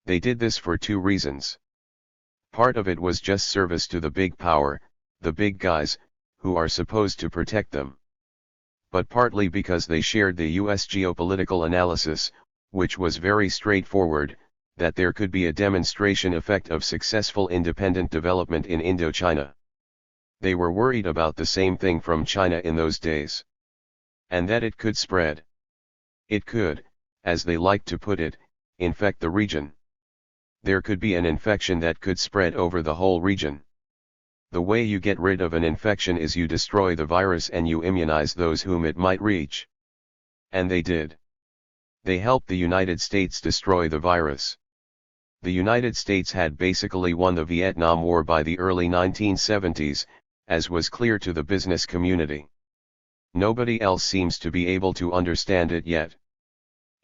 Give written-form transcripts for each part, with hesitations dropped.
They did this for two reasons. Part of it was just service to the big power, the big guys, who are supposed to protect them. But partly because they shared the US geopolitical analysis, which was very straightforward, that there could be a demonstration effect of successful independent development in Indochina. They were worried about the same thing from China in those days. And that it could spread. It could, as they liked to put it, infect the region. There could be an infection that could spread over the whole region. The way you get rid of an infection is you destroy the virus and you immunize those whom it might reach. And they did. They helped the United States destroy the virus. The United States had basically won the Vietnam War by the early 1970s, as was clear to the business community. Nobody else seems to be able to understand it yet.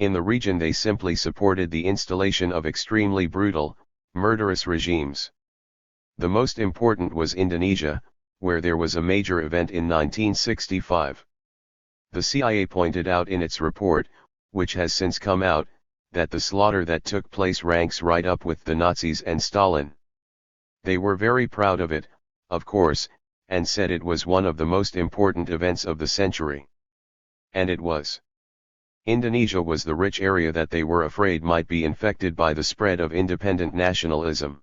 In the region they simply supported the installation of extremely brutal, murderous regimes. The most important was Indonesia, where there was a major event in 1965. The CIA pointed out in its report, which has since come out, that the slaughter that took place ranks right up with the Nazis and Stalin. They were very proud of it, of course, and said it was one of the most important events of the century. And it was. Indonesia was the rich area that they were afraid might be infected by the spread of independent nationalism.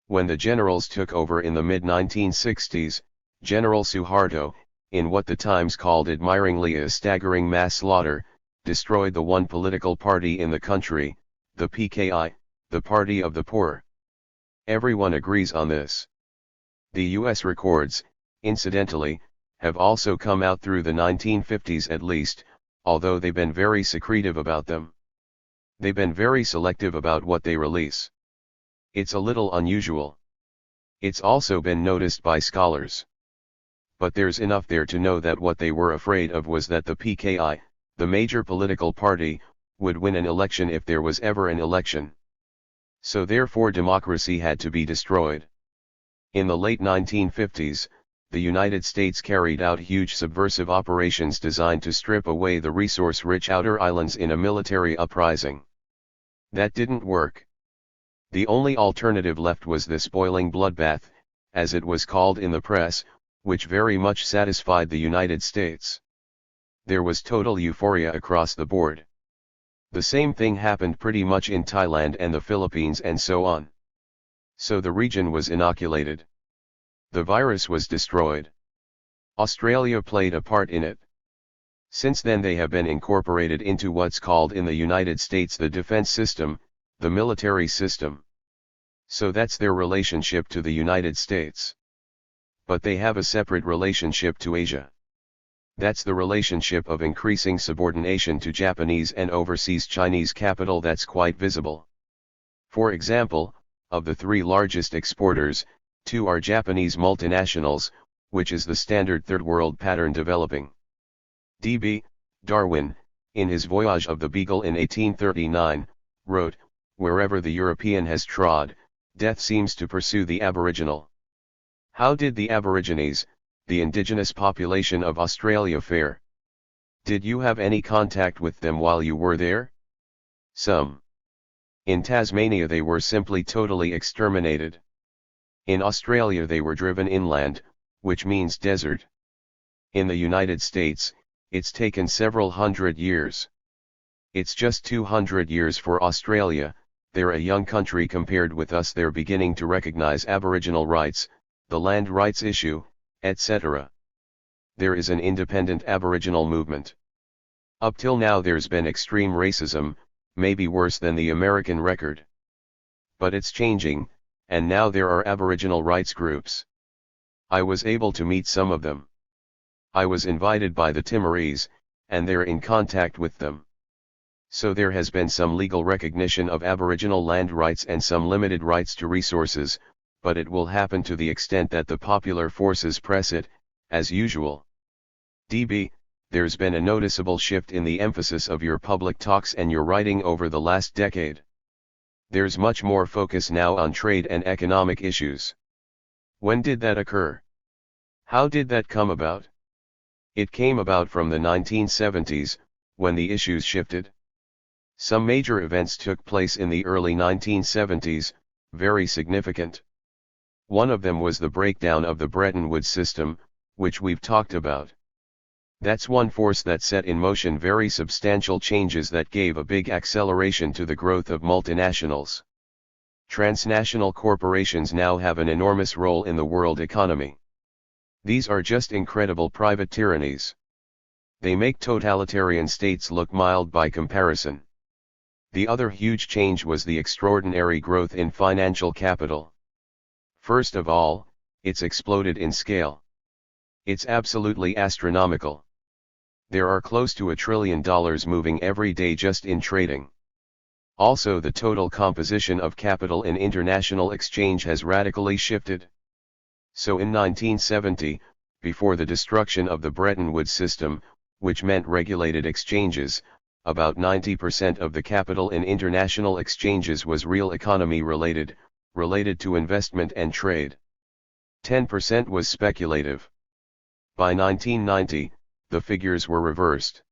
When the generals took over in the mid-1960s, General Suharto, in what the Times called admiringly a staggering mass slaughter, destroyed the one political party in the country, the PKI, the Party of the Poor. Everyone agrees on this. The US records, incidentally, have also come out through the 1950s at least, although they've been very secretive about them. They've been very selective about what they release. It's a little unusual. It's also been noticed by scholars. But there's enough there to know that what they were afraid of was that the PKI, the major political party, would win an election if there was ever an election. So therefore democracy had to be destroyed. In the late 1950s, the United States carried out huge subversive operations designed to strip away the resource-rich outer islands in a military uprising. That didn't work. The only alternative left was this boiling bloodbath, as it was called in the press, which very much satisfied the United States. There was total euphoria across the board. The same thing happened pretty much in Thailand and the Philippines and so on. So the region was inoculated. The virus was destroyed. Australia played a part in it. Since then they have been incorporated into what's called in the United States the defense system, the military system. So that's their relationship to the United States. But they have a separate relationship to Asia. That's the relationship of increasing subordination to Japanese and overseas Chinese capital that's quite visible. For example, of the three largest exporters, two are Japanese multinationals, which is the standard third world pattern developing. D.B. Darwin, in his Voyage of the Beagle in 1839, wrote, "Wherever the European has trod, death seems to pursue the aboriginal." How did the Aborigines, the indigenous population of Australia, fare? Did you have any contact with them while you were there? Some. In Tasmania they were simply totally exterminated. In Australia they were driven inland, which means desert. In the United States, it's taken several hundred years. It's just 200 years for Australia. They're a young country compared with us. They're beginning to recognize Aboriginal rights, the land rights issue, etc. There is an independent Aboriginal movement. Up till now there's been extreme racism, maybe worse than the American record. But it's changing, and now there are Aboriginal rights groups. I was able to meet some of them. I was invited by the Timorese, and they're in contact with them. So there has been some legal recognition of Aboriginal land rights and some limited rights to resources, but it will happen to the extent that the popular forces press it, as usual. DB, there's been a noticeable shift in the emphasis of your public talks and your writing over the last decade. There's much more focus now on trade and economic issues. When did that occur? How did that come about? It came about from the 1970s, when the issues shifted. Some major events took place in the early 1970s, very significant. One of them was the breakdown of the Bretton Woods system, which we've talked about. That's one force that set in motion very substantial changes that gave a big acceleration to the growth of multinationals. Transnational corporations now have an enormous role in the world economy. These are just incredible private tyrannies. They make totalitarian states look mild by comparison. The other huge change was the extraordinary growth in financial capital. First of all, it's exploded in scale. It's absolutely astronomical. There are close to $1 trillion moving every day just in trading. Also, the total composition of capital in international exchange has radically shifted. So in 1970, before the destruction of the Bretton Woods system, which meant regulated exchanges, about 90% of the capital in international exchanges was real economy related to investment and trade. 10% was speculative. By 1990, the figures were reversed.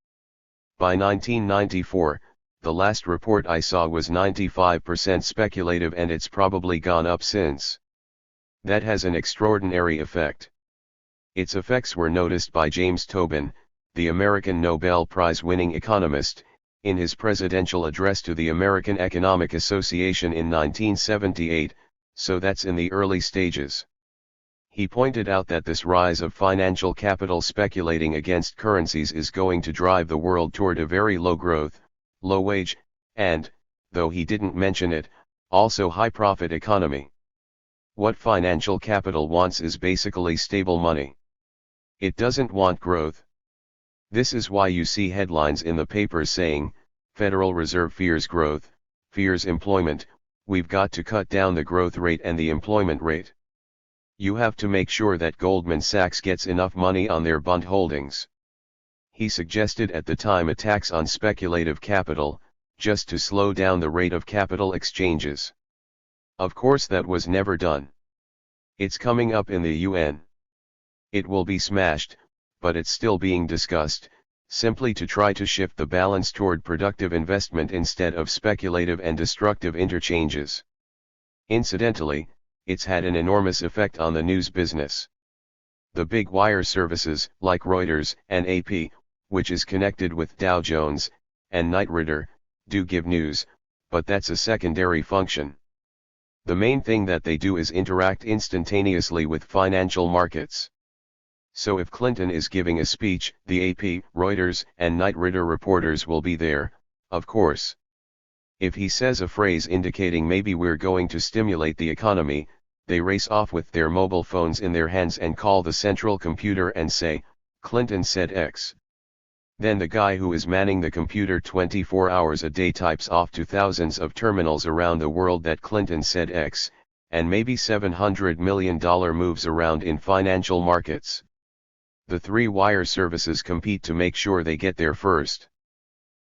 By 1994, the last report I saw was 95% speculative, and it's probably gone up since. That has an extraordinary effect. Its effects were noticed by James Tobin, the American Nobel Prize-winning economist, in his presidential address to the American Economic Association in 1978, so that's in the early stages. He pointed out that this rise of financial capital speculating against currencies is going to drive the world toward a very low growth, low wage, and, though he didn't mention it, also high profit economy. What financial capital wants is basically stable money. It doesn't want growth. This is why you see headlines in the papers saying, Federal Reserve fears growth, fears employment, we've got to cut down the growth rate and the employment rate. You have to make sure that Goldman Sachs gets enough money on their bond holdings. He suggested at the time a tax on speculative capital, just to slow down the rate of capital exchanges. Of course that was never done. It's coming up in the UN. It will be smashed, but it's still being discussed, simply to try to shift the balance toward productive investment instead of speculative and destructive interchanges. Incidentally, it's had an enormous effect on the news business. The big wire services, like Reuters and AP, which is connected with Dow Jones and Knight Ridder, do give news, but that's a secondary function. The main thing that they do is interact instantaneously with financial markets. So if Clinton is giving a speech, the AP, Reuters, and Knight Ridder reporters will be there, of course. If he says a phrase indicating maybe we're going to stimulate the economy, they race off with their mobile phones in their hands and call the central computer and say, Clinton said X. Then the guy who is manning the computer 24 hours a day types off to thousands of terminals around the world that Clinton said X, and maybe $700 million moves around in financial markets. The three wire services compete to make sure they get there first.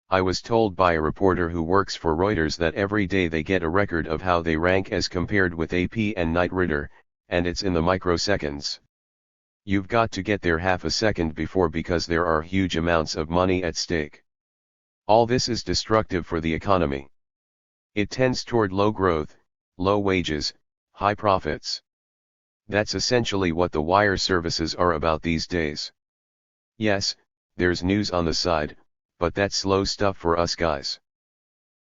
I was told by a reporter who works for Reuters that every day they get a record of how they rank as compared with AP and Knight Ridder, and it's in the microseconds. You've got to get there half a second before because there are huge amounts of money at stake. All this is destructive for the economy. It tends toward low growth, low wages, high profits. That's essentially what the wire services are about these days. Yes, there's news on the side, but that's slow stuff for us guys.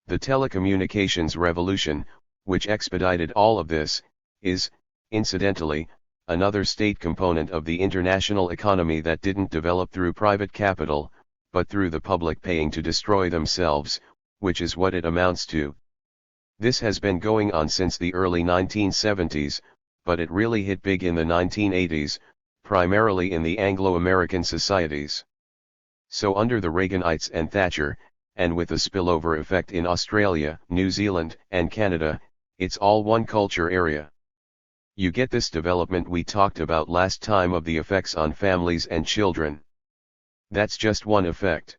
The telecommunications revolution, which expedited all of this, is, incidentally, another state component of the international economy that didn't develop through private capital, but through the public paying to destroy themselves, which is what it amounts to. This has been going on since the early 1970s, but it really hit big in the 1980s, primarily in the Anglo-American societies. So under the Reaganites and Thatcher, and with a spillover effect in Australia, New Zealand, and Canada, it's all one culture area. You get this development we talked about last time of the effects on families and children. That's just one effect.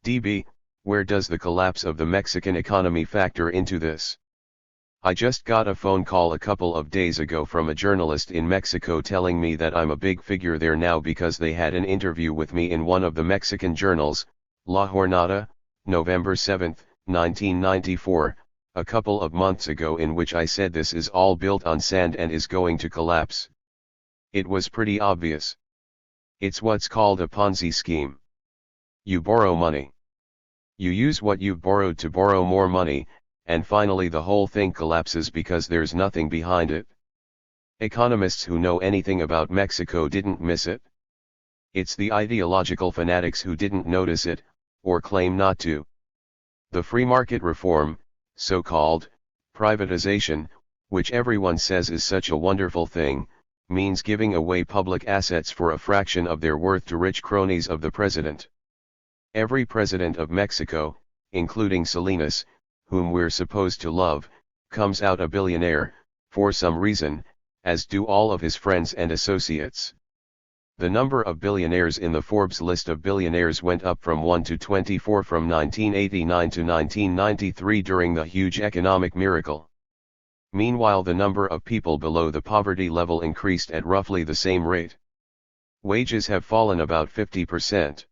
DB, where does the collapse of the Mexican economy factor into this? I just got a phone call a couple of days ago from a journalist in Mexico telling me that I'm a big figure there now because they had an interview with me in one of the Mexican journals, La Jornada, November 7, 1994, a couple of months ago, in which I said this is all built on sand and is going to collapse. It was pretty obvious. It's what's called a Ponzi scheme. You borrow money. You use what you've borrowed to borrow more money, and finally the whole thing collapses because there's nothing behind it. Economists who know anything about Mexico didn't miss it. It's the ideological fanatics who didn't notice it, or claim not to. The free market reform, so-called privatization, which everyone says is such a wonderful thing, means giving away public assets for a fraction of their worth to rich cronies of the president. Every president of Mexico, including Salinas, whom we're supposed to love, comes out a billionaire, for some reason, as do all of his friends and associates. The number of billionaires in the Forbes list of billionaires went up from 1 to 24 from 1989 to 1993 during the huge economic miracle. Meanwhile, the number of people below the poverty level increased at roughly the same rate. Wages have fallen about 50%.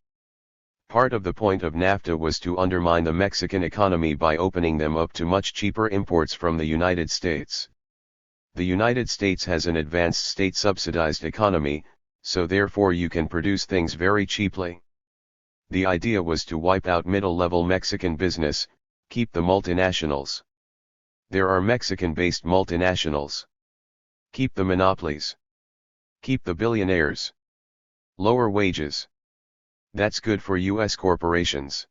Part of the point of NAFTA was to undermine the Mexican economy by opening them up to much cheaper imports from the United States. The United States has an advanced state-subsidized economy, so therefore you can produce things very cheaply. The idea was to wipe out middle-level Mexican business, keep the multinationals. There are Mexican-based multinationals. Keep the monopolies. Keep the billionaires. Lower wages. That's good for U.S. corporations.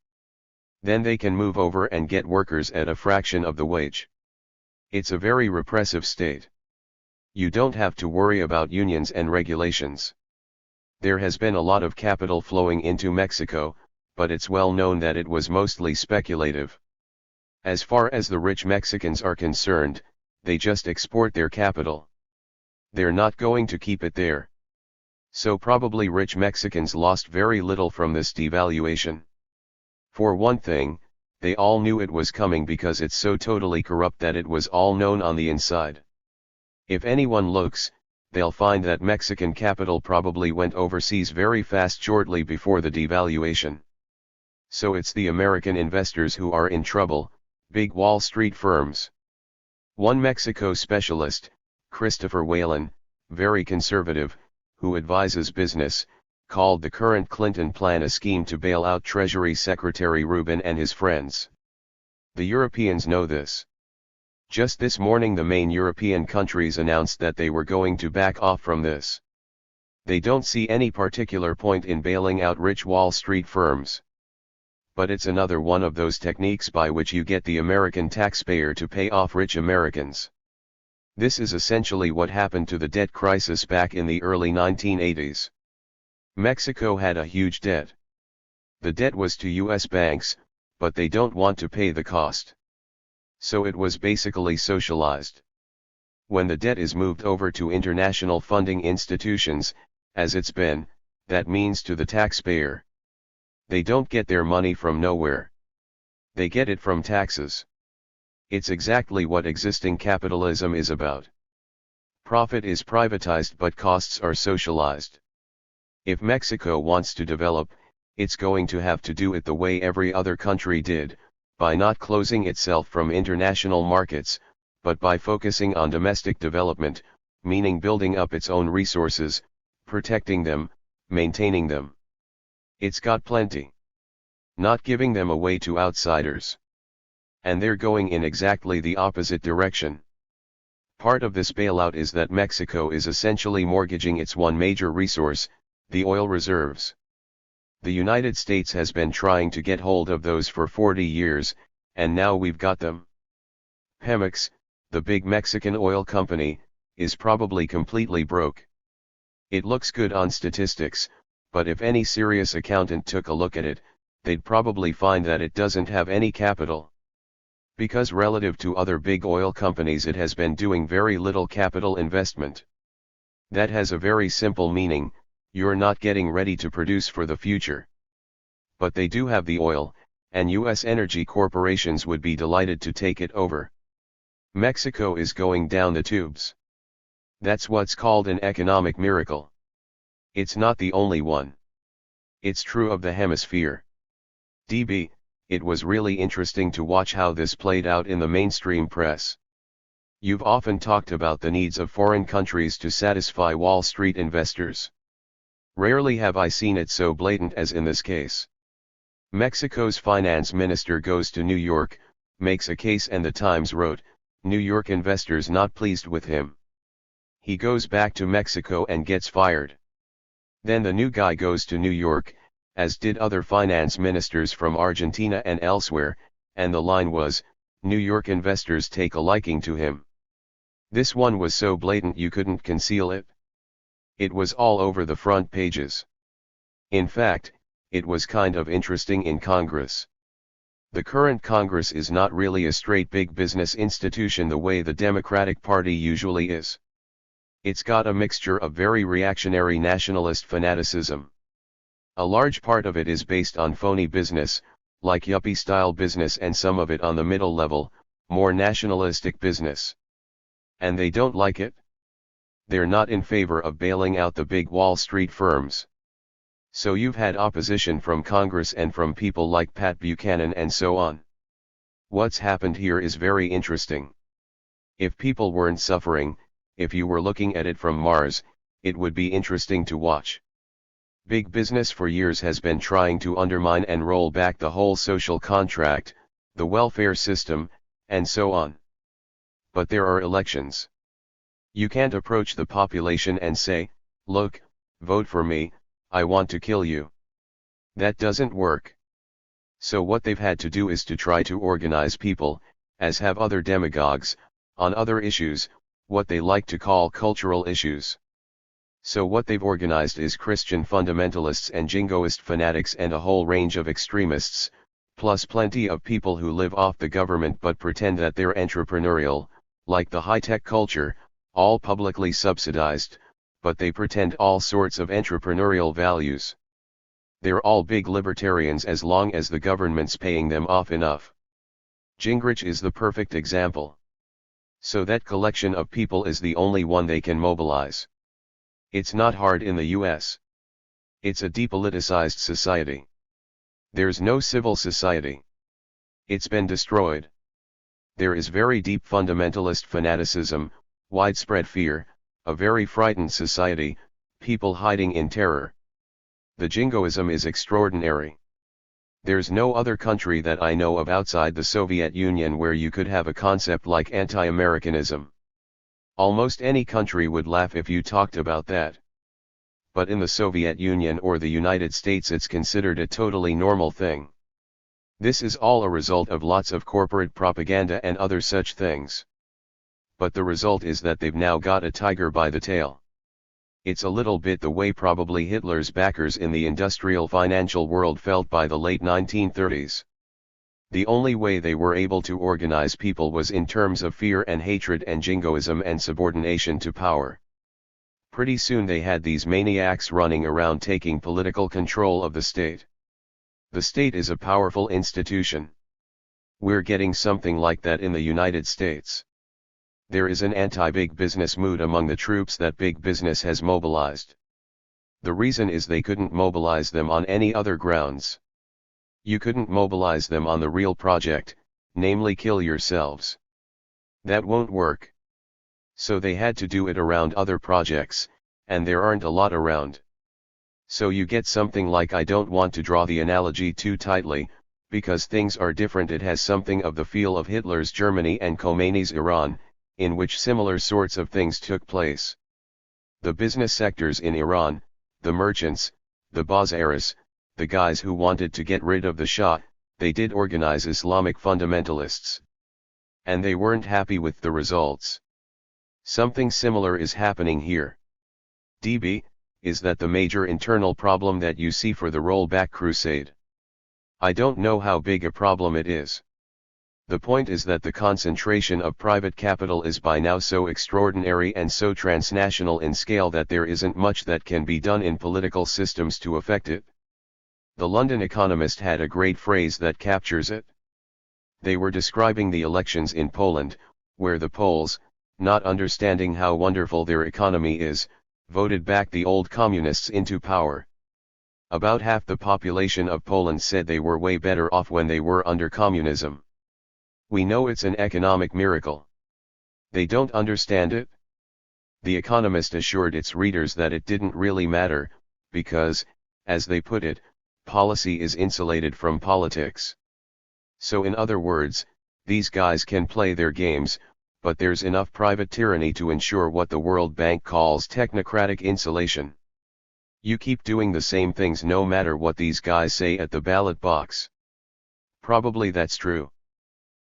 Then they can move over and get workers at a fraction of the wage. It's a very repressive state. You don't have to worry about unions and regulations. There has been a lot of capital flowing into Mexico, but it's well known that it was mostly speculative. As far as the rich Mexicans are concerned, they just export their capital. They're not going to keep it there. So probably rich Mexicans lost very little from this devaluation. For one thing, they all knew it was coming because it's so totally corrupt that it was all known on the inside. If anyone looks, they'll find that Mexican capital probably went overseas very fast shortly before the devaluation. So it's the American investors who are in trouble, big Wall Street firms. One Mexico specialist, Christopher Whalen, very conservative, who advises business, called the current Clinton plan a scheme to bail out Treasury Secretary Rubin and his friends. The Europeans know this. Just this morning the main European countries announced that they were going to back off from this. They don't see any particular point in bailing out rich Wall Street firms. But it's another one of those techniques by which you get the American taxpayer to pay off rich Americans. This is essentially what happened to the debt crisis back in the early 1980s. Mexico had a huge debt. The debt was to U.S. banks, but they don't want to pay the cost. So it was basically socialized. When the debt is moved over to international funding institutions, as it's been, that means to the taxpayer. They don't get their money from nowhere. They get it from taxes. It's exactly what existing capitalism is about. Profit is privatized but costs are socialized. If Mexico wants to develop, it's going to have to do it the way every other country did, by not closing itself from international markets, but by focusing on domestic development, meaning building up its own resources, protecting them, maintaining them. It's got plenty. Not giving them away to outsiders. And they're going in exactly the opposite direction. Part of this bailout is that Mexico is essentially mortgaging its one major resource, the oil reserves. The United States has been trying to get hold of those for 40 years, and now we've got them. Pemex, the big Mexican oil company, is probably completely broke. It looks good on statistics, but if any serious accountant took a look at it, they'd probably find that it doesn't have any capital. Because relative to other big oil companies it has been doing very little capital investment. That has a very simple meaning: you're not getting ready to produce for the future. But they do have the oil, and U.S. energy corporations would be delighted to take it over. Mexico is going down the tubes. That's what's called an economic miracle. It's not the only one. It's true of the hemisphere. DB, it was really interesting to watch how this played out in the mainstream press. You've often talked about the needs of foreign countries to satisfy Wall Street investors. Rarely have I seen it so blatant as in this case. Mexico's finance minister goes to New York, makes a case, and the Times wrote, "New York investors not pleased with him." He goes back to Mexico and gets fired. Then the new guy goes to New York, as did other finance ministers from Argentina and elsewhere, and the line was, "New York investors take a liking to him." This one was so blatant you couldn't conceal it. It was all over the front pages. In fact, it was kind of interesting in Congress. The current Congress is not really a straight big business institution the way the Democratic Party usually is. It's got a mixture of very reactionary nationalist fanaticism. A large part of it is based on phony business, like yuppie-style business, and some of it on the middle level, more nationalistic business. And they don't like it. They're not in favor of bailing out the big Wall Street firms. So you've had opposition from Congress and from people like Pat Buchanan and so on. What's happened here is very interesting. If people weren't suffering, if you were looking at it from Mars, it would be interesting to watch. Big business for years has been trying to undermine and roll back the whole social contract, the welfare system, and so on. But there are elections. You can't approach the population and say, "Look, vote for me, I want to kill you." That doesn't work. So what they've had to do is to try to organize people, as have other demagogues, on other issues, what they like to call cultural issues. So what they've organized is Christian fundamentalists and jingoist fanatics and a whole range of extremists, plus plenty of people who live off the government but pretend that they're entrepreneurial, like the high-tech culture, all publicly subsidized, but they pretend all sorts of entrepreneurial values. They're all big libertarians as long as the government's paying them off enough. Gingrich is the perfect example. So that collection of people is the only one they can mobilize. It's not hard in the US. It's a depoliticized society. There's no civil society. It's been destroyed. There is very deep fundamentalist fanaticism, widespread fear, a very frightened society, people hiding in terror. The jingoism is extraordinary. There's no other country that I know of outside the Soviet Union where you could have a concept like anti-Americanism. Almost any country would laugh if you talked about that. But in the Soviet Union or the United States it's considered a totally normal thing. This is all a result of lots of corporate propaganda and other such things. But the result is that they've now got a tiger by the tail. It's a little bit the way probably Hitler's backers in the industrial financial world felt by the late 1930s. The only way they were able to organize people was in terms of fear and hatred and jingoism and subordination to power. Pretty soon they had these maniacs running around taking political control of the state. The state is a powerful institution. We're getting something like that in the United States. There is an anti-big business mood among the troops that big business has mobilized. The reason is they couldn't mobilize them on any other grounds. You couldn't mobilize them on the real project, namely kill yourselves. That won't work. So they had to do it around other projects, and there aren't a lot around. So you get something like, I don't want to draw the analogy too tightly, because things are different. It has something of the feel of Hitler's Germany and Khomeini's Iran, in which similar sorts of things took place. The business sectors in Iran, the merchants, the bazaars, the guys who wanted to get rid of the Shah, they did organize Islamic fundamentalists. And they weren't happy with the results. Something similar is happening here. DB, is that the major internal problem that you see for the rollback crusade? I don't know how big a problem it is. The point is that the concentration of private capital is by now so extraordinary and so transnational in scale that there isn't much that can be done in political systems to affect it. The London Economist had a great phrase that captures it. They were describing the elections in Poland, where the Poles, not understanding how wonderful their economy is, voted back the old communists into power. About half the population of Poland said they were way better off when they were under communism. We know it's an economic miracle. They don't understand it? The Economist assured its readers that it didn't really matter, because, as they put it, policy is insulated from politics. So in other words, these guys can play their games, but there's enough private tyranny to ensure what the World Bank calls technocratic insulation. You keep doing the same things no matter what these guys say at the ballot box. Probably that's true.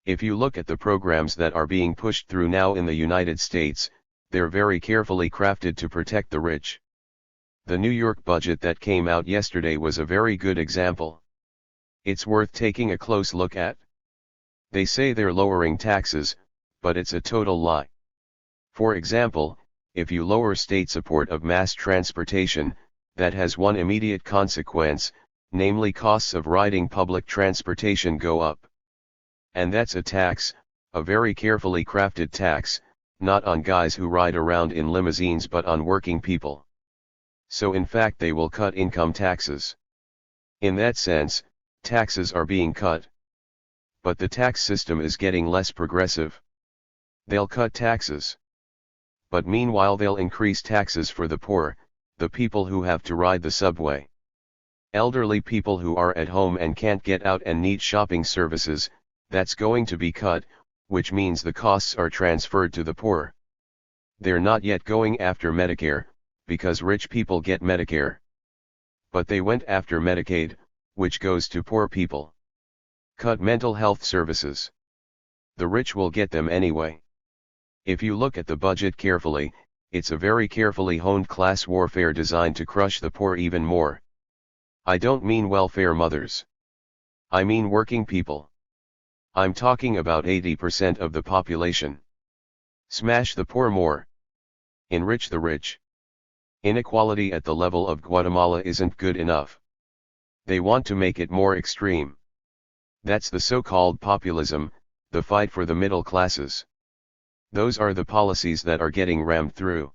If you look at the programs that are being pushed through now in the United States, they're very carefully crafted to protect the rich. The New York budget that came out yesterday was a very good example. It's worth taking a close look at. They say they're lowering taxes, but it's a total lie. For example, if you lower state support of mass transportation, that has one immediate consequence, namely costs of riding public transportation go up. And that's a tax, a very carefully crafted tax, not on guys who ride around in limousines but on working people. So in fact they will cut income taxes. In that sense, taxes are being cut. But the tax system is getting less progressive. They'll cut taxes. But meanwhile they'll increase taxes for the poor, the people who have to ride the subway. Elderly people who are at home and can't get out and need shopping services, that's going to be cut, which means the costs are transferred to the poor. They're not yet going after Medicare, because rich people get Medicare. But they went after Medicaid, which goes to poor people. Cut mental health services. The rich will get them anyway. If you look at the budget carefully, it's a very carefully honed class warfare designed to crush the poor even more. I don't mean welfare mothers. I mean working people. I'm talking about 80% of the population. Smash the poor more. Enrich the rich. Inequality at the level of Guatemala isn't good enough. They want to make it more extreme. That's the so-called populism, the fight for the middle classes. Those are the policies that are getting rammed through.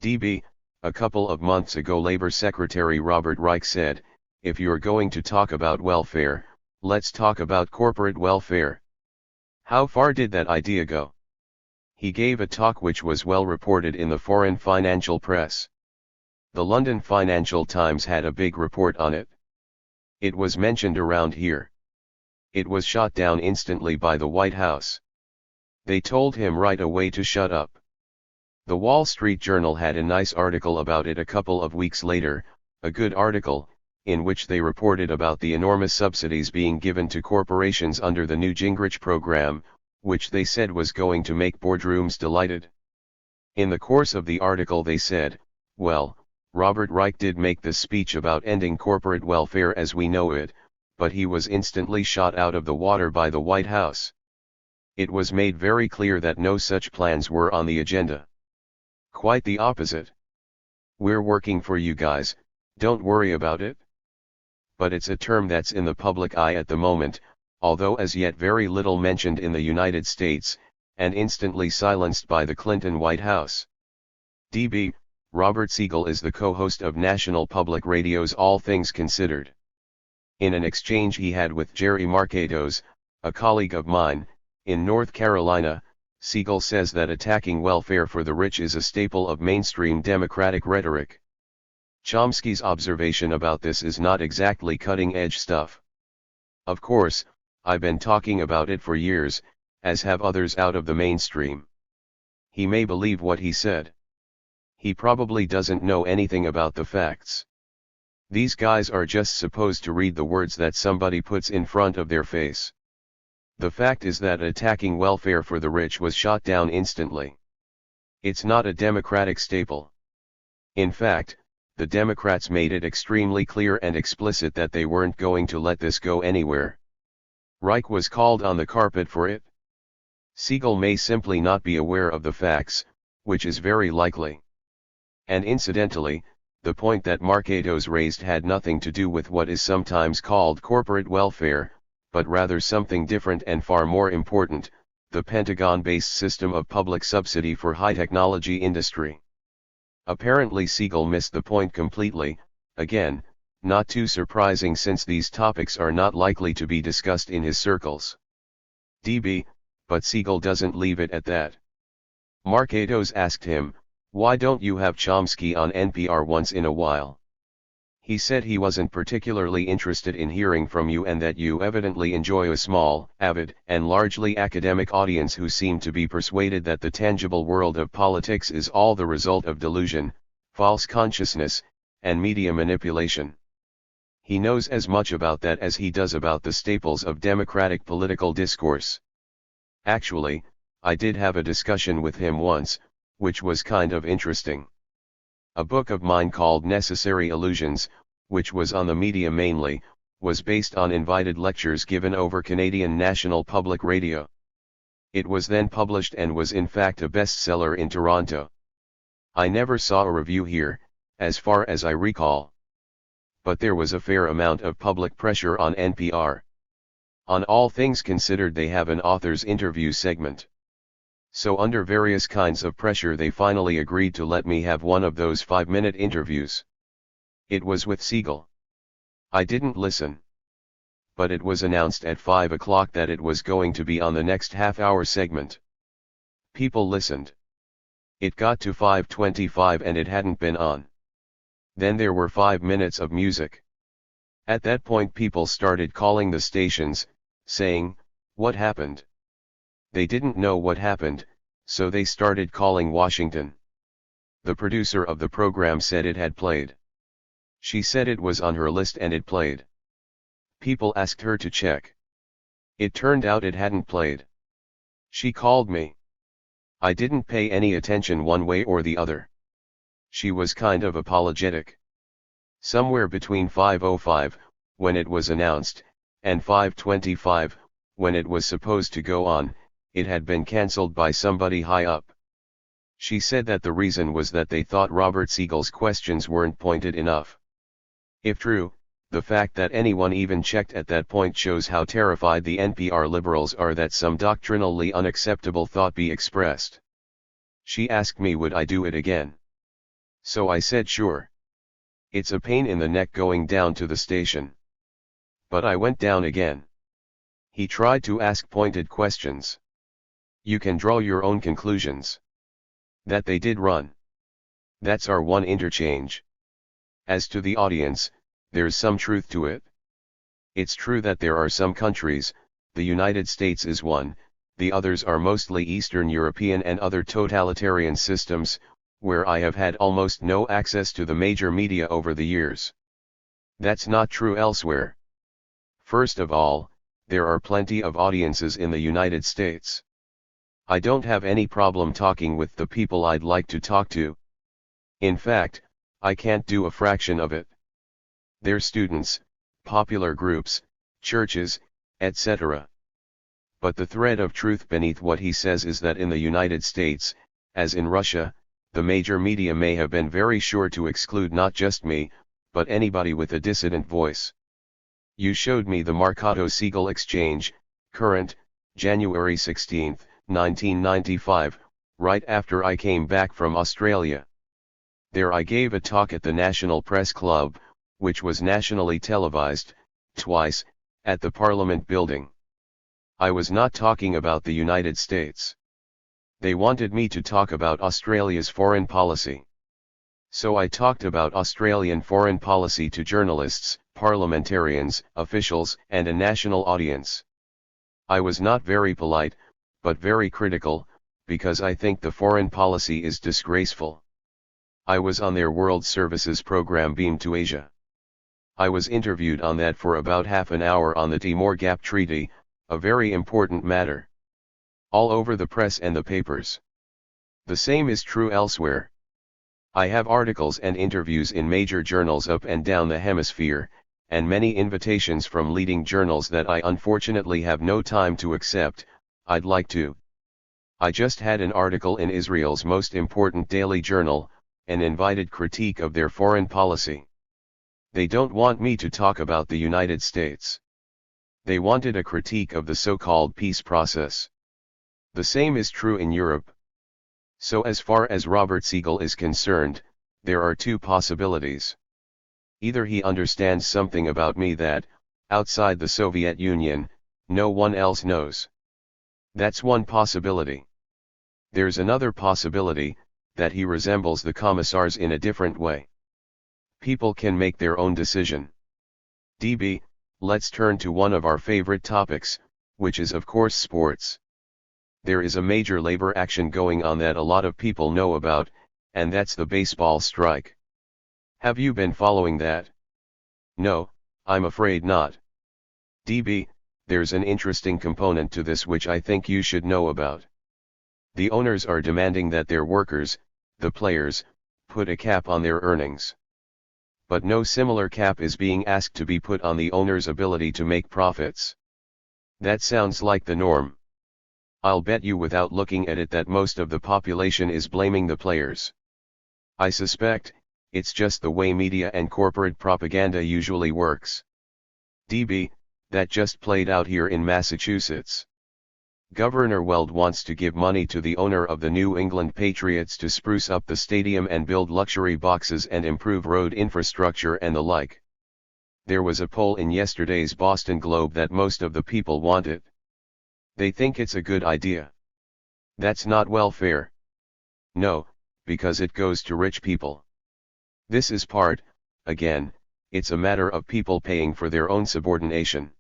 DB, a couple of months ago Labor Secretary Robert Reich said, if you're going to talk about welfare, let's talk about corporate welfare. How far did that idea go? He gave a talk which was well reported in the foreign financial press. The London Financial Times had a big report on it. It was mentioned around here. It was shot down instantly by the White House. They told him right away to shut up. The Wall Street Journal had a nice article about it a couple of weeks later, a good article, in which they reported about the enormous subsidies being given to corporations under the new Gingrich program, which they said was going to make boardrooms delighted. In the course of the article they said, well, Robert Reich did make this speech about ending corporate welfare as we know it, but he was instantly shot out of the water by the White House. It was made very clear that no such plans were on the agenda. Quite the opposite. We're working for you guys, don't worry about it. But it's a term that's in the public eye at the moment, although as yet very little mentioned in the United States, and instantly silenced by the Clinton White House. DB, Robert Siegel is the co-host of National Public Radio's All Things Considered. In an exchange he had with Jerry Marketos, a colleague of mine, in North Carolina, Siegel says that attacking welfare for the rich is a staple of mainstream Democratic rhetoric. Chomsky's observation about this is not exactly cutting-edge stuff. Of course, I've been talking about it for years, as have others out of the mainstream. He may believe what he said. He probably doesn't know anything about the facts. These guys are just supposed to read the words that somebody puts in front of their face. The fact is that attacking welfare for the rich was shot down instantly. It's not a Democratic staple. In fact, the Democrats made it extremely clear and explicit that they weren't going to let this go anywhere. Reich was called on the carpet for it. Siegel may simply not be aware of the facts, which is very likely. And incidentally, the point that Marketos raised had nothing to do with what is sometimes called corporate welfare, but rather something different and far more important, the Pentagon-based system of public subsidy for high-technology industry. Apparently Siegel missed the point completely, again, not too surprising since these topics are not likely to be discussed in his circles. DB, but Siegel doesn't leave it at that. Marcatos asked him, "Why don't you have Chomsky on NPR once in a while?" He said he wasn't particularly interested in hearing from you and that you evidently enjoy a small, avid, and largely academic audience who seem to be persuaded that the tangible world of politics is all the result of delusion, false consciousness, and media manipulation. He knows as much about that as he does about the staples of democratic political discourse. Actually, I did have a discussion with him once, which was kind of interesting. A book of mine called Necessary Illusions, which was on the media mainly, was based on invited lectures given over Canadian National Public Radio. It was then published and was in fact a bestseller in Toronto. I never saw a review here, as far as I recall. But there was a fair amount of public pressure on NPR. On All Things Considered they have an author's interview segment. So under various kinds of pressure they finally agreed to let me have one of those 5-minute interviews. It was with Siegel. I didn't listen. But it was announced at 5 o'clock that it was going to be on the next half-hour segment. People listened. It got to 5:25 and it hadn't been on. Then there were 5 minutes of music. At that point people started calling the stations, saying, "What happened?" They didn't know what happened, so they started calling Washington. The producer of the program said it had played. She said it was on her list and it played. People asked her to check. It turned out it hadn't played. She called me. I didn't pay any attention one way or the other. She was kind of apologetic. Somewhere between 5:05, when it was announced, and 5:25, when it was supposed to go on, it had been cancelled by somebody high up. She said that the reason was that they thought Robert Siegel's questions weren't pointed enough. If true, the fact that anyone even checked at that point shows how terrified the NPR liberals are that some doctrinally unacceptable thought be expressed. She asked me would I do it again. So I said sure. It's a pain in the neck going down to the station. But I went down again. He tried to ask pointed questions. You can draw your own conclusions. That they did run. That's our one interchange. As to the audience, there's some truth to it. It's true that there are some countries, the United States is one, the others are mostly Eastern European and other totalitarian systems, where I have had almost no access to the major media over the years. That's not true elsewhere. First of all, there are plenty of audiences in the United States. I don't have any problem talking with the people I'd like to talk to. In fact, I can't do a fraction of it. They're students, popular groups, churches, etc. But the thread of truth beneath what he says is that in the United States, as in Russia, the major media may have been very sure to exclude not just me, but anybody with a dissident voice. You showed me the Marcato-Siegel exchange, current, January 16, 1995, right after I came back from Australia. There I gave a talk at the National Press Club, which was nationally televised, twice, at the Parliament building. I was not talking about the United States. They wanted me to talk about Australia's foreign policy. So I talked about Australian foreign policy to journalists, parliamentarians, officials, and a national audience. I was not very polite, but very critical, because I think the foreign policy is disgraceful. I was on their World Services program beamed to Asia. I was interviewed on that for about half an hour on the Timor Gap Treaty, a very important matter. All over the press and the papers. The same is true elsewhere. I have articles and interviews in major journals up and down the hemisphere, and many invitations from leading journals that I unfortunately have no time to accept. I'd like to. I just had an article in Israel's most important daily journal, an invited critique of their foreign policy. They don't want me to talk about the United States. They wanted a critique of the so-called peace process. The same is true in Europe. So as far as Robert Siegel is concerned, there are two possibilities. Either he understands something about me that, outside the Soviet Union, no one else knows. That's one possibility. There's another possibility, that he resembles the commissars in a different way. People can make their own decision. DB, let's turn to one of our favorite topics, which is of course sports. There is a major labor action going on that a lot of people know about, and that's the baseball strike. Have you been following that? No, I'm afraid not. DB, there's an interesting component to this which I think you should know about. The owners are demanding that their workers, the players, put a cap on their earnings. But no similar cap is being asked to be put on the owner's ability to make profits. That sounds like the norm. I'll bet you without looking at it that most of the population is blaming the players. I suspect, it's just the way media and corporate propaganda usually works. DB, that just played out here in Massachusetts. Governor Weld wants to give money to the owner of the New England Patriots to spruce up the stadium and build luxury boxes and improve road infrastructure and the like. There was a poll in yesterday's Boston Globe that most of the people want it. They think it's a good idea. That's not welfare. No, because it goes to rich people. This is part, again, it's a matter of people paying for their own subordination.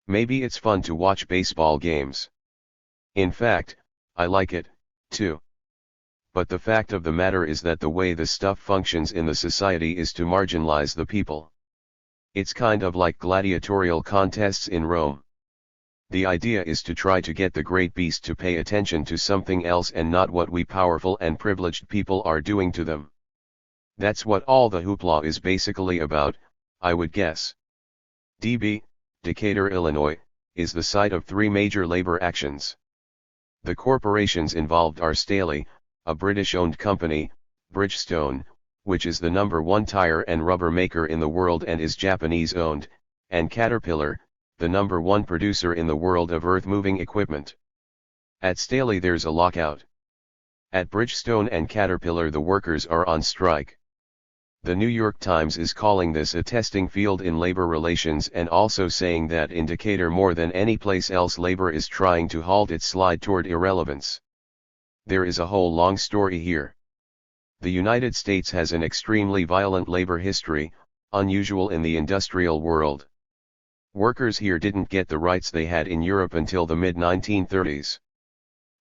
Maybe it's fun to watch baseball games. In fact, I like it, too. But the fact of the matter is that the way the stuff functions in the society is to marginalize the people. It's kind of like gladiatorial contests in Rome. The idea is to try to get the great beast to pay attention to something else and not what we powerful and privileged people are doing to them. That's what all the hoopla is basically about, I would guess. DB, Decatur, Illinois, is the site of 3 major labor actions. The corporations involved are Staley, a British-owned company, Bridgestone, which is the #1 tire and rubber maker in the world and is Japanese-owned, and Caterpillar, the #1 producer in the world of earth-moving equipment. At Staley there's a lockout. At Bridgestone and Caterpillar the workers are on strike. The New York Times is calling this a testing field in labor relations and also saying that in Decatur more than any place else labor is trying to halt its slide toward irrelevance. There is a whole long story here. The United States has an extremely violent labor history, unusual in the industrial world. Workers here didn't get the rights they had in Europe until the mid-1930s.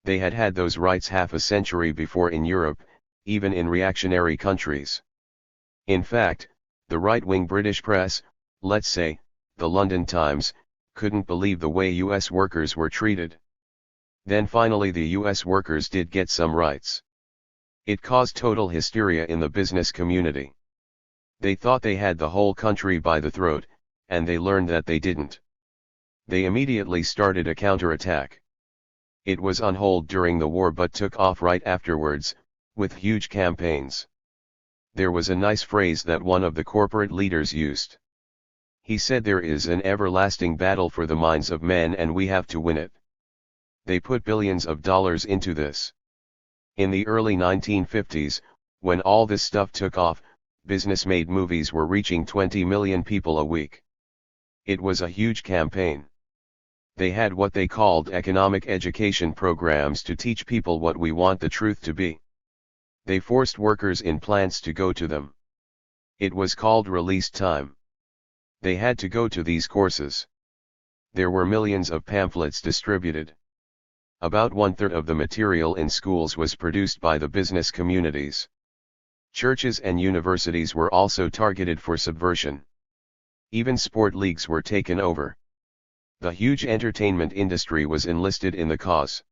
They had had those rights half a century before in Europe, even in reactionary countries. In fact, the right-wing British press, let's say, the London Times, couldn't believe the way US workers were treated. Then finally the US workers did get some rights. It caused total hysteria in the business community. They thought they had the whole country by the throat, and they learned that they didn't. They immediately started a counterattack. It was on hold during the war but took off right afterwards, with huge campaigns. There was a nice phrase that one of the corporate leaders used. He said there is an everlasting battle for the minds of men and we have to win it. They put billions of dollars into this. In the early 1950s, when all this stuff took off, business-made movies were reaching 20 million people a week. It was a huge campaign. They had what they called economic education programs to teach people what we want the truth to be. They forced workers in plants to go to them. It was called release time. They had to go to these courses. There were millions of pamphlets distributed. About 1/3 of the material in schools was produced by the business communities. Churches and universities were also targeted for subversion. Even sport leagues were taken over. The huge entertainment industry was enlisted in the cause.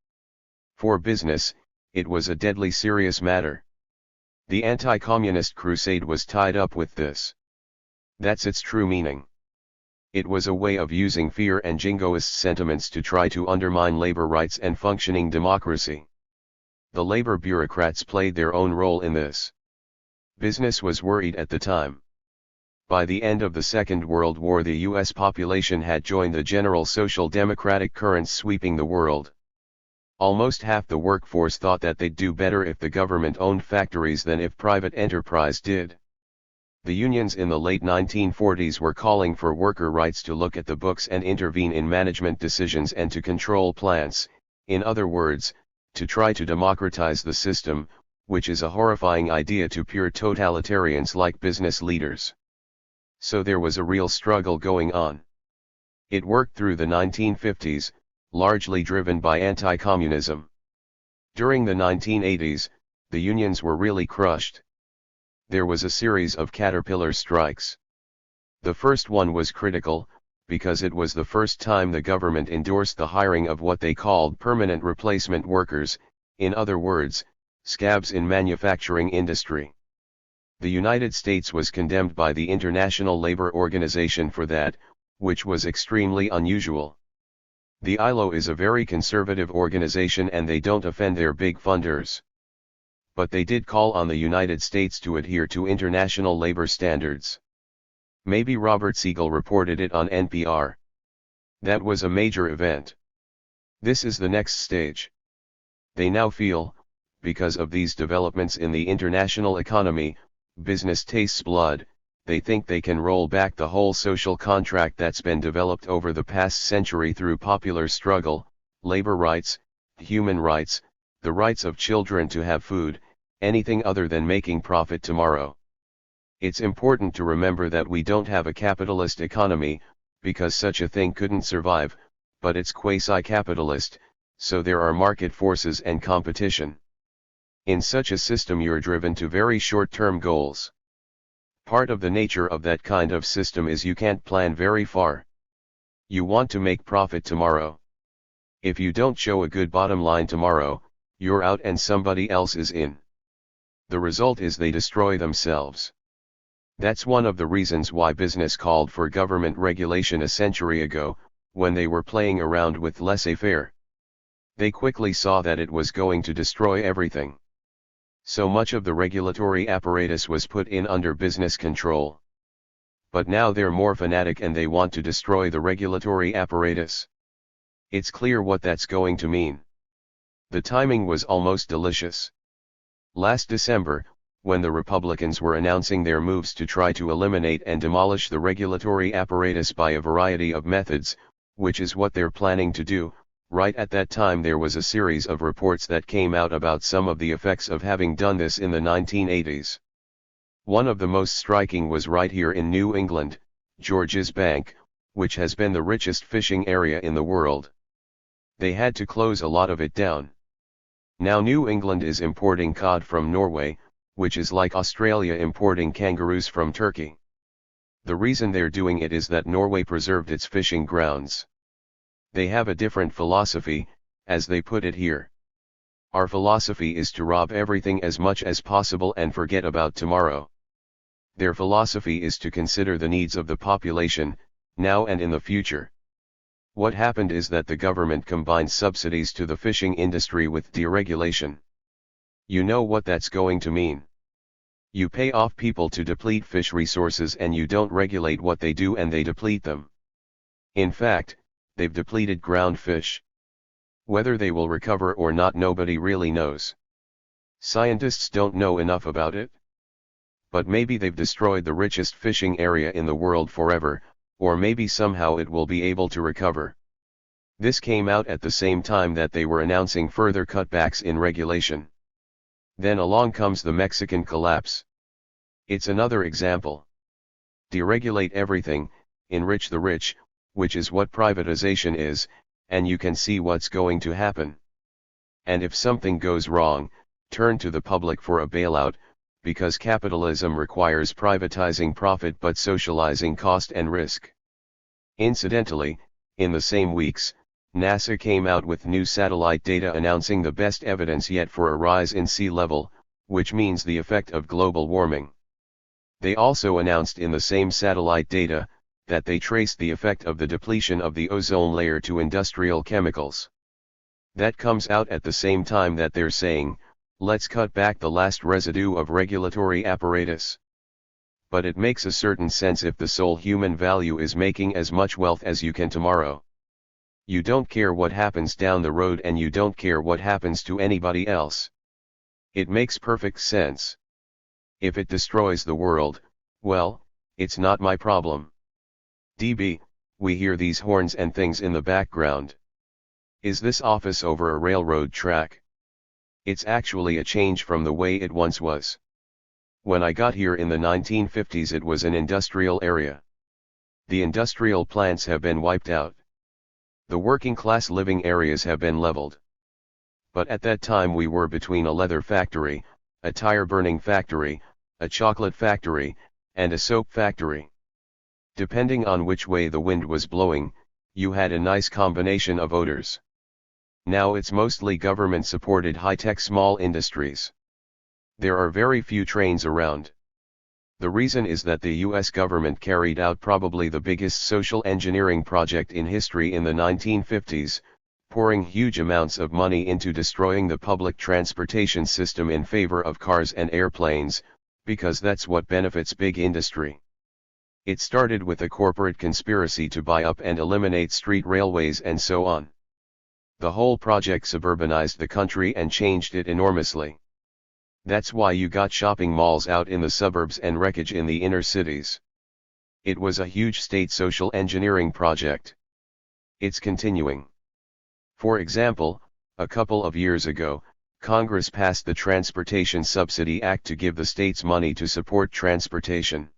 For business, it was a deadly serious matter. The anti-communist crusade was tied up with this. That's its true meaning. It was a way of using fear and jingoist sentiments to try to undermine labor rights and functioning democracy. The labor bureaucrats played their own role in this. Business was worried at the time. By the end of the Second World War the US population had joined the general social democratic currents sweeping the world. Almost half the workforce thought that they'd do better if the government owned factories than if private enterprise did. The unions in the late 1940s were calling for worker rights to look at the books and intervene in management decisions and to control plants, in other words, to try to democratize the system, which is a horrifying idea to pure totalitarians like business leaders. So there was a real struggle going on. It worked through the 1950s, largely driven by anti-communism. During the 1980s, the unions were really crushed. There was a series of caterpillar strikes. The first one was critical, because it was the first time the government endorsed the hiring of what they called permanent replacement workers, in other words, scabs in manufacturing industry. The United States was condemned by the International Labor Organization for that, which was extremely unusual. The ILO is a very conservative organization and they don't offend their big funders. But they did call on the United States to adhere to international labor standards. Maybe Robert Siegel reported it on NPR. That was a major event. This is the next stage. They now feel, because of these developments in the international economy, business tastes blood, they think they can roll back the whole social contract that's been developed over the past century through popular struggle, labor rights, human rights, the rights of children to have food, anything other than making profit tomorrow. It's important to remember that we don't have a capitalist economy, because such a thing couldn't survive, but it's quasi-capitalist, so there are market forces and competition. In such a system you're driven to very short-term goals. Part of the nature of that kind of system is you can't plan very far. You want to make profit tomorrow. If you don't show a good bottom line tomorrow, you're out and somebody else is in. The result is they destroy themselves. That's one of the reasons why business called for government regulation a century ago, when they were playing around with laissez-faire. They quickly saw that it was going to destroy everything. So much of the regulatory apparatus was put in under business control. But now they're more fanatic and they want to destroy the regulatory apparatus. It's clear what that's going to mean. The timing was almost delicious. Last December, when the Republicans were announcing their moves to try to eliminate and demolish the regulatory apparatus by a variety of methods, which is what they're planning to do, right at that time there was a series of reports that came out about some of the effects of having done this in the 1980s. One of the most striking was right here in New England, George's Bank, which has been the richest fishing area in the world. They had to close a lot of it down. Now New England is importing cod from Norway, which is like Australia importing kangaroos from Turkey. The reason they're doing it is that Norway preserved its fishing grounds. They have a different philosophy, as they put it here. Our philosophy is to rob everything as much as possible and forget about tomorrow. Their philosophy is to consider the needs of the population, now and in the future. What happened is that the government combined subsidies to the fishing industry with deregulation. You know what that's going to mean. You pay off people to deplete fish resources and you don't regulate what they do and they deplete them. In fact, they've depleted ground fish. Whether they will recover or not nobody really knows. Scientists don't know enough about it. But maybe they've destroyed the richest fishing area in the world forever, or maybe somehow it will be able to recover. This came out at the same time that they were announcing further cutbacks in regulation. Then along comes the Mexican collapse. It's another example. Deregulate everything, enrich the rich, which is what privatization is, and you can see what's going to happen. And if something goes wrong, turn to the public for a bailout, because capitalism requires privatizing profit but socializing cost and risk. Incidentally, in the same weeks, NASA came out with new satellite data announcing the best evidence yet for a rise in sea level, which means the effect of global warming. They also announced in the same satellite data, that they traced the effect of the depletion of the ozone layer to industrial chemicals. That comes out at the same time that they're saying, let's cut back the last residue of regulatory apparatus. But it makes a certain sense if the sole human value is making as much wealth as you can tomorrow. You don't care what happens down the road and you don't care what happens to anybody else. It makes perfect sense. If it destroys the world, Well, it's not my problem. DB, we hear these horns and things in the background. Is this office over a railroad track? It's actually a change from the way it once was. When I got here in the 1950s, it was an industrial area. The industrial plants have been wiped out. The working class living areas have been leveled. But at that time we were between a leather factory, a tire burning factory, a chocolate factory, and a soap factory. Depending on which way the wind was blowing, you had a nice combination of odors. Now it's mostly government-supported high-tech small industries. There are very few trains around. The reason is that the US government carried out probably the biggest social engineering project in history in the 1950s, pouring huge amounts of money into destroying the public transportation system in favor of cars and airplanes, because that's what benefits big industry. It started with a corporate conspiracy to buy up and eliminate street railways and so on. The whole project suburbanized the country and changed it enormously. That's why you got shopping malls out in the suburbs and wreckage in the inner cities. It was a huge state social engineering project. It's continuing. For example, a couple of years ago, Congress passed the Transportation Subsidy Act to give the states money to support transportation.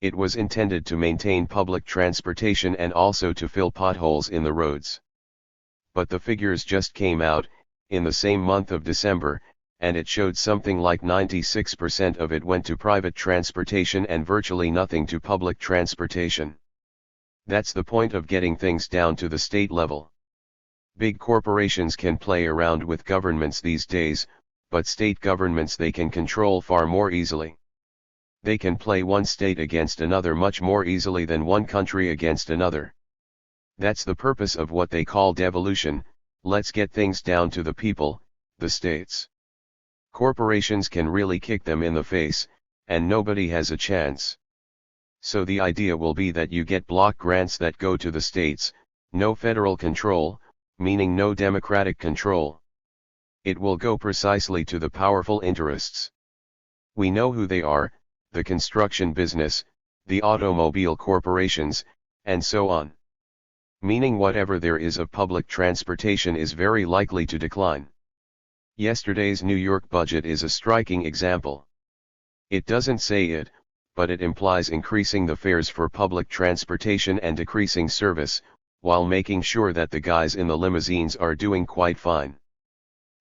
It was intended to maintain public transportation and also to fill potholes in the roads. But the figures just came out, in the same month of December, and it showed something like 96% of it went to private transportation and virtually nothing to public transportation. That's the point of getting things down to the state level. Big corporations can play around with governments these days, but state governments they can control far more easily. They can play one state against another much more easily than one country against another. That's the purpose of what they call devolution. Let's get things down to the people, the states. Corporations can really kick them in the face, and nobody has a chance. So the idea will be that you get block grants that go to the states, no federal control, meaning no democratic control. It will go precisely to the powerful interests. We know who they are, the construction business, the automobile corporations, and so on. Meaning whatever there is of public transportation is very likely to decline. Yesterday's New York budget is a striking example. It doesn't say it, but it implies increasing the fares for public transportation and decreasing service, while making sure that the guys in the limousines are doing quite fine.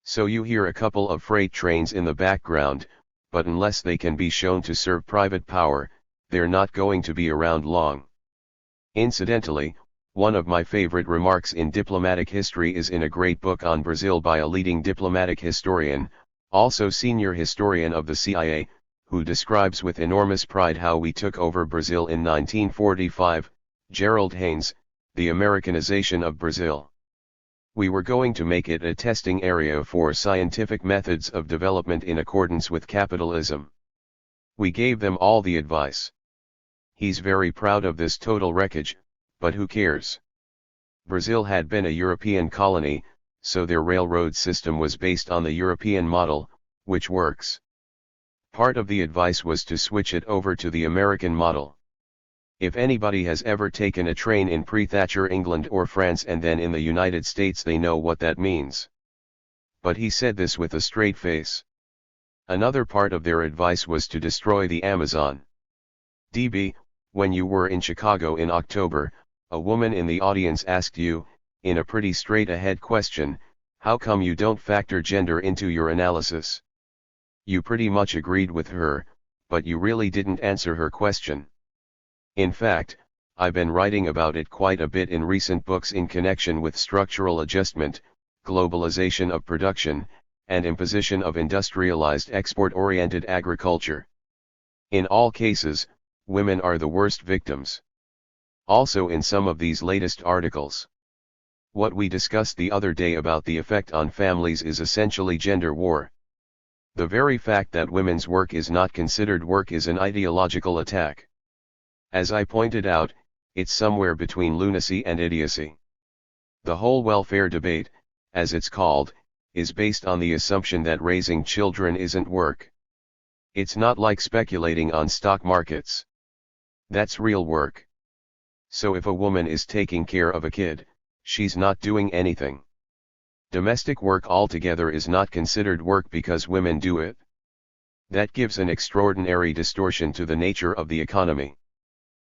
So you hear a couple of freight trains in the background, but unless they can be shown to serve private power, they're not going to be around long. Incidentally, one of my favorite remarks in diplomatic history is in a great book on Brazil by a leading diplomatic historian, also senior historian of the CIA, who describes with enormous pride how we took over Brazil in 1945, Gerald Haynes, the Americanization of Brazil. We were going to make it a testing area for scientific methods of development in accordance with capitalism. We gave them all the advice. He's very proud of this total wreckage, but who cares? Brazil had been a European colony, so their railroad system was based on the European model, which works. Part of the advice was to switch it over to the American model. If anybody has ever taken a train in pre-Thatcher England or France and then in the United States, they know what that means. But he said this with a straight face. Another part of their advice was to destroy the Amazon. DB, when you were in Chicago in October, a woman in the audience asked you, in a pretty straight-ahead question, how come you don't factor gender into your analysis? You pretty much agreed with her, but you really didn't answer her question. In fact, I've been writing about it quite a bit in recent books in connection with structural adjustment, globalization of production, and imposition of industrialized export-oriented agriculture. In all cases, women are the worst victims. Also in some of these latest articles. What we discussed the other day about the effect on families is essentially gender war. The very fact that women's work is not considered work is an ideological attack. As I pointed out, it's somewhere between lunacy and idiocy. The whole welfare debate, as it's called, is based on the assumption that raising children isn't work. It's not like speculating on stock markets. That's real work. So if a woman is taking care of a kid, she's not doing anything. Domestic work altogether is not considered work because women do it. That gives an extraordinary distortion to the nature of the economy.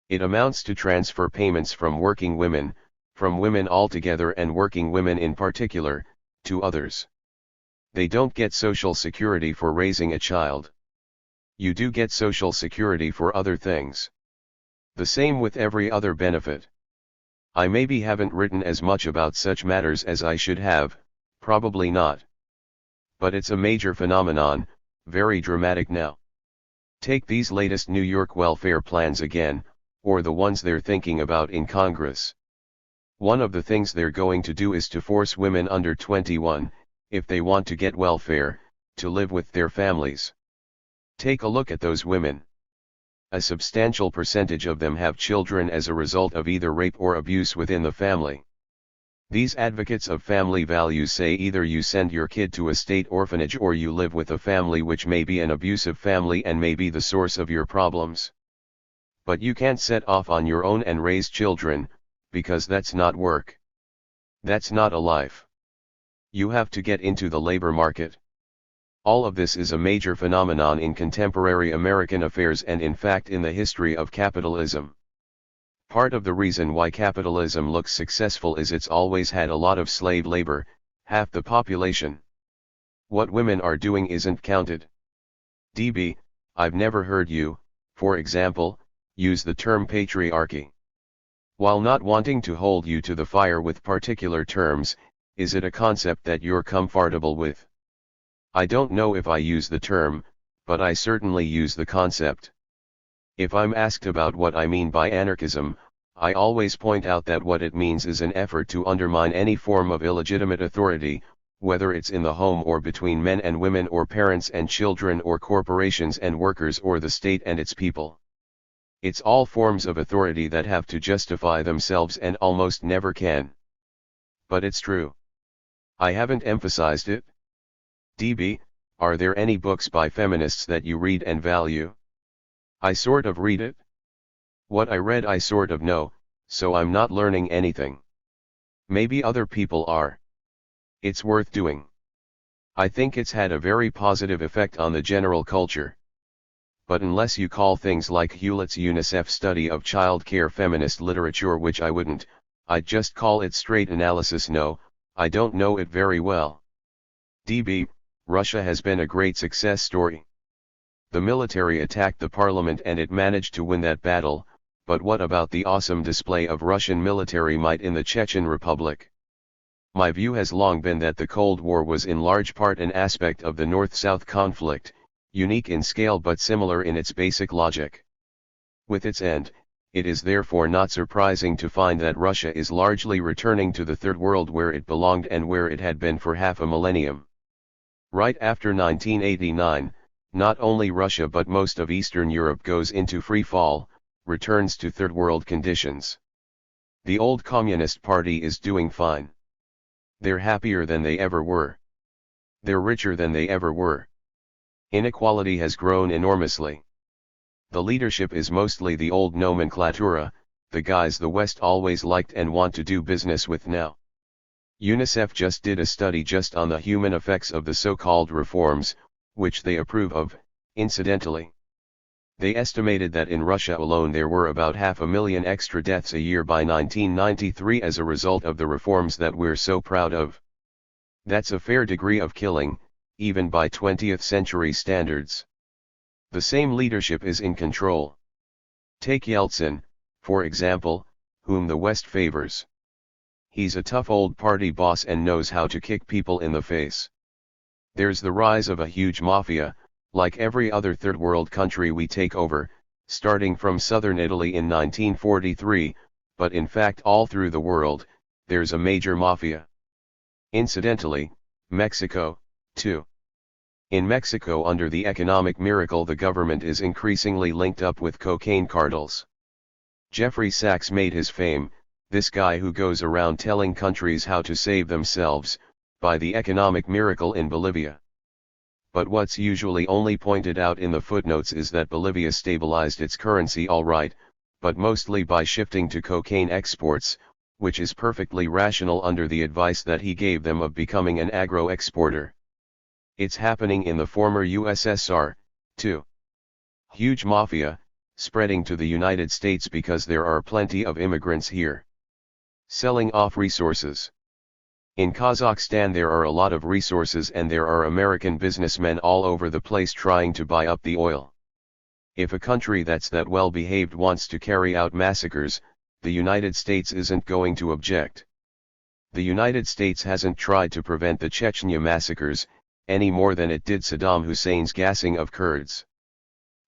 It amounts to transfer payments from working women, from women altogether and working women in particular, to others. They don't get Social Security for raising a child. You do get Social Security for other things. The same with every other benefit. I maybe haven't written as much about such matters as I should have, probably not. But it's a major phenomenon, very dramatic now. Take these latest New York welfare plans again, or the ones they're thinking about in Congress. One of the things they're going to do is to force women under 21, if they want to get welfare, to live with their families. Take a look at those women. A substantial percentage of them have children as a result of either rape or abuse within the family. These advocates of family values say either you send your kid to a state orphanage or you live with a family which may be an abusive family and may be the source of your problems. But you can't set off on your own and raise children, because that's not work. That's not a life. You have to get into the labor market. All of this is a major phenomenon in contemporary American affairs and in fact in the history of capitalism. Part of the reason why capitalism looks successful is it's always had a lot of slave labor, half the population. What women are doing isn't counted. DB, I've never heard you, for example, use the term patriarchy. While not wanting to hold you to the fire with particular terms, is it a concept that you're comfortable with? I don't know if I use the term, but I certainly use the concept. If I'm asked about what I mean by anarchism, I always point out that what it means is an effort to undermine any form of illegitimate authority, whether it's in the home or between men and women or parents and children or corporations and workers or the state and its people. It's all forms of authority that have to justify themselves and almost never can. But it's true. I haven't emphasized it. DB, are there any books by feminists that you read and value? I sort of read it. What I read I sort of know, so I'm not learning anything. Maybe other people are. It's worth doing. I think it's had a very positive effect on the general culture. But unless you call things like Hewlett's UNICEF study of child care feminist literature, which I wouldn't, I'd just call it straight analysis. No, I don't know it very well. DB, Russia has been a great success story. The military attacked the parliament and it managed to win that battle, but what about the awesome display of Russian military might in the Chechen Republic? My view has long been that the Cold War was in large part an aspect of the North-South conflict, unique in scale but similar in its basic logic. With its end, it is therefore not surprising to find that Russia is largely returning to the Third World where it belonged and where it had been for half a millennium. Right after 1989, not only Russia but most of Eastern Europe goes into free fall, returns to Third World conditions. The old Communist Party is doing fine. They're happier than they ever were. They're richer than they ever were. Inequality has grown enormously. The leadership is mostly the old nomenclatura, the guys the West always liked and want to do business with now. UNICEF just did a study just on the human effects of the so-called reforms, which they approve of, incidentally. They estimated that in Russia alone there were about 500,000 extra deaths a year by 1993 as a result of the reforms that we're so proud of. That's a fair degree of killing, even by 20th century standards. The same leadership is in control. Take Yeltsin, for example, whom the West favors. He's a tough old party boss and knows how to kick people in the face. There's the rise of a huge mafia, like every other third world country we take over, starting from southern Italy in 1943, but in fact all through the world, there's a major mafia. Incidentally, Mexico, too. In Mexico under the economic miracle the government is increasingly linked up with cocaine cartels. Jeffrey Sachs made his fame, this guy who goes around telling countries how to save themselves, by the economic miracle in Bolivia. But what's usually only pointed out in the footnotes is that Bolivia stabilized its currency all right, but mostly by shifting to cocaine exports, which is perfectly rational under the advice that he gave them of becoming an agro-exporter. It's happening in the former USSR, too. Huge mafia, spreading to the United States because there are plenty of immigrants here. Selling off resources. In Kazakhstan there are a lot of resources and there are American businessmen all over the place trying to buy up the oil. If a country that's that well behaved wants to carry out massacres, the United States isn't going to object. The United States hasn't tried to prevent the Chechnya massacres, any more than it did Saddam Hussein's gassing of Kurds.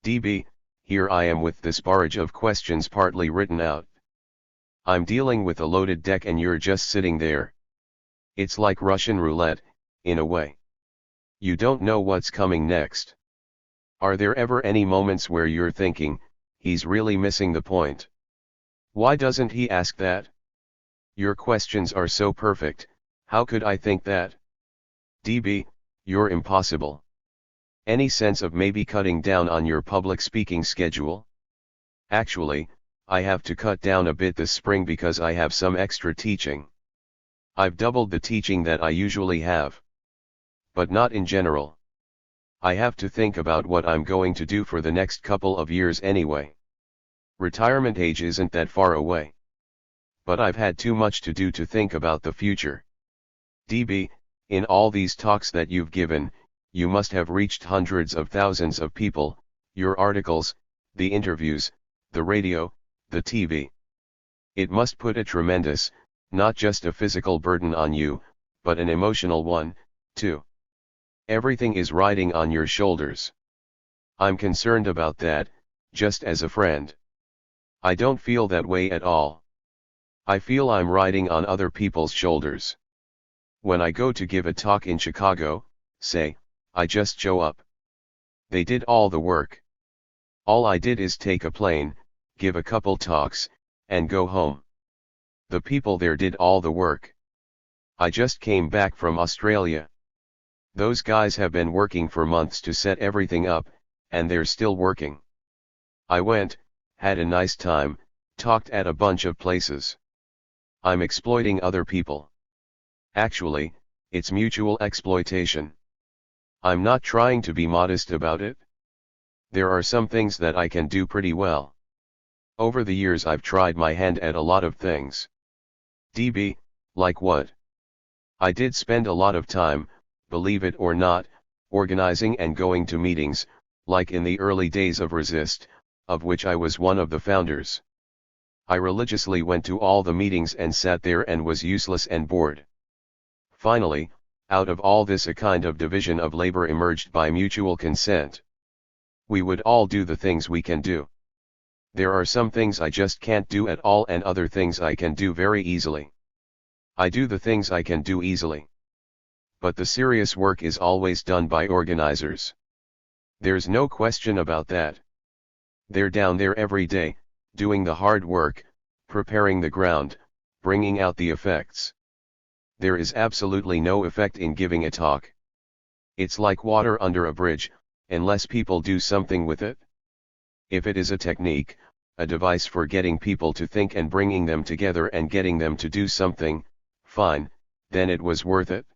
DB, here I am with this barrage of questions partly written out. I'm dealing with a loaded deck and you're just sitting there. It's like Russian roulette, in a way. You don't know what's coming next. Are there ever any moments where you're thinking, he's really missing the point? Why doesn't he ask that? Your questions are so perfect, how could I think that? DB, you're impossible. Any sense of maybe cutting down on your public speaking schedule? Actually, I have to cut down a bit this spring because I have some extra teaching. I've doubled the teaching that I usually have. But not in general. I have to think about what I'm going to do for the next couple of years anyway. Retirement age isn't that far away. But I've had too much to do to think about the future. DB, in all these talks that you've given, you must have reached hundreds of thousands of people, your articles, the interviews, the radio, the TV. It must put a tremendous, not just a physical burden on you, but an emotional one, too. Everything is riding on your shoulders. I'm concerned about that, just as a friend. I don't feel that way at all. I feel I'm riding on other people's shoulders. When I go to give a talk in Chicago, say, I just show up. They did all the work. All I did is take a plane, give a couple talks, and go home. The people there did all the work. I just came back from Australia. Those guys have been working for months to set everything up, and they're still working. I went, had a nice time, talked at a bunch of places. I'm exploiting other people. Actually, it's mutual exploitation. I'm not trying to be modest about it. There are some things that I can do pretty well. Over the years I've tried my hand at a lot of things. DB, like what? I did spend a lot of time, believe it or not, organizing and going to meetings, like in the early days of Resist, of which I was one of the founders. I religiously went to all the meetings and sat there and was useless and bored. Finally, out of all this a kind of division of labor emerged by mutual consent. We would all do the things we can do. There are some things I just can't do at all and other things I can do very easily. I do the things I can do easily. But the serious work is always done by organizers. There's no question about that. They're down there every day, doing the hard work, preparing the ground, bringing out the effects. There is absolutely no effect in giving a talk. It's like water under a bridge, unless people do something with it. If it is a technique, a device for getting people to think and bringing them together and getting them to do something, fine, then it was worth it.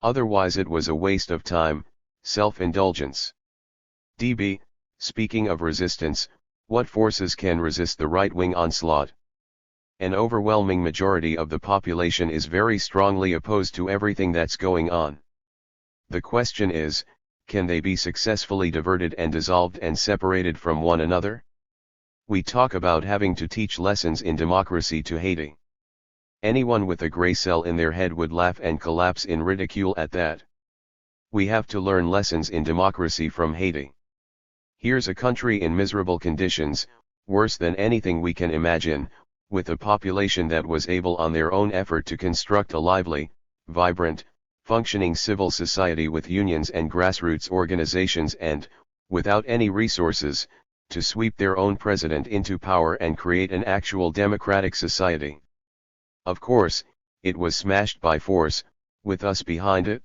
Otherwise it was a waste of time, self-indulgence. DB, speaking of resistance, what forces can resist the right-wing onslaught? An overwhelming majority of the population is very strongly opposed to everything that's going on. The question is, can they be successfully diverted and dissolved and separated from one another? We talk about having to teach lessons in democracy to Haiti. Anyone with a gray cell in their head would laugh and collapse in ridicule at that. We have to learn lessons in democracy from Haiti. Here's a country in miserable conditions, worse than anything we can imagine, with a population that was able on their own effort to construct a lively, vibrant, functioning civil society with unions and grassroots organizations and, without any resources, to sweep their own president into power and create an actual democratic society. Of course, it was smashed by force, with us behind it.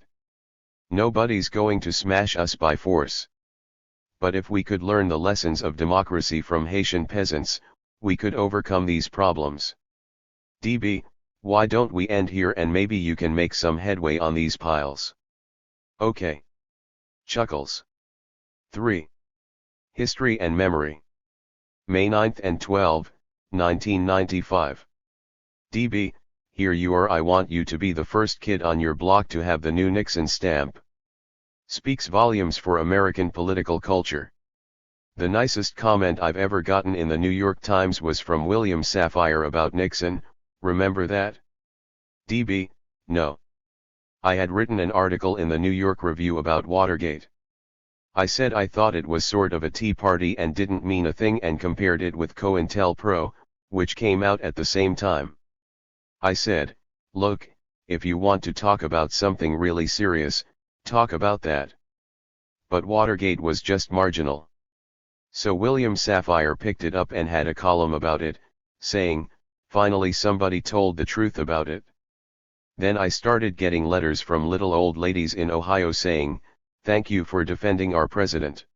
Nobody's going to smash us by force. But if we could learn the lessons of democracy from Haitian peasants, we could overcome these problems. DB, why don't we end here and maybe you can make some headway on these piles? Okay. Chuckles. 3. History and Memory. May 9 and 12, 1995. DB, here you are. I want you to be the first kid on your block to have the new Nixon stamp. Speaks volumes for American political culture. The nicest comment I've ever gotten in the New York Times was from William Safire about Nixon, remember that? DB, no. I had written an article in the New York Review about Watergate. I said I thought it was sort of a Tea Party and didn't mean a thing and compared it with COINTELPRO, which came out at the same time. I said, look, if you want to talk about something really serious, talk about that. But Watergate was just marginal. So William Safire picked it up and had a column about it, saying, finally somebody told the truth about it. Then I started getting letters from little old ladies in Ohio saying, thank you for defending our president.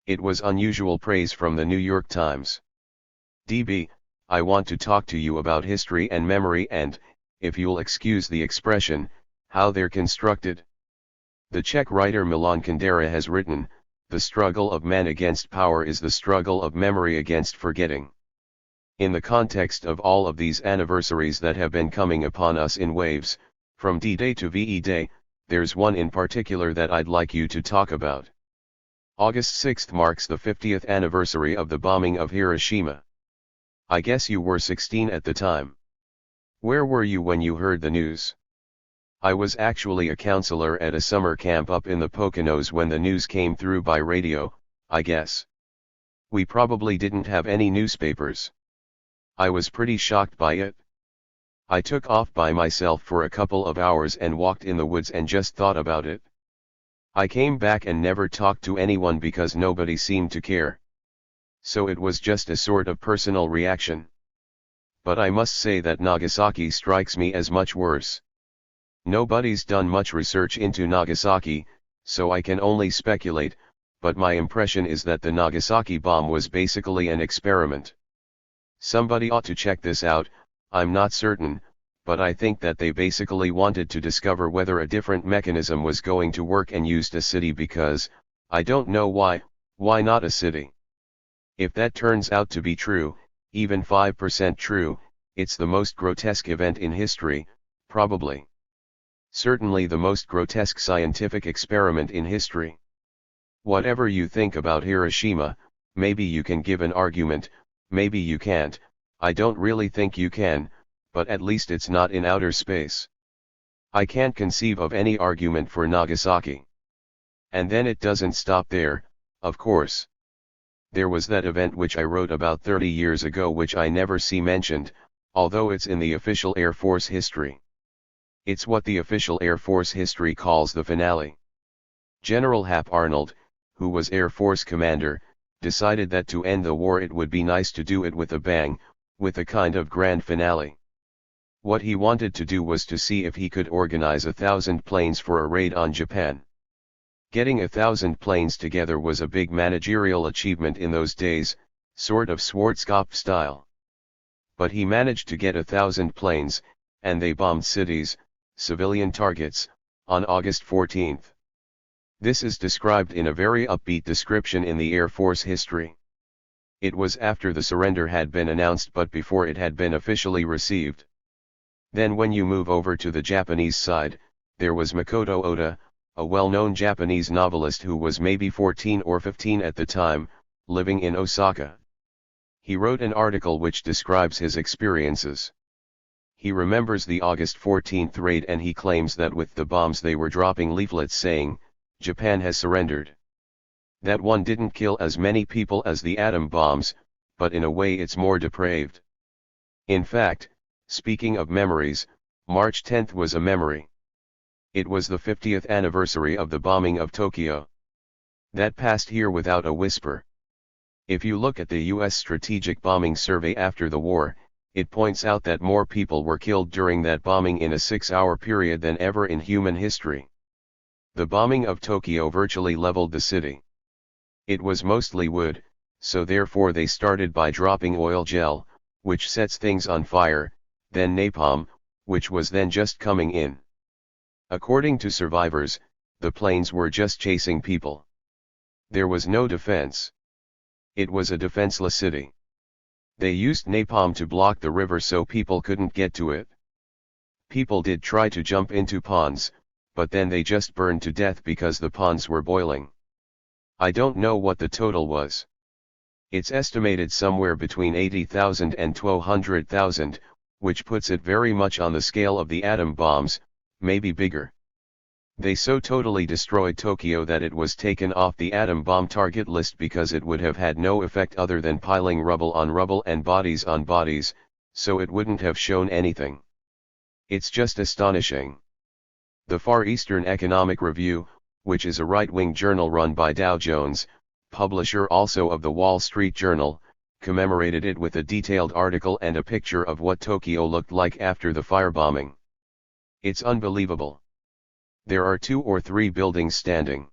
It was unusual praise from the New York Times. DB, I want to talk to you about history and memory and, if you'll excuse the expression, how they're constructed. The Czech writer Milan Kundera has written, the struggle of man against power is the struggle of memory against forgetting. In the context of all of these anniversaries that have been coming upon us in waves, from D-Day to VE Day, there's one in particular that I'd like you to talk about. August 6 marks the 50th anniversary of the bombing of Hiroshima. I guess you were 16 at the time. Where were you when you heard the news? I was actually a counselor at a summer camp up in the Poconos when the news came through by radio, I guess. We probably didn't have any newspapers. I was pretty shocked by it. I took off by myself for a couple of hours and walked in the woods and just thought about it. I came back and never talked to anyone because nobody seemed to care. So it was just a sort of personal reaction. But I must say that Nagasaki strikes me as much worse. Nobody's done much research into Nagasaki, so I can only speculate, but my impression is that the Nagasaki bomb was basically an experiment. Somebody ought to check this out. I'm not certain, but I think that they basically wanted to discover whether a different mechanism was going to work and used a city because, I don't know why not a city? If that turns out to be true, even 5% true, it's the most grotesque event in history, probably. Certainly the most grotesque scientific experiment in history. Whatever you think about Hiroshima, maybe you can give an argument, maybe you can't. I don't really think you can, but at least it's not in outer space. I can't conceive of any argument for Nagasaki. And then it doesn't stop there, of course. There was that event which I wrote about 30 years ago which I never see mentioned, although it's in the official Air Force history. It's what the official Air Force history calls the finale. General Hap Arnold, who was Air Force commander, decided that to end the war it would be nice to do it with a bang, with a kind of grand finale. What he wanted to do was to see if he could organize 1,000 planes for a raid on Japan. Getting 1,000 planes together was a big managerial achievement in those days, sort of Schwarzkopf style. But he managed to get 1,000 planes, and they bombed cities, civilian targets, on August 14. This is described in a very upbeat description in the Air Force history. It was after the surrender had been announced but before it had been officially received. Then when you move over to the Japanese side, there was Makoto Oda, a well-known Japanese novelist who was maybe 14 or 15 at the time, living in Osaka. He wrote an article which describes his experiences. He remembers the August 14th raid and he claims that with the bombs they were dropping leaflets saying, Japan has surrendered. That one didn't kill as many people as the atom bombs, but in a way it's more depraved. In fact, speaking of memories, March 10th was a memory. It was the 50th anniversary of the bombing of Tokyo. That passed here without a whisper. If you look at the U.S. Strategic Bombing Survey after the war, it points out that more people were killed during that bombing in a 6-hour period than ever in human history. The bombing of Tokyo virtually leveled the city. It was mostly wood, so therefore they started by dropping oil gel, which sets things on fire, then napalm, which was then just coming in. According to survivors, the planes were just chasing people. There was no defense. It was a defenseless city. They used napalm to block the river so people couldn't get to it. People did try to jump into ponds, but then they just burned to death because the ponds were boiling. I don't know what the total was. It's estimated somewhere between 80,000 and 200,000, which puts it very much on the scale of the atom bombs, maybe bigger. They so totally destroyed Tokyo that it was taken off the atom bomb target list because it would have had no effect other than piling rubble on rubble and bodies on bodies, so it wouldn't have shown anything. It's just astonishing. The Far Eastern Economic Review, which is a right-wing journal run by Dow Jones, publisher also of the Wall Street Journal, commemorated it with a detailed article and a picture of what Tokyo looked like after the firebombing. It's unbelievable. There are 2 or 3 buildings standing.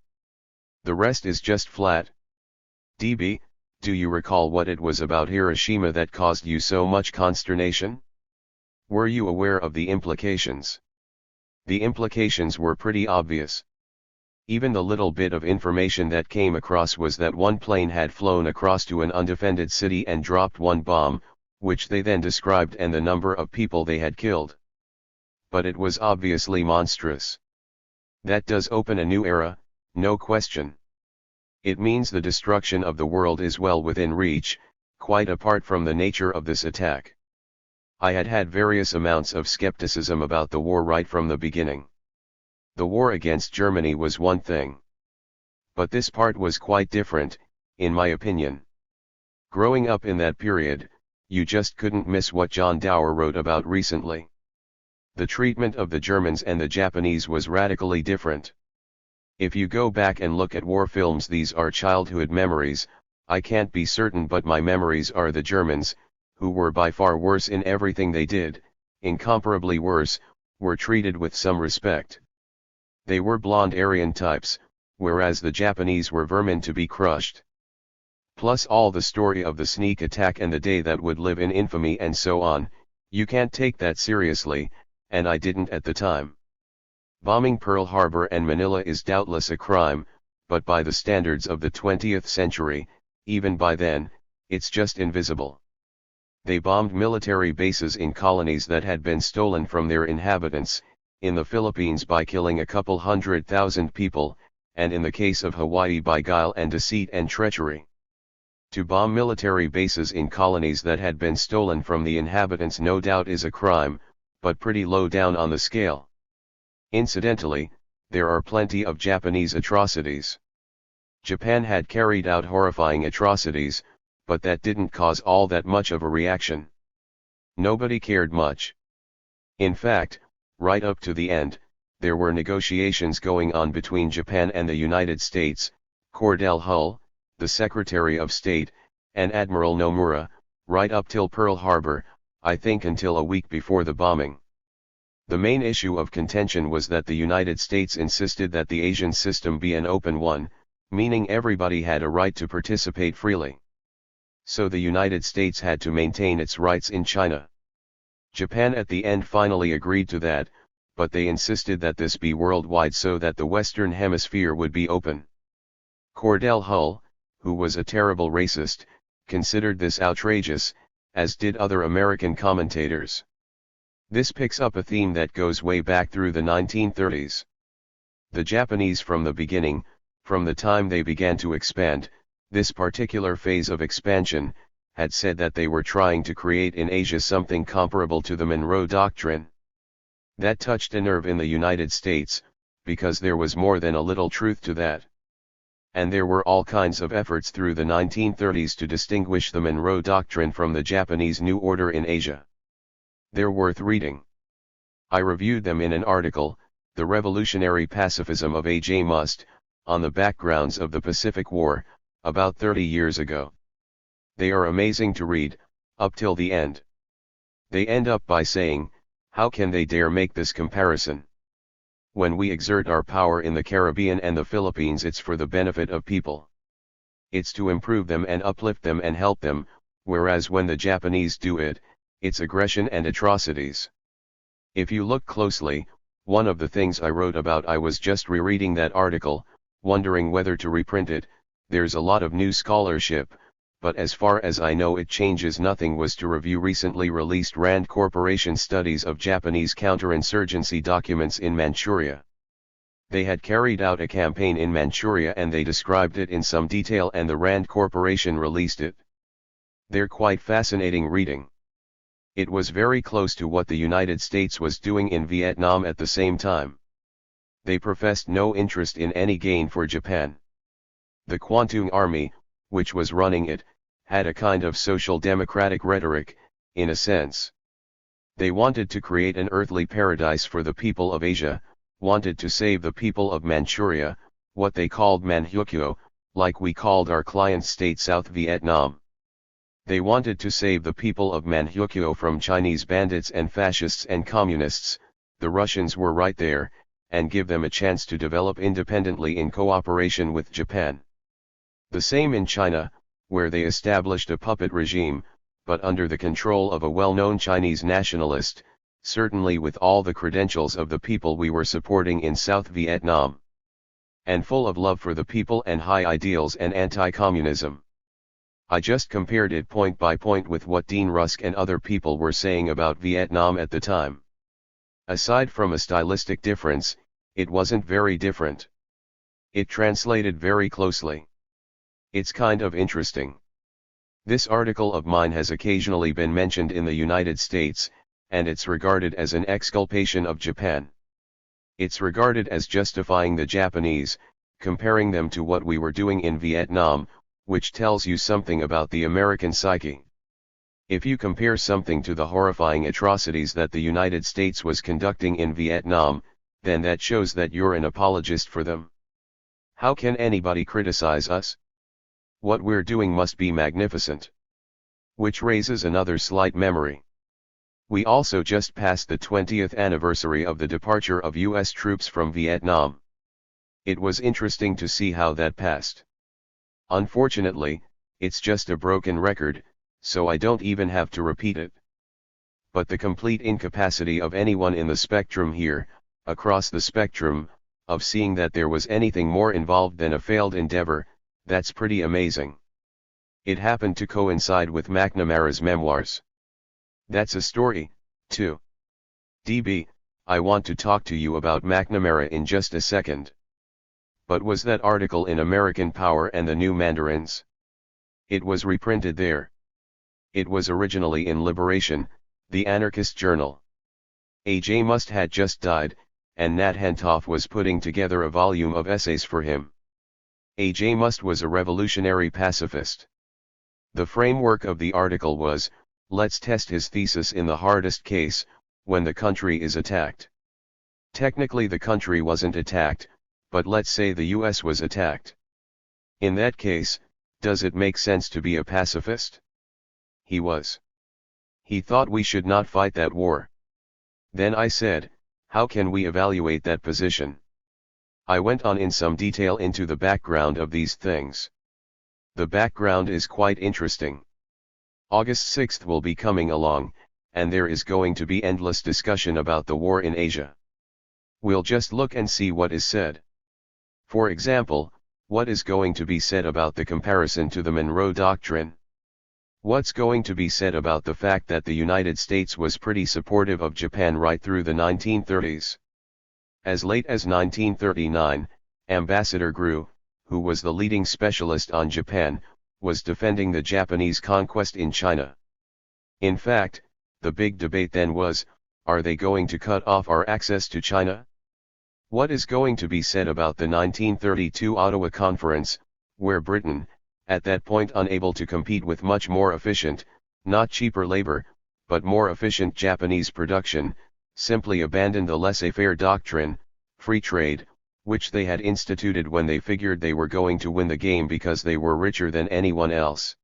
The rest is just flat. DB, do you recall what it was about Hiroshima that caused you so much consternation? Were you aware of the implications? The implications were pretty obvious. Even the little bit of information that came across was that one plane had flown across to an undefended city and dropped one bomb, which they then described and the number of people they had killed. But it was obviously monstrous. That does open a new era, no question. It means the destruction of the world is well within reach, quite apart from the nature of this attack. I had had various amounts of skepticism about the war right from the beginning. The war against Germany was one thing. But this part was quite different, in my opinion. Growing up in that period, you just couldn't miss what John Dower wrote about recently. The treatment of the Germans and the Japanese was radically different. If you go back and look at war films, these are childhood memories. I can't be certain, but my memories are the Germans, who were by far worse in everything they did, incomparably worse, were treated with some respect. They were blonde Aryan types, whereas the Japanese were vermin to be crushed. Plus all the story of the sneak attack and the day that would live in infamy and so on, you can't take that seriously, and I didn't at the time. Bombing Pearl Harbor and Manila is doubtless a crime, but by the standards of the 20th century, even by then, it's just invisible. They bombed military bases in colonies that had been stolen from their inhabitants, in the Philippines by killing a couple 100,000 people, and in the case of Hawaii by guile and deceit and treachery. To bomb military bases in colonies that had been stolen from the inhabitants no doubt is a crime, but pretty low down on the scale. Incidentally, there are plenty of Japanese atrocities. Japan had carried out horrifying atrocities, but that didn't cause all that much of a reaction. Nobody cared much. In fact, right up to the end, there were negotiations going on between Japan and the United States, Cordell Hull, the Secretary of State, and Admiral Nomura, right up till Pearl Harbor, I think until a week before the bombing. The main issue of contention was that the United States insisted that the Asian system be an open one, meaning everybody had a right to participate freely. So the United States had to maintain its rights in China. Japan at the end finally agreed to that, but they insisted that this be worldwide so that the Western Hemisphere would be open. Cordell Hull, who was a terrible racist, considered this outrageous, as did other American commentators. This picks up a theme that goes way back through the 1930s. The Japanese from the beginning, from the time they began to expand, this particular phase of expansion, had said that they were trying to create in Asia something comparable to the Monroe Doctrine. That touched a nerve in the United States, because there was more than a little truth to that. And there were all kinds of efforts through the 1930s to distinguish the Monroe Doctrine from the Japanese New Order in Asia. They're worth reading. I reviewed them in an article, The Revolutionary Pacifism of A.J. Must, on the backgrounds of the Pacific War, about 30 years ago. They are amazing to read, up till the end. They end up by saying, how can they dare make this comparison? When we exert our power in the Caribbean and the Philippines, it's for the benefit of people. It's to improve them and uplift them and help them, whereas when the Japanese do it, it's aggression and atrocities. If you look closely, one of the things I wrote about, I was just rereading that article, wondering whether to reprint it. There's a lot of new scholarship, but as far as I know it changes nothing, was to review recently released Rand Corporation studies of Japanese counterinsurgency documents in Manchuria. They had carried out a campaign in Manchuria and they described it in some detail, and the Rand Corporation released it. They're quite fascinating reading. It was very close to what the United States was doing in Vietnam at the same time. They professed no interest in any gain for Japan. The Kwantung Army, which was running it, had a kind of social democratic rhetoric, in a sense. They wanted to create an earthly paradise for the people of Asia, wanted to save the people of Manchuria, what they called Manchukuo, like we called our client state South Vietnam. They wanted to save the people of Manchukuo from Chinese bandits and fascists and communists, the Russians were right there, and give them a chance to develop independently in cooperation with Japan. The same in China, where they established a puppet regime, but under the control of a well-known Chinese nationalist, certainly with all the credentials of the people we were supporting in South Vietnam. And full of love for the people and high ideals and anti-communism. I just compared it point by point with what Dean Rusk and other people were saying about Vietnam at the time. Aside from a stylistic difference, it wasn't very different. It translated very closely. It's kind of interesting. This article of mine has occasionally been mentioned in the United States, and it's regarded as an exculpation of Japan. It's regarded as justifying the Japanese, comparing them to what we were doing in Vietnam, which tells you something about the American psyche. If you compare something to the horrifying atrocities that the United States was conducting in Vietnam, then that shows that you're an apologist for them. How can anybody criticize us? What we're doing must be magnificent. Which raises another slight memory. We also just passed the 20th anniversary of the departure of US troops from Vietnam. It was interesting to see how that passed. Unfortunately, it's just a broken record, so I don't even have to repeat it. But the complete incapacity of anyone in the spectrum here, across the spectrum, of seeing that there was anything more involved than a failed endeavor, that's pretty amazing. It happened to coincide with McNamara's memoirs. That's a story, too. DB, I want to talk to you about McNamara in just a second. But was that article in American Power and the New Mandarins? It was reprinted there. It was originally in Liberation, the anarchist journal. A.J. Must had just died, and Nat Hentoff was putting together a volume of essays for him. A.J. Must was a revolutionary pacifist. The framework of the article was, let's test his thesis in the hardest case, when the country is attacked. Technically the country wasn't attacked, but let's say the US was attacked. In that case, does it make sense to be a pacifist? He was. He thought we should not fight that war. Then I said, how can we evaluate that position? I went on in some detail into the background of these things. The background is quite interesting. August 6th will be coming along, and there is going to be endless discussion about the war in Asia. We'll just look and see what is said. For example, what is going to be said about the comparison to the Monroe Doctrine? What's going to be said about the fact that the United States was pretty supportive of Japan right through the 1930s? As late as 1939, Ambassador Grew, who was the leading specialist on Japan, was defending the Japanese conquest in China. In fact, the big debate then was, are they going to cut off our access to China? What is going to be said about the 1932 Ottawa Conference, where Britain, at that point unable to compete with much more efficient, not cheaper labor, but more efficient Japanese production, simply abandoned the laissez-faire doctrine, free trade, which they had instituted when they figured they were going to win the game because they were richer than anyone else.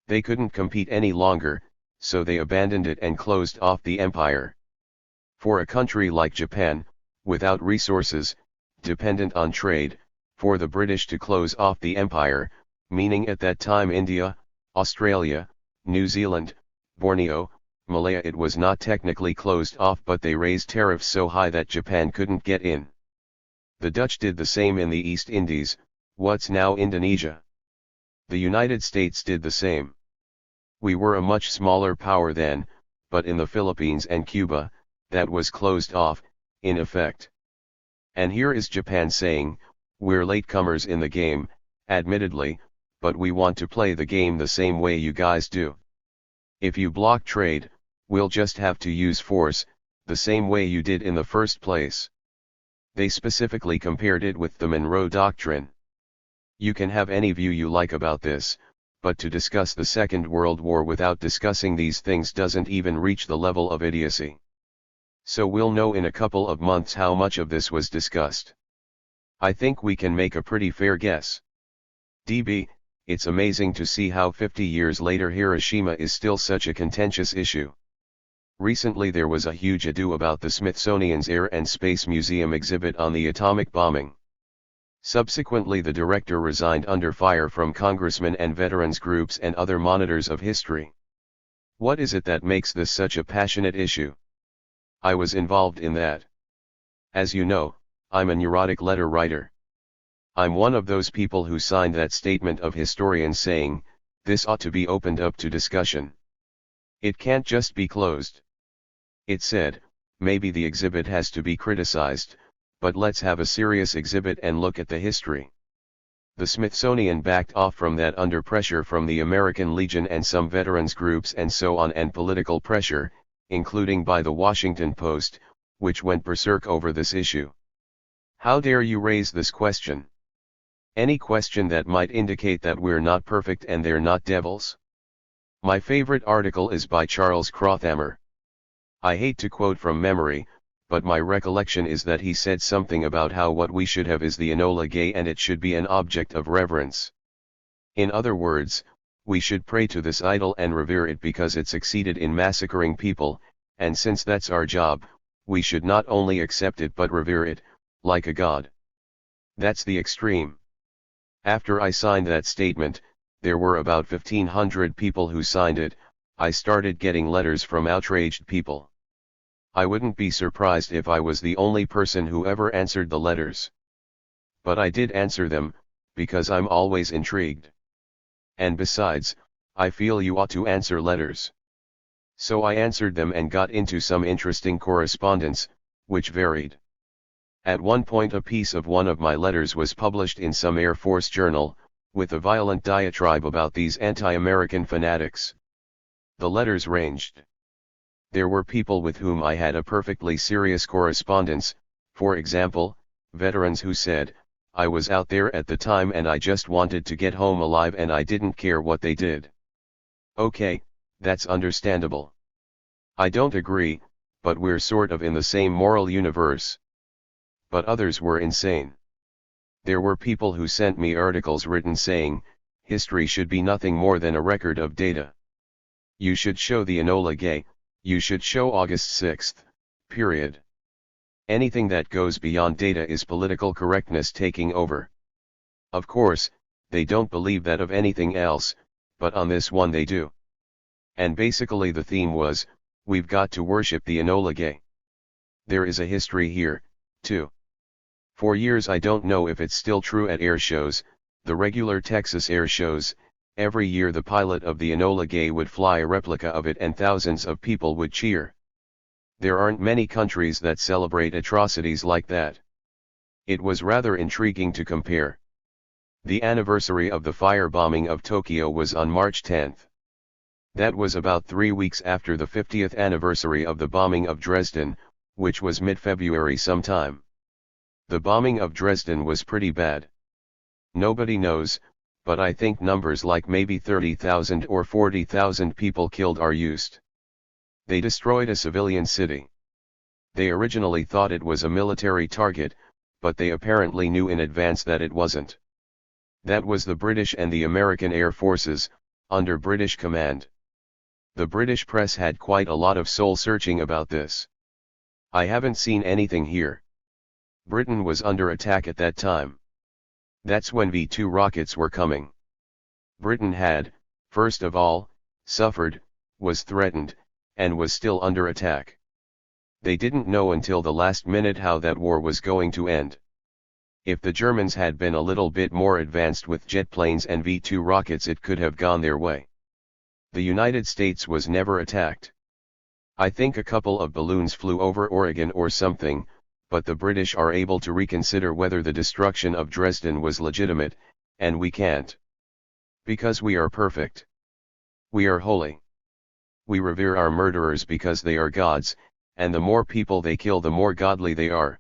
They couldn't compete any longer, so they abandoned it and closed off the empire. For a country like Japan, without resources, dependent on trade, for the British to close off the empire, meaning at that time India, Australia, New Zealand, Borneo, Malaya. It was not technically closed off, but they raised tariffs so high that Japan couldn't get in. The Dutch did the same in the East Indies, what's now Indonesia. The United States did the same. We were a much smaller power then, but in the Philippines and Cuba, that was closed off, in effect. And here is Japan saying, we're latecomers in the game, admittedly, but we want to play the game the same way you guys do. If you block trade, we'll just have to use force, the same way you did in the first place. They specifically compared it with the Monroe Doctrine. You can have any view you like about this, but to discuss the Second World War without discussing these things doesn't even reach the level of idiocy. So we'll know in a couple of months how much of this was discussed. I think we can make a pretty fair guess. DB, it's amazing to see how 50 years later Hiroshima is still such a contentious issue. Recently there was a huge ado about the Smithsonian's Air and Space Museum exhibit on the atomic bombing. Subsequently the director resigned under fire from congressmen and veterans groups and other monitors of history. What is it that makes this such a passionate issue? I was involved in that. As you know, I'm a neurotic letter writer. I'm one of those people who signed that statement of historians saying, this ought to be opened up to discussion. It can't just be closed. It said, maybe the exhibit has to be criticized, but let's have a serious exhibit and look at the history. The Smithsonian backed off from that under pressure from the American Legion and some veterans groups and so on, and political pressure, including by the Washington Post, which went berserk over this issue. How dare you raise this question? Any question that might indicate that we're not perfect and they're not devils? My favorite article is by Charles Crothammer. I hate to quote from memory, but my recollection is that he said something about how what we should have is the Enola Gay and it should be an object of reverence. In other words, we should pray to this idol and revere it because it succeeded in massacring people, and since that's our job, we should not only accept it but revere it, like a god. That's the extreme. After I signed that statement, there were about 1,500 people who signed it. I started getting letters from outraged people. I wouldn't be surprised if I was the only person who ever answered the letters. But I did answer them, because I'm always intrigued. And besides, I feel you ought to answer letters. So I answered them and got into some interesting correspondence, which varied. At one point a piece of one of my letters was published in some Air Force journal, with a violent diatribe about these anti-American fanatics. The letters ranged. There were people with whom I had a perfectly serious correspondence, for example, veterans who said, I was out there at the time and I just wanted to get home alive and I didn't care what they did. Okay, that's understandable. I don't agree, but we're sort of in the same moral universe. But others were insane. There were people who sent me articles written saying, history should be nothing more than a record of data. You should show the Enola Gay, you should show August 6th, period. Anything that goes beyond data is political correctness taking over. Of course, they don't believe that of anything else, but on this one they do. And basically the theme was, we've got to worship the Enola Gay. There is a history here, too. For years I don't know if it's still true at air shows, the regular Texas air shows, every year the pilot of the Enola Gay would fly a replica of it and thousands of people would cheer. There aren't many countries that celebrate atrocities like that. It was rather intriguing to compare. The anniversary of the firebombing of Tokyo was on March 10th. That was about 3 weeks after the 50th anniversary of the bombing of Dresden, which was mid-February sometime. The bombing of Dresden was pretty bad. Nobody knows, but I think numbers like maybe 30,000 or 40,000 people killed are used. They destroyed a civilian city. They originally thought it was a military target, but they apparently knew in advance that it wasn't. That was the British and the American Air Forces, under British command. The British press had quite a lot of soul-searching about this. I haven't seen anything here. Britain was under attack at that time. That's when V-2 rockets were coming. Britain had, first of all, suffered, was threatened, and was still under attack. They didn't know until the last minute how that war was going to end. If the Germans had been a little bit more advanced with jet planes and V-2 rockets, it could have gone their way. The United States was never attacked. I think a couple of balloons flew over Oregon or something, but the British are able to reconsider whether the destruction of Dresden was legitimate, and we can't. Because we are perfect. We are holy. We revere our murderers because they are gods, and the more people they kill the more godly they are.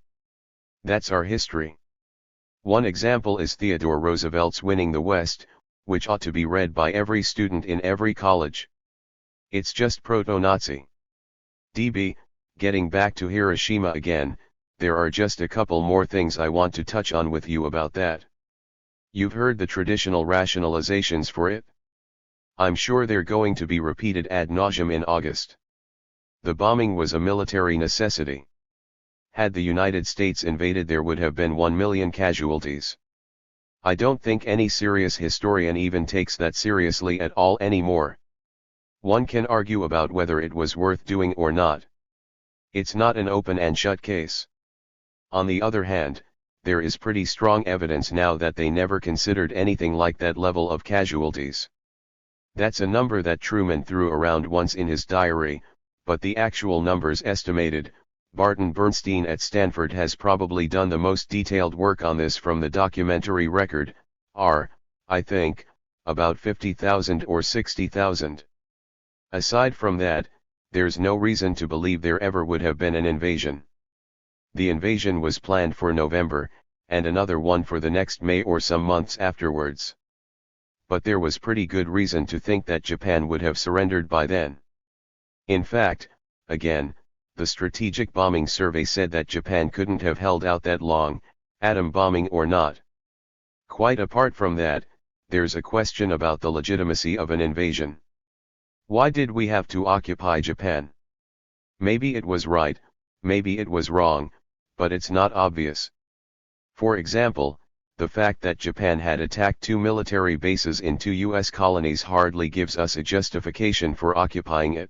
That's our history. One example is Theodore Roosevelt's Winning the West, which ought to be read by every student in every college. It's just proto-Nazi. DB, getting back to Hiroshima again, there are just a couple more things I want to touch on with you about that. You've heard the traditional rationalizations for it? I'm sure they're going to be repeated ad nauseum in August. The bombing was a military necessity. Had the United States invaded, there would have been 1 million casualties. I don't think any serious historian even takes that seriously at all anymore. One can argue about whether it was worth doing or not. It's not an open and shut case. On the other hand, there is pretty strong evidence now that they never considered anything like that level of casualties. That's a number that Truman threw around once in his diary, but the actual numbers estimated. Barton Bernstein at Stanford has probably done the most detailed work on this from the documentary record, I think, about 50,000 or 60,000. Aside from that, there's no reason to believe there ever would have been an invasion. The invasion was planned for November, and another one for the next May or some months afterwards. But there was pretty good reason to think that Japan would have surrendered by then. In fact, again, the Strategic Bombing Survey said that Japan couldn't have held out that long, atom bombing or not. Quite apart from that, there's a question about the legitimacy of an invasion. Why did we have to occupy Japan? Maybe it was right, maybe it was wrong, but it's not obvious. For example, the fact that Japan had attacked 2 military bases in 2 US colonies hardly gives us a justification for occupying it.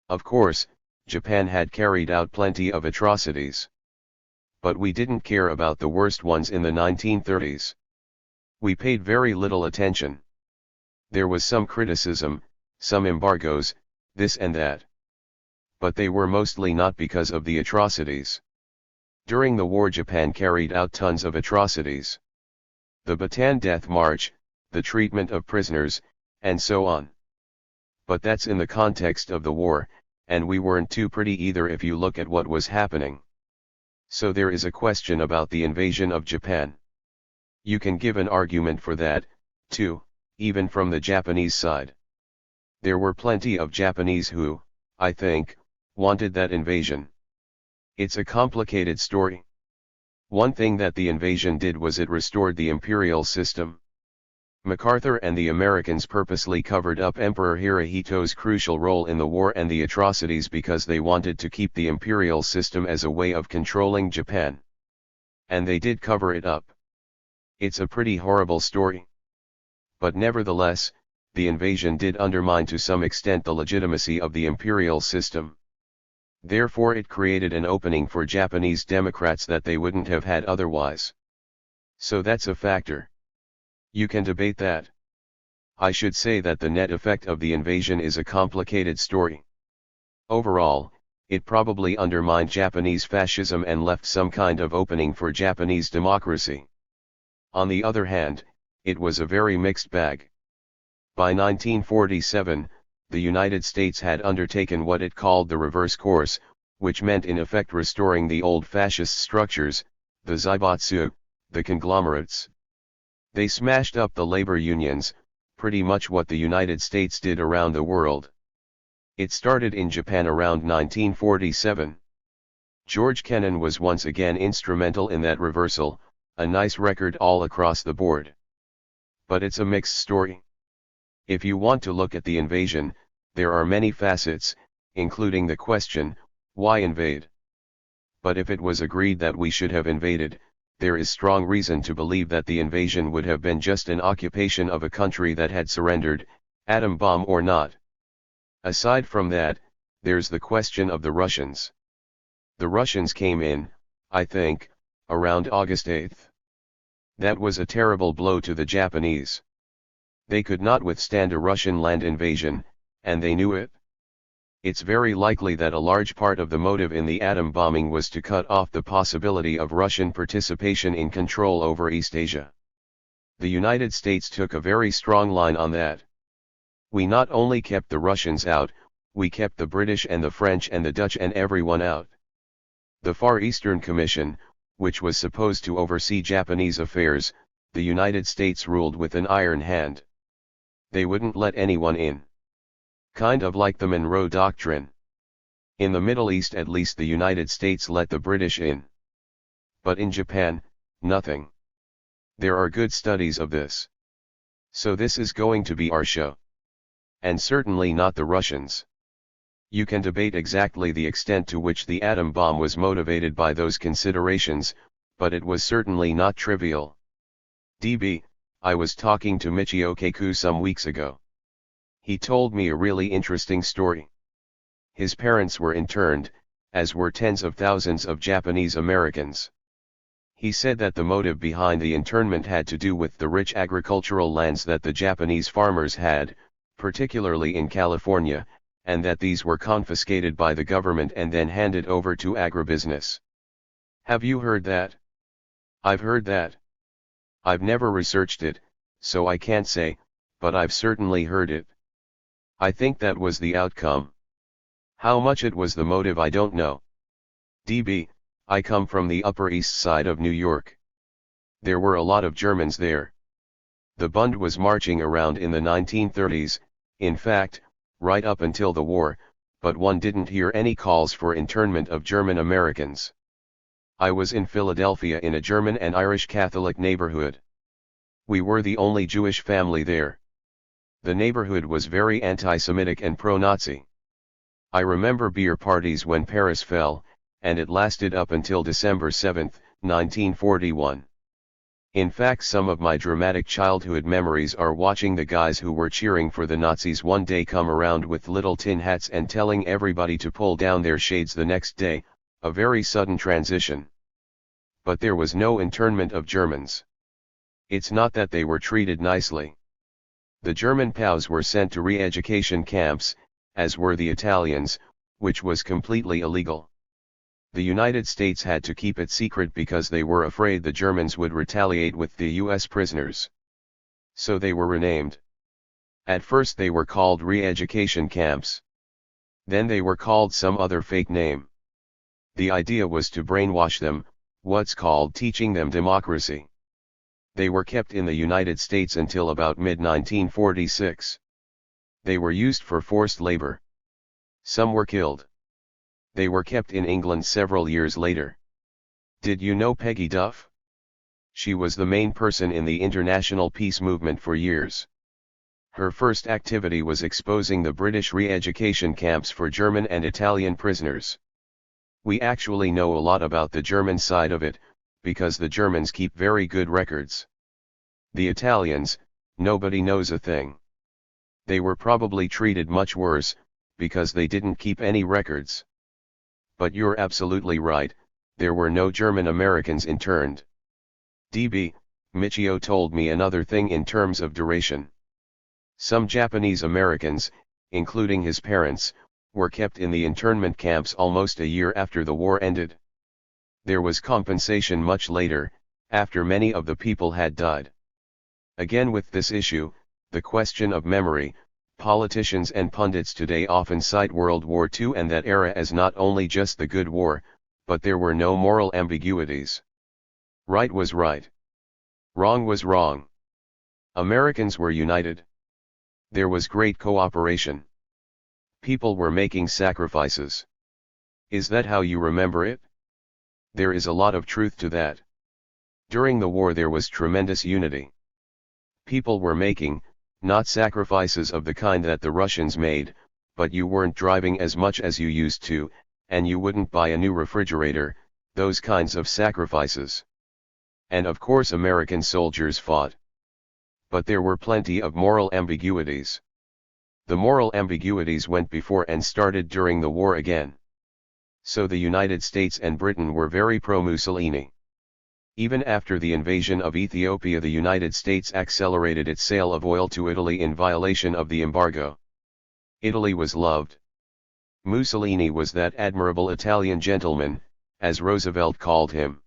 Of course, Japan had carried out plenty of atrocities. But we didn't care about the worst ones in the 1930s. We paid very little attention. There was some criticism, some embargoes, this and that. But they were mostly not because of the atrocities. During the war, Japan carried out tons of atrocities. The Bataan Death March, the treatment of prisoners, and so on. But that's in the context of the war, and we weren't too pretty either if you look at what was happening. So there is a question about the invasion of Japan. You can give an argument for that, too, even from the Japanese side. There were plenty of Japanese who, I think, wanted that invasion. It's a complicated story. One thing that the invasion did was it restored the imperial system. MacArthur and the Americans purposely covered up Emperor Hirohito's crucial role in the war and the atrocities because they wanted to keep the imperial system as a way of controlling Japan. And they did cover it up. It's a pretty horrible story. But nevertheless, the invasion did undermine to some extent the legitimacy of the imperial system. Therefore it created an opening for Japanese Democrats that they wouldn't have had otherwise. So that's a factor. You can debate that. I should say that the net effect of the invasion is a complicated story. Overall, it probably undermined Japanese fascism and left some kind of opening for Japanese democracy. On the other hand, it was a very mixed bag. By 1947, the United States had undertaken what it called the reverse course, which meant in effect restoring the old fascist structures, the zaibatsu, the conglomerates. They smashed up the labor unions, pretty much what the United States did around the world. It started in Japan around 1947. George Kennan was once again instrumental in that reversal, a nice record all across the board. But it's a mixed story. If you want to look at the invasion, there are many facets, including the question, why invade? But if it was agreed that we should have invaded, there is strong reason to believe that the invasion would have been just an occupation of a country that had surrendered, atom bomb or not. Aside from that, there's the question of the Russians. The Russians came in, I think, around August 8. That was a terrible blow to the Japanese. They could not withstand a Russian land invasion, and they knew it. It's very likely that a large part of the motive in the atom bombing was to cut off the possibility of Russian participation in control over East Asia. The United States took a very strong line on that. We not only kept the Russians out, we kept the British and the French and the Dutch and everyone out. The Far Eastern Commission, which was supposed to oversee Japanese affairs, the United States ruled with an iron hand. They wouldn't let anyone in. Kind of like the Monroe Doctrine. In the Middle East at least the United States let the British in. But in Japan, nothing. There are good studies of this. So this is going to be our show. And certainly not the Russians. You can debate exactly the extent to which the atom bomb was motivated by those considerations, but it was certainly not trivial. DB, I was talking to Michio Kaku some weeks ago. He told me a really interesting story. His parents were interned, as were tens of thousands of Japanese Americans. He said that the motive behind the internment had to do with the rich agricultural lands that the Japanese farmers had, particularly in California, and that these were confiscated by the government and then handed over to agribusiness. Have you heard that? I've heard that. I've never researched it, so I can't say, but I've certainly heard it. I think that was the outcome. How much it was the motive I don't know. DB, I come from the Upper East Side of New York. There were a lot of Germans there. The Bund was marching around in the 1930s, in fact, right up until the war, but one didn't hear any calls for internment of German Americans. I was in Philadelphia in a German and Irish Catholic neighborhood. We were the only Jewish family there. The neighborhood was very anti-Semitic and pro-Nazi. I remember beer parties when Paris fell, and it lasted up until December 7, 1941. In fact, some of my dramatic childhood memories are watching the guys who were cheering for the Nazis one day come around with little tin hats and telling everybody to pull down their shades the next day, a very sudden transition. But there was no internment of Germans. It's not that they were treated nicely. The German POWs were sent to re-education camps, as were the Italians, which was completely illegal. The United States had to keep it secret because they were afraid the Germans would retaliate with the US prisoners. So they were renamed. At first they were called re-education camps. Then they were called some other fake name. The idea was to brainwash them, what's called teaching them democracy. They were kept in the United States until about mid-1946. They were used for forced labor. Some were killed. They were kept in England several years later. Did you know Peggy Duff? She was the main person in the international peace movement for years. Her first activity was exposing the British re-education camps for German and Italian prisoners. We actually know a lot about the German side of it, because the Germans keep very good records. The Italians, nobody knows a thing. They were probably treated much worse, because they didn't keep any records. But you're absolutely right, there were no German Americans interned. DB, Michio told me another thing in terms of duration. Some Japanese Americans, including his parents, were kept in the internment camps almost a year after the war ended. There was compensation much later, after many of the people had died. Again with this issue, the question of memory, politicians and pundits today often cite World War II and that era as not only just the good war, but there were no moral ambiguities. Right was right. Wrong was wrong. Americans were united. There was great cooperation. People were making sacrifices. Is that how you remember it? There is a lot of truth to that. During the war there was tremendous unity. People were making, not sacrifices of the kind that the Russians made, but you weren't driving as much as you used to, and you wouldn't buy a new refrigerator, those kinds of sacrifices. And of course American soldiers fought. But there were plenty of moral ambiguities. The moral ambiguities went before and started during the war again. So the United States and Britain were very pro-Mussolini. Even after the invasion of Ethiopia, the United States accelerated its sale of oil to Italy in violation of the embargo. Italy was loved. Mussolini was that admirable Italian gentleman, as Roosevelt called him.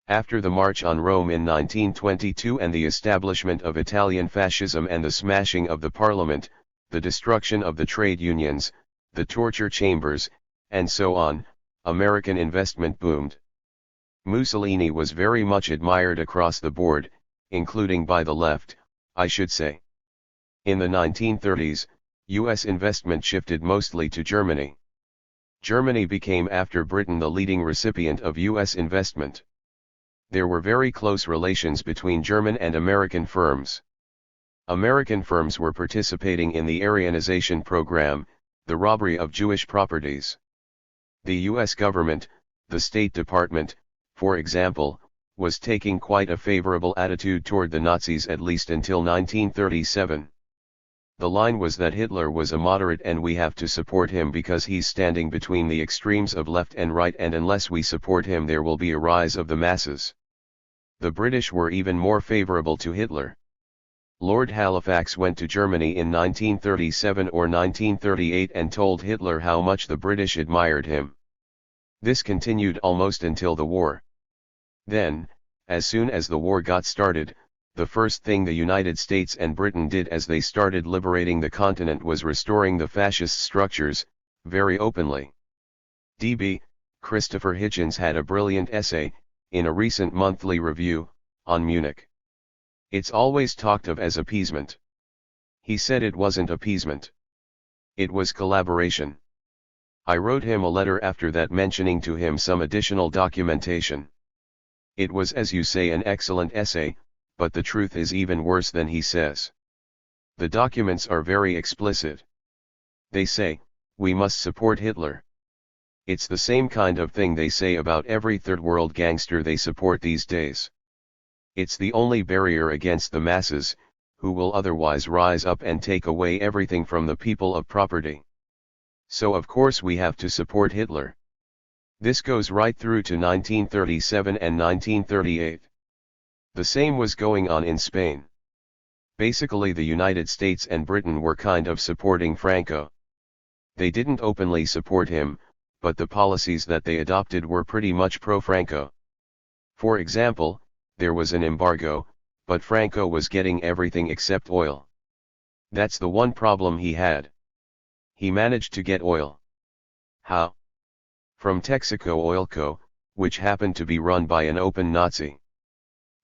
After the March on Rome in 1922 and the establishment of Italian fascism and the smashing of the parliament, the destruction of the trade unions, the torture chambers, and so on, American investment boomed. Mussolini was very much admired across the board, including by the left, I should say. In the 1930s, U.S. investment shifted mostly to Germany. Germany became after Britain the leading recipient of U.S. investment. There were very close relations between German and American firms. American firms were participating in the Aryanization program, the robbery of Jewish properties. The U.S. government, the State Department, for example, was taking quite a favorable attitude toward the Nazis at least until 1937. The line was that Hitler was a moderate and we have to support him because he's standing between the extremes of left and right, and unless we support him there will be a rise of the masses. The British were even more favorable to Hitler. Lord Halifax went to Germany in 1937 or 1938 and told Hitler how much the British admired him. This continued almost until the war. Then, as soon as the war got started, the first thing the United States and Britain did as they started liberating the continent was restoring the fascist structures, very openly. D.B. Christopher Hitchens had a brilliant essay, in a recent monthly review, on Munich. It's always talked of as appeasement. He said it wasn't appeasement. It was collaboration. I wrote him a letter after that mentioning to him some additional documentation. It was, as you say, an excellent essay, but the truth is even worse than he says. The documents are very explicit. They say, we must support Hitler. It's the same kind of thing they say about every third world gangster they support these days. It's the only barrier against the masses, who will otherwise rise up and take away everything from the people of property. So of course we have to support Hitler. This goes right through to 1937 and 1938. The same was going on in Spain. Basically the United States and Britain were kind of supporting Franco. They didn't openly support him, but the policies that they adopted were pretty much pro-Franco. For example, there was an embargo, but Franco was getting everything except oil. That's the one problem he had. He managed to get oil. How? From Texaco Oil Co., which happened to be run by an open Nazi.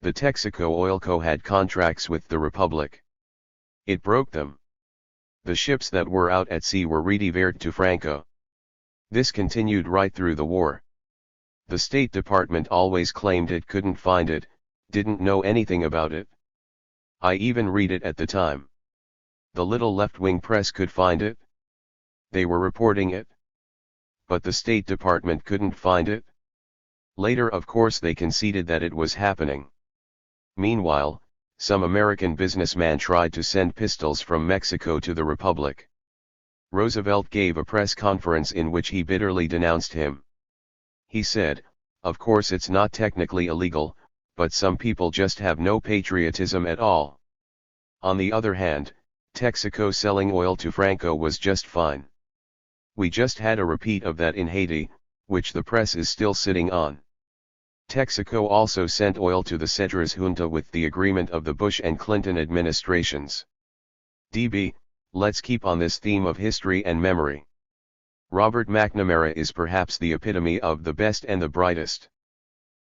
The Texaco Oil Co. had contracts with the Republic. It broke them. The ships that were out at sea were rediverted to Franco. This continued right through the war. The State Department always claimed it couldn't find it, didn't know anything about it. I even read it at the time. The little left-wing press could find it. They were reporting it. But the State Department couldn't find it. Later, of course, they conceded that it was happening. Meanwhile, some American businessman tried to send pistols from Mexico to the Republic. Roosevelt gave a press conference in which he bitterly denounced him. He said, "Of course it's not technically illegal, but some people just have no patriotism at all." On the other hand, Texaco selling oil to Franco was just fine. We just had a repeat of that in Haiti, which the press is still sitting on. Texaco also sent oil to the Cedras junta with the agreement of the Bush and Clinton administrations. DB, let's keep on this theme of history and memory. Robert McNamara is perhaps the epitome of the best and the brightest.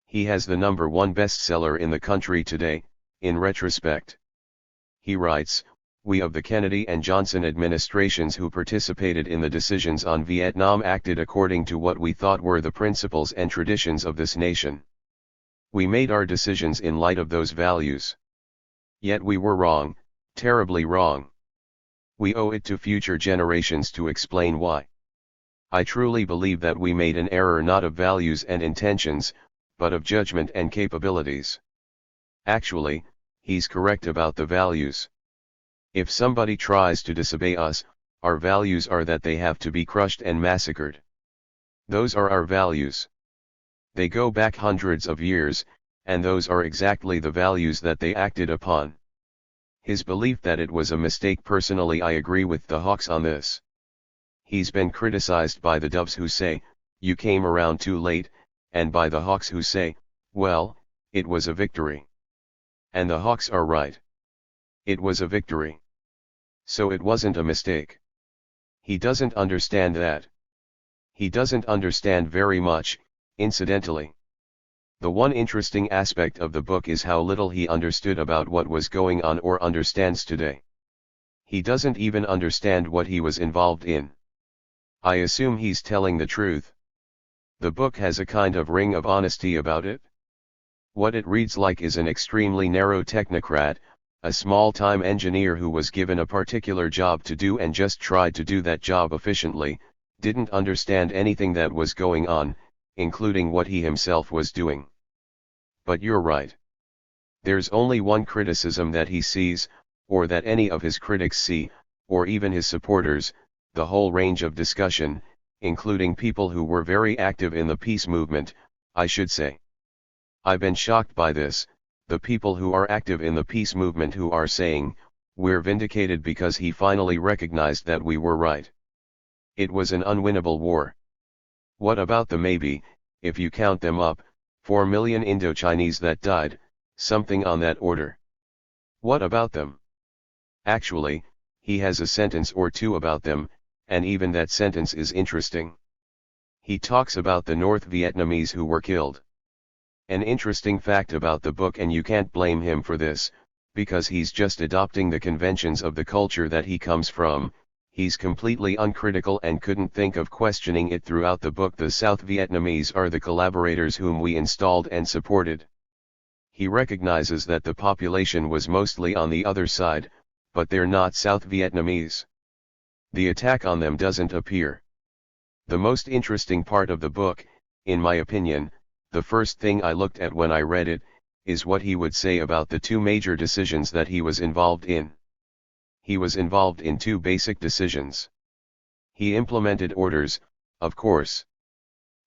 He has the #1 bestseller in the country today, in retrospect. He writes, "We of the Kennedy and Johnson administrations who participated in the decisions on Vietnam acted according to what we thought were the principles and traditions of this nation. We made our decisions in light of those values. Yet we were wrong, terribly wrong. We owe it to future generations to explain why. I truly believe that we made an error not of values and intentions, but of judgment and capabilities. Actually, he's correct about the values. If somebody tries to disobey us, our values are that they have to be crushed and massacred. Those are our values. They go back hundreds of years, and those are exactly the values that they acted upon. His belief that it was a mistake, personally I agree with the Hawks on this. He's been criticized by the Doves who say, you came around too late, and by the Hawks who say, well, it was a victory. And the Hawks are right. It was a victory. So it wasn't a mistake. He doesn't understand that. He doesn't understand very much, incidentally. The one interesting aspect of the book is how little he understood about what was going on or understands today. He doesn't even understand what he was involved in. I assume he's telling the truth. The book has a kind of ring of honesty about it. What it reads like is an extremely narrow technocrat, a small-time engineer who was given a particular job to do and just tried to do that job efficiently, didn't understand anything that was going on, including what he himself was doing. But you're right. There's only one criticism that he sees, or that any of his critics see, or even his supporters, the whole range of discussion, including people who were very active in the peace movement, I should say. I've been shocked by this, the people who are active in the peace movement who are saying, we're vindicated because he finally recognized that we were right. It was an unwinnable war. What about the maybe, if you count them up, 4 million Indochinese that died, something on that order? What about them? Actually, he has a sentence or two about them, and even that sentence is interesting. He talks about the North Vietnamese who were killed. An interesting fact about the book, and you can't blame him for this, because he's just adopting the conventions of the culture that he comes from. He's completely uncritical and couldn't think of questioning it throughout the book. The South Vietnamese are the collaborators whom we installed and supported. He recognizes that the population was mostly on the other side, but they're not South Vietnamese. The attack on them doesn't appear. The most interesting part of the book, in my opinion, the first thing I looked at when I read it, is what he would say about the two major decisions that he was involved in. He was involved in two basic decisions. He implemented orders, of course.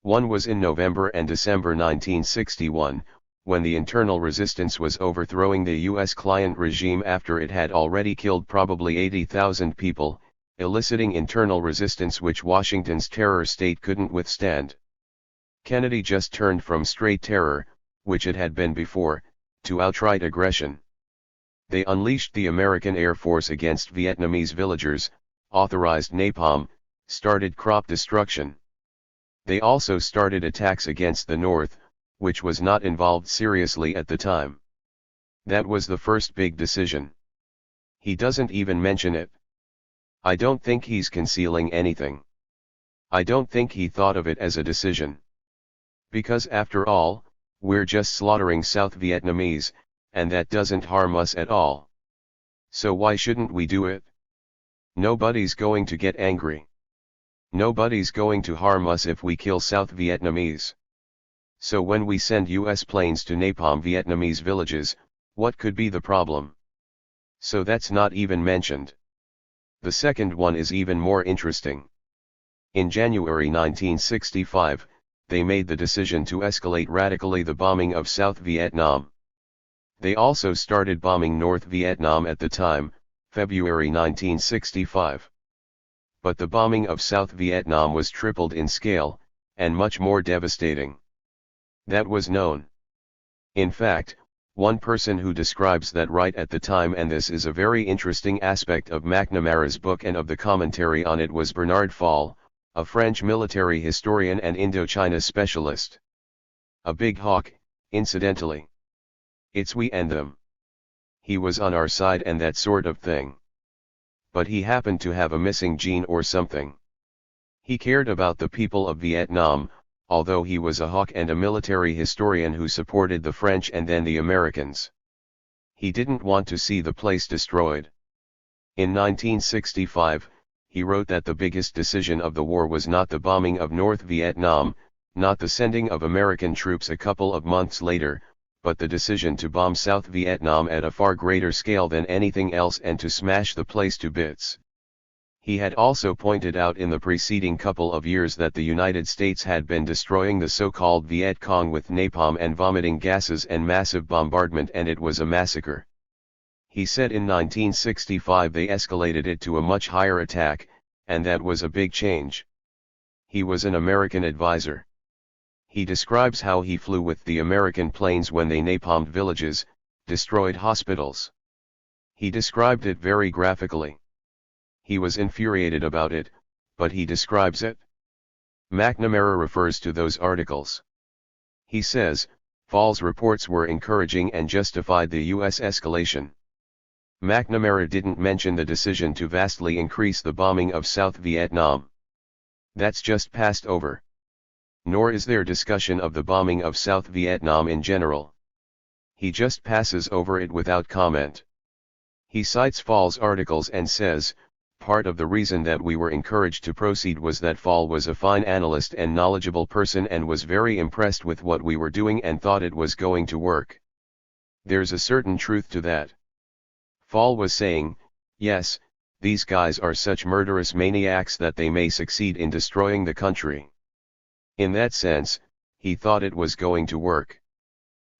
One was in November and December 1961, when the internal resistance was overthrowing the U.S. client regime after it had already killed probably 80,000 people, eliciting internal resistance which Washington's terror state couldn't withstand. Kennedy just turned from straight terror, which it had been before, to outright aggression. They unleashed the American Air Force against Vietnamese villagers, authorized napalm, started crop destruction. They also started attacks against the North, which was not involved seriously at the time. That was the first big decision. He doesn't even mention it. I don't think he's concealing anything. I don't think he thought of it as a decision. Because after all, we're just slaughtering South Vietnamese, and that doesn't harm us at all. So why shouldn't we do it? Nobody's going to get angry. Nobody's going to harm us if we kill South Vietnamese. So when we send US planes to napalm Vietnamese villages, what could be the problem? So that's not even mentioned. The second one is even more interesting. In January 1965, they made the decision to escalate radically the bombing of South Vietnam. They also started bombing North Vietnam at the time, February 1965. But the bombing of South Vietnam was tripled in scale, and much more devastating. That was known. In fact, one person who describes that right at the time, and this is a very interesting aspect of McNamara's book and of the commentary on it, was Bernard Fall, a French military historian and Indochina specialist. A big hawk, incidentally. It's we and them. He was on our side and that sort of thing. But he happened to have a missing gene or something. He cared about the people of Vietnam, although he was a hawk and a military historian who supported the French and then the Americans. He didn't want to see the place destroyed. In 1965, he wrote that the biggest decision of the war was not the bombing of North Vietnam, not the sending of American troops a couple of months later, but the decision to bomb South Vietnam at a far greater scale than anything else and to smash the place to bits. He had also pointed out in the preceding couple of years that the United States had been destroying the so-called Viet Cong with napalm and vomiting gases and massive bombardment, and it was a massacre. He said in 1965 they escalated it to a much higher attack, and that was a big change. He was an American advisor. He describes how he flew with the American planes when they napalmed villages, destroyed hospitals. He described it very graphically. He was infuriated about it, but he describes it. McNamara refers to those articles. He says, Fall's reports were encouraging and justified the U.S. escalation. McNamara didn't mention the decision to vastly increase the bombing of South Vietnam. That's just passed over. Nor is there discussion of the bombing of South Vietnam in general. He just passes over it without comment. He cites Fall's articles and says, part of the reason that we were encouraged to proceed was that Fall was a fine analyst and knowledgeable person and was very impressed with what we were doing and thought it was going to work. There's a certain truth to that. Fall was saying, yes, these guys are such murderous maniacs that they may succeed in destroying the country. In that sense, he thought it was going to work.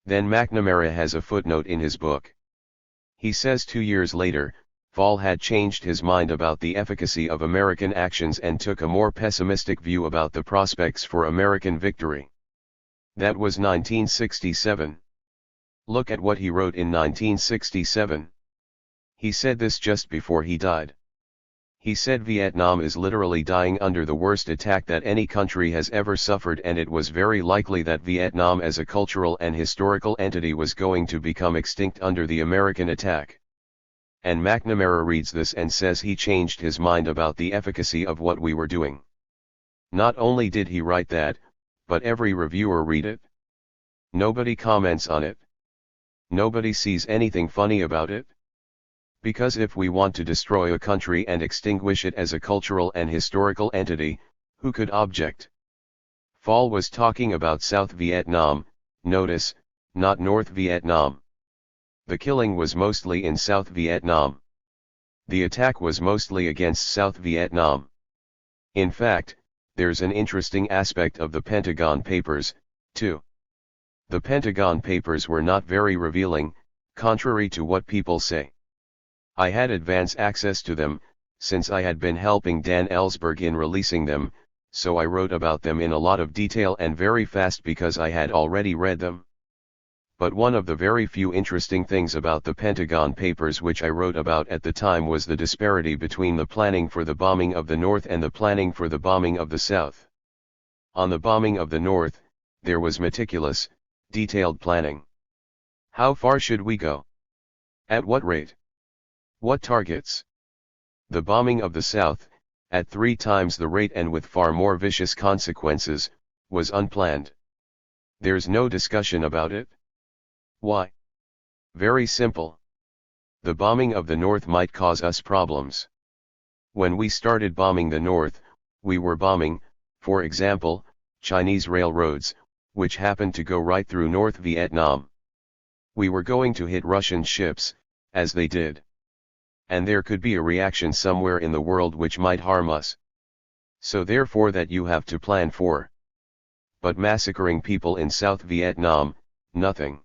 Then McNamara has a footnote in his book. He says 2 years later, Fall had changed his mind about the efficacy of American actions and took a more pessimistic view about the prospects for American victory. That was 1967. Look at what he wrote in 1967. He said this just before he died. He said Vietnam is literally dying under the worst attack that any country has ever suffered, and it was very likely that Vietnam as a cultural and historical entity was going to become extinct under the American attack. And McNamara reads this and says he changed his mind about the efficacy of what we were doing. Not only did he write that, but every reviewer read it. Nobody comments on it. Nobody sees anything funny about it. Because if we want to destroy a country and extinguish it as a cultural and historical entity, who could object? Fall was talking about South Vietnam, notice, not North Vietnam. The killing was mostly in South Vietnam. The attack was mostly against South Vietnam. In fact, there's an interesting aspect of the Pentagon Papers, too. The Pentagon Papers were not very revealing, contrary to what people say. I had advance access to them, since I had been helping Dan Ellsberg in releasing them, so I wrote about them in a lot of detail and very fast because I had already read them. But one of the very few interesting things about the Pentagon Papers which I wrote about at the time was the disparity between the planning for the bombing of the North and the planning for the bombing of the South. On the bombing of the North, there was meticulous, detailed planning. How far should we go? At what rate? What targets? The bombing of the South, at 3 times the rate and with far more vicious consequences, was unplanned. There's no discussion about it. Why? Very simple. The bombing of the North might cause us problems. When we started bombing the North, we were bombing, for example, Chinese railroads, which happened to go right through North Vietnam. We were going to hit Russian ships, as they did. And there could be a reaction somewhere in the world which might harm us. So therefore that you have to plan for. But massacring people in South Vietnam, nothing.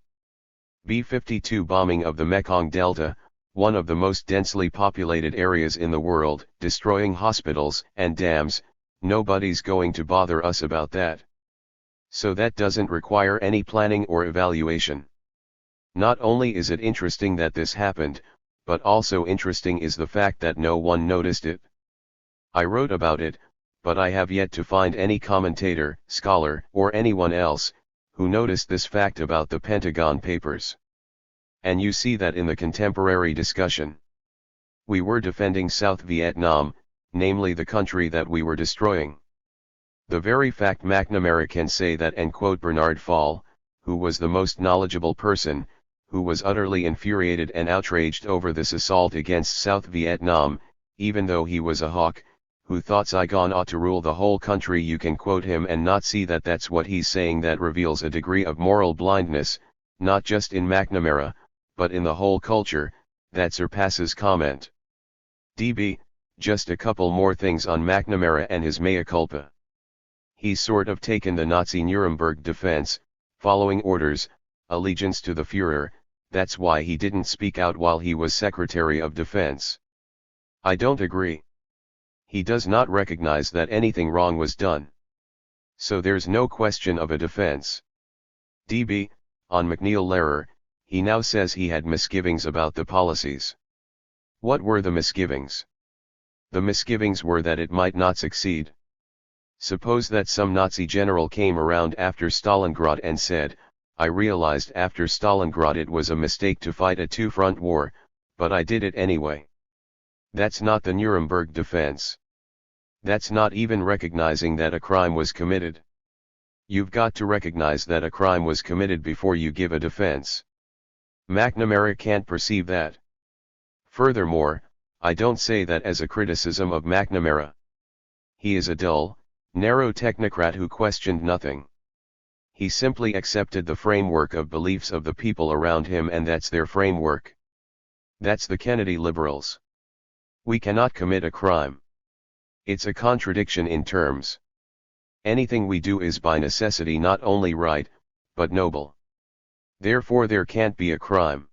B-52 bombing of the Mekong Delta, one of the most densely populated areas in the world, destroying hospitals and dams, nobody's going to bother us about that. So that doesn't require any planning or evaluation. Not only is it interesting that this happened, but also interesting is the fact that no one noticed it. I wrote about it, but I have yet to find any commentator, scholar, or anyone else, who noticed this fact about the Pentagon Papers. And you see that in the contemporary discussion. We were defending South Vietnam, namely the country that we were destroying. The very fact McNamara can say that and quote Bernard Fall, who was the most knowledgeable person, who was utterly infuriated and outraged over this assault against South Vietnam, even though he was a hawk, who thought Saigon ought to rule the whole country. You can quote him and not see that that's what he's saying. That reveals a degree of moral blindness, not just in McNamara, but in the whole culture, that surpasses comment. DB, just a couple more things on McNamara and his mea culpa. He's sort of taken the Nazi Nuremberg defense, following orders, allegiance to the Führer. That's why he didn't speak out while he was Secretary of Defense. I don't agree. He does not recognize that anything wrong was done. So there's no question of a defense. DB, on McNeil-Lehrer, he now says he had misgivings about the policies. What were the misgivings? The misgivings were that it might not succeed. Suppose that some Nazi general came around after Stalingrad and said, I realized after Stalingrad it was a mistake to fight a two-front war, but I did it anyway. That's not the Nuremberg defense. That's not even recognizing that a crime was committed. You've got to recognize that a crime was committed before you give a defense. McNamara can't perceive that. Furthermore, I don't say that as a criticism of McNamara. He is a dull, narrow technocrat who questioned nothing. He simply accepted the framework of beliefs of the people around him, and that's their framework. That's the Kennedy liberals. We cannot commit a crime. It's a contradiction in terms. Anything we do is by necessity not only right, but noble. Therefore there can't be a crime.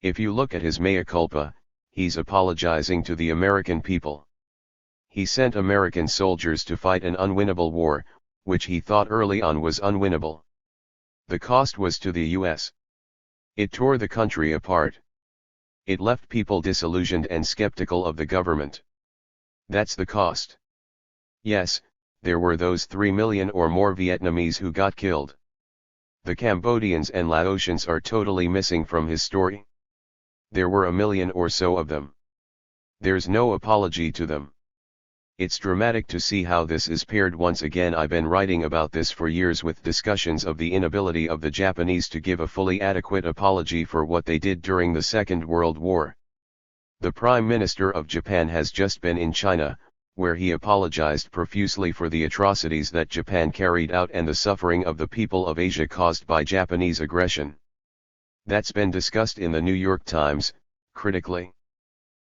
If you look at his mea culpa, he's apologizing to the American people. He sent American soldiers to fight an unwinnable war, which he thought early on was unwinnable. The cost was to the US. It tore the country apart. It left people disillusioned and skeptical of the government. That's the cost. Yes, there were those 3 million or more Vietnamese who got killed. The Cambodians and Laotians are totally missing from his story. There were 1 million or so of them. There's no apology to them. It's dramatic to see how this is paired once again. I've been writing about this for years with discussions of the inability of the Japanese to give a fully adequate apology for what they did during the Second World War. The Prime Minister of Japan has just been in China, where he apologized profusely for the atrocities that Japan carried out and the suffering of the people of Asia caused by Japanese aggression. That's been discussed in the New York Times, critically.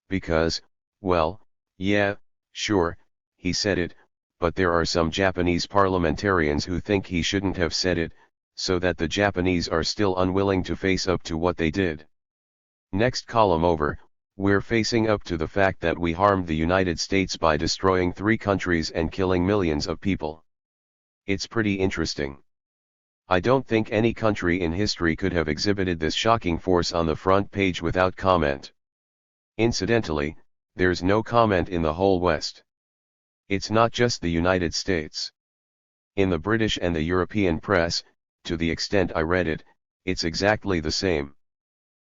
Because, well, yeah, sure, he said it, but there are some Japanese parliamentarians who think he shouldn't have said it, so that the Japanese are still unwilling to face up to what they did. Next column over, we're facing up to the fact that we harmed the United States by destroying 3 countries and killing millions of people. It's pretty interesting. I don't think any country in history could have exhibited this shocking force on the front page without comment. Incidentally, there's no comment in the whole West. It's not just the United States. In the British and the European press, to the extent I read it, it's exactly the same.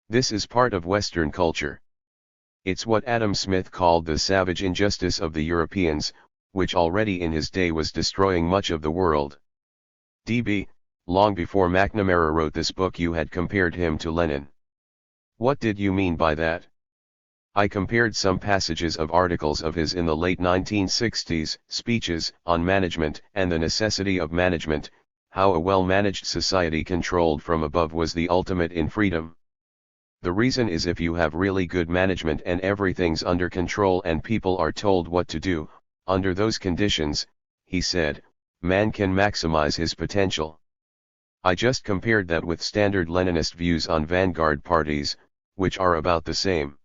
This is part of Western culture. It's what Adam Smith called the savage injustice of the Europeans, which already in his day was destroying much of the world. DB, long before McNamara wrote this book you had compared him to Lenin. What did you mean by that? I compared some passages of articles of his in the late 1960s, speeches on management and the necessity of management, how a well-managed society controlled from above was the ultimate in freedom. The reason is if you have really good management and everything's under control and people are told what to do, under those conditions, he said, man can maximize his potential. I just compared that with standard Leninist views on vanguard parties, which are about the same.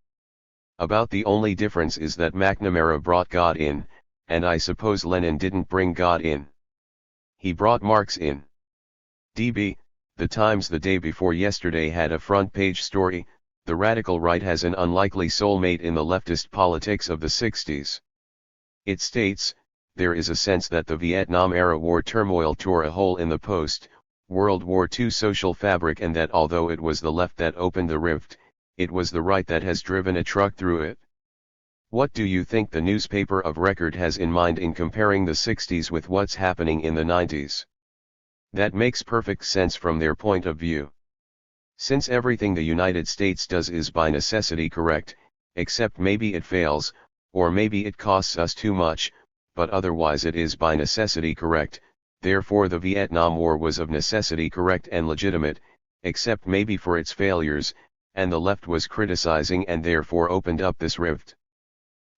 About the only difference is that McNamara brought God in, and I suppose Lenin didn't bring God in. He brought Marx in. DB, the Times the day before yesterday had a front-page story, the radical right has an unlikely soulmate in the leftist politics of the 60s. It states, there is a sense that the Vietnam-era war turmoil tore a hole in the post-World War II social fabric and that although it was the left that opened the rift, it was the right that has driven a truck through it. What do you think the newspaper of record has in mind in comparing the 60s with what's happening in the 90s? That makes perfect sense from their point of view. Since everything the United States does is by necessity correct, except maybe it fails, or maybe it costs us too much, but otherwise it is by necessity correct. Therefore the Vietnam War was of necessity correct and legitimate, except maybe for its failures, and the left was criticizing and therefore opened up this rift.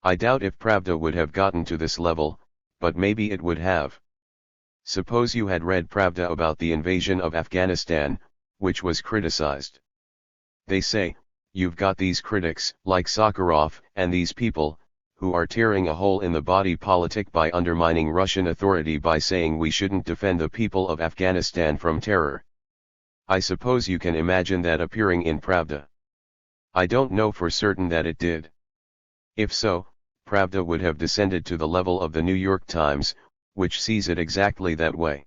I doubt if Pravda would have gotten to this level, but maybe it would have. Suppose you had read Pravda about the invasion of Afghanistan, which was criticized. They say, you've got these critics, like Sakharov, and these people, who are tearing a hole in the body politic by undermining Russian authority by saying we shouldn't defend the people of Afghanistan from terror. I suppose you can imagine that appearing in Pravda. I don't know for certain that it did. If so, Pravda would have descended to the level of the New York Times, which sees it exactly that way.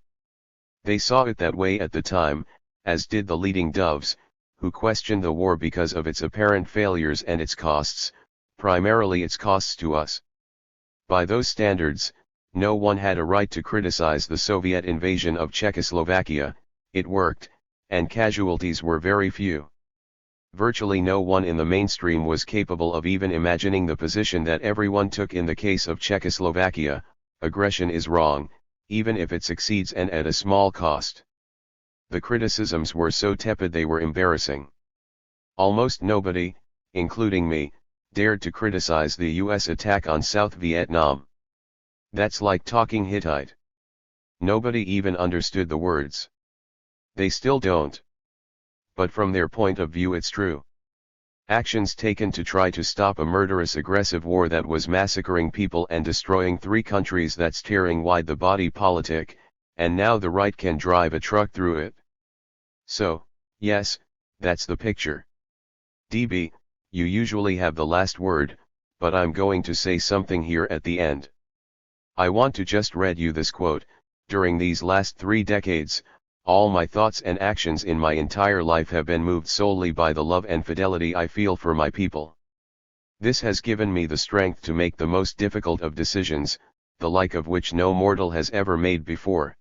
They saw it that way at the time, as did the leading doves, who questioned the war because of its apparent failures and its costs, primarily its costs to us. By those standards, no one had a right to criticize the Soviet invasion of Czechoslovakia. It worked, and casualties were very few. Virtually no one in the mainstream was capable of even imagining the position that everyone took in the case of Czechoslovakia. Aggression is wrong, even if it succeeds and at a small cost. The criticisms were so tepid they were embarrassing. Almost nobody, including me, dared to criticize the US attack on South Vietnam. That's like talking Hittite. Nobody even understood the words. They still don't. But from their point of view it's true. Actions taken to try to stop a murderous aggressive war that was massacring people and destroying 3 countries, that's tearing wide the body politic, and now the right can drive a truck through it. So, yes, that's the picture. DB, you usually have the last word, but I'm going to say something here at the end. I want to just read you this quote. During these last 3 decades, all my thoughts and actions in my entire life have been moved solely by the love and fidelity I feel for my people. This has given me the strength to make the most difficult of decisions, the like of which no mortal has ever made before.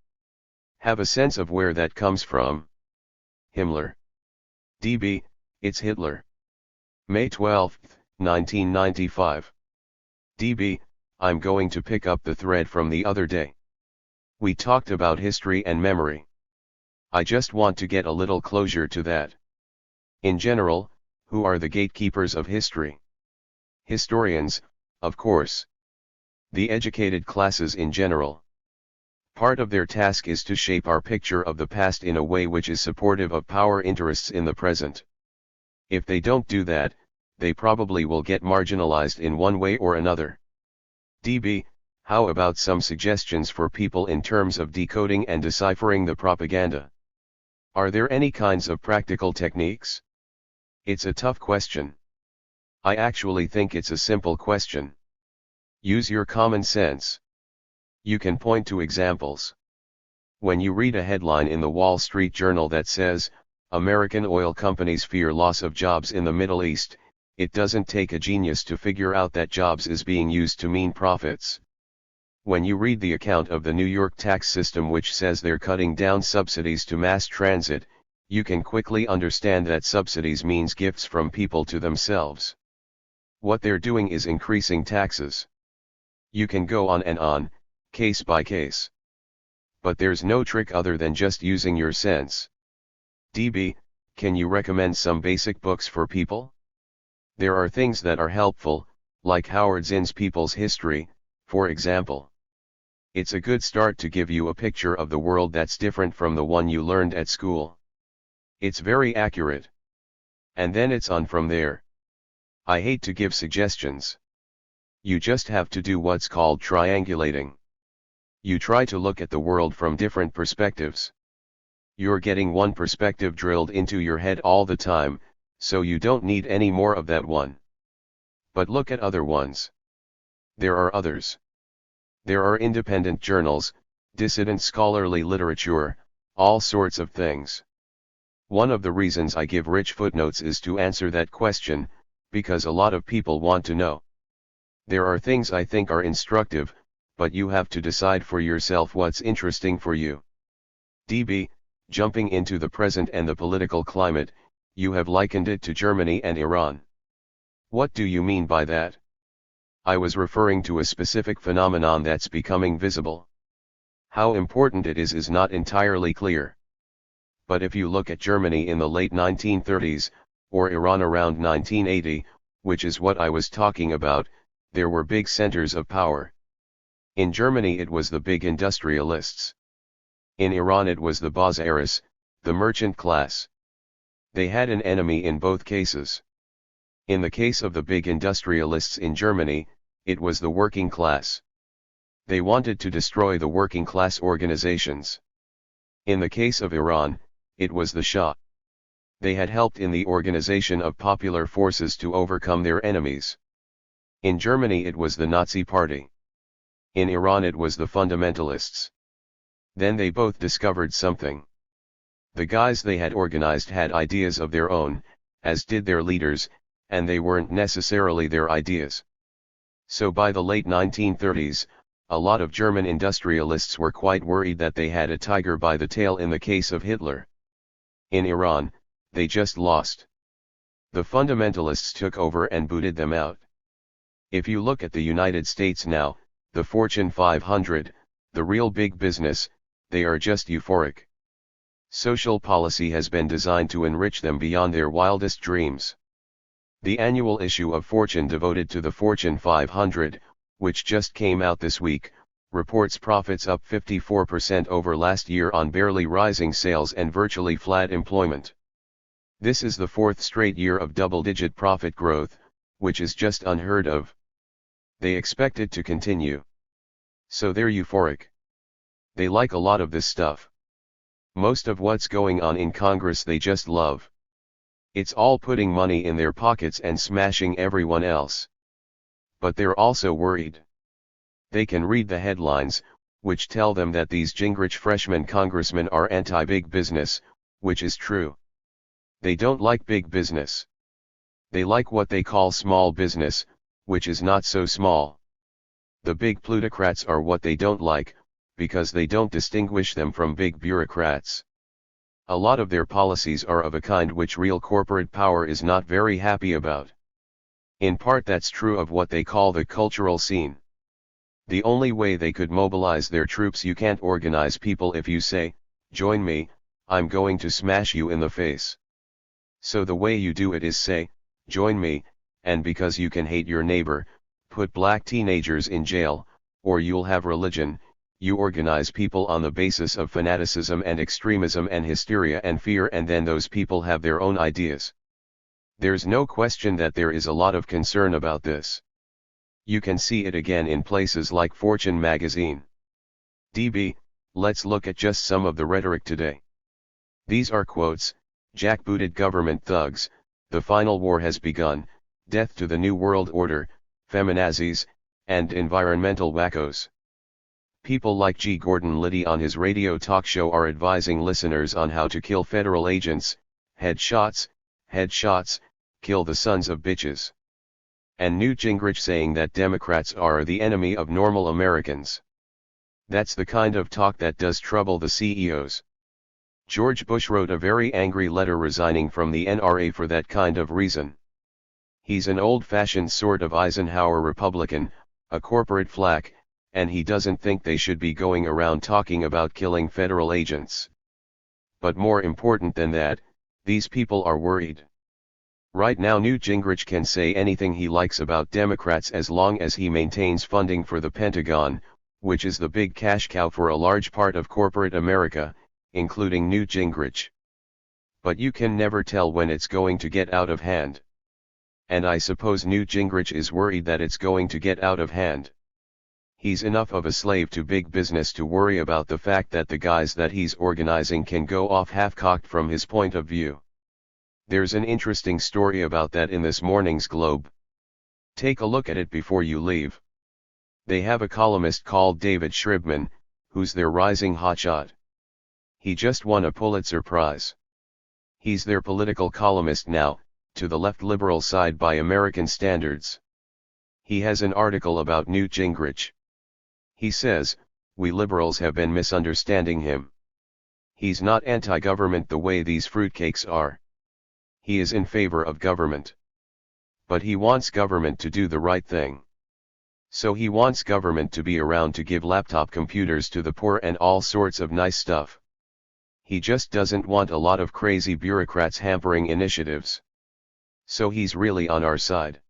Have a sense of where that comes from? Himmler. DB, it's Hitler. May 12, 1995. DB, I'm going to pick up the thread from the other day. We talked about history and memory. I just want to get a little closure to that. In general, who are the gatekeepers of history? Historians, of course. The educated classes in general. Part of their task is to shape our picture of the past in a way which is supportive of power interests in the present. If they don't do that, they probably will get marginalized in one way or another. DB, how about some suggestions for people in terms of decoding and deciphering the propaganda? Are there any kinds of practical techniques? It's a tough question. I actually think it's a simple question. Use your common sense. You can point to examples. When you read a headline in the Wall Street Journal that says, American oil companies fear loss of jobs in the Middle East, it doesn't take a genius to figure out that jobs is being used to mean profits. When you read the account of the New York tax system which says they're cutting down subsidies to mass transit, you can quickly understand that subsidies means gifts from people to themselves. What they're doing is increasing taxes. You can go on and on, case by case. But there's no trick other than just using your sense. DB, can you recommend some basic books for people? There are things that are helpful, like Howard Zinn's People's History, for example. It's a good start to give you a picture of the world that's different from the one you learned at school. It's very accurate. And then it's on from there. I hate to give suggestions. You just have to do what's called triangulating. You try to look at the world from different perspectives. You're getting one perspective drilled into your head all the time, so you don't need any more of that one. But look at other ones. There are others. There are independent journals, dissident scholarly literature, all sorts of things. One of the reasons I give rich footnotes is to answer that question, because a lot of people want to know. There are things I think are instructive, but you have to decide for yourself what's interesting for you. DB, jumping into the present and the political climate, you have likened it to Germany and Iran. What do you mean by that? I was referring to a specific phenomenon that's becoming visible. How important it is not entirely clear. But if you look at Germany in the late 1930s, or Iran around 1980, which is what I was talking about, there were big centers of power. In Germany it was the big industrialists. In Iran it was the Bazaris, the merchant class. They had an enemy in both cases. In the case of the big industrialists in Germany, it was the working class. They wanted to destroy the working class organizations. In the case of Iran, it was the Shah. They had helped in the organization of popular forces to overcome their enemies. In Germany it was the Nazi Party. In Iran it was the fundamentalists. Then they both discovered something. The guys they had organized had ideas of their own, as did their leaders, and they weren't necessarily their ideas. So by the late 1930s, a lot of German industrialists were quite worried that they had a tiger by the tail in the case of Hitler. In Iran, they just lost. The fundamentalists took over and booted them out. If you look at the United States now, the Fortune 500, the real big business, they are just euphoric. Social policy has been designed to enrich them beyond their wildest dreams. The annual issue of Fortune devoted to the Fortune 500, which just came out this week, reports profits up 54% over last year on barely rising sales and virtually flat employment. This is the fourth straight year of double-digit profit growth, which is just unheard of. They expect it to continue. So they're euphoric. They like a lot of this stuff. Most of what's going on in Congress they just love. It's all putting money in their pockets and smashing everyone else. But they're also worried. They can read the headlines, which tell them that these Gingrich freshman congressmen are anti-big business, which is true. They don't like big business. They like what they call small business, which is not so small. The big plutocrats are what they don't like, because they don't distinguish them from big bureaucrats. A lot of their policies are of a kind which real corporate power is not very happy about. In part that's true of what they call the cultural scene. The only way they could mobilize their troops, you can't organize people if you say, join me, I'm going to smash you in the face. So the way you do it is say, join me, and because you can hate your neighbor, put black teenagers in jail, or you'll have religion. You organize people on the basis of fanaticism and extremism and hysteria and fear, and then those people have their own ideas. There's no question that there is a lot of concern about this. You can see it again in places like Fortune magazine. DB, let's look at just some of the rhetoric today. These are quotes: jackbooted government thugs, the final war has begun, death to the New World Order, feminazis, and environmental wackos. People like G. Gordon Liddy on his radio talk show are advising listeners on how to kill federal agents, headshots, kill the sons of bitches. And Newt Gingrich saying that Democrats are the enemy of normal Americans. That's the kind of talk that does trouble the CEOs. George Bush wrote a very angry letter resigning from the NRA for that kind of reason. He's an old-fashioned sort of Eisenhower Republican, a corporate flack, and he doesn't think they should be going around talking about killing federal agents. But more important than that, these people are worried. Right now Newt Gingrich can say anything he likes about Democrats as long as he maintains funding for the Pentagon, which is the big cash cow for a large part of corporate America, including Newt Gingrich. But you can never tell when it's going to get out of hand. And I suppose Newt Gingrich is worried that it's going to get out of hand. He's enough of a slave to big business to worry about the fact that the guys that he's organizing can go off half-cocked from his point of view. There's an interesting story about that in this morning's Globe. Take a look at it before you leave. They have a columnist called David Shribman, who's their rising hotshot. He just won a Pulitzer Prize. He's their political columnist now, to the left liberal side by American standards. He has an article about Newt Gingrich. He says, we liberals have been misunderstanding him. He's not anti-government the way these fruitcakes are. He is in favor of government. But he wants government to do the right thing. So he wants government to be around to give laptop computers to the poor and all sorts of nice stuff. He just doesn't want a lot of crazy bureaucrats hampering initiatives. So he's really on our side.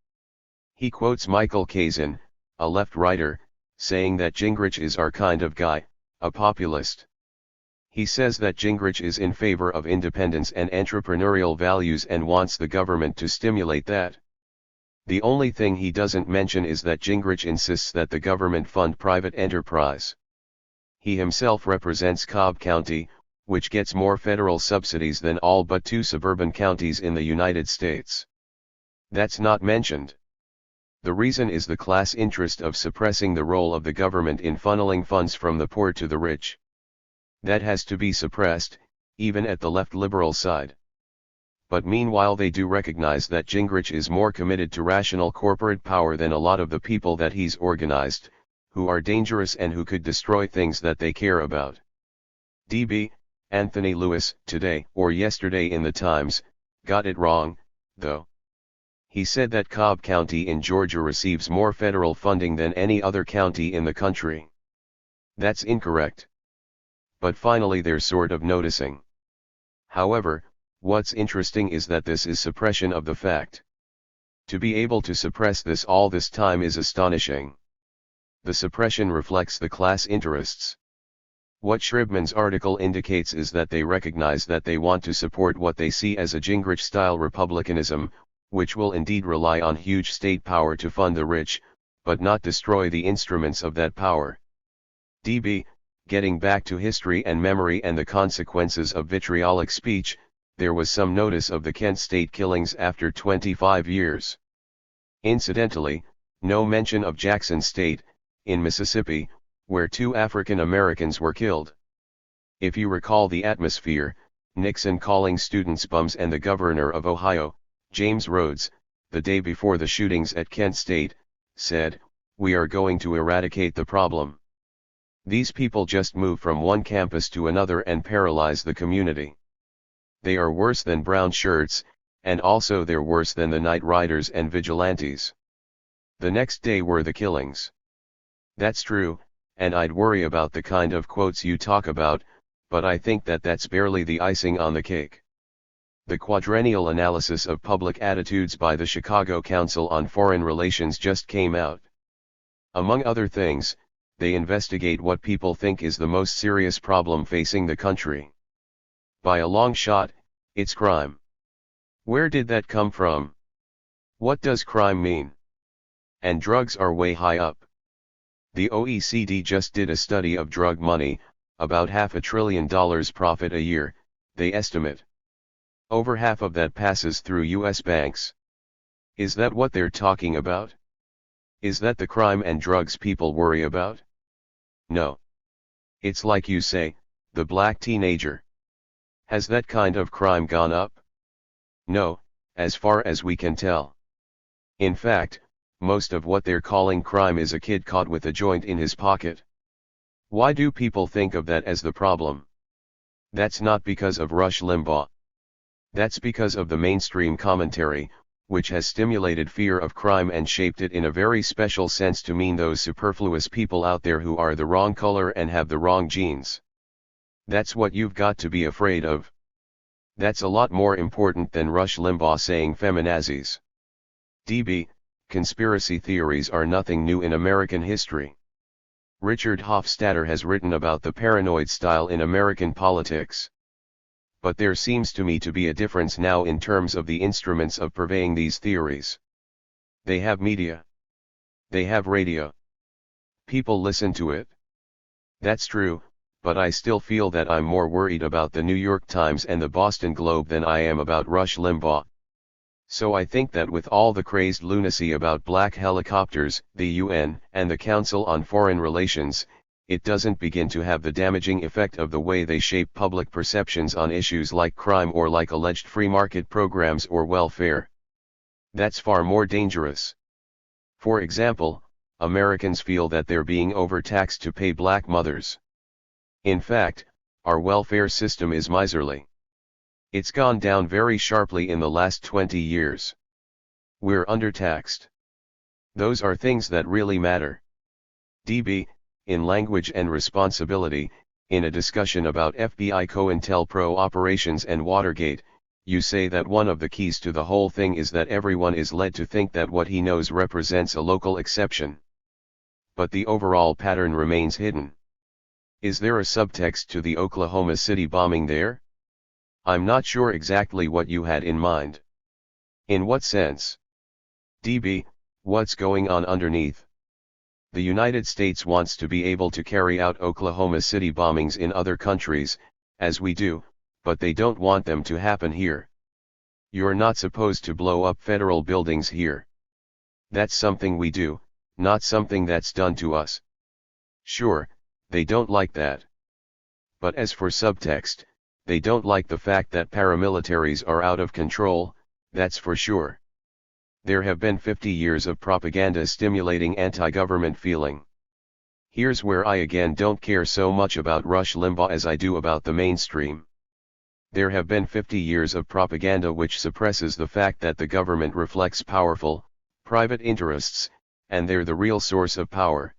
He quotes Michael Kazin, a left writer, saying that Gingrich is our kind of guy, a populist. He says that Gingrich is in favor of independence and entrepreneurial values and wants the government to stimulate that. The only thing he doesn't mention is that Gingrich insists that the government fund private enterprise. He himself represents Cobb County, which gets more federal subsidies than all but 2 suburban counties in the United States. That's not mentioned. The reason is the class interest of suppressing the role of the government in funneling funds from the poor to the rich. That has to be suppressed, even at the left liberal side. But meanwhile they do recognize that Gingrich is more committed to rational corporate power than a lot of the people that he's organized, who are dangerous and who could destroy things that they care about. DB, Anthony Lewis, today or yesterday in the Times, got it wrong, though. He said that Cobb County in Georgia receives more federal funding than any other county in the country. That's incorrect. But finally they're sort of noticing. However, what's interesting is that this is suppression of the fact. To be able to suppress this all this time is astonishing. The suppression reflects the class interests. What Shribman's article indicates is that they recognize that they want to support what they see as a Gingrich-style republicanism, which will indeed rely on huge state power to fund the rich, but not destroy the instruments of that power. DB, getting back to history and memory and the consequences of vitriolic speech, there was some notice of the Kent State killings after 25 years. Incidentally, no mention of Jackson State, in Mississippi, where 2 African Americans were killed. If you recall the atmosphere, Nixon calling students bums and the governor of Ohio, James Rhodes, the day before the shootings at Kent State, said, "We are going to eradicate the problem." These people just move from one campus to another and paralyze the community. They are worse than brown shirts, and also they're worse than the night riders and vigilantes. The next day were the killings. That's true, and I'd worry about the kind of quotes you talk about, but I think that that's barely the icing on the cake. The quadrennial analysis of public attitudes by the Chicago Council on Foreign Relations just came out. Among other things, they investigate what people think is the most serious problem facing the country. By a long shot, it's crime. Where did that come from? What does crime mean? And drugs are way high up. The OECD just did a study of drug money, about $500 billion profit a year, they estimate. Over half of that passes through US banks. Is that what they're talking about? Is that the crime and drugs people worry about? No. It's like you say, the black teenager. Has that kind of crime gone up? No, as far as we can tell. In fact, most of what they're calling crime is a kid caught with a joint in his pocket. Why do people think of that as the problem? That's not because of Rush Limbaugh. That's because of the mainstream commentary, which has stimulated fear of crime and shaped it in a very special sense to mean those superfluous people out there who are the wrong color and have the wrong genes. That's what you've got to be afraid of. That's a lot more important than Rush Limbaugh saying feminazis. DB, conspiracy theories are nothing new in American history. Richard Hofstadter has written about the paranoid style in American politics. But there seems to me to be a difference now in terms of the instruments of purveying these theories. They have media. They have radio. People listen to it. That's true, but I still feel that I'm more worried about the New York Times and the Boston Globe than I am about Rush Limbaugh. So I think that with all the crazed lunacy about black helicopters, the UN, and the Council on Foreign Relations, it doesn't begin to have the damaging effect of the way they shape public perceptions on issues like crime or like alleged free market programs or welfare. That's far more dangerous. For example, Americans feel that they're being overtaxed to pay black mothers. In fact, our welfare system is miserly. It's gone down very sharply in the last 20 years. We're undertaxed. Those are things that really matter. DB, in Language and Responsibility, in a discussion about FBI COINTELPRO operations and Watergate, you say that one of the keys to the whole thing is that everyone is led to think that what he knows represents a local exception. But the overall pattern remains hidden. Is there a subtext to the Oklahoma City bombing there? I'm not sure exactly what you had in mind. In what sense? DB, what's going on underneath? The United States wants to be able to carry out Oklahoma City bombings in other countries, as we do, but they don't want them to happen here. You're not supposed to blow up federal buildings here. That's something we do, not something that's done to us. Sure, they don't like that. But as for subtext, they don't like the fact that paramilitaries are out of control, that's for sure. There have been 50 years of propaganda stimulating anti-government feeling. Here's where I again don't care so much about Rush Limbaugh as I do about the mainstream. There have been 50 years of propaganda which suppresses the fact that the government reflects powerful, private interests, and they're the real source of power.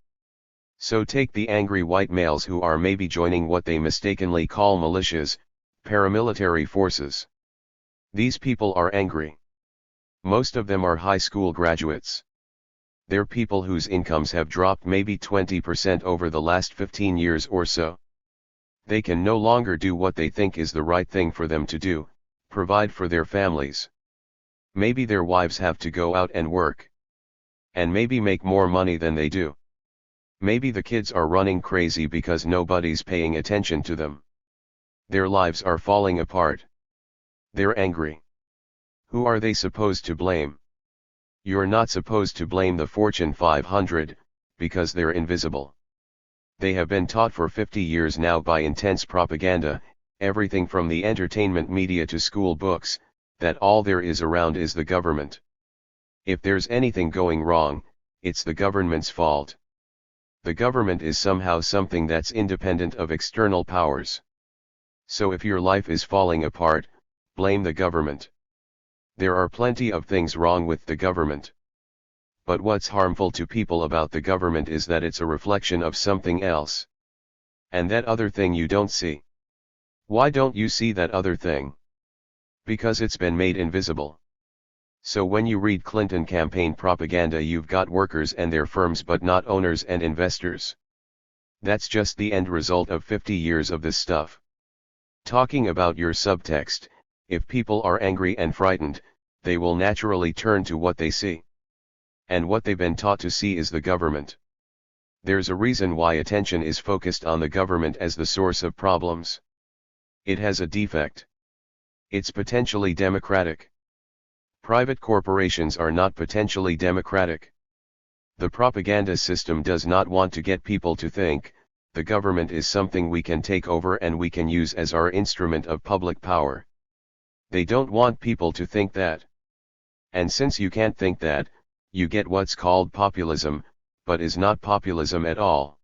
So take the angry white males who are maybe joining what they mistakenly call militias, paramilitary forces. These people are angry. Most of them are high school graduates. They're people whose incomes have dropped maybe 20% over the last 15 years or so. They can no longer do what they think is the right thing for them to do, provide for their families. Maybe their wives have to go out and work. And maybe make more money than they do. Maybe the kids are running crazy because nobody's paying attention to them. Their lives are falling apart. They're angry. Who are they supposed to blame? You're not supposed to blame the Fortune 500, because they're invisible. They have been taught for 50 years now by intense propaganda, everything from the entertainment media to school books, that all there is around is the government. If there's anything going wrong, it's the government's fault. The government is somehow something that's independent of external powers. So if your life is falling apart, blame the government. There are plenty of things wrong with the government. But what's harmful to people about the government is that it's a reflection of something else. And that other thing you don't see. Why don't you see that other thing? Because it's been made invisible. So when you read Clinton campaign propaganda, you've got workers and their firms but not owners and investors. That's just the end result of 50 years of this stuff. Talking about your subtext, if people are angry and frightened, they will naturally turn to what they see. And what they've been taught to see is the government. There's a reason why attention is focused on the government as the source of problems. It has a defect. It's potentially democratic. Private corporations are not potentially democratic. The propaganda system does not want to get people to think, the government is something we can take over and we can use as our instrument of public power. They don't want people to think that. And since you can't think that, you get what's called populism, but is not populism at all.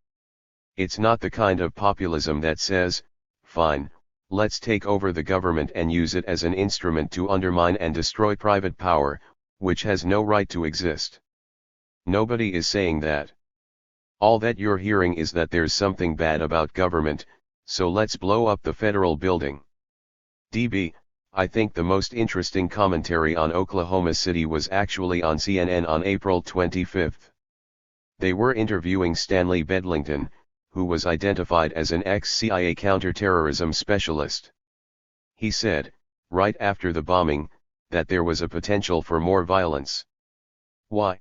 It's not the kind of populism that says, fine, let's take over the government and use it as an instrument to undermine and destroy private power, which has no right to exist. Nobody is saying that. All that you're hearing is that there's something bad about government, so let's blow up the federal building. DB, I think the most interesting commentary on Oklahoma City was actually on CNN on April 25. They were interviewing Stanley Bedlington, who was identified as an ex-CIA counterterrorism specialist. He said, right after the bombing, that there was a potential for more violence. Why?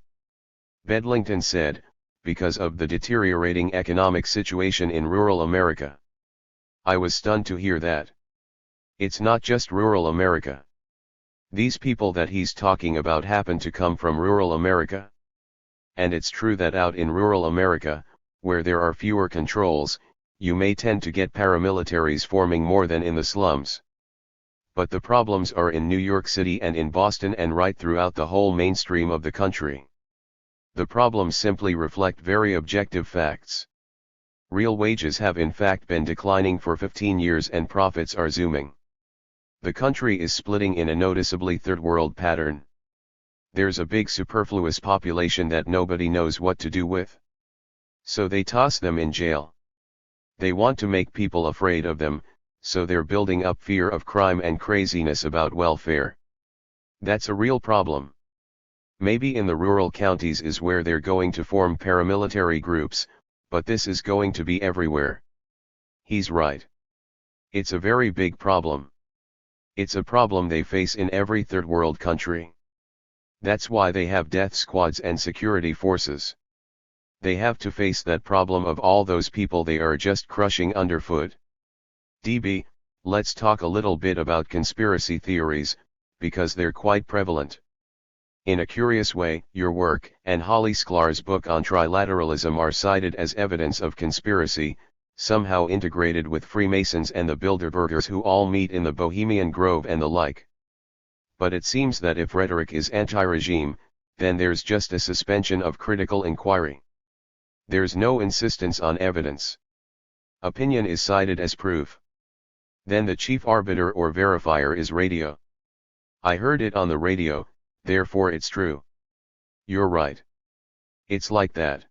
Bedlington said, because of the deteriorating economic situation in rural America. I was stunned to hear that. It's not just rural America. These people that he's talking about happen to come from rural America. And it's true that out in rural America, where there are fewer controls, you may tend to get paramilitaries forming more than in the slums. But the problems are in New York City and in Boston and right throughout the whole mainstream of the country. The problems simply reflect very objective facts. Real wages have in fact been declining for 15 years and profits are zooming. The country is splitting in a noticeably third world pattern. There's a big superfluous population that nobody knows what to do with. So they toss them in jail. They want to make people afraid of them, so they're building up fear of crime and craziness about welfare. That's a real problem. Maybe in the rural counties is where they're going to form paramilitary groups, but this is going to be everywhere. He's right. It's a very big problem. It's a problem they face in every third world country. That's why they have death squads and security forces. They have to face that problem of all those people they are just crushing underfoot. DB, let's talk a little bit about conspiracy theories, because they're quite prevalent. In a curious way, your work and Holly Sklar's book on trilateralism are cited as evidence of conspiracy, somehow integrated with Freemasons and the Bilderbergers who all meet in the Bohemian Grove and the like. But it seems that if rhetoric is anti-regime, then there's just a suspension of critical inquiry. There's no insistence on evidence. Opinion is cited as proof. Then the chief arbiter or verifier is radio. I heard it on the radio, therefore it's true. You're right. It's like that.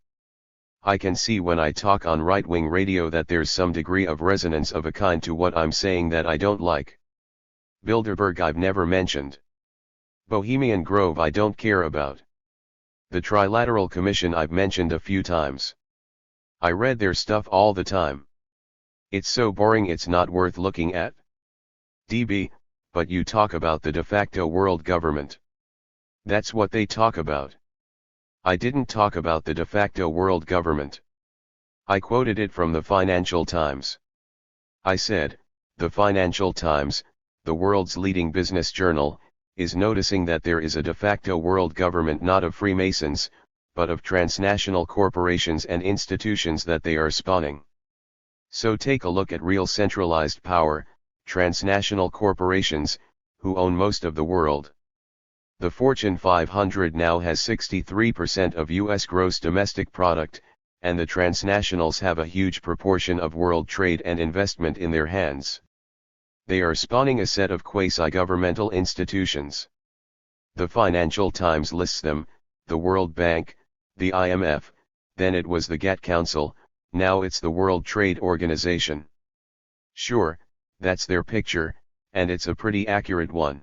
I can see when I talk on right-wing radio that there's some degree of resonance of a kind to what I'm saying that I don't like. Bilderberg I've never mentioned. Bohemian Grove I don't care about. The Trilateral Commission I've mentioned a few times. I read their stuff all the time. It's so boring it's not worth looking at. DB, but you talk about the de facto world government. That's what they talk about. I didn't talk about the de facto world government. I quoted it from the Financial Times. I said, the Financial Times, the world's leading business journal, is noticing that there is a de facto world government not of Freemasons, but of transnational corporations and institutions that they are spawning. So take a look at real centralized power, transnational corporations, who own most of the world. The Fortune 500 now has 63% of U.S. gross domestic product, and the transnationals have a huge proportion of world trade and investment in their hands. They are spawning a set of quasi-governmental institutions. The Financial Times lists them, the World Bank, the IMF, then it was the GATT Council, now it's the World Trade Organization. Sure, that's their picture, and it's a pretty accurate one.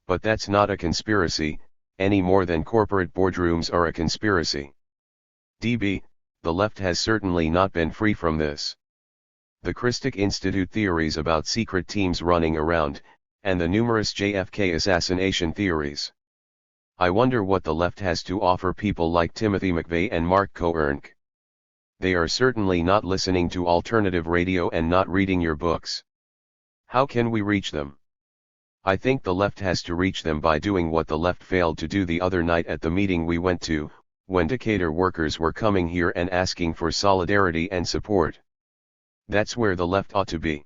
But that's not a conspiracy, any more than corporate boardrooms are a conspiracy. DB, the left has certainly not been free from this. The Christic Institute theories about secret teams running around, and the numerous JFK assassination theories. I wonder what the left has to offer people like Timothy McVeigh and Mark Coernk. They are certainly not listening to alternative radio and not reading your books. How can we reach them? I think the left has to reach them by doing what the left failed to do the other night at the meeting we went to, when Decatur workers were coming here and asking for solidarity and support. That's where the left ought to be.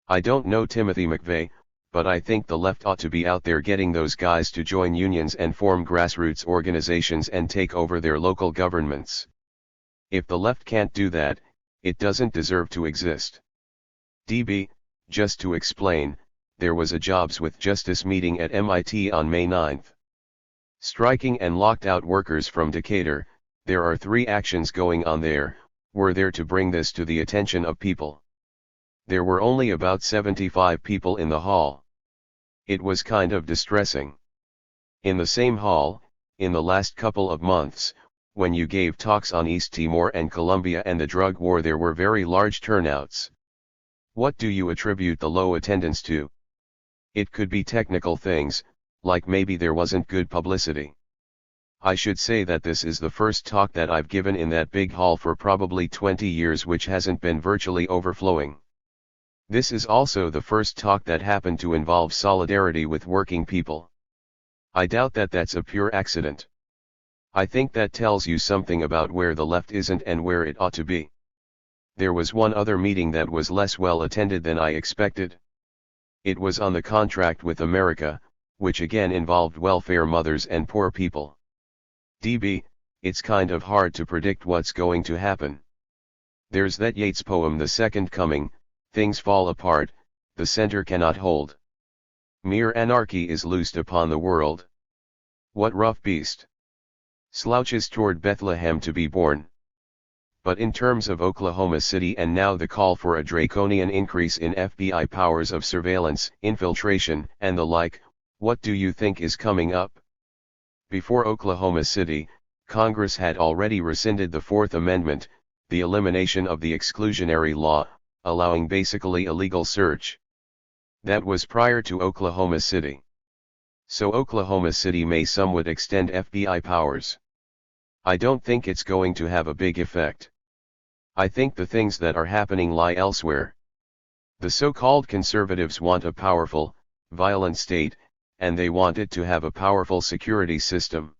I don't know Timothy McVeigh, but I think the left ought to be out there getting those guys to join unions and form grassroots organizations and take over their local governments. If the left can't do that, it doesn't deserve to exist. DB, just to explain, there was a Jobs with Justice meeting at MIT on May 9. Striking and locked out workers from Decatur, there are 3 actions going on there, were there to bring this to the attention of people. There were only about 75 people in the hall. It was kind of distressing. In the same hall, in the last couple of months, when you gave talks on East Timor and Colombia and the drug war, there were very large turnouts. What do you attribute the low attendance to? It could be technical things, like maybe there wasn't good publicity. I should say that this is the first talk that I've given in that big hall for probably 20 years which hasn't been virtually overflowing. This is also the first talk that happened to involve solidarity with working people. I doubt that that's a pure accident. I think that tells you something about where the left isn't and where it ought to be. There was one other meeting that was less well attended than I expected. It was on the contract with America, which again involved welfare mothers and poor people. DB, it's kind of hard to predict what's going to happen. There's that Yeats poem The Second Coming, things fall apart, the center cannot hold. Mere anarchy is loosed upon the world. What rough beast! Slouches toward Bethlehem to be born. But in terms of Oklahoma City and now the call for a draconian increase in FBI powers of surveillance, infiltration, and the like, what do you think is coming up? Before Oklahoma City, Congress had already rescinded the Fourth Amendment, the elimination of the exclusionary law, allowing basically a legal search. That was prior to Oklahoma City. So Oklahoma City may somewhat extend FBI powers. I don't think it's going to have a big effect. I think the things that are happening lie elsewhere. The so-called conservatives want a powerful, violent state, and they want it to have a powerful security system.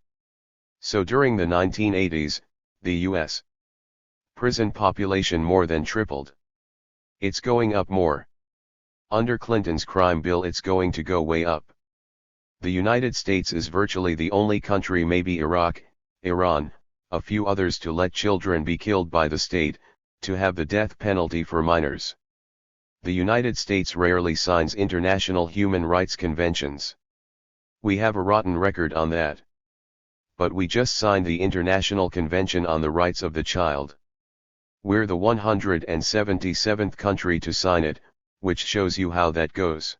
So during the 1980s, the U.S. prison population more than tripled. It's going up more. Under Clinton's crime bill it's going to go way up. The United States is virtually the only country, maybe Iraq, Iran, a few others, to let children be killed by the state, to have the death penalty for minors. The United States rarely signs international human rights conventions. We have a rotten record on that. But we just signed the International Convention on the Rights of the Child. We're the 177th country to sign it, which shows you how that goes.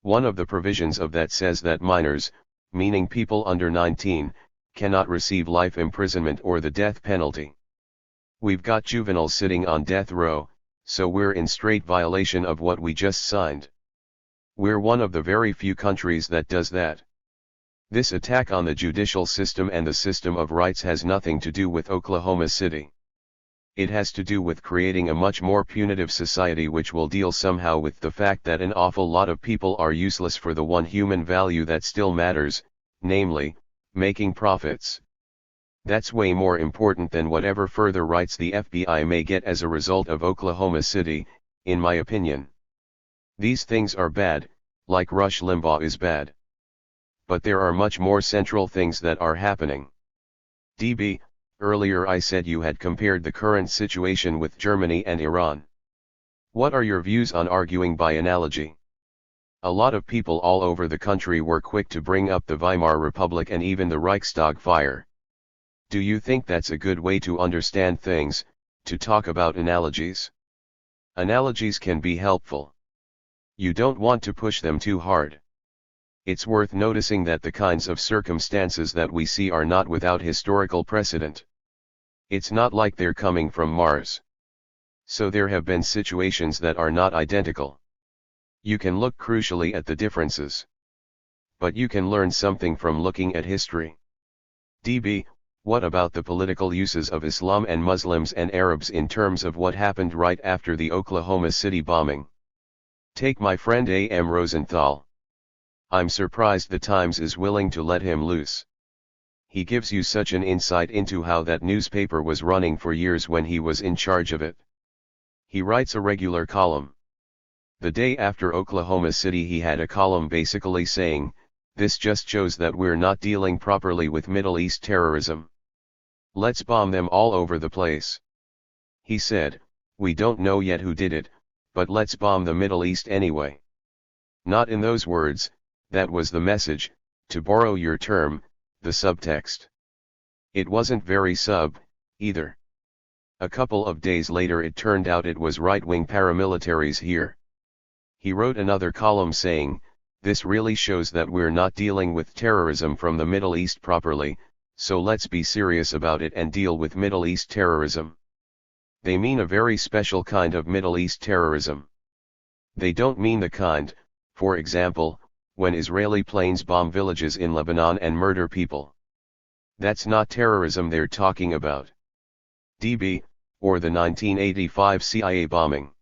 One of the provisions of that says that minors, meaning people under 19, cannot receive life imprisonment or the death penalty. We've got juveniles sitting on death row, so we're in straight violation of what we just signed. We're one of the very few countries that does that. This attack on the judicial system and the system of rights has nothing to do with Oklahoma City. It has to do with creating a much more punitive society which will deal somehow with the fact that an awful lot of people are useless for the one human value that still matters, namely, making profits. That's way more important than whatever further rights the FBI may get as a result of Oklahoma City, in my opinion. These things are bad, like Rush Limbaugh is bad. But there are much more central things that are happening. DB, earlier I said you had compared the current situation with Germany and Iran. What are your views on arguing by analogy? A lot of people all over the country were quick to bring up the Weimar Republic and even the Reichstag fire. Do you think that's a good way to understand things, to talk about analogies? Analogies can be helpful. You don't want to push them too hard. It's worth noticing that the kinds of circumstances that we see are not without historical precedent. It's not like they're coming from Mars. So there have been situations that are not identical. You can look crucially at the differences. But you can learn something from looking at history. DB, what about the political uses of Islam and Muslims and Arabs in terms of what happened right after the Oklahoma City bombing? Take my friend A.M. Rosenthal. I'm surprised the Times is willing to let him loose. He gives you such an insight into how that newspaper was running for years when he was in charge of it. He writes a regular column. The day after Oklahoma City he had a column basically saying, "This just shows that we're not dealing properly with Middle East terrorism. Let's bomb them all over the place." He said, "We don't know yet who did it, but let's bomb the Middle East anyway." Not in those words, that was the message, to borrow your term, the subtext. It wasn't very either. A couple of days later it turned out it was right-wing paramilitaries here. He wrote another column saying, "This really shows that we're not dealing with terrorism from the Middle East properly, so let's be serious about it and deal with Middle East terrorism. They mean a very special kind of Middle East terrorism. They don't mean the kind, for example, when Israeli planes bomb villages in Lebanon and murder people. That's not terrorism they're talking about. DB, or the 1985 CIA bombing.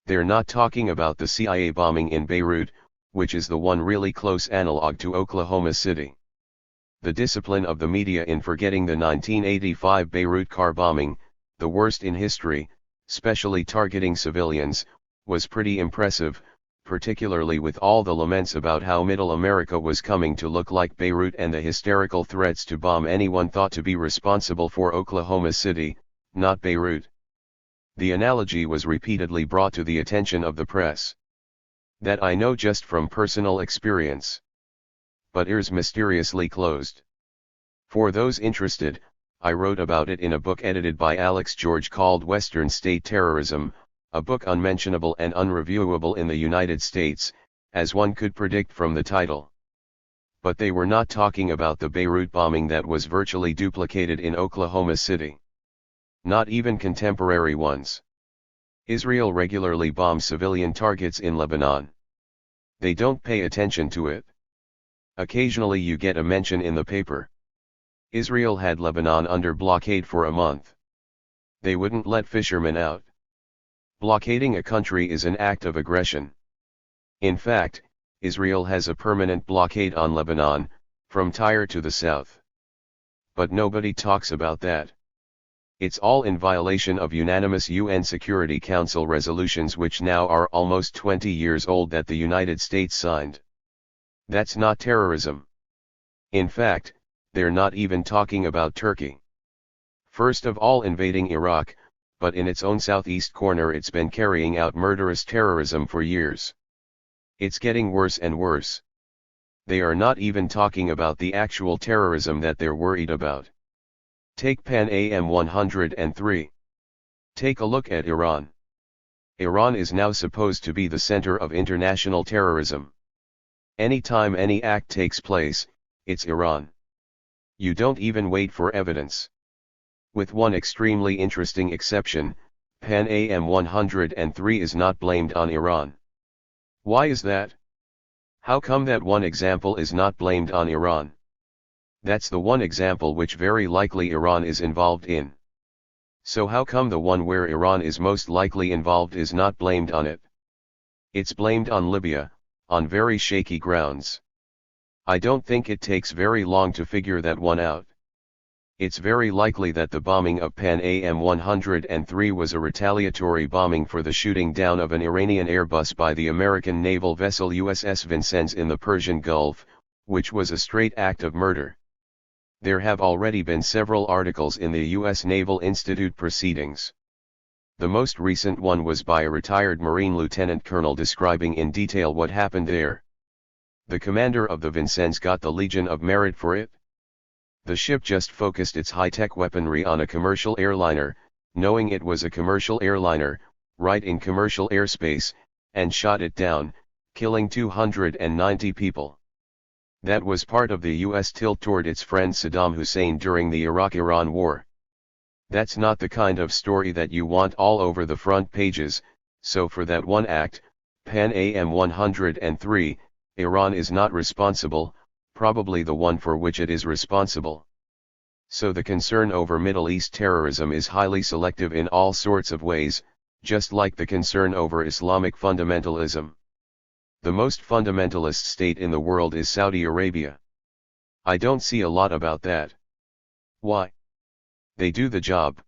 They're not talking about the CIA bombing in Beirut, which is the one really close analog to Oklahoma City. The discipline of the media in forgetting the 1985 Beirut car bombing, the worst in history, specially targeting civilians, was pretty impressive, particularly with all the laments about how Middle America was coming to look like Beirut and the hysterical threats to bomb anyone thought to be responsible for Oklahoma City, not Beirut. The analogy was repeatedly brought to the attention of the press. That I know just from personal experience. but ears mysteriously closed. For those interested, I wrote about it in a book edited by Alex George called Western State Terrorism, a book unmentionable and unreviewable in the United States, as one could predict from the title. But they were not talking about the Beirut bombing that was virtually duplicated in Oklahoma City. Not even contemporary ones. Israel regularly bombs civilian targets in Lebanon. They don't pay attention to it. Occasionally you get a mention in the paper. Israel had Lebanon under blockade for a month. They wouldn't let fishermen out. Blockading a country is an act of aggression. In fact, Israel has a permanent blockade on Lebanon, from Tyre to the south. But nobody talks about that. It's all in violation of unanimous UN Security Council resolutions which now are almost 20 years old that the United States signed. That's not terrorism. In fact, they're not even talking about Turkey. First of all invading Iraq, but in its own southeast corner it's been carrying out murderous terrorism for years. It's getting worse and worse. They are not even talking about the actual terrorism that they're worried about. Take Pan Am 103. Take a look at Iran. Iran is now supposed to be the center of international terrorism. Anytime any act takes place, it's Iran. You don't even wait for evidence. With one extremely interesting exception, Pan Am 103 is not blamed on Iran. Why is that? How come that one example is not blamed on Iran? That's the one example which very likely Iran is involved in. So how come the one where Iran is most likely involved is not blamed on it? It's blamed on Libya, on very shaky grounds. I don't think it takes very long to figure that one out. It's very likely that the bombing of Pan Am 103 was a retaliatory bombing for the shooting down of an Iranian Airbus by the American naval vessel USS Vincennes in the Persian Gulf, which was a straight act of murder. There have already been several articles in the U.S. Naval Institute proceedings. The most recent one was by a retired Marine lieutenant colonel describing in detail what happened there. The commander of the Vincennes got the Legion of Merit for it. The ship just focused its high-tech weaponry on a commercial airliner, knowing it was a commercial airliner, right in commercial airspace, and shot it down, killing 290 people. That was part of the U.S. tilt toward its friend Saddam Hussein during the Iraq-Iran war. That's not the kind of story that you want all over the front pages, so for that one act, Pan Am 103, Iran is not responsible, probably the one for which it is responsible. So the concern over Middle East terrorism is highly selective in all sorts of ways, just like the concern over Islamic fundamentalism. The most fundamentalist state in the world is Saudi Arabia. I don't see a lot about that. Why? They do the job.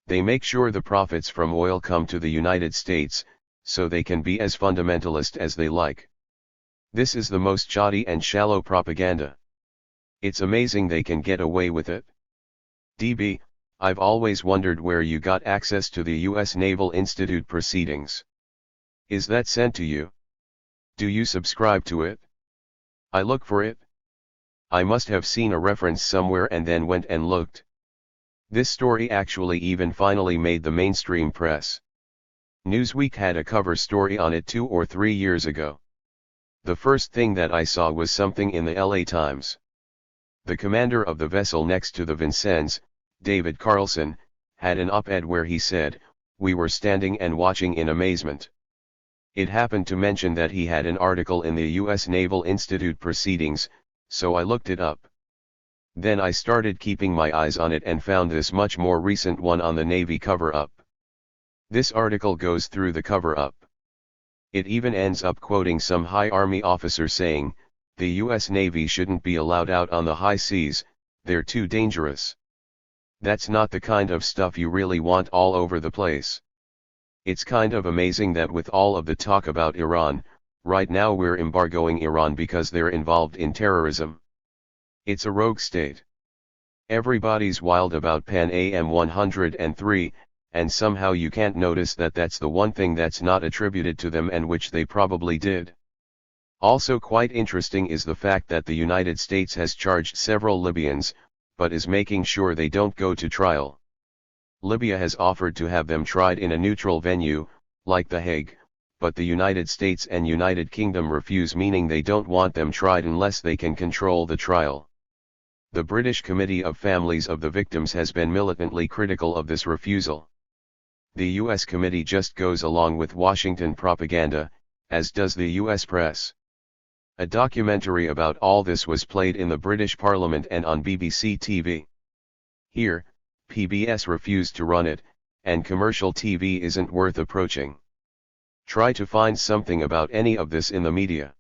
They make sure the profits from oil come to the United States, so they can be as fundamentalist as they like. This is the most shoddy and shallow propaganda. It's amazing they can get away with it. DB, I've always wondered where you got access to the U.S. Naval Institute proceedings. Is that sent to you? Do you subscribe to it? I look for it. I must have seen a reference somewhere and then went and looked. This story actually even finally made the mainstream press. Newsweek had a cover story on it 2 or 3 years ago. The first thing that I saw was something in the LA Times. The commander of the vessel next to the Vincennes, David Carlson, had an op-ed where he said, "We were standing and watching in amazement." It happened to mention that he had an article in the U.S. Naval Institute proceedings, so I looked it up. Then I started keeping my eyes on it and found this much more recent one on the Navy cover-up. This article goes through the cover-up. It even ends up quoting some high Army officer saying, "The U.S. Navy shouldn't be allowed out on the high seas, they're too dangerous." That's not the kind of stuff you really want all over the place. It's kind of amazing that with all of the talk about Iran, right now we're embargoing Iran because they're involved in terrorism. It's a rogue state. Everybody's wild about Pan Am 103, and somehow you can't notice that that's the one thing that's not attributed to them and which they probably did. Also quite interesting is the fact that the United States has charged several Libyans, but is making sure they don't go to trial. Libya has offered to have them tried in a neutral venue, like The Hague, but the United States and United Kingdom refuse, meaning they don't want them tried unless they can control the trial. The British Committee of Families of the Victims has been militantly critical of this refusal. The US committee just goes along with Washington propaganda, as does the US press. A documentary about all this was played in the British Parliament and on BBC TV. Here, PBS refused to run it, and commercial TV isn't worth approaching. Try to find something about any of this in the media.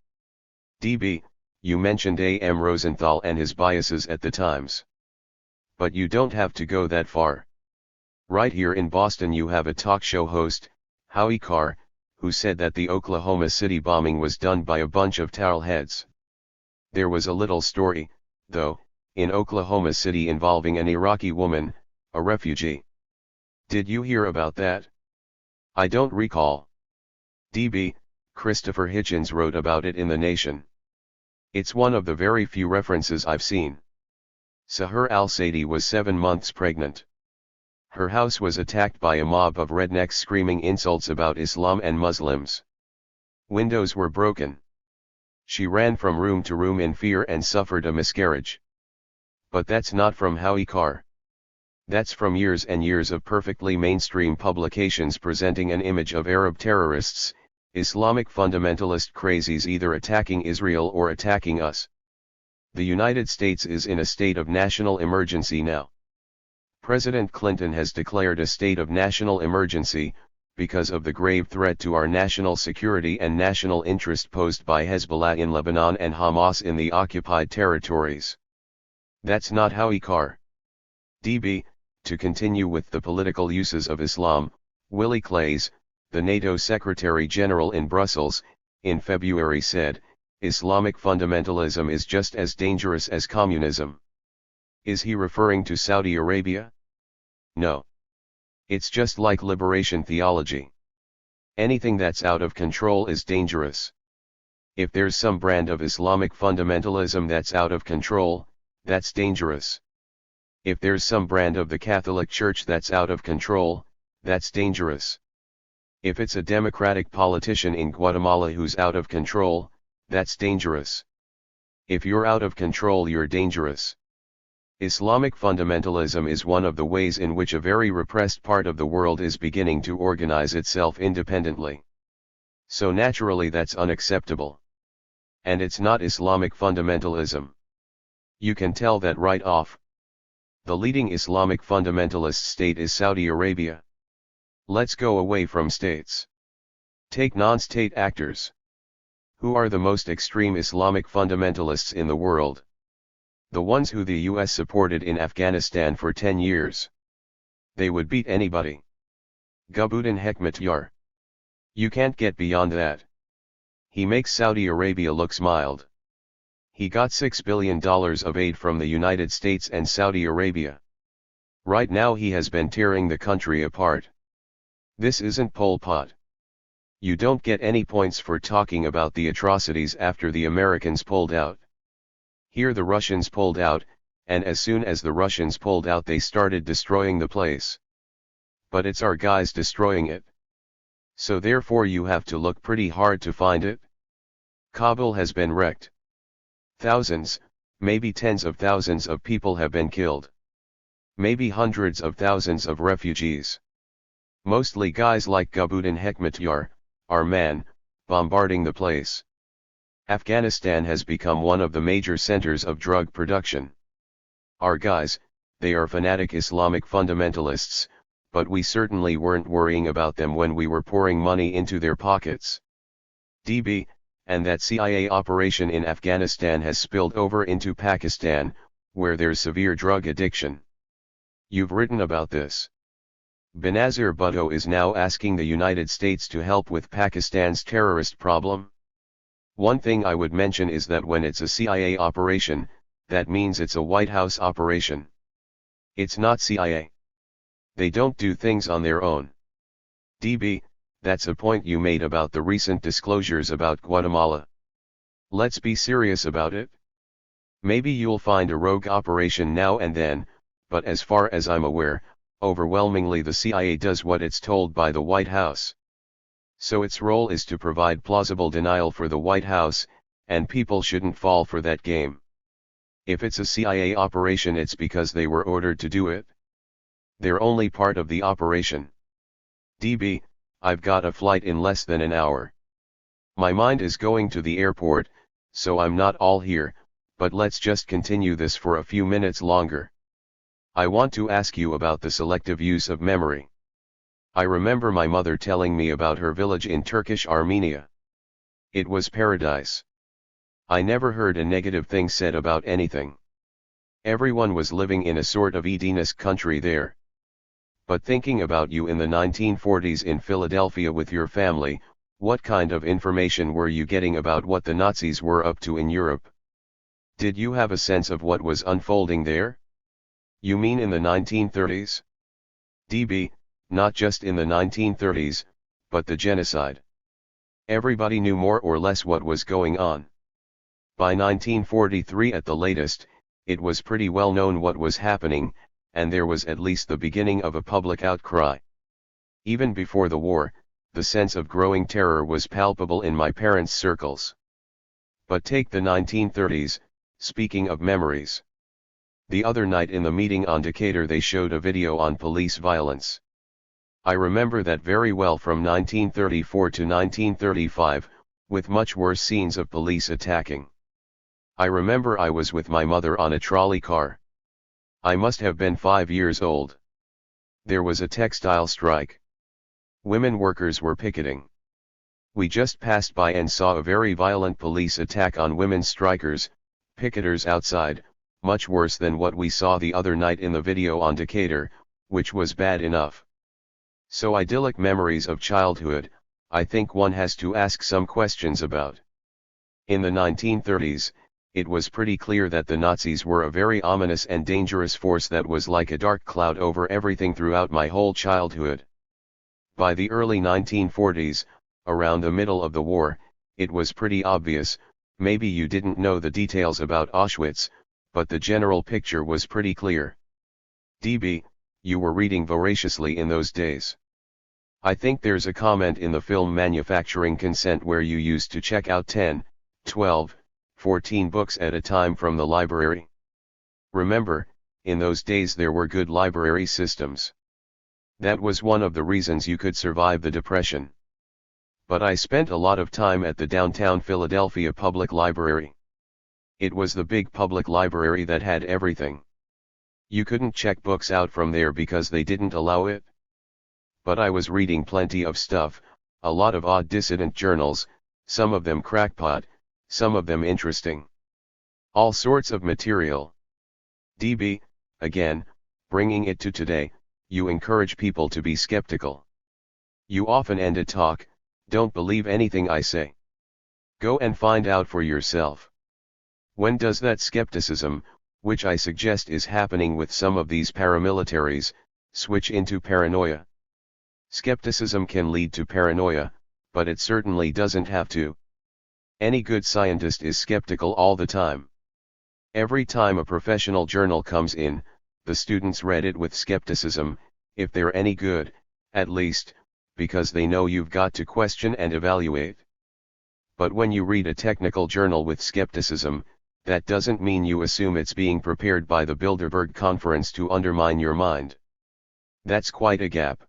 DB, you mentioned A.M. Rosenthal and his biases at the Times. But you don't have to go that far. Right here in Boston you have a talk show host, Howie Carr, who said that the Oklahoma City bombing was done by a bunch of towelheads. There was a little story, though, in Oklahoma City involving an Iraqi woman, a refugee. Did you hear about that? I don't recall. DB, Christopher Hitchens wrote about it in The Nation. It's one of the very few references I've seen. Sahar al-Saadi was 7 months pregnant. Her house was attacked by a mob of rednecks screaming insults about Islam and Muslims. Windows were broken. She ran from room to room in fear and suffered a miscarriage. But that's not from Howie Carr. That's from years and years of perfectly mainstream publications presenting an image of Arab terrorists, Islamic fundamentalist crazies either attacking Israel or attacking us. The United States is in a state of national emergency now. President Clinton has declared a state of national emergency, because of the grave threat to our national security and national interest posed by Hezbollah in Lebanon and Hamas in the occupied territories. That's not Howie Carr. DB, to continue with the political uses of Islam, Willy Claes, the NATO Secretary General in Brussels, in February said, Islamic fundamentalism is just as dangerous as communism. Is he referring to Saudi Arabia? No. It's just like liberation theology. Anything that's out of control is dangerous. If there's some brand of Islamic fundamentalism that's out of control, that's dangerous. If there's some brand of the Catholic Church that's out of control, that's dangerous. If it's a Democratic politician in Guatemala who's out of control, that's dangerous. If you're out of control, you're dangerous. Islamic fundamentalism is one of the ways in which a very repressed part of the world is beginning to organize itself independently. So naturally that's unacceptable. And it's not Islamic fundamentalism. You can tell that right off. The leading Islamic fundamentalist state is Saudi Arabia. Let's go away from states. Take non-state actors. Who are the most extreme Islamic fundamentalists in the world? The ones who the US supported in Afghanistan for 10 years. They would beat anybody. Gulbuddin Hekmatyar. You can't get beyond that. He makes Saudi Arabia look mild. He got $6 billion of aid from the United States and Saudi Arabia. Right now he has been tearing the country apart. This isn't Pol Pot. You don't get any points for talking about the atrocities after the Americans pulled out. Here the Russians pulled out, and as soon as the Russians pulled out they started destroying the place. But it's our guys destroying it. So therefore you have to look pretty hard to find it. Kabul has been wrecked. Thousands, maybe tens of thousands of people have been killed. Maybe hundreds of thousands of refugees. Mostly guys like Gulbuddin Hekmatyar, our man, bombarding the place. Afghanistan has become one of the major centers of drug production. Our guys, they are fanatic Islamic fundamentalists, but we certainly weren't worrying about them when we were pouring money into their pockets. DB, and that CIA operation in Afghanistan has spilled over into Pakistan, where there's severe drug addiction. You've written about this. Benazir Bhutto is now asking the United States to help with Pakistan's terrorist problem. One thing I would mention is that when it's a CIA operation, that means it's a White House operation. It's not CIA. They don't do things on their own. DB, that's a point you made about the recent disclosures about Guatemala. Let's be serious about it. Maybe you'll find a rogue operation now and then, but as far as I'm aware, overwhelmingly the CIA does what it's told by the White House. So its role is to provide plausible denial for the White House, and people shouldn't fall for that game. If it's a CIA operation, it's because they were ordered to do it. They're only part of the operation. DB, I've got a flight in less than an hour. My mind is going to the airport, so I'm not all here, but let's just continue this for a few minutes longer. I want to ask you about the selective use of memory. I remember my mother telling me about her village in Turkish Armenia. It was paradise. I never heard a negative thing said about anything. Everyone was living in a sort of Edenish country there. But thinking about you in the 1940s in Philadelphia with your family, what kind of information were you getting about what the Nazis were up to in Europe? Did you have a sense of what was unfolding there? You mean in the 1930s? DB, not just in the 1930s, but the genocide. Everybody knew more or less what was going on. By 1943 at the latest, it was pretty well known what was happening, and there was at least the beginning of a public outcry. Even before the war, the sense of growing terror was palpable in my parents' circles. But take the 1930s, speaking of memories. The other night in the meeting on Decatur they showed a video on police violence. I remember that very well from 1934 to 1935, with much worse scenes of police attacking. I remember I was with my mother on a trolley car. I must have been 5 years old. There was a textile strike. Women workers were picketing. We just passed by and saw a very violent police attack on women strikers, picketers outside, much worse than what we saw the other night in the video on Decatur, which was bad enough. So idyllic memories of childhood, I think one has to ask some questions about. In the 1930s, it was pretty clear that the Nazis were a very ominous and dangerous force that was like a dark cloud over everything throughout my whole childhood. By the early 1940s, around the middle of the war, it was pretty obvious. Maybe you didn't know the details about Auschwitz, but the general picture was pretty clear. DB, you were reading voraciously in those days. I think there's a comment in the film Manufacturing Consent where you used to check out 10, 12, 14 books at a time from the library. Remember, in those days there were good library systems. That was one of the reasons you could survive the Depression. But I spent a lot of time at the downtown Philadelphia Public Library. It was the big public library that had everything. You couldn't check books out from there because they didn't allow it. But I was reading plenty of stuff, a lot of odd dissident journals, some of them crackpot, some of them interesting. All sorts of material. DB, again, bringing it to today, you encourage people to be skeptical. You often end a talk, "Don't believe anything I say. Go and find out for yourself." When does that skepticism, which I suggest is happening with some of these paramilitaries, switch into paranoia? Skepticism can lead to paranoia, but it certainly doesn't have to. Any good scientist is skeptical all the time. Every time a professional journal comes in, the students read it with skepticism, if they're any good, at least, because they know you've got to question and evaluate. But when you read a technical journal with skepticism, that doesn't mean you assume it's being prepared by the Bilderberg Conference to undermine your mind. That's quite a gap.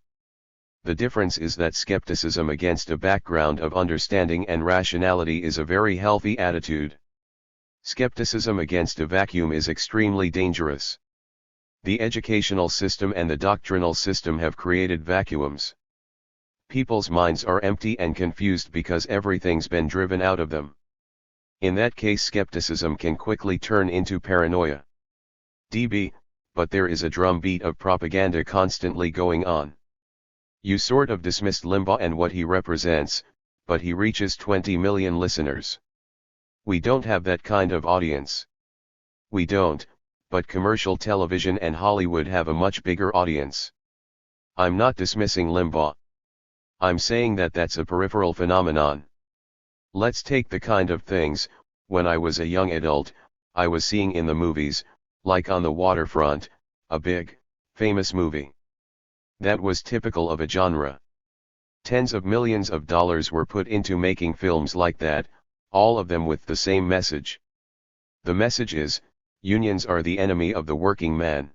The difference is that skepticism against a background of understanding and rationality is a very healthy attitude. Skepticism against a vacuum is extremely dangerous. The educational system and the doctrinal system have created vacuums. People's minds are empty and confused because everything's been driven out of them. In that case, skepticism can quickly turn into paranoia. DB, but there is a drumbeat of propaganda constantly going on. You sort of dismissed Limbaugh and what he represents, but he reaches 20 million listeners. We don't have that kind of audience. We don't, but commercial television and Hollywood have a much bigger audience. I'm not dismissing Limbaugh. I'm saying that that's a peripheral phenomenon. Let's take the kind of things When I was a young adult, I was seeing in the movies, like On the Waterfront, a big, famous movie. That was typical of a genre. Tens of millions of dollars were put into making films like that, all of them with the same message. The message is, unions are the enemy of the working man.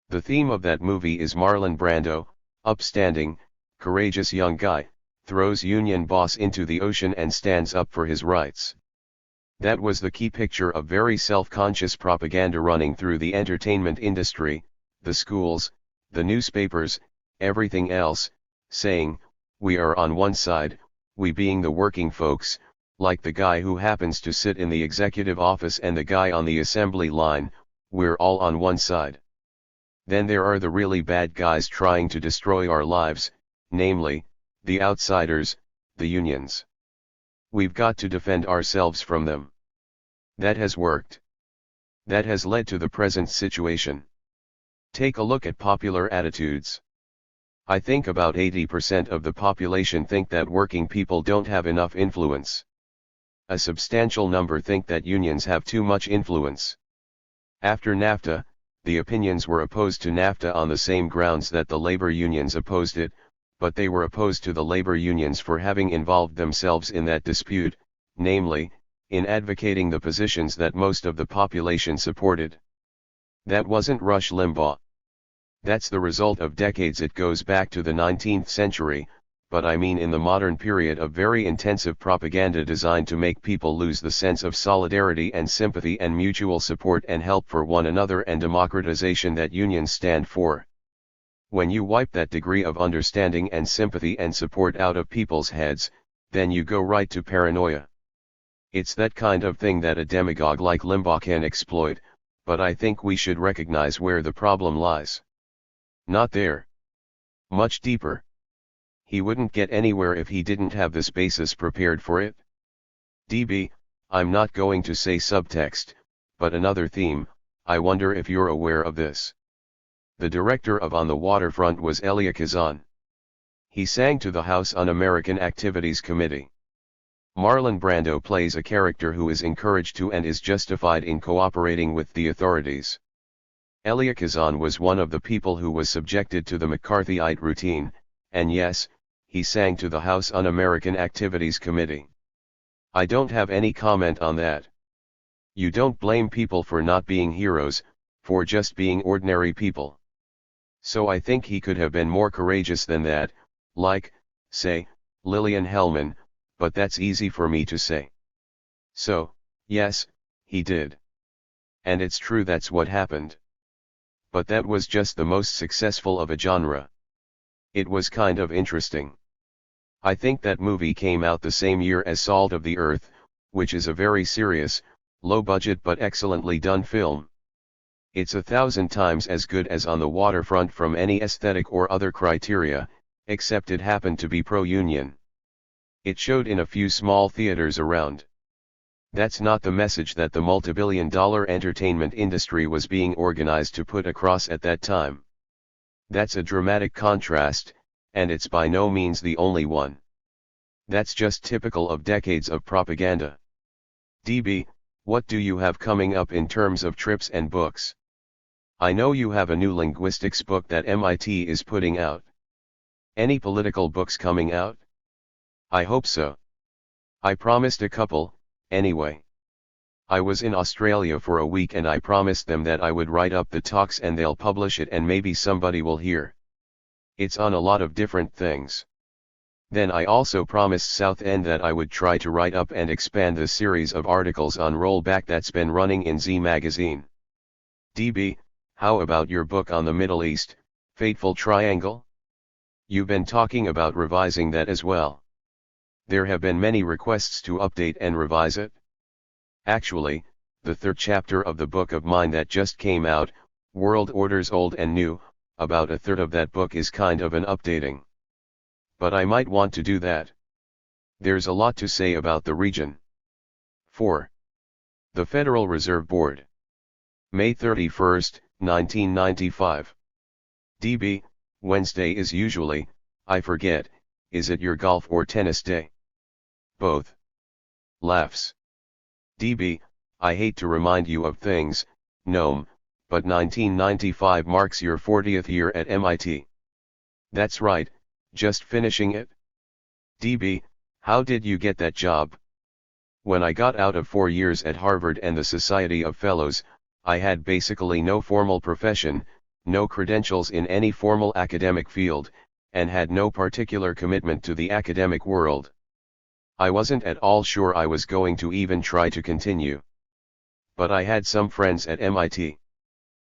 The theme of that movie is Marlon Brando, upstanding, courageous young guy, throws union boss into the ocean and stands up for his rights. That was the key picture of very self-conscious propaganda running through the entertainment industry, the schools, the newspapers, everything else, saying, we are on one side, we being the working folks, like the guy who happens to sit in the executive office and the guy on the assembly line, we're all on one side. Then there are the really bad guys trying to destroy our lives, namely, the outsiders, the unions. We've got to defend ourselves from them. That has worked. That has led to the present situation. Take a look at popular attitudes. I think about 80% of the population think that working people don't have enough influence. A substantial number think that unions have too much influence. After NAFTA, the opinions were opposed to NAFTA on the same grounds that the labor unions opposed it, but they were opposed to the labor unions for having involved themselves in that dispute, namely, in advocating the positions that most of the population supported. That wasn't Rush Limbaugh. That's the result of decades. It goes back to the 19th century, but I mean in the modern period of very intensive propaganda designed to make people lose the sense of solidarity and sympathy and mutual support and help for one another and democratization that unions stand for. When you wipe that degree of understanding and sympathy and support out of people's heads, then you go right to paranoia. It's that kind of thing that a demagogue like Limbaugh can exploit, but I think we should recognize where the problem lies. Not there. Much deeper. He wouldn't get anywhere if he didn't have this basis prepared for it. DB, I'm not going to say subtext, but another theme, I wonder if you're aware of this. The director of On the Waterfront was Elia Kazan. He sang to the House Un-American Activities Committee. Marlon Brando plays a character who is encouraged to and is justified in cooperating with the authorities. Elia Kazan was one of the people who was subjected to the McCarthyite routine, and yes, he sang to the House Un-American Activities Committee. I don't have any comment on that. You don't blame people for not being heroes, for just being ordinary people. So I think he could have been more courageous than that, like, say, Lillian Hellman, but that's easy for me to say. So, yes, he did. And it's true that's what happened. But that was just the most successful of a genre. It was kind of interesting. I think that movie came out the same year as Salt of the Earth, which is a very serious, low-budget but excellently done film. It's 1,000 times as good as On the Waterfront from any aesthetic or other criteria, except it happened to be pro-union. It showed in a few small theaters around. That's not the message that the multibillion-dollar entertainment industry was being organized to put across at that time. That's a dramatic contrast, and it's by no means the only one. That's just typical of decades of propaganda. DB, what do you have coming up in terms of trips and books? I know you have a new linguistics book that MIT is putting out. Any political books coming out? I hope so. I promised a couple, anyway. I was in Australia for a week and I promised them that I would write up the talks and they'll publish it and maybe somebody will hear. It's on a lot of different things. Then I also promised Southend that I would try to write up and expand the series of articles on rollback that's been running in Z magazine. DB, how about your book on the Middle East, Fateful Triangle? You've been talking about revising that as well. There have been many requests to update and revise it. Actually, the third chapter of the book of mine that just came out, World Orders Old and New, about a third of that book is kind of an updating. But I might want to do that. There's a lot to say about the region. 4. The Federal Reserve Board. May 31, 1995. DB, Wednesday is usually, I forget, is it your golf or tennis day? Both. Laughs. DB, I hate to remind you of things, Noam, but 1995 marks your 40th year at MIT. That's right, just finishing it? DB, how did you get that job? When I got out of 4 years at Harvard and the Society of Fellows, I had basically no formal profession, no credentials in any formal academic field, and had no particular commitment to the academic world. I wasn't at all sure I was going to even try to continue. But I had some friends at MIT.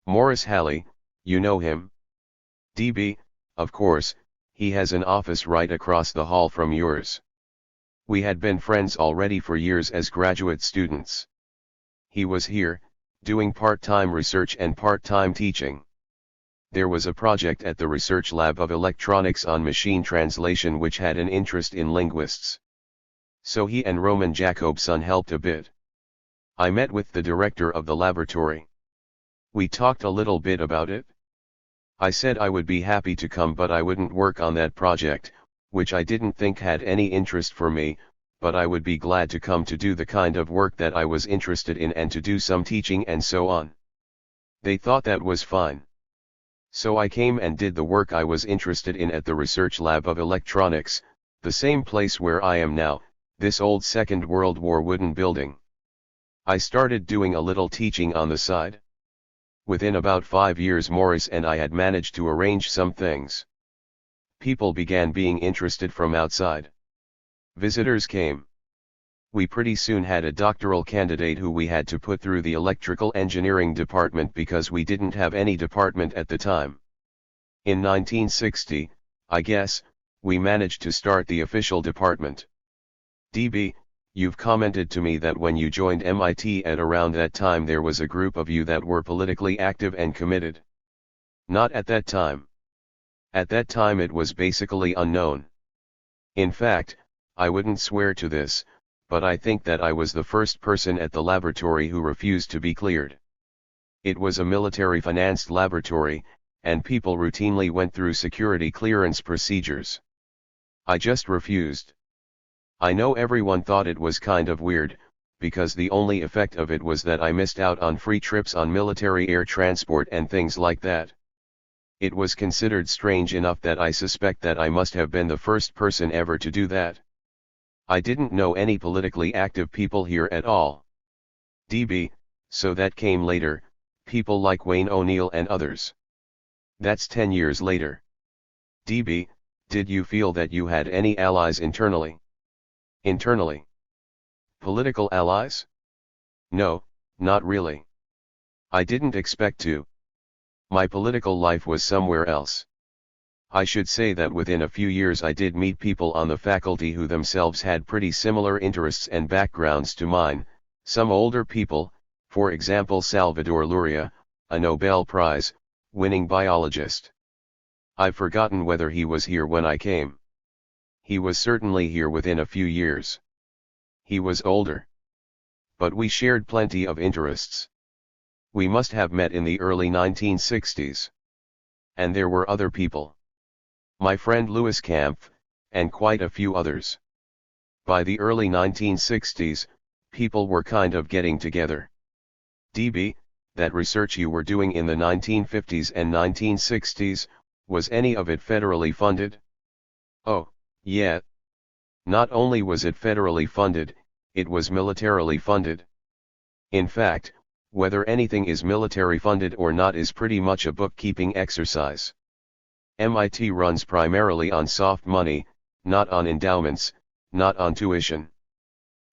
Morris Halley, you know him? DB, of course, he has an office right across the hall from yours. We had been friends already for years as graduate students. He was here, doing part-time research and part-time teaching. There was a project at the research lab of electronics on machine translation which had an interest in linguists. So he and Roman Jakobson helped a bit. I met with the director of the laboratory. We talked a little bit about it. I said I would be happy to come but I wouldn't work on that project, which I didn't think had any interest for me, but I would be glad to come to do the kind of work that I was interested in and to do some teaching and so on. They thought that was fine. So I came and did the work I was interested in at the research lab of electronics, the same place where I am now, this old Second World War wooden building. I started doing a little teaching on the side. Within about 5 years Morris and I had managed to arrange some things. People began being interested from outside. Visitors came. We pretty soon had a doctoral candidate who we had to put through the electrical engineering department because we didn't have any department at the time. In 1960, I guess, we managed to start the official department. DB, you've commented to me that when you joined MIT at around that time there was a group of you that were politically active and committed. Not at that time. At that time it was basically unknown. In fact, I wouldn't swear to this, but I think that I was the first person at the laboratory who refused to be cleared. It was a military-financed laboratory, and people routinely went through security clearance procedures. I just refused. I know everyone thought it was kind of weird, because the only effect of it was that I missed out on free trips on military air transport and things like that. It was considered strange enough that I suspect that I must have been the first person ever to do that. I didn't know any politically active people here at all. DB, so that came later, people like Wayne O'Neill and others. That's 10 years later. DB, did you feel that you had any allies internally? Internally? Political allies? No, not really. I didn't expect to. My political life was somewhere else. I should say that within a few years I did meet people on the faculty who themselves had pretty similar interests and backgrounds to mine, some older people, for example Salvador Luria, a Nobel Prize winning biologist. I've forgotten whether he was here when I came. He was certainly here within a few years. He was older. But we shared plenty of interests. We must have met in the early 1960s. And there were other people. My friend Louis Kampf, and quite a few others. By the early 1960s, people were kind of getting together. DB, that research you were doing in the 1950s and 1960s, was any of it federally funded? Oh, yeah. Not only was it federally funded, it was militarily funded. In fact, whether anything is military funded or not is pretty much a bookkeeping exercise. MIT runs primarily on soft money, not on endowments, not on tuition.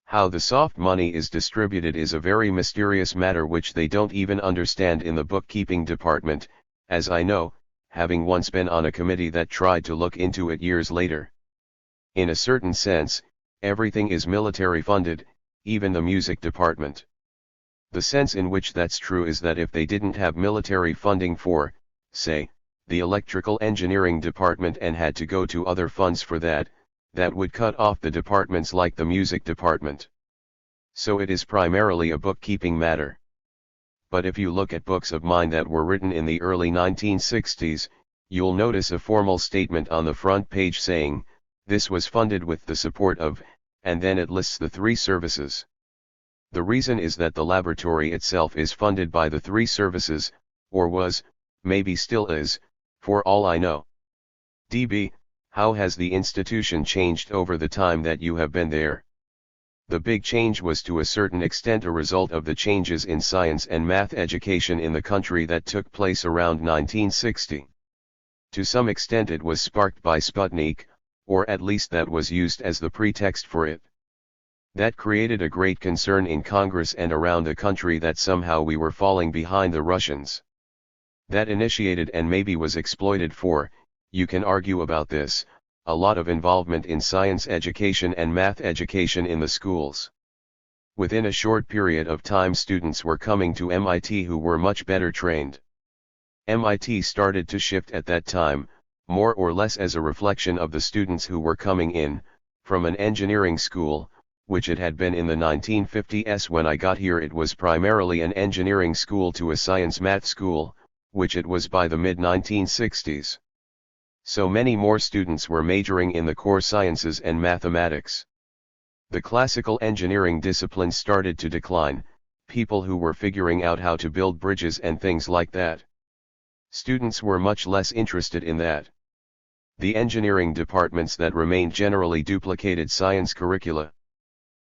How the soft money is distributed is a very mysterious matter which they don't even understand in the bookkeeping department, as I know, having once been on a committee that tried to look into it years later. In a certain sense, everything is military funded, even the music department. The sense in which that's true is that if they didn't have military funding for, say, the electrical engineering department and had to go to other funds for that, that would cut off the departments like the music department. So it is primarily a bookkeeping matter. But if you look at books of mine that were written in the early 1960s, you'll notice a formal statement on the front page saying, this was funded with the support of, and then it lists the 3 services. The reason is that the laboratory itself is funded by the three services, or was, maybe still is, for all I know. DB, how has the institution changed over the time that you have been there? The big change was to a certain extent a result of the changes in science and math education in the country that took place around 1960. To some extent it was sparked by Sputnik, or at least that was used as the pretext for it. That created a great concern in Congress and around the country that somehow we were falling behind the Russians. That initiated and maybe was exploited for, you can argue about this, a lot of involvement in science education and math education in the schools. Within a short period of time students were coming to MIT who were much better trained. MIT started to shift at that time, more or less as a reflection of the students who were coming in, from an engineering school, which it had been in the 1950s when I got here. It was primarily an engineering school to a science math school, which it was by the mid-1960s. So many more students were majoring in the core sciences and mathematics. The classical engineering disciplines started to decline, people who were figuring out how to build bridges and things like that. Students were much less interested in that. The engineering departments that remained generally duplicated science curricula.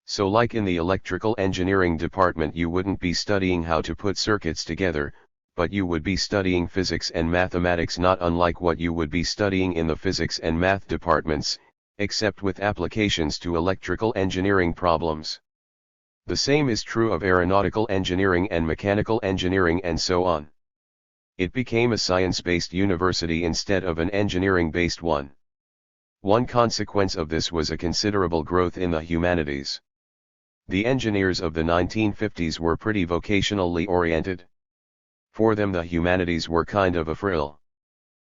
So like in the electrical engineering department you wouldn't be studying how to put circuits together, but you would be studying physics and mathematics, not unlike what you would be studying in the physics and math departments, except with applications to electrical engineering problems. The same is true of aeronautical engineering and mechanical engineering and so on. It became a science-based university instead of an engineering-based one. One consequence of this was a considerable growth in the humanities. The engineers of the 1950s were pretty vocationally oriented. For them the humanities were kind of a frill.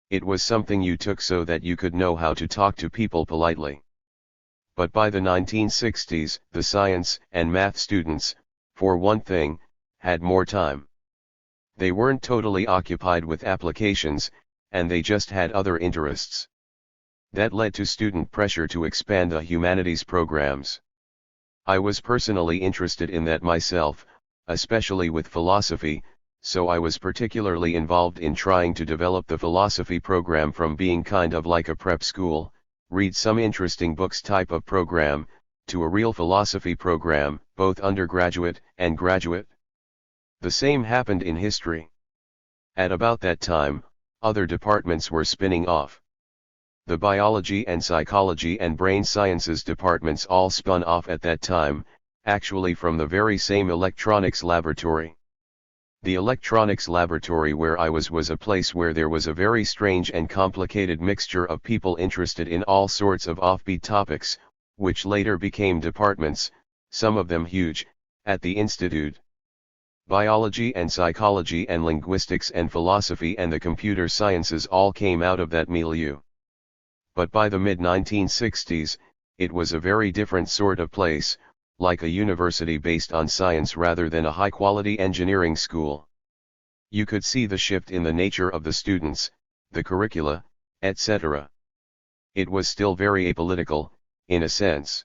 It was something you took so that you could know how to talk to people politely. But by the 1960s, the science and math students, for one thing, had more time. They weren't totally occupied with applications, and they just had other interests. That led to student pressure to expand the humanities programs. I was personally interested in that myself, especially with philosophy, so I was particularly involved in trying to develop the philosophy program from being kind of like a prep school, read some interesting books type of program, to a real philosophy program, both undergraduate and graduate. The same happened in history. At about that time, other departments were spinning off. The biology and psychology and brain sciences departments all spun off at that time, actually from the very same electronics laboratory. The electronics laboratory where I was a place where there was a very strange and complicated mixture of people interested in all sorts of offbeat topics, which later became departments, some of them huge, at the institute. Biology and psychology and linguistics and philosophy and the computer sciences all came out of that milieu. But by the mid-1960s, it was a very different sort of place, like a university based on science rather than a high-quality engineering school. You could see the shift in the nature of the students, the curricula, etc. It was still very apolitical, in a sense.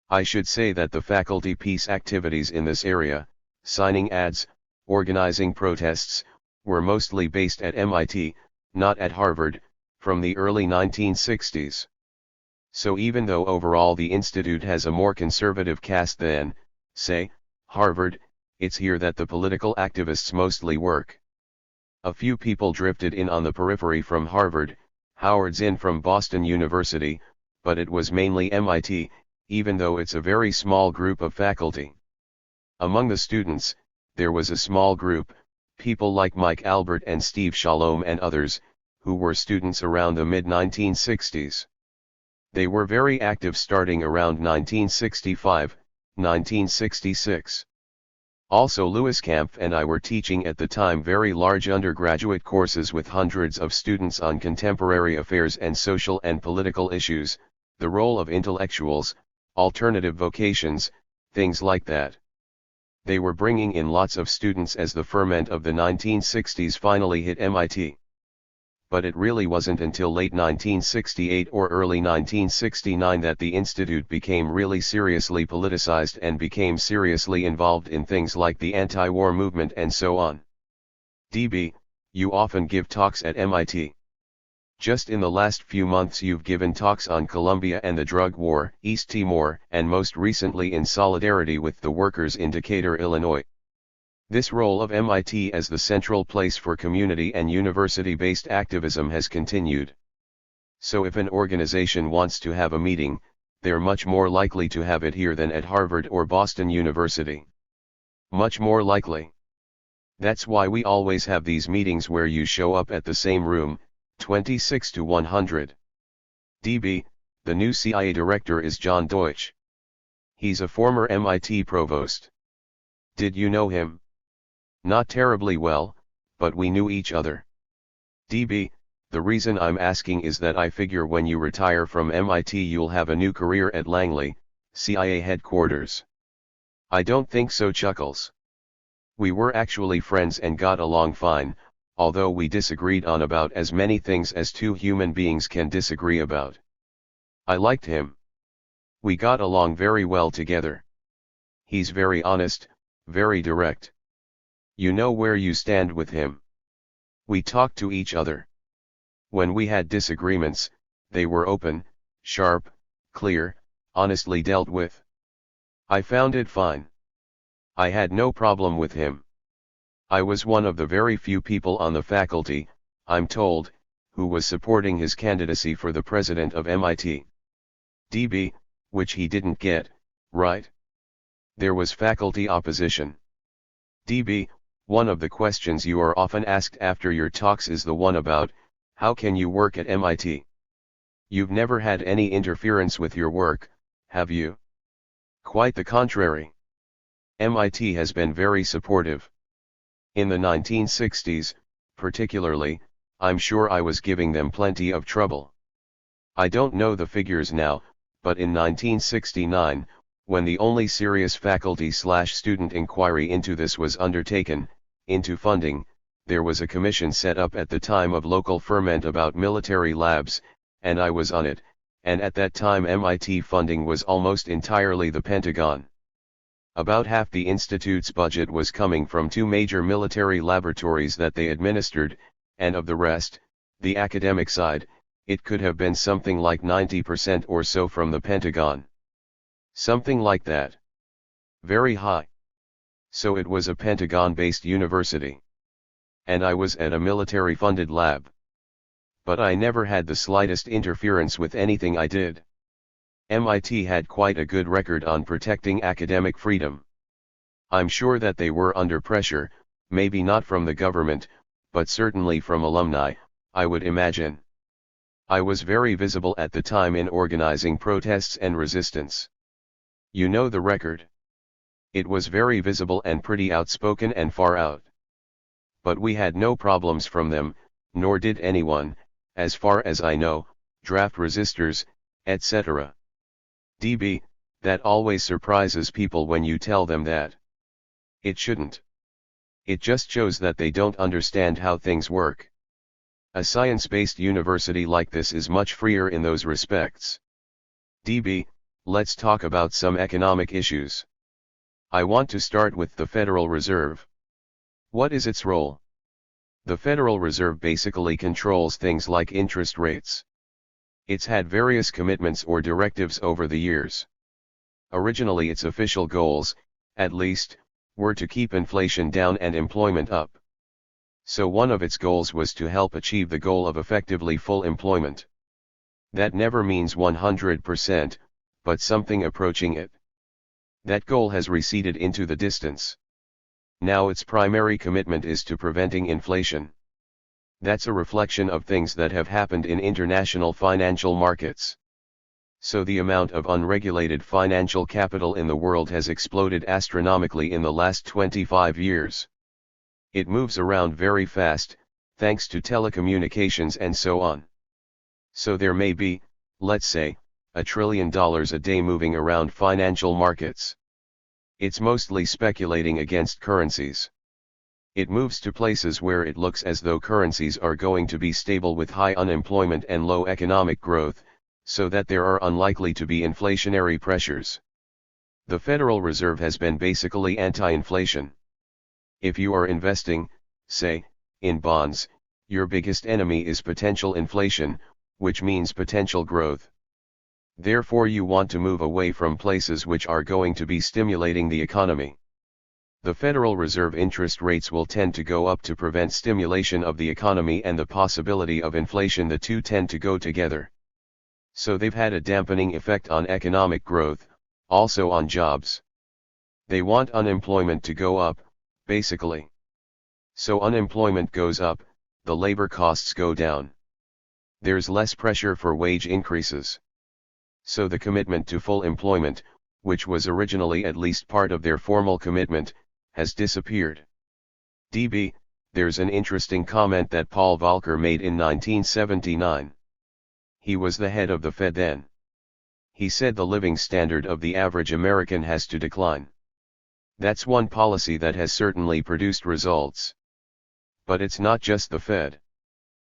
I should say that the faculty peace activities in this area, signing ads, organizing protests, were mostly based at MIT, not at Harvard, from the early 1960s. So even though overall the institute has a more conservative cast than, say, Harvard, it's here that the political activists mostly work. A few people drifted in on the periphery from Harvard, Howard's in from Boston University, but it was mainly MIT, even though it's a very small group of faculty. Among the students, there was a small group, people like Mike Albert and Steve Shalom and others, who were students around the mid-1960s. They were very active starting around 1965, 1966. Also Louis Kampf and I were teaching at the time very large undergraduate courses with hundreds of students on contemporary affairs and social and political issues, the role of intellectuals, alternative vocations, things like that. They were bringing in lots of students as the ferment of the 1960s finally hit MIT. but it really wasn't until late 1968 or early 1969 that the institute became really seriously politicized and became seriously involved in things like the anti-war movement and so on. DB, you often give talks at MIT. Just in the last few months you've given talks on Colombia and the drug war, East Timor, and most recently in solidarity with the workers in Decatur, Illinois. This role of MIT as the central place for community and university-based activism has continued. So if an organization wants to have a meeting, they're much more likely to have it here than at Harvard or Boston University. Much more likely. That's why we always have these meetings where you show up at the same room, 26 to 100. DB, the new CIA director is John Deutsch. He's a former MIT provost. Did you know him? Not terribly well, but we knew each other. DB, the reason I'm asking is that I figure when you retire from MIT you'll have a new career at Langley, CIA headquarters. I don't think so, Chuckles. We were actually friends and got along fine, although we disagreed on about as many things as two human beings can disagree about. I liked him. We got along very well together. He's very honest, very direct. You know where you stand with him. We talked to each other. When we had disagreements, they were open, sharp, clear, honestly dealt with. I found it fine. I had no problem with him. I was one of the very few people on the faculty, I'm told, who was supporting his candidacy for the president of MIT. DB, which he didn't get, right? There was faculty opposition. DB, one of the questions you are often asked after your talks is the one about, how can you work at MIT? You've never had any interference with your work, have you? Quite the contrary. MIT has been very supportive. In the 1960s, particularly, I'm sure I was giving them plenty of trouble. I don't know the figures now, but in 1969, when the only serious faculty/student inquiry into this was undertaken, into funding, there was a commission set up at the time of local ferment about military labs, and I was on it, and at that time MIT funding was almost entirely the Pentagon. About half the institute's budget was coming from two major military laboratories that they administered, and of the rest, the academic side, it could have been something like 90% or so from the Pentagon. Something like that. Very high. So it was a Pentagon-based university. And I was at a military-funded lab. But I never had the slightest interference with anything I did. MIT had quite a good record on protecting academic freedom. I'm sure that they were under pressure, maybe not from the government, but certainly from alumni, I would imagine. I was very visible at the time in organizing protests and resistance. You know the record. It was very visible and pretty outspoken and far out. But we had no problems from them, nor did anyone, as far as I know, draft resistors, etc. DB, that always surprises people when you tell them that. It shouldn't. It just shows that they don't understand how things work. A science-based university like this is much freer in those respects. DB, let's talk about some economic issues. I want to start with the Federal Reserve. What is its role? The Federal Reserve basically controls things like interest rates. It's had various commitments or directives over the years. Originally its official goals, at least, were to keep inflation down and employment up. So one of its goals was to help achieve the goal of effectively full employment. That never means 100%, but something approaching it. That goal has receded into the distance. Now its primary commitment is to preventing inflation. That's a reflection of things that have happened in international financial markets. So the amount of unregulated financial capital in the world has exploded astronomically in the last 25 years. It moves around very fast, thanks to telecommunications and so on. So there may be, let's say, $1 trillion a day moving around financial markets. It's mostly speculating against currencies. It moves to places where it looks as though currencies are going to be stable with high unemployment and low economic growth, so that there are unlikely to be inflationary pressures. The Federal Reserve has been basically anti-inflation. If you are investing, say, in bonds, your biggest enemy is potential inflation, which means potential growth. Therefore you want to move away from places which are going to be stimulating the economy. The Federal Reserve interest rates will tend to go up to prevent stimulation of the economy and the possibility of inflation. The two tend to go together. So they've had a dampening effect on economic growth, also on jobs. They want unemployment to go up, basically. So unemployment goes up, the labor costs go down. There's less pressure for wage increases. So the commitment to full employment, which was originally at least part of their formal commitment, has disappeared. DB, there's an interesting comment that Paul Volcker made in 1979. He was the head of the Fed then. He said the living standard of the average American has to decline. That's one policy that has certainly produced results. But it's not just the Fed.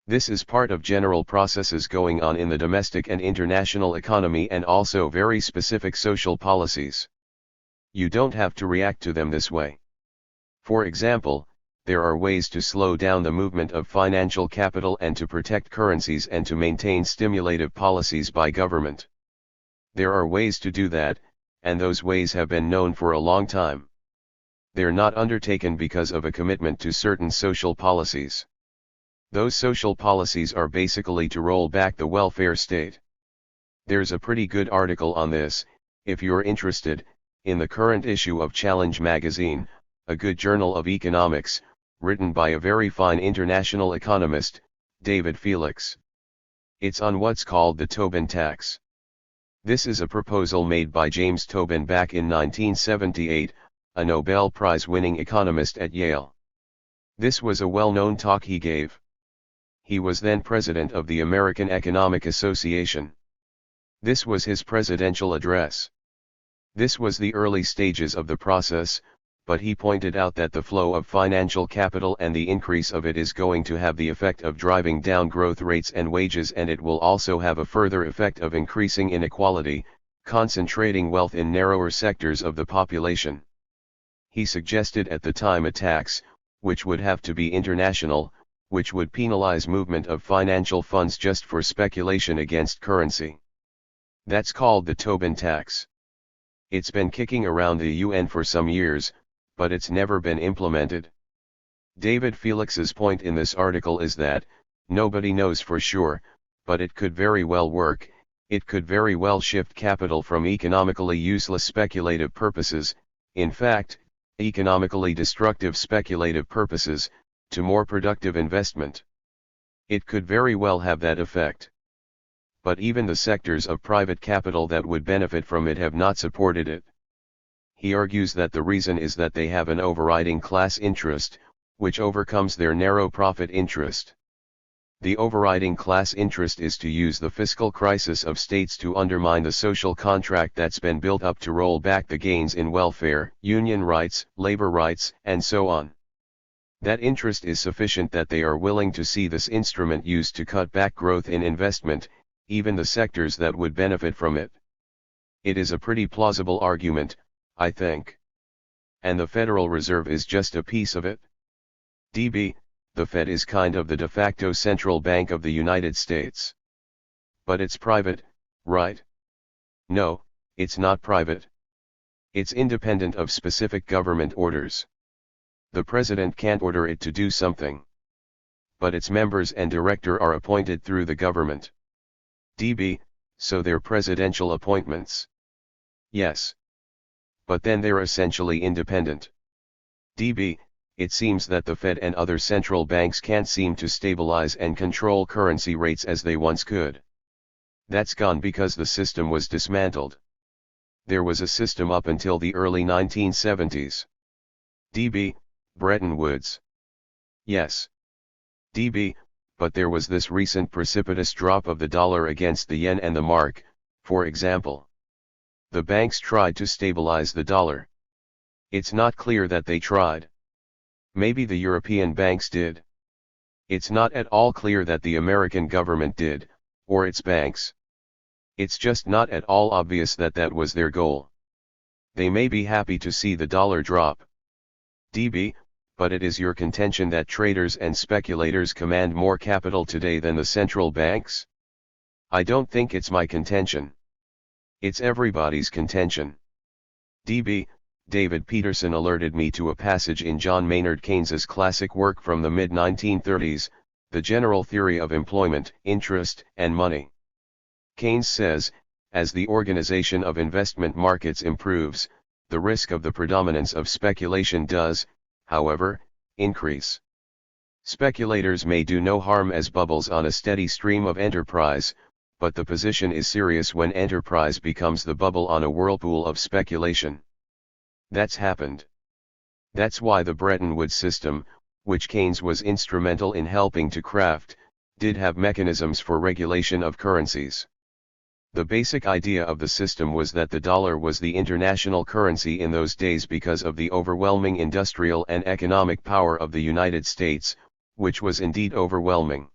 This is part of general processes going on in the domestic and international economy and also very specific social policies. You don't have to react to them this way. For example, there are ways to slow down the movement of financial capital and to protect currencies and to maintain stimulative policies by government. There are ways to do that, and those ways have been known for a long time. They're not undertaken because of a commitment to certain social policies. Those social policies are basically to roll back the welfare state. There's a pretty good article on this, if you're interested, in the current issue of Challenge magazine, a good journal of economics, written by a very fine international economist, David Felix. It's on what's called the Tobin tax. This is a proposal made by James Tobin back in 1978, a Nobel Prize-winning economist at Yale. This was a well-known talk he gave. He was then president of the American Economic Association. This was his presidential address. This was the early stages of the process, but he pointed out that the flow of financial capital and the increase of it is going to have the effect of driving down growth rates and wages, and it will also have a further effect of increasing inequality, concentrating wealth in narrower sectors of the population. He suggested at the time a tax, which would have to be international, which would penalize movement of financial funds just for speculation against currency. That's called the Tobin tax. It's been kicking around the UN for some years, but it's never been implemented. David Felix's point in this article is that, nobody knows for sure, but it could very well work. It could very well shift capital from economically useless speculative purposes, in fact, economically destructive speculative purposes, to more productive investment. It could very well have that effect. But even the sectors of private capital that would benefit from it have not supported it. He argues that the reason is that they have an overriding class interest, which overcomes their narrow profit interest. The overriding class interest is to use the fiscal crisis of states to undermine the social contract that's been built up to roll back the gains in welfare, union rights, labor rights, and so on. That interest is sufficient that they are willing to see this instrument used to cut back growth in investment, even the sectors that would benefit from it. It is a pretty plausible argument, I think. And the Federal Reserve is just a piece of it. DB, the Fed is kind of the de facto central bank of the United States. But it's private, right? No, it's not private. It's independent of specific government orders. The president can't order it to do something. But its members and director are appointed through the government. DB, so they're presidential appointments. Yes. But then they're essentially independent. DB, it seems that the Fed and other central banks can't seem to stabilize and control currency rates as they once could. That's gone because the system was dismantled. There was a system up until the early 1970s. DB, Bretton Woods. Yes. DB, but there was this recent precipitous drop of the dollar against the yen and the mark, for example. The banks tried to stabilize the dollar. It's not clear that they tried. Maybe the European banks did. It's not at all clear that the American government did, or its banks. It's just not at all obvious that that was their goal. They may be happy to see the dollar drop. DB, but it is your contention that traders and speculators command more capital today than the central banks? I don't think it's my contention. It's everybody's contention. DB, David Peterson alerted me to a passage in John Maynard Keynes's classic work from the mid-1930s, The General Theory of Employment, Interest, and Money. Keynes says, as the organization of investment markets improves, the risk of the predominance of speculation does, however, increase. Speculators may do no harm as bubbles on a steady stream of enterprise, but the position is serious when enterprise becomes the bubble on a whirlpool of speculation. That's happened. That's why the Bretton Woods system, which Keynes was instrumental in helping to craft, did have mechanisms for regulation of currencies. The basic idea of the system was that the dollar was the international currency in those days because of the overwhelming industrial and economic power of the United States, which was indeed overwhelming.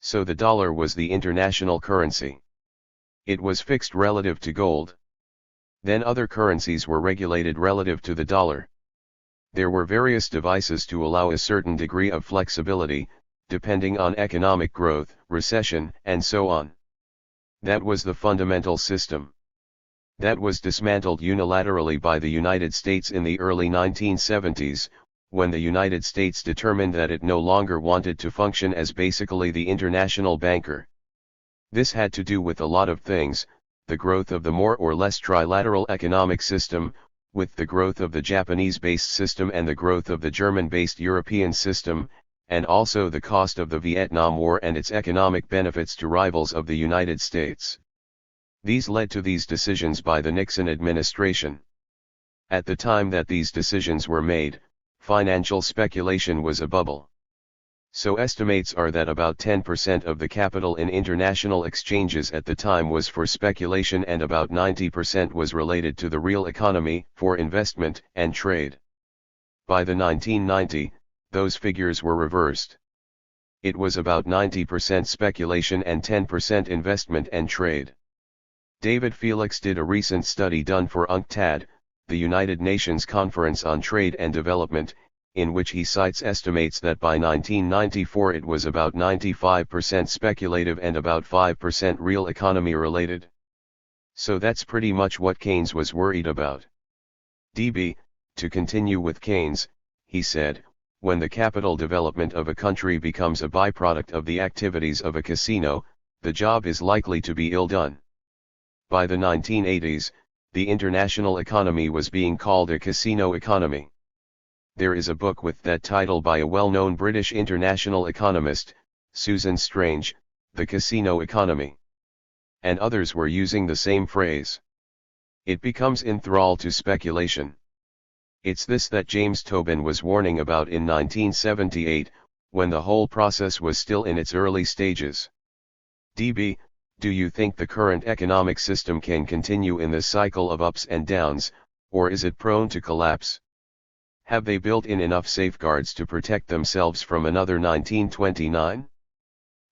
So the dollar was the international currency. It was fixed relative to gold. Then other currencies were regulated relative to the dollar. There were various devices to allow a certain degree of flexibility, depending on economic growth, recession, and so on. That was the fundamental system. That was dismantled unilaterally by the United States in the early 1970s, when the United States determined that it no longer wanted to function as basically the international banker. This had to do with a lot of things, the growth of the more or less trilateral economic system, with the growth of the Japanese-based system and the growth of the German-based European system, and also the cost of the Vietnam War and its economic benefits to rivals of the United States. These led to these decisions by the Nixon administration. At the time that these decisions were made, financial speculation was a bubble. So estimates are that about 10% of the capital in international exchanges at the time was for speculation and about 90% was related to the real economy, for investment and trade. By the 1990s, those figures were reversed. It was about 90% speculation and 10% investment and trade. David Felix did a recent study done for UNCTAD, the United Nations Conference on Trade and Development, in which he cites estimates that by 1994 it was about 95% speculative and about 5% real economy related. So that's pretty much what Keynes was worried about. DB, to continue with Keynes, he said, when the capital development of a country becomes a byproduct of the activities of a casino, the job is likely to be ill done. By the 1980s, the international economy was being called a casino economy. There is a book with that title by a well-known British international economist, Susan Strange, The Casino Economy. And others were using the same phrase. It becomes enthralled to speculation. It's this that James Tobin was warning about in 1978, when the whole process was still in its early stages. DB, do you think the current economic system can continue in this cycle of ups and downs, or is it prone to collapse? Have they built in enough safeguards to protect themselves from another 1929?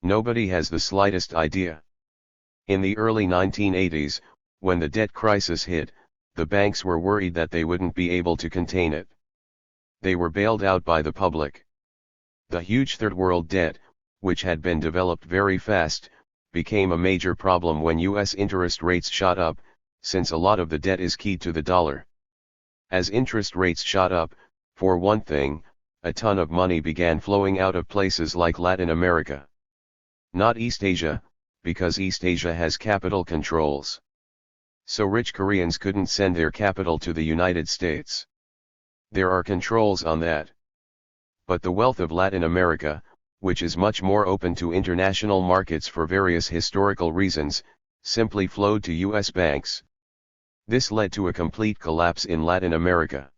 Nobody has the slightest idea. In the early 1980s, when the debt crisis hit, the banks were worried that they wouldn't be able to contain it. They were bailed out by the public. The huge third world debt, which had been developed very fast, became a major problem when US interest rates shot up, since a lot of the debt is keyed to the dollar. As interest rates shot up, for one thing, a ton of money began flowing out of places like Latin America. Not East Asia, because East Asia has capital controls. So rich Koreans couldn't send their capital to the United States. There are controls on that. But the wealth of Latin America, which is much more open to international markets for various historical reasons, simply flowed to US banks. This led to a complete collapse in Latin America.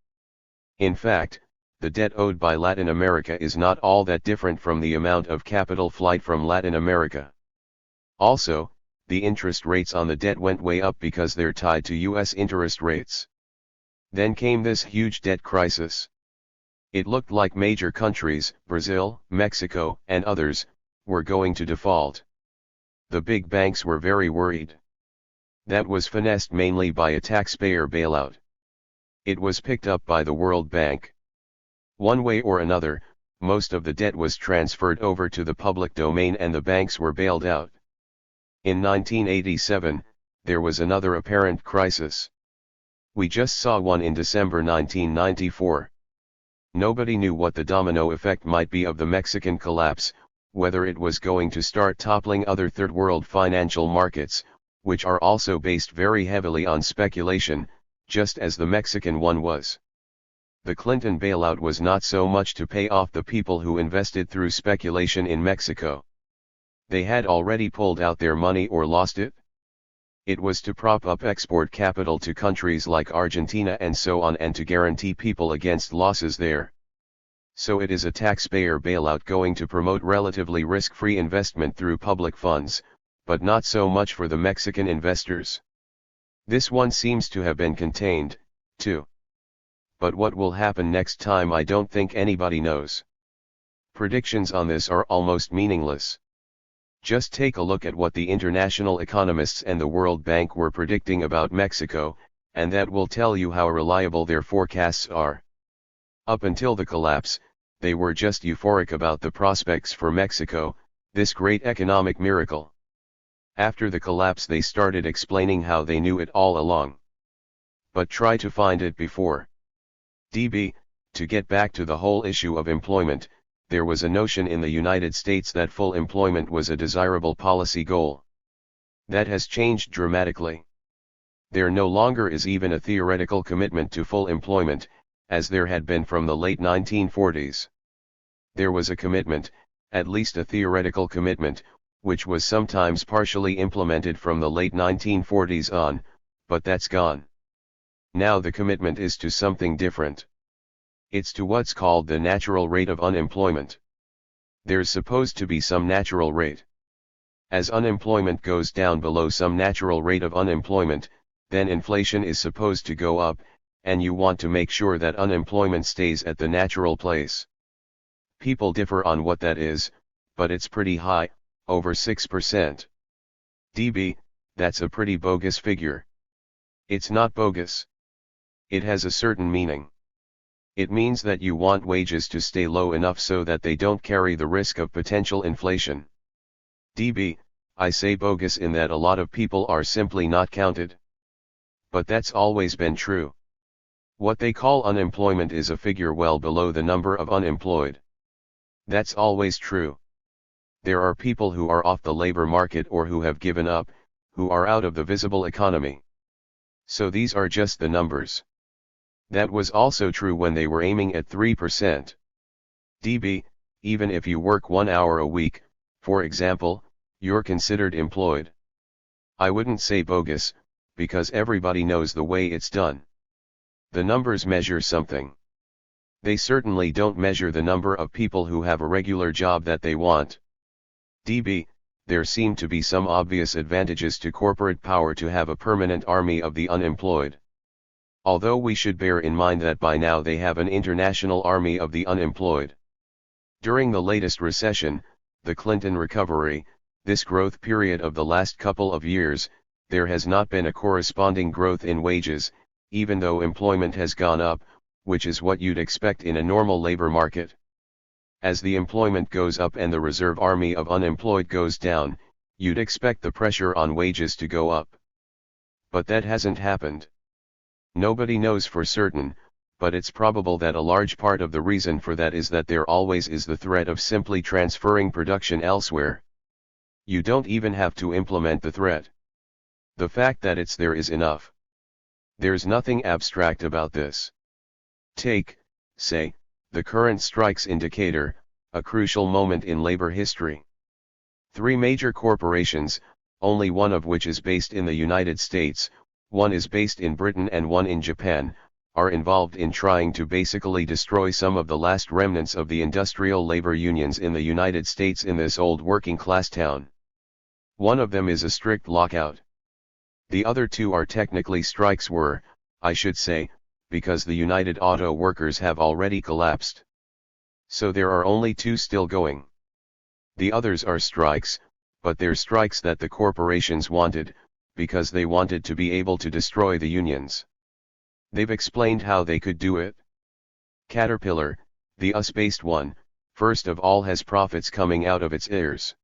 In fact, the debt owed by Latin America is not all that different from the amount of capital flight from Latin America. Also, the interest rates on the debt went way up because they're tied to US interest rates. Then came this huge debt crisis. It looked like major countries, Brazil, Mexico, and others, were going to default. The big banks were very worried. That was finessed mainly by a taxpayer bailout. It was picked up by the World Bank. One way or another, most of the debt was transferred over to the public domain and the banks were bailed out. In 1987, there was another apparent crisis. We just saw one in December 1994. Nobody knew what the domino effect might be of the Mexican collapse, whether it was going to start toppling other third world financial markets, which are also based very heavily on speculation, just as the Mexican one was. The Clinton bailout was not so much to pay off the people who invested through speculation in Mexico. They had already pulled out their money or lost it. It was to prop up export capital to countries like Argentina and so on and to guarantee people against losses there. So it is a taxpayer bailout going to promote relatively risk-free investment through public funds, but not so much for the Mexican investors. This one seems to have been contained, too. But what will happen next time I don't think anybody knows. Predictions on this are almost meaningless. Just take a look at what the international economists and the World Bank were predicting about Mexico, and that will tell you how reliable their forecasts are. Up until the collapse, they were just euphoric about the prospects for Mexico, this great economic miracle. After the collapse they started explaining how they knew it all along. But try to find it before. DB, to get back to the whole issue of employment, there was a notion in the United States that full employment was a desirable policy goal. That has changed dramatically. There no longer is even a theoretical commitment to full employment, as there had been from the late 1940s. There was a commitment, at least a theoretical commitment, which was sometimes partially implemented from the late 1940s on, but that's gone. Now the commitment is to something different. It's to what's called the natural rate of unemployment. There's supposed to be some natural rate. As unemployment goes down below some natural rate of unemployment, then inflation is supposed to go up, and you want to make sure that unemployment stays at the natural place. People differ on what that is, but it's pretty high, over 6%. DB, that's a pretty bogus figure. It's not bogus. It has a certain meaning. It means that you want wages to stay low enough so that they don't carry the risk of potential inflation. DB, I say bogus in that a lot of people are simply not counted. But that's always been true. What they call unemployment is a figure well below the number of unemployed. That's always true. There are people who are off the labor market or who have given up, who are out of the visible economy. So these are just the numbers. That was also true when they were aiming at 3%. DB, even if you work 1 hour a week, for example, you're considered employed. I wouldn't say bogus, because everybody knows the way it's done. The numbers measure something. They certainly don't measure the number of people who have a regular job that they want. DB, there seem to be some obvious advantages to corporate power to have a permanent army of the unemployed. Although we should bear in mind that by now they have an international army of the unemployed. During the latest recession, the Clinton recovery, this growth period of the last couple of years, there has not been a corresponding growth in wages, even though employment has gone up, which is what you'd expect in a normal labor market. As the employment goes up and the reserve army of unemployed goes down, you'd expect the pressure on wages to go up. But that hasn't happened. Nobody knows for certain, but it's probable that a large part of the reason for that is that there always is the threat of simply transferring production elsewhere. You don't even have to implement the threat. The fact that it's there is enough. There's nothing abstract about this. Take, say, the current strikes indicator, a crucial moment in labor history. 3 major corporations, only one of which is based in the United States, one is based in Britain and one in Japan, are involved in trying to basically destroy some of the last remnants of the industrial labor unions in the United States in this old working-class town. One of them is a strict lockout. The other 2 are technically strikes I should say, because the United Auto Workers have already collapsed. So there are only two still going. The others are strikes, but they're strikes that the corporations wanted, because they wanted to be able to destroy the unions. They've explained how they could do it. Caterpillar, the US-based one, first of all has profits coming out of its ears.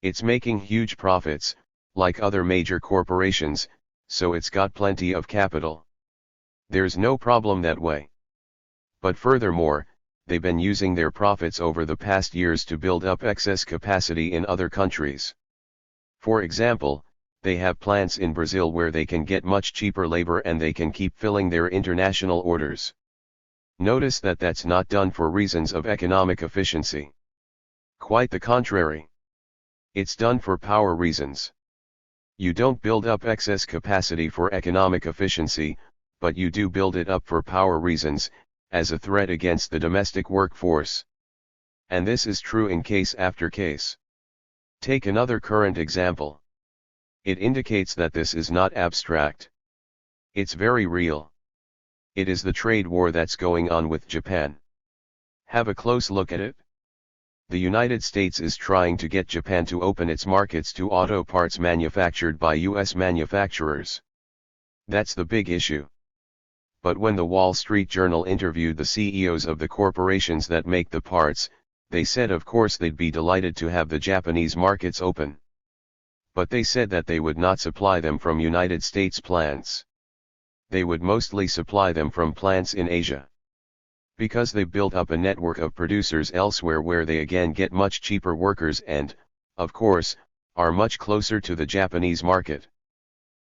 It's making huge profits, like other major corporations, so it's got plenty of capital. There's no problem that way. But furthermore, they've been using their profits over the past years to build up excess capacity in other countries. For example, they have plants in Brazil where they can get much cheaper labor and they can keep filling their international orders. Notice that that's not done for reasons of economic efficiency. Quite the contrary. It's done for power reasons. You don't build up excess capacity for economic efficiency, but you do build it up for power reasons, as a threat against the domestic workforce. And this is true in case after case. Take another current example. It indicates that this is not abstract. It's very real. It is the trade war that's going on with Japan. Have a close look at it. The United States is trying to get Japan to open its markets to auto parts manufactured by US manufacturers. That's the big issue. But when the Wall Street Journal interviewed the CEOs of the corporations that make the parts, they said of course they'd be delighted to have the Japanese markets open. But they said that they would not supply them from United States plants. They would mostly supply them from plants in Asia. Because they built up a network of producers elsewhere where they again get much cheaper workers and, of course, are much closer to the Japanese market.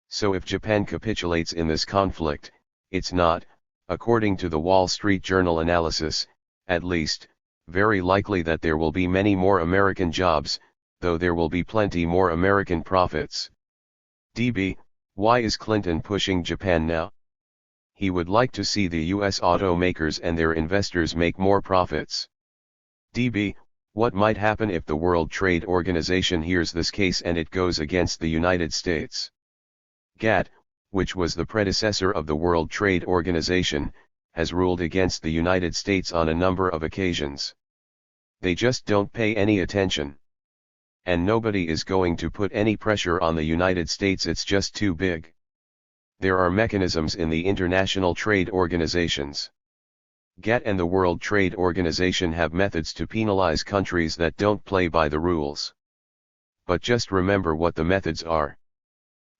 So if Japan capitulates in this conflict, it's not, according to the Wall Street Journal analysis, at least, very likely that there will be many more American jobs, though there will be plenty more American profits. DB, why is Clinton pushing Japan now? He would like to see the US automakers and their investors make more profits. DB, what might happen if the World Trade Organization hears this case and it goes against the United States? GATT, which was the predecessor of the World Trade Organization, has ruled against the United States on a number of occasions. They just don't pay any attention. And nobody is going to put any pressure on the United States, it's just too big. There are mechanisms in the international trade organizations. GATT and the World Trade Organization have methods to penalize countries that don't play by the rules. But just remember what the methods are.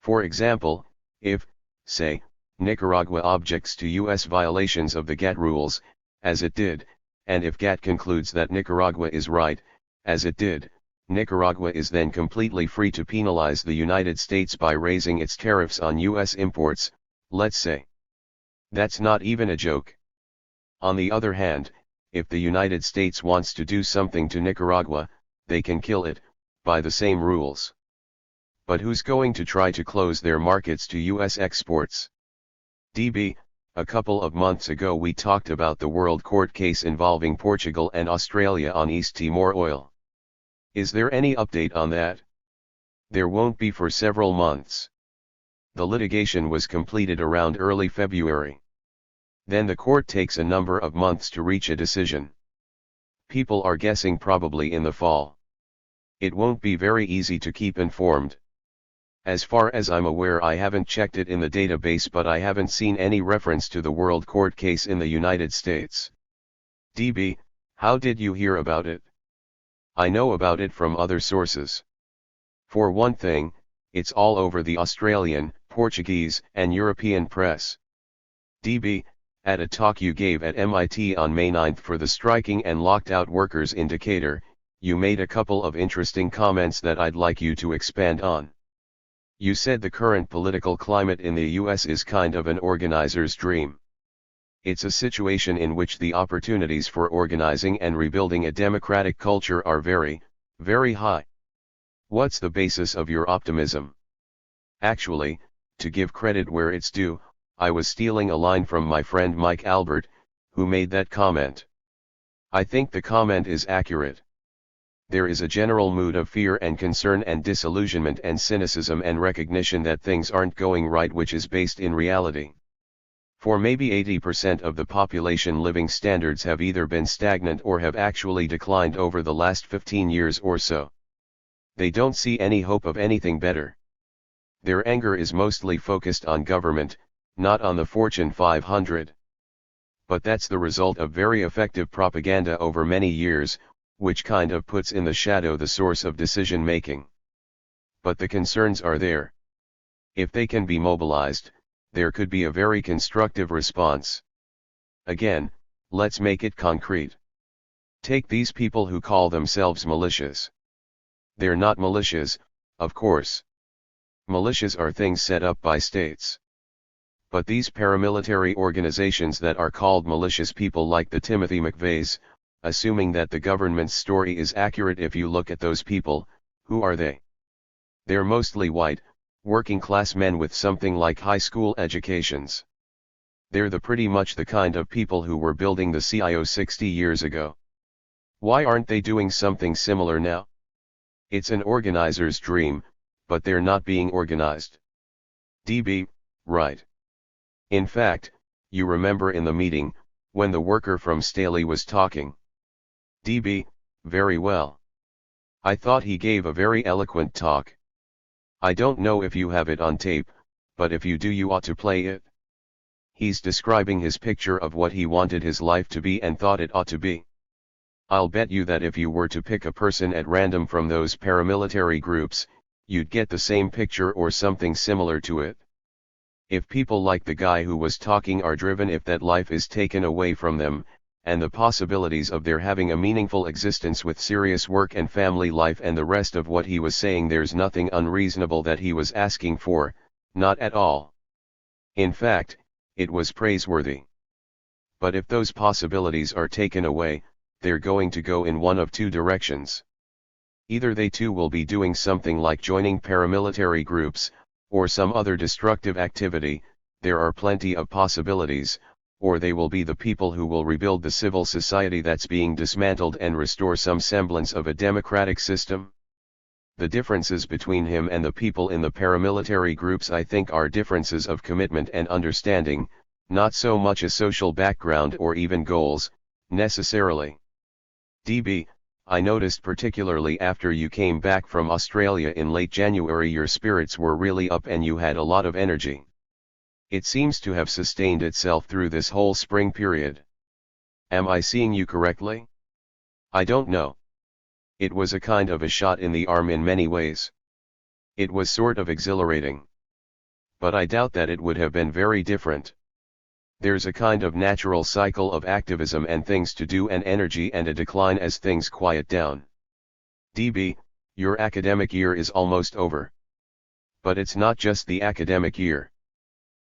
For example, if, say, Nicaragua objects to US violations of the GATT rules, as it did, and if GATT concludes that Nicaragua is right, as it did, Nicaragua is then completely free to penalize the United States by raising its tariffs on US imports, let's say. That's not even a joke. On the other hand, if the United States wants to do something to Nicaragua, they can kill it, by the same rules. But who's going to try to close their markets to US exports? DB, a couple of months ago we talked about the World Court case involving Portugal and Australia on East Timor oil. Is there any update on that? There won't be for several months. The litigation was completed around early February. Then the court takes a number of months to reach a decision. People are guessing probably in the fall. It won't be very easy to keep informed. As far as I'm aware, I haven't checked it in the database, but I haven't seen any reference to the World Court case in the United States. DB, how did you hear about it? I know about it from other sources. For one thing, it's all over the Australian, Portuguese, and European press. DB, at a talk you gave at MIT on May 9 for the Striking and Locked Out Workers Indicator, you made a couple of interesting comments that I'd like you to expand on. You said the current political climate in the US is kind of an organizer's dream. It's a situation in which the opportunities for organizing and rebuilding a democratic culture are very, very high. What's the basis of your optimism? Actually, to give credit where it's due, I was stealing a line from my friend Mike Albert, who made that comment. I think the comment is accurate. There is a general mood of fear and concern and disillusionment and cynicism and recognition that things aren't going right, which is based in reality. For maybe 80% of the population living standards have either been stagnant or have actually declined over the last 15 years or so. They don't see any hope of anything better. Their anger is mostly focused on government, not on the Fortune 500. But that's the result of very effective propaganda over many years, which kind of puts in the shadow the source of decision making. But the concerns are there. If they can be mobilized, there could be a very constructive response. Again, let's make it concrete. Take these people who call themselves militias. They're not militias, of course. Militias are things set up by states. But these paramilitary organizations that are called malicious, people like the Timothy McVeighs, assuming that the government's story is accurate, if you look at those people, who are they? They're mostly white, working class men with something like high school educations. They're pretty much the kind of people who were building the CIO 60 years ago. Why aren't they doing something similar now? It's an organizer's dream, but they're not being organized. DB, right. In fact, you remember in the meeting, when the worker from Staley was talking. DB, very well. I thought he gave a very eloquent talk. I don't know if you have it on tape, but if you do, you ought to play it. He's describing his picture of what he wanted his life to be and thought it ought to be. I'll bet you that if you were to pick a person at random from those paramilitary groups, you'd get the same picture or something similar to it. If people like the guy who was talking are driven, if that life is taken away from them, and the possibilities of their having a meaningful existence with serious work and family life and the rest of what he was saying, there's nothing unreasonable that he was asking for, not at all. In fact, it was praiseworthy. But if those possibilities are taken away, they're going to go in one of two directions. Either they too will be doing something like joining paramilitary groups, or some other destructive activity, there are plenty of possibilities, or they will be the people who will rebuild the civil society that's being dismantled and restore some semblance of a democratic system. The differences between him and the people in the paramilitary groups, I think, are differences of commitment and understanding, not so much a social background or even goals, necessarily. DB, I noticed particularly after you came back from Australia in late January, your spirits were really up and you had a lot of energy. It seems to have sustained itself through this whole spring period. Am I seeing you correctly? I don't know. It was a kind of a shot in the arm in many ways. It was sort of exhilarating. But I doubt that it would have been very different. There's a kind of natural cycle of activism and things to do and energy and a decline as things quiet down. DB, your academic year is almost over. But it's not just the academic year.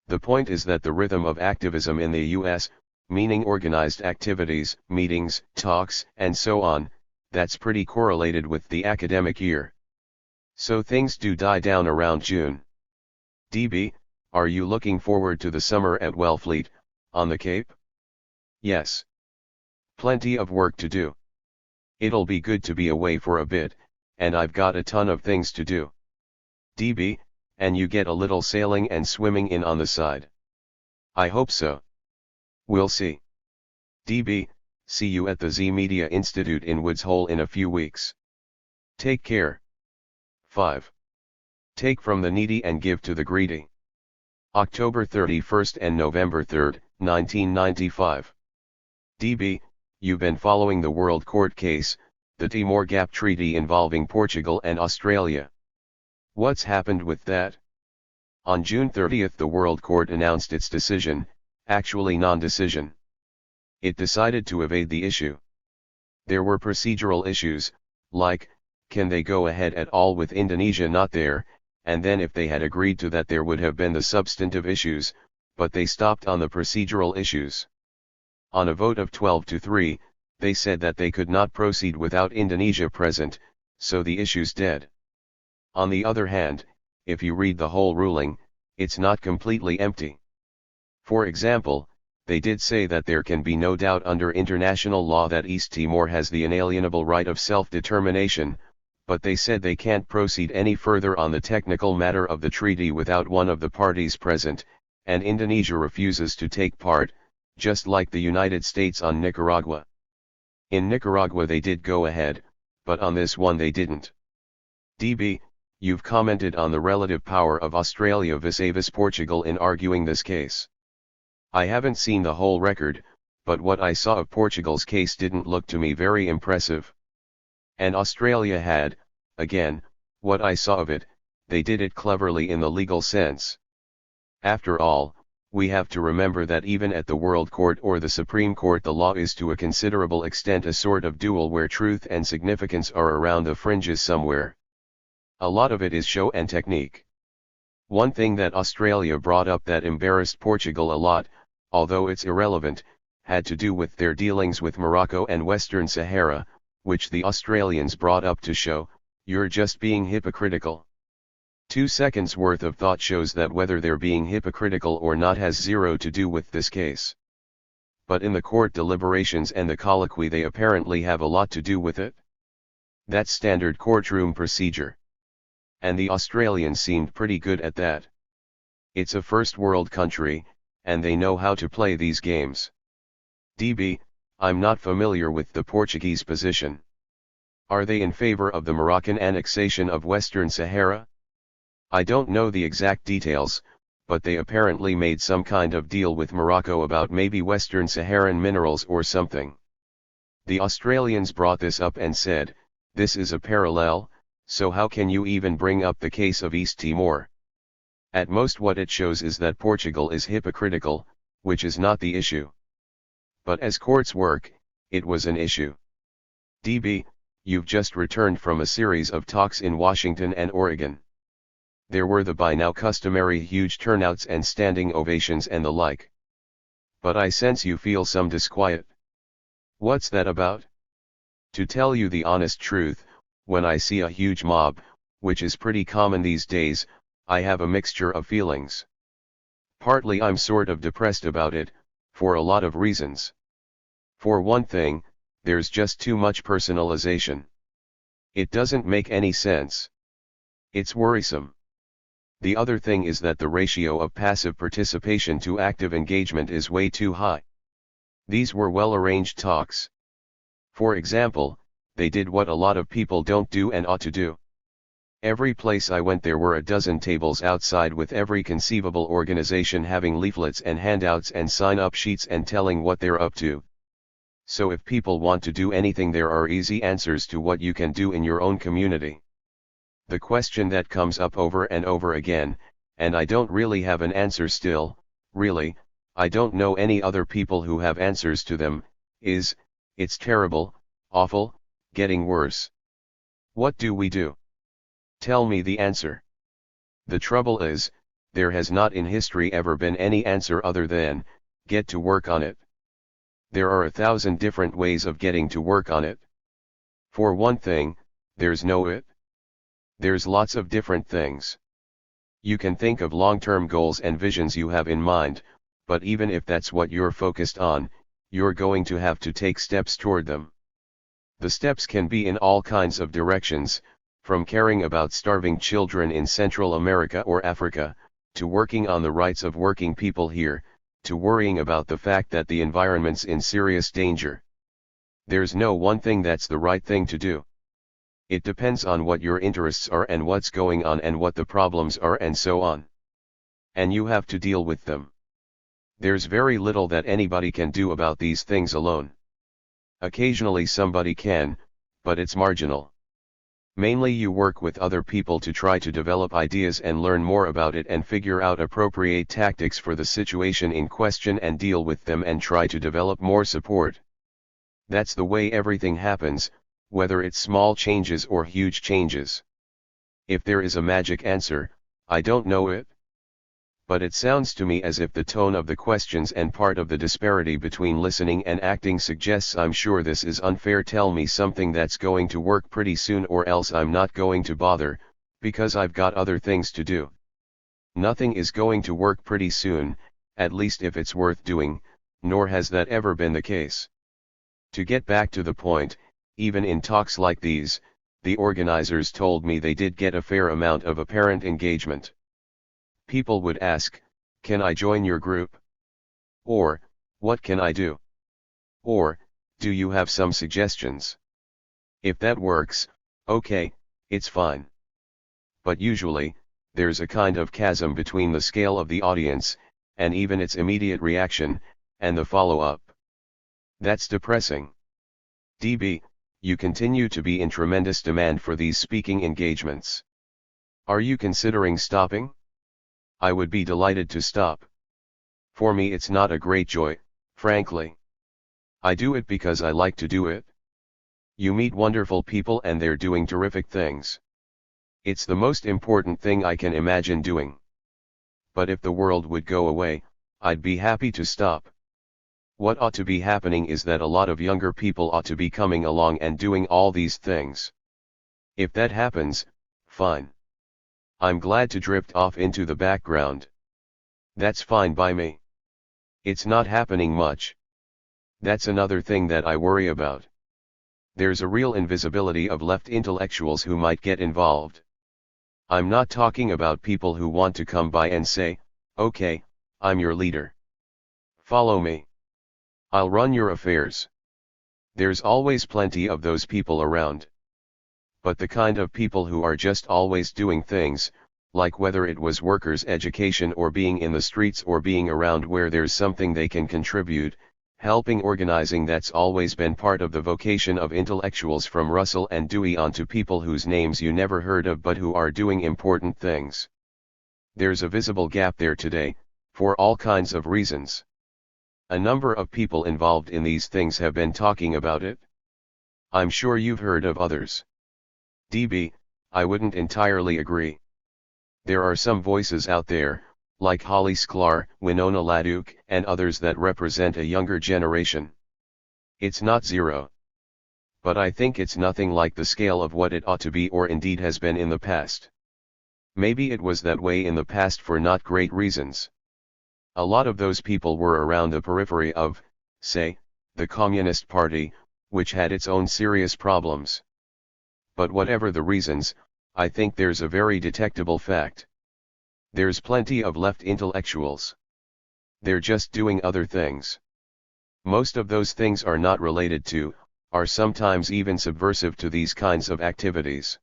The point is that the rhythm of activism in the US, meaning organized activities, meetings, talks, and so on, that's pretty correlated with the academic year. So things do die down around June. DB, are you looking forward to the summer at Wellfleet, on the Cape? Yes. Plenty of work to do. It'll be good to be away for a bit, and I've got a ton of things to do. DB, and you get a little sailing and swimming in on the side. I hope so. We'll see. DB, see you at the Z Media Institute in Woods Hole in a few weeks. Take care. 5. Take from the needy and give to the greedy. October 31st and November 3rd, 1995. DB, you've been following the World Court case, the Timor Gap Treaty involving Portugal and Australia. What's happened with that? On June 30th, the World Court announced its decision, actually non-decision. It decided to evade the issue. There were procedural issues, like, can they go ahead at all with Indonesia not there, and then if they had agreed to that there would have been the substantive issues, but they stopped on the procedural issues. On a vote of 12-3, they said that they could not proceed without Indonesia present, so the issue's dead. On the other hand, if you read the whole ruling, it's not completely empty. For example, they did say that there can be no doubt under international law that East Timor has the inalienable right of self-determination, but they said they can't proceed any further on the technical matter of the treaty without one of the parties present, and Indonesia refuses to take part, just like the United States on Nicaragua. In Nicaragua they did go ahead, but on this one they didn't. DB, you've commented on the relative power of Australia vis-a-vis Portugal in arguing this case. I haven't seen the whole record, but what I saw of Portugal's case didn't look to me very impressive. And Australia had, again, what I saw of it, they did it cleverly in the legal sense. After all, we have to remember that even at the World Court or the Supreme Court the law is to a considerable extent a sort of duel where truth and significance are around the fringes somewhere. A lot of it is show and technique. One thing that Australia brought up that embarrassed Portugal a lot, although it's irrelevant, had to do with their dealings with Morocco and Western Sahara, which the Australians brought up to show, you're just being hypocritical. 2 seconds worth of thought shows that whether they're being hypocritical or not has zero to do with this case. But in the court deliberations and the colloquy they apparently have a lot to do with it. That's standard courtroom procedure. And the Australians seemed pretty good at that. It's a first world country, and they know how to play these games. DB, I'm not familiar with the Portuguese position. Are they in favor of the Moroccan annexation of Western Sahara? I don't know the exact details, but they apparently made some kind of deal with Morocco about maybe Western Saharan minerals or something. The Australians brought this up and said, this is a parallel, so how can you even bring up the case of East Timor? At most what it shows is that Portugal is hypocritical, which is not the issue. But as courts work, it was an issue. DB, you've just returned from a series of talks in Washington and Oregon. There were the by now customary huge turnouts and standing ovations and the like. But I sense you feel some disquiet. What's that about? To tell you the honest truth, when I see a huge mob, which is pretty common these days, I have a mixture of feelings. Partly I'm sort of depressed about it, for a lot of reasons. For one thing, there's just too much personalization. It doesn't make any sense. It's worrisome. The other thing is that the ratio of passive participation to active engagement is way too high. These were well-arranged talks. For example, they did what a lot of people don't do and ought to do. Every place I went there were a dozen tables outside with every conceivable organization having leaflets and handouts and sign-up sheets and telling what they're up to. So if people want to do anything, there are easy answers to what you can do in your own community. The question that comes up over and over again, and I don't really have an answer still, really, I don't know any other people who have answers to them, is, it's terrible, awful, getting worse. What do we do? Tell me the answer. The trouble is, there has not in history ever been any answer other than, get to work on it. There are 1,000 different ways of getting to work on it. For one thing, there's no it. There's lots of different things. You can think of long-term goals and visions you have in mind, but even if that's what you're focused on, you're going to have to take steps toward them. The steps can be in all kinds of directions, from caring about starving children in Central America or Africa, to working on the rights of working people here, to worrying about the fact that the environment's in serious danger. There's no one thing that's the right thing to do. It depends on what your interests are and what's going on and what the problems are and so on. And you have to deal with them. There's very little that anybody can do about these things alone. Occasionally somebody can, but it's marginal. Mainly you work with other people to try to develop ideas and learn more about it and figure out appropriate tactics for the situation in question and deal with them and try to develop more support. That's the way everything happens, whether it's small changes or huge changes. If there is a magic answer, I don't know it. But it sounds to me as if the tone of the questions and part of the disparity between listening and acting suggests I'm sure this is unfair. Tell me something that's going to work pretty soon or else I'm not going to bother, because I've got other things to do. Nothing is going to work pretty soon, at least if it's worth doing, nor has that ever been the case. To get back to the point, even in talks like these, the organizers told me they did get a fair amount of apparent engagement. People would ask, Can I join your group? Or, what can I do? Or, do you have some suggestions? If that works, okay, it's fine. But usually, there's a kind of chasm between the scale of the audience, and even its immediate reaction, and the follow-up. That's depressing. DB, you continue to be in tremendous demand for these speaking engagements. Are you considering stopping? I would be delighted to stop. For me it's not a great joy, frankly. I do it because I like to do it. You meet wonderful people and they're doing terrific things. It's the most important thing I can imagine doing. But if the world would go away, I'd be happy to stop. What ought to be happening is that a lot of younger people ought to be coming along and doing all these things. If that happens, fine. I'm glad to drift off into the background. That's fine by me. It's not happening much. That's another thing that I worry about. There's a real invisibility of left intellectuals who might get involved. I'm not talking about people who want to come by and say, okay, I'm your leader. Follow me. I'll run your affairs. There's always plenty of those people around. But the kind of people who are just always doing things, like whether it was workers' education or being in the streets or being around where there's something they can contribute, helping organizing, that's always been part of the vocation of intellectuals from Russell and Dewey on to people whose names you never heard of but who are doing important things. There's a visible gap there today, for all kinds of reasons. A number of people involved in these things have been talking about it. I'm sure you've heard of others. DB, I wouldn't entirely agree. There are some voices out there, like Holly Sklar, Winona LaDuke, and others that represent a younger generation. It's not zero. But I think it's nothing like the scale of what it ought to be or indeed has been in the past. Maybe it was that way in the past for not great reasons. A lot of those people were around the periphery of, say, the Communist Party, which had its own serious problems. But whatever the reasons, I think there's a very detectable fact. There's plenty of left intellectuals. They're just doing other things. Most of those things are not related to, are sometimes even subversive to these kinds of activities.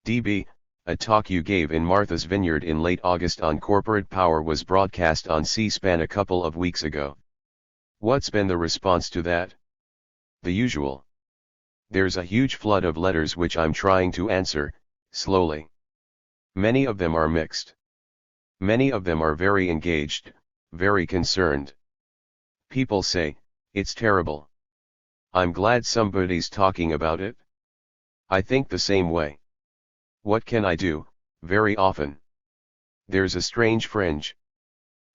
DB, a talk you gave in Martha's Vineyard in late August on corporate power was broadcast on C-SPAN a couple of weeks ago. What's been the response to that? The usual. There's a huge flood of letters which I'm trying to answer, slowly. Many of them are mixed. Many of them are very engaged, very concerned. People say, it's terrible. I'm glad somebody's talking about it. I think the same way. What can I do? Very often. There's a strange fringe.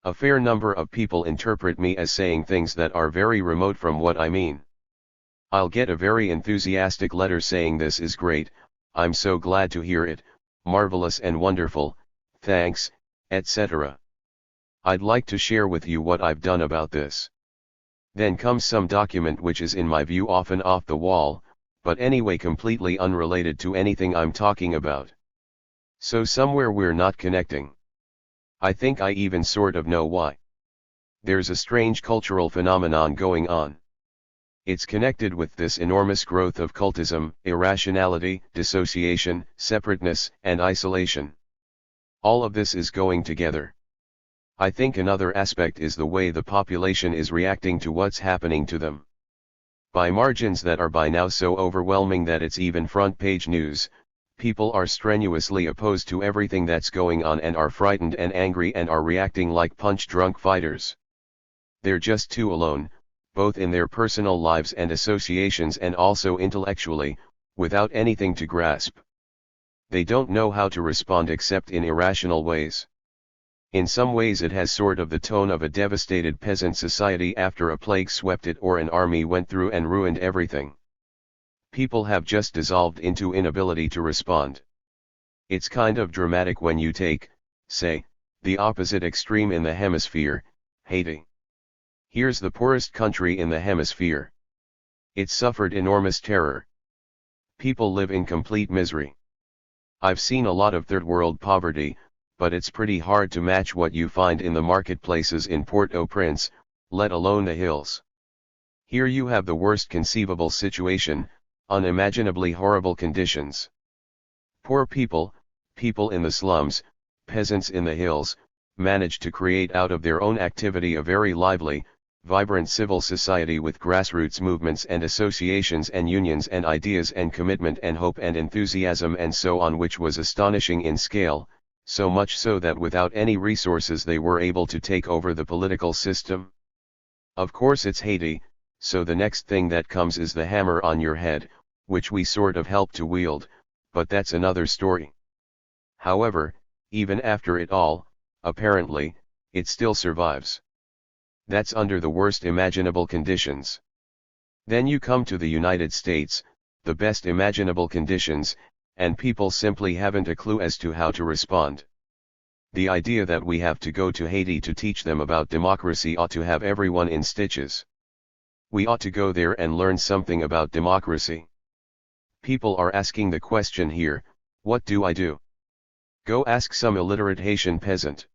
A fair number of people interpret me as saying things that are very remote from what I mean. I'll get a very enthusiastic letter saying this is great, I'm so glad to hear it, marvelous and wonderful, thanks, etc. I'd like to share with you what I've done about this. Then comes some document which is in my view often off the wall, but anyway completely unrelated to anything I'm talking about. So somewhere we're not connecting. I think I even sort of know why. There's a strange cultural phenomenon going on. It's connected with this enormous growth of cultism, irrationality, dissociation, separateness, and isolation. All of this is going together. I think another aspect is the way the population is reacting to what's happening to them. By margins that are by now so overwhelming that it's even front-page news, people are strenuously opposed to everything that's going on and are frightened and angry and are reacting like punch-drunk fighters. They're just too alone, both in their personal lives and associations and also intellectually, without anything to grasp. They don't know how to respond except in irrational ways. In some ways it has sort of the tone of a devastated peasant society after a plague swept it or an army went through and ruined everything. People have just dissolved into inability to respond. It's kind of dramatic when you take, say, the opposite extreme in the hemisphere, Haiti. Here's the poorest country in the hemisphere. It's suffered enormous terror. People live in complete misery. I've seen a lot of third world poverty, but it's pretty hard to match what you find in the marketplaces in Port-au-Prince, let alone the hills. Here you have the worst conceivable situation, unimaginably horrible conditions. Poor people, people in the slums, peasants in the hills, manage to create out of their own activity a very lively, vibrant civil society with grassroots movements and associations and unions and ideas and commitment and hope and enthusiasm and so on, which was astonishing in scale, so much so that without any resources they were able to take over the political system. Of course it's Haiti, so the next thing that comes is the hammer on your head, which we sort of help to wield, but that's another story. However, even after it all, apparently, it still survives. That's under the worst imaginable conditions. Then you come to the United States, the best imaginable conditions, and people simply haven't a clue as to how to respond. The idea that we have to go to Haiti to teach them about democracy ought to have everyone in stitches. We ought to go there and learn something about democracy. People are asking the question here, what do I do? Go ask some illiterate Haitian peasant.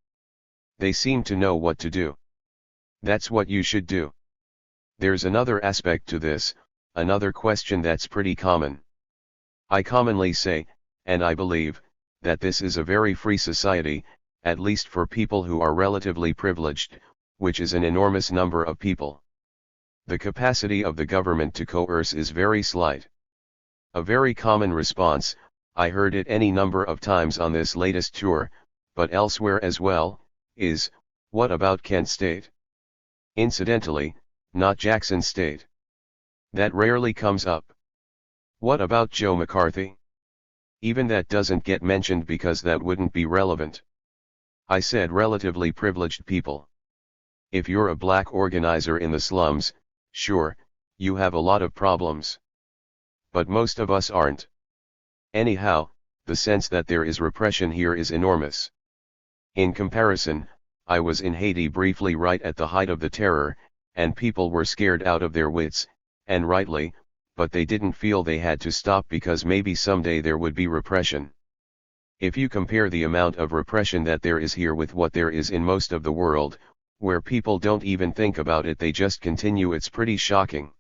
They seem to know what to do. That's what you should do. There's another aspect to this, another question that's pretty common. I commonly say, and I believe, that this is a very free society, at least for people who are relatively privileged, which is an enormous number of people. The capacity of the government to coerce is very slight. A very common response, I heard it any number of times on this latest tour, but elsewhere as well, is, what about Kent State? Incidentally, not Jackson State. That rarely comes up. What about Joe McCarthy? Even that doesn't get mentioned because that wouldn't be relevant. I said relatively privileged people. If you're a black organizer in the slums, sure, you have a lot of problems. But most of us aren't. Anyhow, the sense that there is repression here is enormous. In comparison, I was in Haiti briefly right at the height of the terror, and people were scared out of their wits, and rightly, but they didn't feel they had to stop because maybe someday there would be repression. If you compare the amount of repression that there is here with what there is in most of the world, where people don't even think about it, they just continue, it's pretty shocking.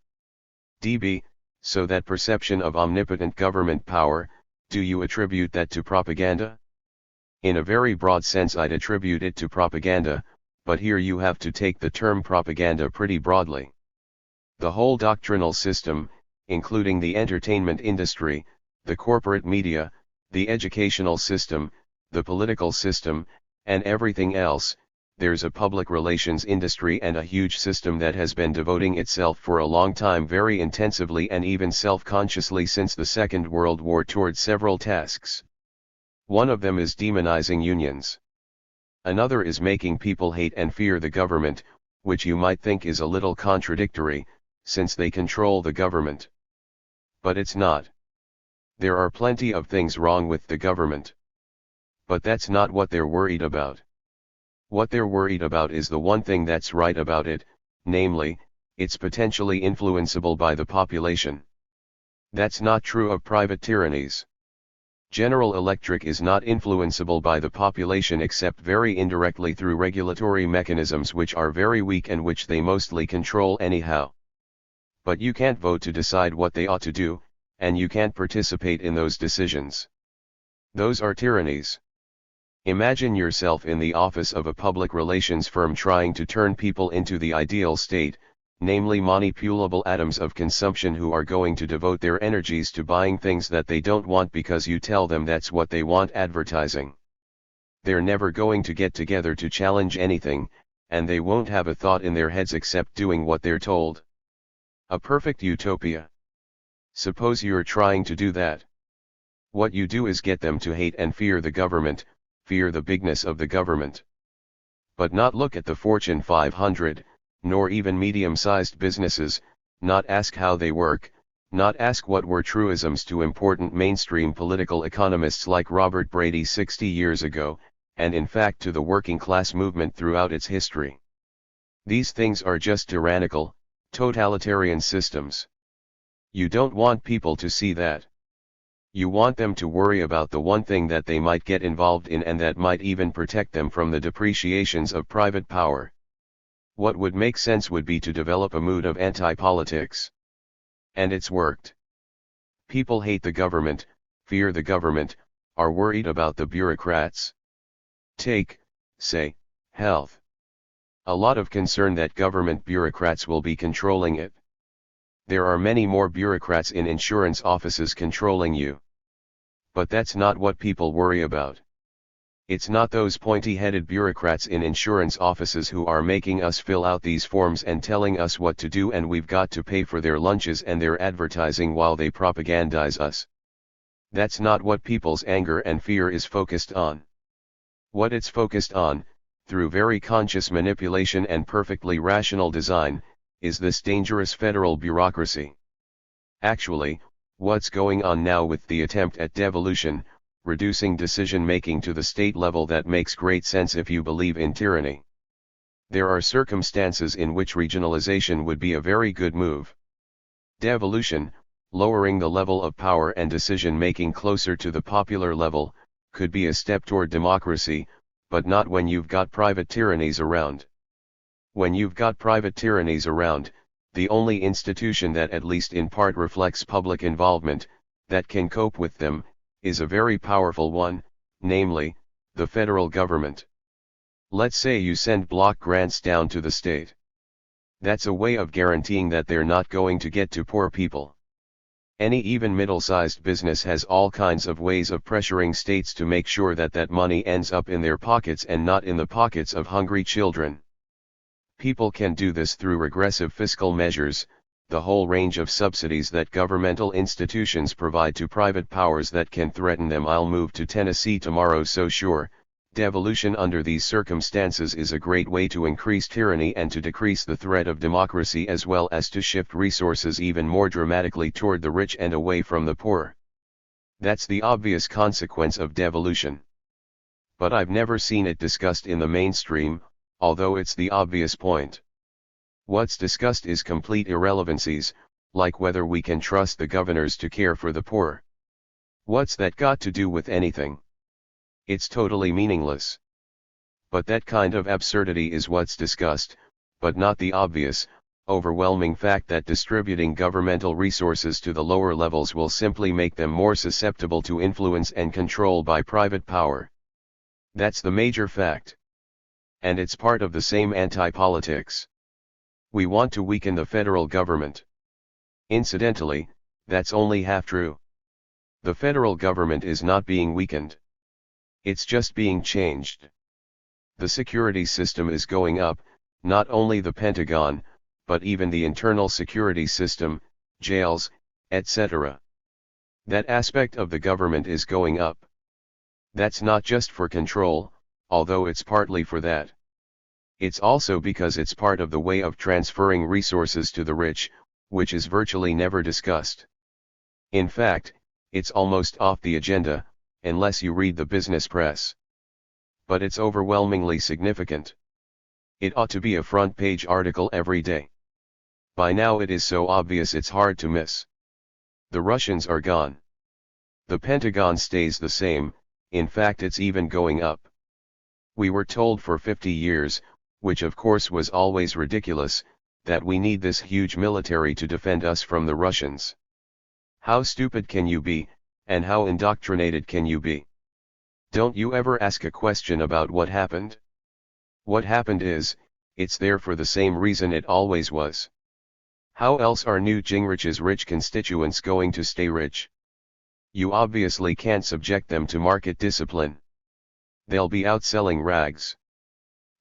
DB, so that perception of omnipotent government power, do you attribute that to propaganda? In a very broad sense I'd attribute it to propaganda, but here you have to take the term propaganda pretty broadly. The whole doctrinal system, including the entertainment industry, the corporate media, the educational system, the political system, and everything else, there's a public relations industry and a huge system that has been devoting itself for a long time very intensively and even self-consciously since the Second World War towards several tasks. One of them is demonizing unions. Another is making people hate and fear the government, which you might think is a little contradictory, since they control the government. But it's not. There are plenty of things wrong with the government. But that's not what they're worried about. What they're worried about is the one thing that's right about it, namely, it's potentially influenceable by the population. That's not true of private tyrannies. General Electric is not influenceable by the population except very indirectly through regulatory mechanisms which are very weak and which they mostly control anyhow. But you can't vote to decide what they ought to do, and you can't participate in those decisions. Those are tyrannies. Imagine yourself in the office of a public relations firm trying to turn people into the ideal state, namely manipulable atoms of consumption who are going to devote their energies to buying things that they don't want because you tell them that's what they want, advertising. They're never going to get together to challenge anything, and they won't have a thought in their heads except doing what they're told. A perfect utopia. Suppose you're trying to do that. What you do is get them to hate and fear the government, fear the bigness of the government. But not look at the Fortune 500, nor even medium-sized businesses, not ask how they work, not ask what were truisms to important mainstream political economists like Robert Brady 60 years ago, and in fact to the working class movement throughout its history. These things are just tyrannical, totalitarian systems. You don't want people to see that. You want them to worry about the one thing that they might get involved in and that might even protect them from the depreciations of private power. What would make sense would be to develop a mood of anti-politics. And it's worked. People hate the government, fear the government, are worried about the bureaucrats. Take, say, health. A lot of concern that government bureaucrats will be controlling it. There are many more bureaucrats in insurance offices controlling you. But that's not what people worry about. It's not those pointy-headed bureaucrats in insurance offices who are making us fill out these forms and telling us what to do, and we've got to pay for their lunches and their advertising while they propagandize us. That's not what people's anger and fear is focused on. What it's focused on, through very conscious manipulation and perfectly rational design, is this dangerous federal bureaucracy. Actually, what's going on now with the attempt at devolution, reducing decision-making to the state level, that makes great sense if you believe in tyranny. There are circumstances in which regionalization would be a very good move. Devolution, lowering the level of power and decision-making closer to the popular level, could be a step toward democracy, but not when you've got private tyrannies around. When you've got private tyrannies around, the only institution that at least in part reflects public involvement, that can cope with them, is a very powerful one, namely, the federal government. Let's say you send block grants down to the state. That's a way of guaranteeing that they're not going to get to poor people. Any even middle-sized business has all kinds of ways of pressuring states to make sure that that money ends up in their pockets and not in the pockets of hungry children. People can do this through regressive fiscal measures, the whole range of subsidies that governmental institutions provide to private powers that can threaten them. I'll move to Tennessee tomorrow, so sure, devolution under these circumstances is a great way to increase tyranny and to decrease the threat of democracy, as well as to shift resources even more dramatically toward the rich and away from the poor. That's the obvious consequence of devolution. But I've never seen it discussed in the mainstream, although it's the obvious point. What's discussed is complete irrelevancies, like whether we can trust the governors to care for the poor. What's that got to do with anything? It's totally meaningless. But that kind of absurdity is what's discussed, but not the obvious, overwhelming fact that distributing governmental resources to the lower levels will simply make them more susceptible to influence and control by private power. That's the major fact. And it's part of the same anti-politics. We want to weaken the federal government. Incidentally, that's only half true. The federal government is not being weakened. It's just being changed. The security system is going up, not only the Pentagon, but even the internal security system, jails, etc. That aspect of the government is going up. That's not just for control, although it's partly for that. It's also because it's part of the way of transferring resources to the rich, which is virtually never discussed. In fact, it's almost off the agenda, unless you read the business press. But it's overwhelmingly significant. It ought to be a front-page article every day. By now it is so obvious it's hard to miss. The Russians are gone. The Pentagon stays the same, in fact it's even going up. We were told for 50 years, which of course was always ridiculous, that we need this huge military to defend us from the Russians. How stupid can you be, and how indoctrinated can you be? Don't you ever ask a question about what happened? What happened is, it's there for the same reason it always was. How else are Newt Gingrich's rich constituents going to stay rich? You obviously can't subject them to market discipline. They'll be out selling rags.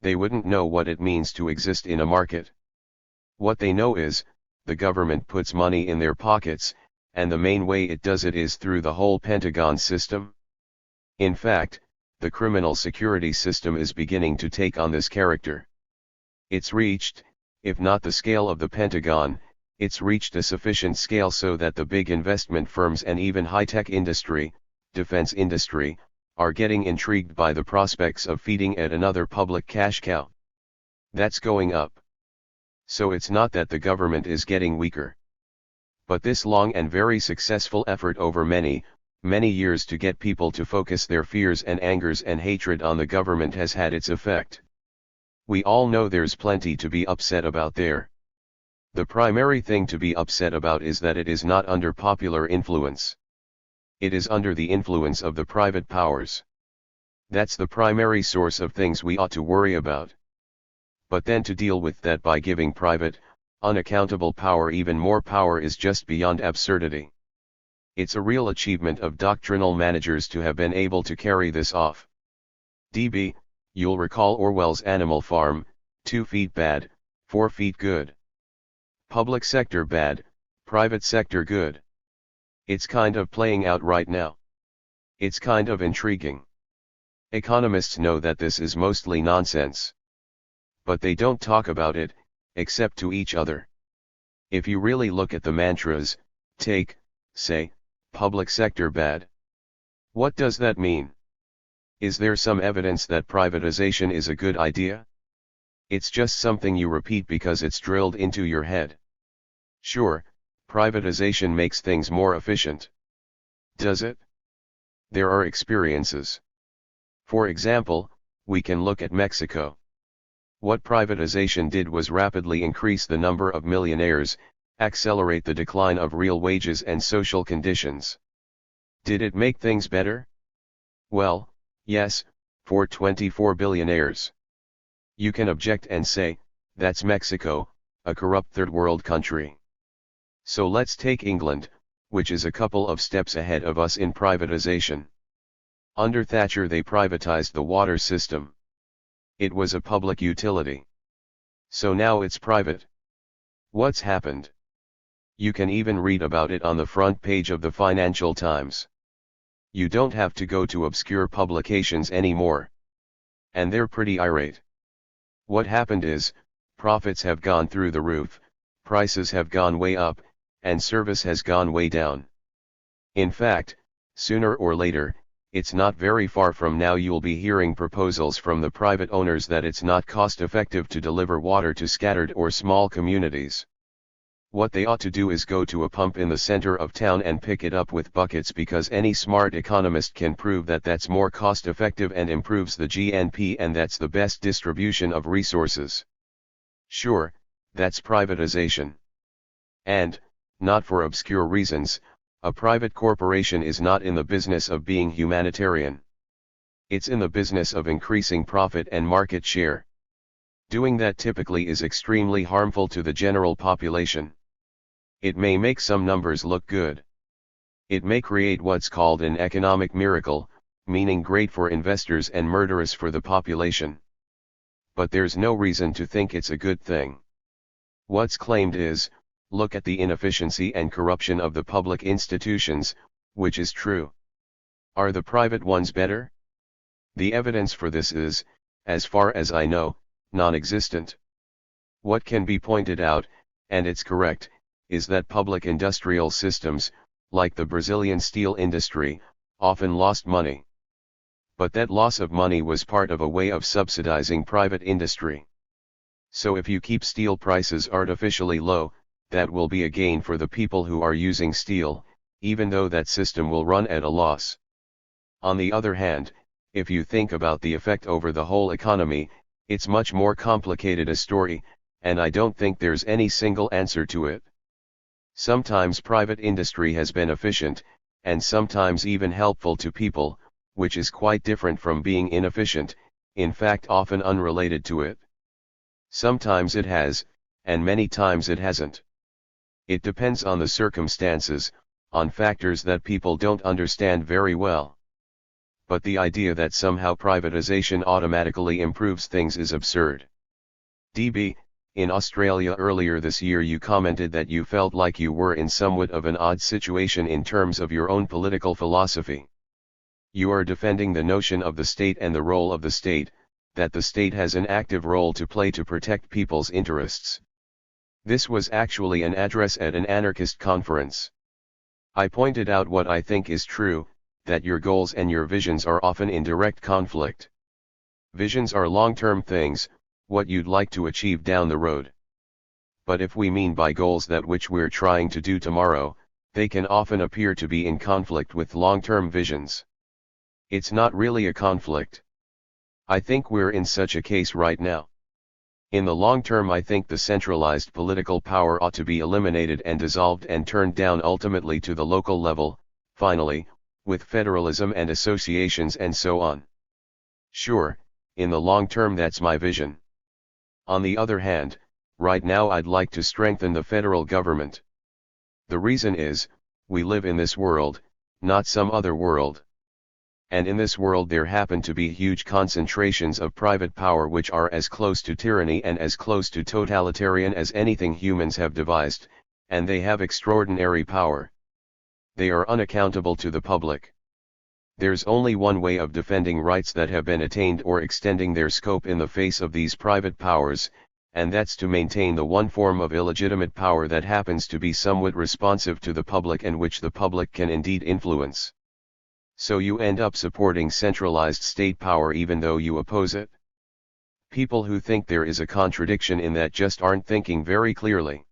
They wouldn't know what it means to exist in a market. What they know is, the government puts money in their pockets, and the main way it does it is through the whole Pentagon system. In fact, the criminal security system is beginning to take on this character. It's reached, if not the scale of the Pentagon, it's reached a sufficient scale so that the big investment firms and even high-tech industry, defense industry, are getting intrigued by the prospects of feeding at another public cash cow. That's going up. So it's not that the government is getting weaker. But this long and very successful effort over many, many years to get people to focus their fears and angers and hatred on the government has had its effect. We all know there's plenty to be upset about there. The primary thing to be upset about is that it is not under popular influence. It is under the influence of the private powers. That's the primary source of things we ought to worry about. But then to deal with that by giving private, unaccountable power even more power is just beyond absurdity. It's a real achievement of doctrinal managers to have been able to carry this off. DB, you'll recall Orwell's Animal Farm, 2 feet bad, 4 feet good. Public sector bad, private sector good. It's kind of playing out right now. It's kind of intriguing. Economists know that this is mostly nonsense. But they don't talk about it, except to each other. If you really look at the mantras, take, say, public sector bad. What does that mean? Is there some evidence that privatization is a good idea? It's just something you repeat because it's drilled into your head. Sure, privatization makes things more efficient. Does it? There are experiences. For example, we can look at Mexico. What privatization did was rapidly increase the number of millionaires, accelerate the decline of real wages and social conditions. Did it make things better? Well, yes, for 24 billionaires. You can object and say, that's Mexico, a corrupt third world country. So let's take England, which is a couple of steps ahead of us in privatization. Under Thatcher they privatized the water system. It was a public utility. So now it's private. What's happened? You can even read about it on the front page of the Financial Times. You don't have to go to obscure publications anymore. And they're pretty irate. What happened is, profits have gone through the roof, prices have gone way up, and service has gone way down. In fact, sooner or later, it's not very far from now you'll be hearing proposals from the private owners that it's not cost-effective to deliver water to scattered or small communities. What they ought to do is go to a pump in the center of town and pick it up with buckets because any smart economist can prove that that's more cost-effective and improves the GNP and that's the best distribution of resources. Sure, that's privatization. And, not for obscure reasons, a private corporation is not in the business of being humanitarian. It's in the business of increasing profit and market share. Doing that typically is extremely harmful to the general population. It may make some numbers look good. It may create what's called an economic miracle, meaning great for investors and murderous for the population. But there's no reason to think it's a good thing. What's claimed is, look at the inefficiency and corruption of the public institutions, which is true. Are the private ones better? The evidence for this is, as far as I know, non-existent. What can be pointed out, and it's correct, is that public industrial systems, like the Brazilian steel industry, often lost money. But that loss of money was part of a way of subsidizing private industry. So if you keep steel prices artificially low, that will be a gain for the people who are using steel, even though that system will run at a loss. On the other hand, if you think about the effect over the whole economy, it's much more complicated a story, and I don't think there's any single answer to it. Sometimes private industry has been efficient, and sometimes even helpful to people, which is quite different from being inefficient, in fact often unrelated to it. Sometimes it has, and many times it hasn't. It depends on the circumstances, on factors that people don't understand very well. But the idea that somehow privatization automatically improves things is absurd. DB, in Australia earlier this year you commented that you felt like you were in somewhat of an odd situation in terms of your own political philosophy. You are defending the notion of the state and the role of the state, that the state has an active role to play to protect people's interests. This was actually an address at an anarchist conference. I pointed out what I think is true, that your goals and your visions are often in direct conflict. Visions are long-term things, what you'd like to achieve down the road. But if we mean by goals that which we're trying to do tomorrow, They can often appear to be in conflict with long-term visions. It's not really a conflict. I think we're in such a case right now. In the long term, I think the centralized political power ought to be eliminated and dissolved and turned down ultimately to the local level, finally, with federalism and associations and so on. Sure, in the long term that's my vision. On the other hand, right now I'd like to strengthen the federal government. The reason is, we live in this world, not some other world. And in this world there happen to be huge concentrations of private power which are as close to tyranny and as close to totalitarian as anything humans have devised, and they have extraordinary power. They are unaccountable to the public. There's only one way of defending rights that have been attained or extending their scope in the face of these private powers, and that's to maintain the one form of illegitimate power that happens to be somewhat responsive to the public and which the public can indeed influence. So you end up supporting centralized state power even though you oppose it. People who think there is a contradiction in that just aren't thinking very clearly.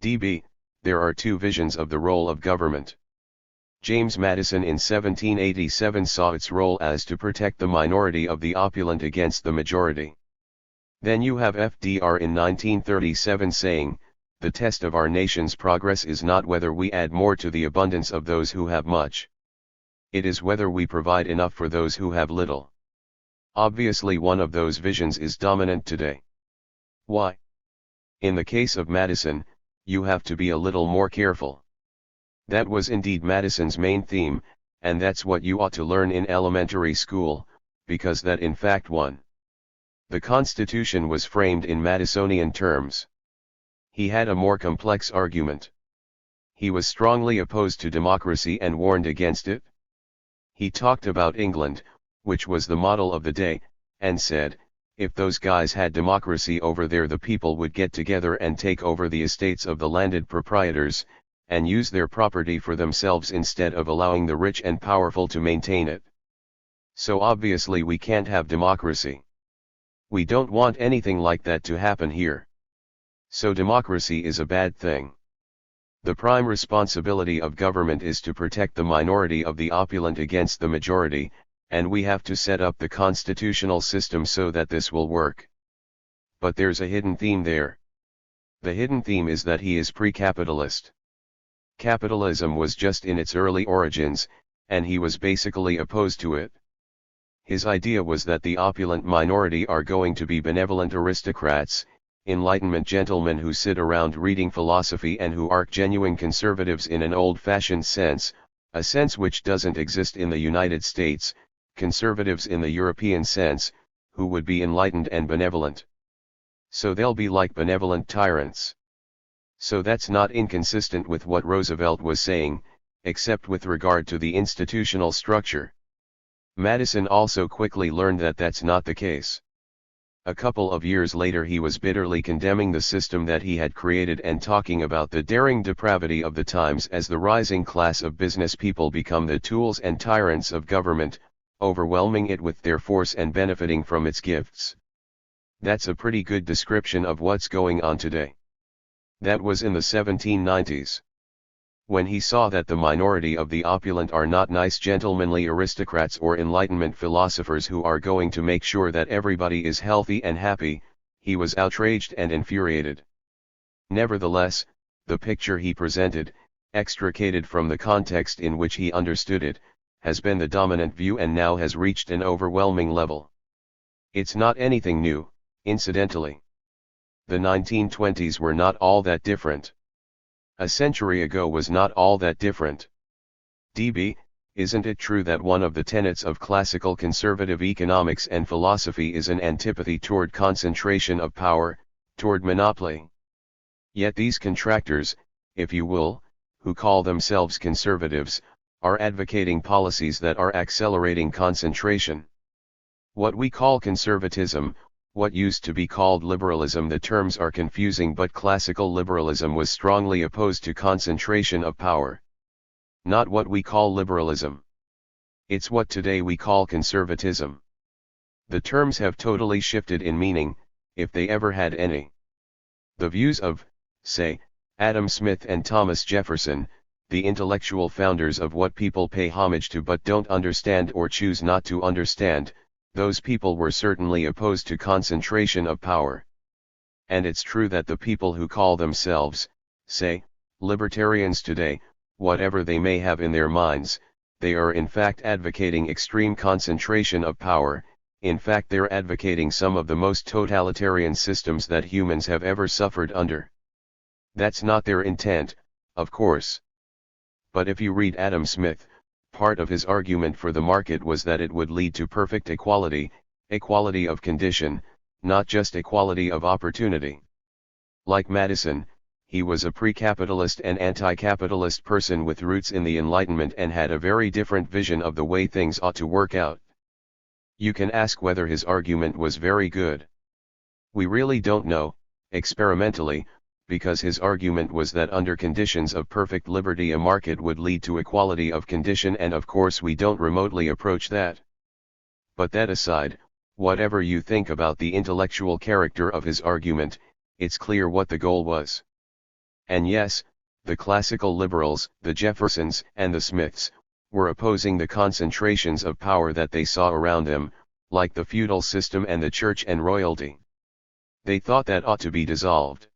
DB, there are two visions of the role of government. James Madison in 1787 saw its role as to protect the minority of the opulent against the majority. Then you have FDR in 1937 saying, "The test of our nation's progress is not whether we add more to the abundance of those who have much. It is whether we provide enough for those who have little." Obviously one of those visions is dominant today. Why? In the case of Madison, you have to be a little more careful. That was indeed Madison's main theme, and that's what you ought to learn in elementary school, because that in fact won. The Constitution was framed in Madisonian terms. He had a more complex argument. He was strongly opposed to democracy and warned against it. He talked about England, which was the model of the day, and said, if those guys had democracy over there, the people would get together and take over the estates of the landed proprietors, and use their property for themselves instead of allowing the rich and powerful to maintain it. So obviously we can't have democracy. We don't want anything like that to happen here. So democracy is a bad thing. The prime responsibility of government is to protect the minority of the opulent against the majority, and we have to set up the constitutional system so that this will work. But there's a hidden theme there. The hidden theme is that he is pre-capitalist. Capitalism was just in its early origins, and he was basically opposed to it. His idea was that the opulent minority are going to be benevolent aristocrats, Enlightenment gentlemen who sit around reading philosophy and who are genuine conservatives in an old-fashioned sense, a sense which doesn't exist in the United States, conservatives in the European sense, who would be enlightened and benevolent. So they'll be like benevolent tyrants. So that's not inconsistent with what Roosevelt was saying, except with regard to the institutional structure. Madison also quickly learned that that's not the case. A couple of years later he was bitterly condemning the system that he had created and talking about the daring depravity of the times as the rising class of business people become the tools and tyrants of government, overwhelming it with their force and benefiting from its gifts. That's a pretty good description of what's going on today. That was in the 1790s. When he saw that the minority of the opulent are not nice gentlemanly aristocrats or Enlightenment philosophers who are going to make sure that everybody is healthy and happy, he was outraged and infuriated. Nevertheless, the picture he presented, extricated from the context in which he understood it, has been the dominant view and now has reached an overwhelming level. It's not anything new, incidentally. The 1920s were not all that different. A century ago was not all that different. DB, isn't it true that one of the tenets of classical conservative economics and philosophy is an antipathy toward concentration of power, toward monopoly? Yet these contractors, if you will, who call themselves conservatives, are advocating policies that are accelerating concentration. What we call conservatism, what used to be called liberalism, the terms are confusing, but classical liberalism was strongly opposed to concentration of power. Not what we call liberalism. It's what today we call conservatism. The terms have totally shifted in meaning, if they ever had any. The views of, say, Adam Smith and Thomas Jefferson, the intellectual founders of what people pay homage to but don't understand or choose not to understand, those people were certainly opposed to concentration of power. And it's true that the people who call themselves, say, libertarians today, whatever they may have in their minds, they are in fact advocating extreme concentration of power. In fact, they're advocating some of the most totalitarian systems that humans have ever suffered under. That's not their intent, of course. But if you read Adam Smith, part of his argument for the market was that it would lead to perfect equality, equality of condition, not just equality of opportunity. Like Madison, he was a pre-capitalist and anti-capitalist person with roots in the Enlightenment and had a very different vision of the way things ought to work out. You can ask whether his argument was very good. We really don't know, experimentally, because his argument was that under conditions of perfect liberty a market would lead to equality of condition, and of course we don't remotely approach that. But that aside, whatever you think about the intellectual character of his argument, it's clear what the goal was. And yes, the classical liberals, the Jeffersons and the Smiths, were opposing the concentrations of power that they saw around them, like the feudal system and the church and royalty. They thought that ought to be dissolved.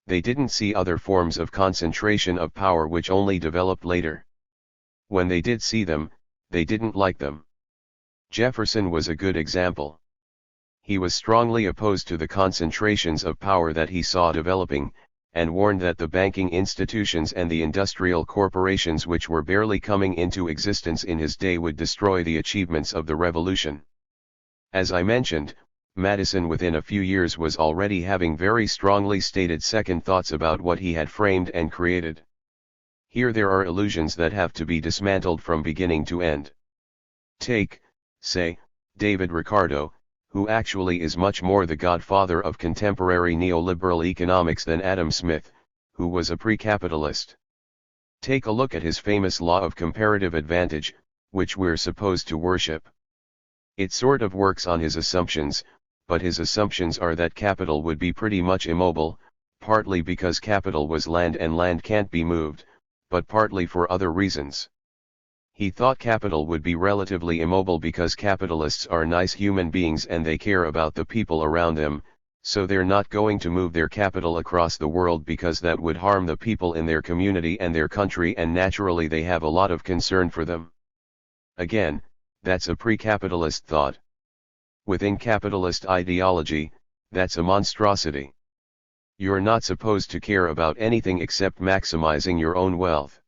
They didn't see other forms of concentration of power which only developed later. When they did see them, they didn't like them. Jefferson was a good example. He was strongly opposed to the concentrations of power that he saw developing, and warned that the banking institutions and the industrial corporations which were barely coming into existence in his day would destroy the achievements of the Revolution. As I mentioned, Madison within a few years was already having very strongly stated second thoughts about what he had framed and created. Here there are illusions that have to be dismantled from beginning to end. Take, say, David Ricardo, who actually is much more the godfather of contemporary neoliberal economics than Adam Smith, who was a pre-capitalist. Take a look at his famous law of comparative advantage, which we're supposed to worship. It sort of works on his assumptions, but his assumptions are that capital would be pretty much immobile, partly because capital was land and land can't be moved, but partly for other reasons. He thought capital would be relatively immobile because capitalists are nice human beings and they care about the people around them, so they're not going to move their capital across the world because that would harm the people in their community and their country, and naturally they have a lot of concern for them. Again, that's a pre-capitalist thought. Within capitalist ideology, that's a monstrosity. You're not supposed to care about anything except maximizing your own wealth.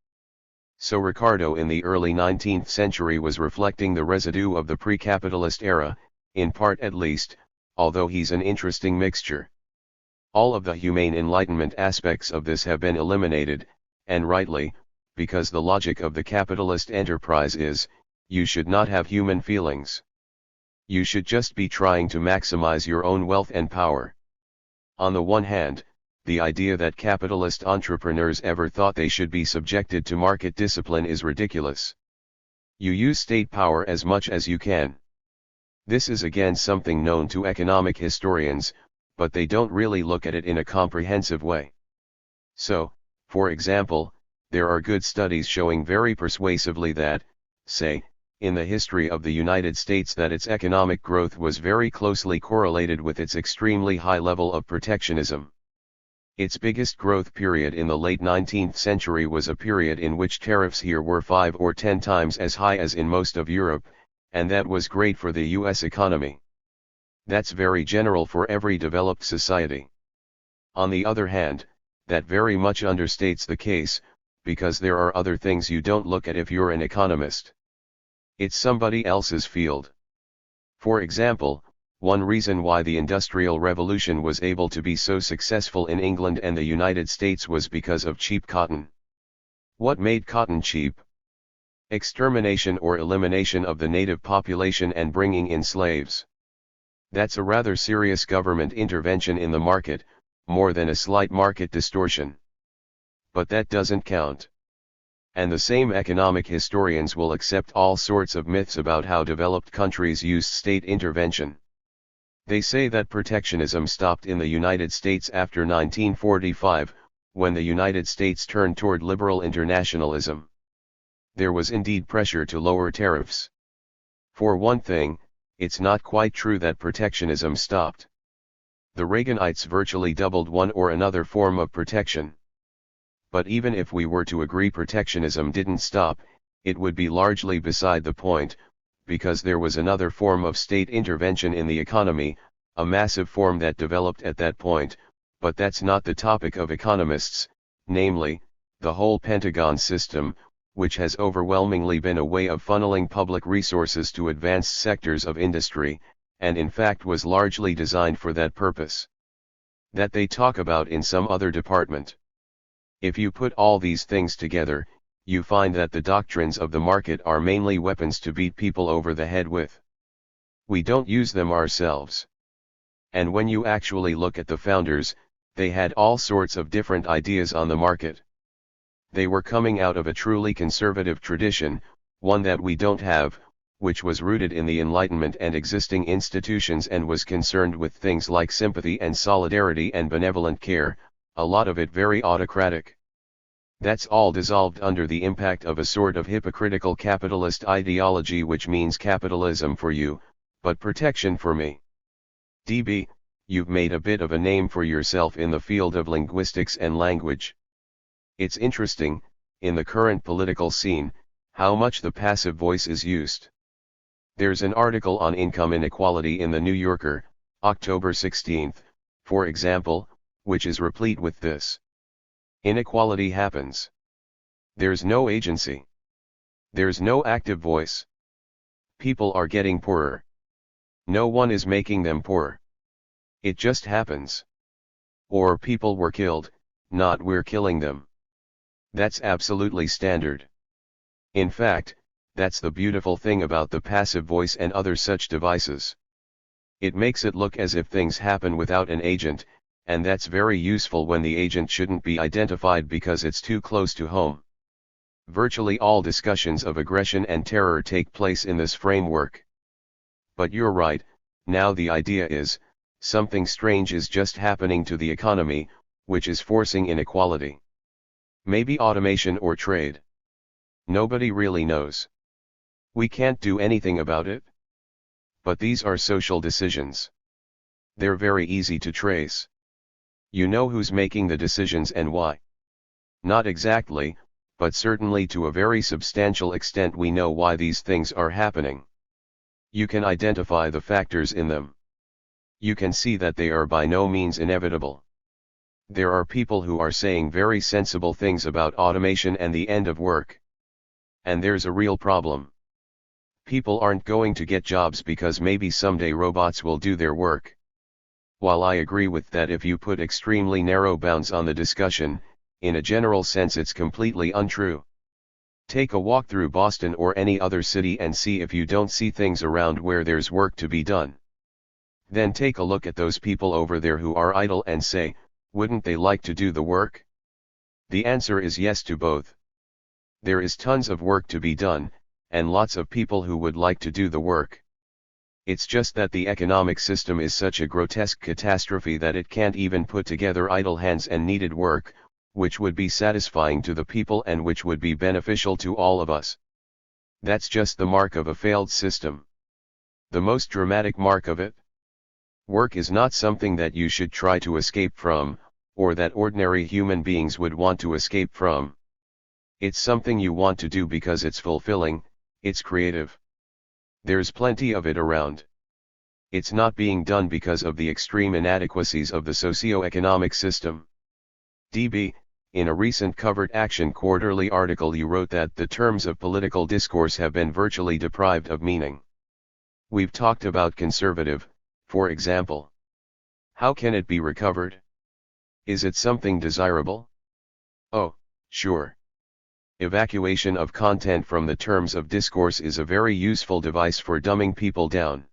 So Ricardo in the early 19th century was reflecting the residue of the pre-capitalist era, in part at least, although he's an interesting mixture. All of the humane Enlightenment aspects of this have been eliminated, and rightly, because the logic of the capitalist enterprise is, you should not have human feelings. You should just be trying to maximize your own wealth and power. On the one hand, the idea that capitalist entrepreneurs ever thought they should be subjected to market discipline is ridiculous. You use state power as much as you can. This is again something known to economic historians, but they don't really look at it in a comprehensive way. So, for example, there are good studies showing very persuasively that, say, in the history of the United States that its economic growth was very closely correlated with its extremely high level of protectionism. Its biggest growth period in the late 19th century was a period in which tariffs here were 5 or 10 times as high as in most of Europe, and that was great for the US economy. That's very general for every developed society. On the other hand, that very much understates the case, because there are other things you don't look at if you're an economist. It's somebody else's field. For example, one reason why the Industrial Revolution was able to be so successful in England and the United States was because of cheap cotton. What made cotton cheap? Extermination or elimination of the native population and bringing in slaves. That's a rather serious government intervention in the market, more than a slight market distortion. But that doesn't count. And the same economic historians will accept all sorts of myths about how developed countries used state intervention. They say that protectionism stopped in the United States after 1945, when the United States turned toward liberal internationalism. There was indeed pressure to lower tariffs. For one thing, it's not quite true that protectionism stopped. The Reaganites virtually doubled one or another form of protection. But even if we were to agree protectionism didn't stop, it would be largely beside the point, because there was another form of state intervention in the economy, a massive form that developed at that point, but that's not the topic of economists, namely, the whole Pentagon system, which has overwhelmingly been a way of funneling public resources to advanced sectors of industry, and in fact was largely designed for that purpose. That they talk about in some other department. If you put all these things together, you find that the doctrines of the market are mainly weapons to beat people over the head with. We don't use them ourselves. And when you actually look at the founders, they had all sorts of different ideas on the market. They were coming out of a truly conservative tradition, one that we don't have, which was rooted in the Enlightenment and existing institutions and was concerned with things like sympathy and solidarity and benevolent care, a lot of it very autocratic. That's all dissolved under the impact of a sort of hypocritical capitalist ideology, which means capitalism for you, but protection for me. DB, you've made a bit of a name for yourself in the field of linguistics and language. It's interesting, in the current political scene, how much the passive voice is used. There's an article on income inequality in the New Yorker, October 16, for example, which is replete with this. Inequality happens. There's no agency. There's no active voice. People are getting poorer. No one is making them poor. It just happens. Or people were killed, not we're killing them. That's absolutely standard. In fact, that's the beautiful thing about the passive voice and other such devices. It makes it look as if things happen without an agent, and that's very useful when the agent shouldn't be identified because it's too close to home. Virtually all discussions of aggression and terror take place in this framework. But you're right, now the idea is, something strange is just happening to the economy, which is forcing inequality. Maybe automation or trade. Nobody really knows. We can't do anything about it. But these are social decisions. They're very easy to trace. You know who's making the decisions and why. Not exactly, but certainly to a very substantial extent we know why these things are happening. You can identify the factors in them. You can see that they are by no means inevitable. There are people who are saying very sensible things about automation and the end of work. And there's a real problem. People aren't going to get jobs because maybe someday robots will do their work. While I agree with that if you put extremely narrow bounds on the discussion, in a general sense it's completely untrue. Take a walk through Boston or any other city and see if you don't see things around where there's work to be done. Then take a look at those people over there who are idle and say, wouldn't they like to do the work? The answer is yes to both. There is tons of work to be done, and lots of people who would like to do the work. It's just that the economic system is such a grotesque catastrophe that it can't even put together idle hands and needed work, which would be satisfying to the people and which would be beneficial to all of us. That's just the mark of a failed system. The most dramatic mark of it? Work is not something that you should try to escape from, or that ordinary human beings would want to escape from. It's something you want to do because it's fulfilling, it's creative. There's plenty of it around. It's not being done because of the extreme inadequacies of the socio-economic system. DB, in a recent Covered Action Quarterly article you wrote that the terms of political discourse have been virtually deprived of meaning. We've talked about conservative, for example. How can it be recovered? Is it something desirable? Oh, sure. Evacuation of content from the terms of discourse is a very useful device for dumbing people down.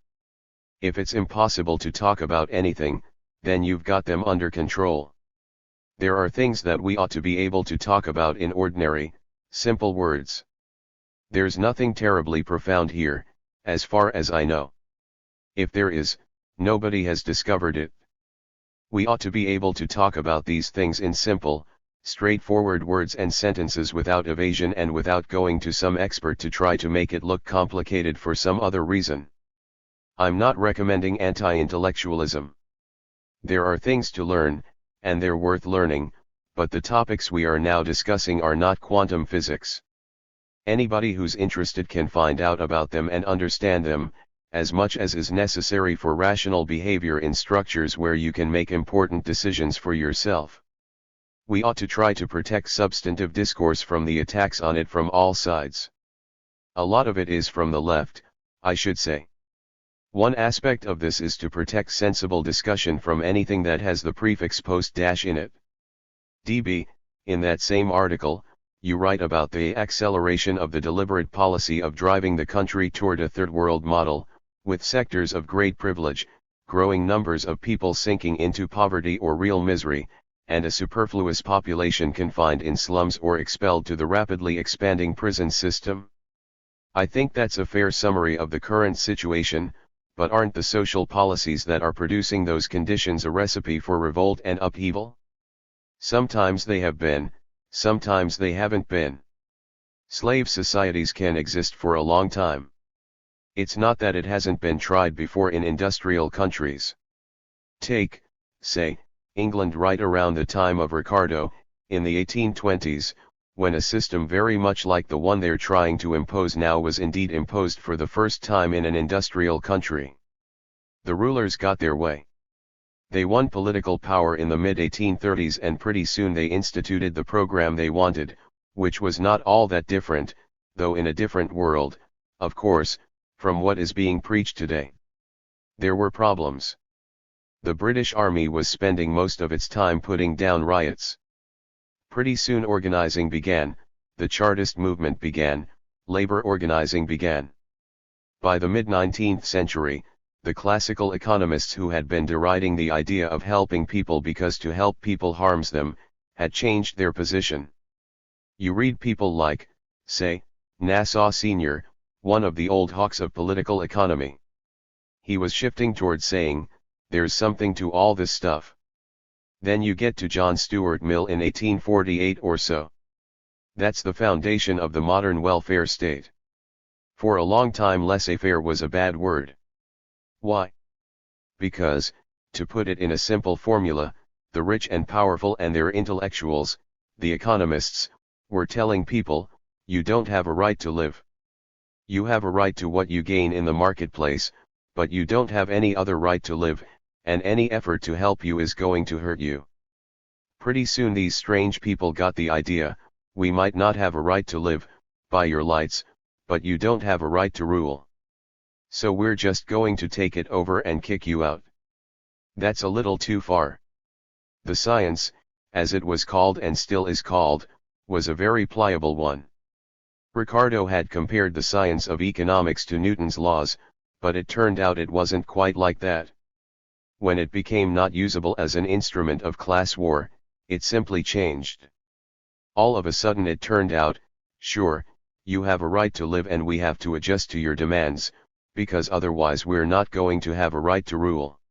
If it's impossible to talk about anything, then you've got them under control. There are things that we ought to be able to talk about in ordinary, simple words. There's nothing terribly profound here, as far as I know. If there is, nobody has discovered it. We ought to be able to talk about these things in simple, Straightforward words and sentences without evasion and without going to some expert to try to make it look complicated for some other reason. I'm not recommending anti-intellectualism. There are things to learn, and they're worth learning, but the topics we are now discussing are not quantum physics. Anybody who's interested can find out about them and understand them, as much as is necessary for rational behavior in structures where you can make important decisions for yourself. We ought to try to protect substantive discourse from the attacks on it from all sides. A lot of it is from the left, I should say. One aspect of this is to protect sensible discussion from anything that has the prefix post- in it. DB, in that same article, you write about the acceleration of the deliberate policy of driving the country toward a third world model, with sectors of great privilege, growing numbers of people sinking into poverty or real misery, and a superfluous population confined in slums or expelled to the rapidly expanding prison system. I think that's a fair summary of the current situation, but aren't the social policies that are producing those conditions a recipe for revolt and upheaval? Sometimes they have been, sometimes they haven't been. Slave societies can exist for a long time. It's not that it hasn't been tried before in industrial countries. Take, say, England right around the time of Ricardo, in the 1820s, when a system very much like the one they're trying to impose now was indeed imposed for the first time in an industrial country. The rulers got their way. They won political power in the mid-1830s and pretty soon they instituted the program they wanted, which was not all that different, though in a different world, of course, from what is being preached today. There were problems. The British Army was spending most of its time putting down riots. Pretty soon organizing began, the Chartist movement began, labor organizing began. By the mid-19th century, the classical economists who had been deriding the idea of helping people because to help people harms them, had changed their position. You read people like, say, Nassau Sr., one of the old hawks of political economy. He was shifting towards saying, there's something to all this stuff. Then you get to John Stuart Mill in 1848 or so. That's the foundation of the modern welfare state. For a long time laissez-faire was a bad word. Why? Because, to put it in a simple formula, the rich and powerful and their intellectuals, the economists, were telling people, you don't have a right to live. You have a right to what you gain in the marketplace, but you don't have any other right to live, and any effort to help you is going to hurt you. Pretty soon these strange people got the idea, we might not have a right to live, by your lights, but you don't have a right to rule. So we're just going to take it over and kick you out. That's a little too far. The science, as it was called and still is called, was a very pliable one. Ricardo had compared the science of economics to Newton's laws, but it turned out it wasn't quite like that. When it became not usable as an instrument of class war, it simply changed. All of a sudden it turned out, sure, you have a right to live and we have to adjust to your demands, because otherwise we're not going to have a right to rule.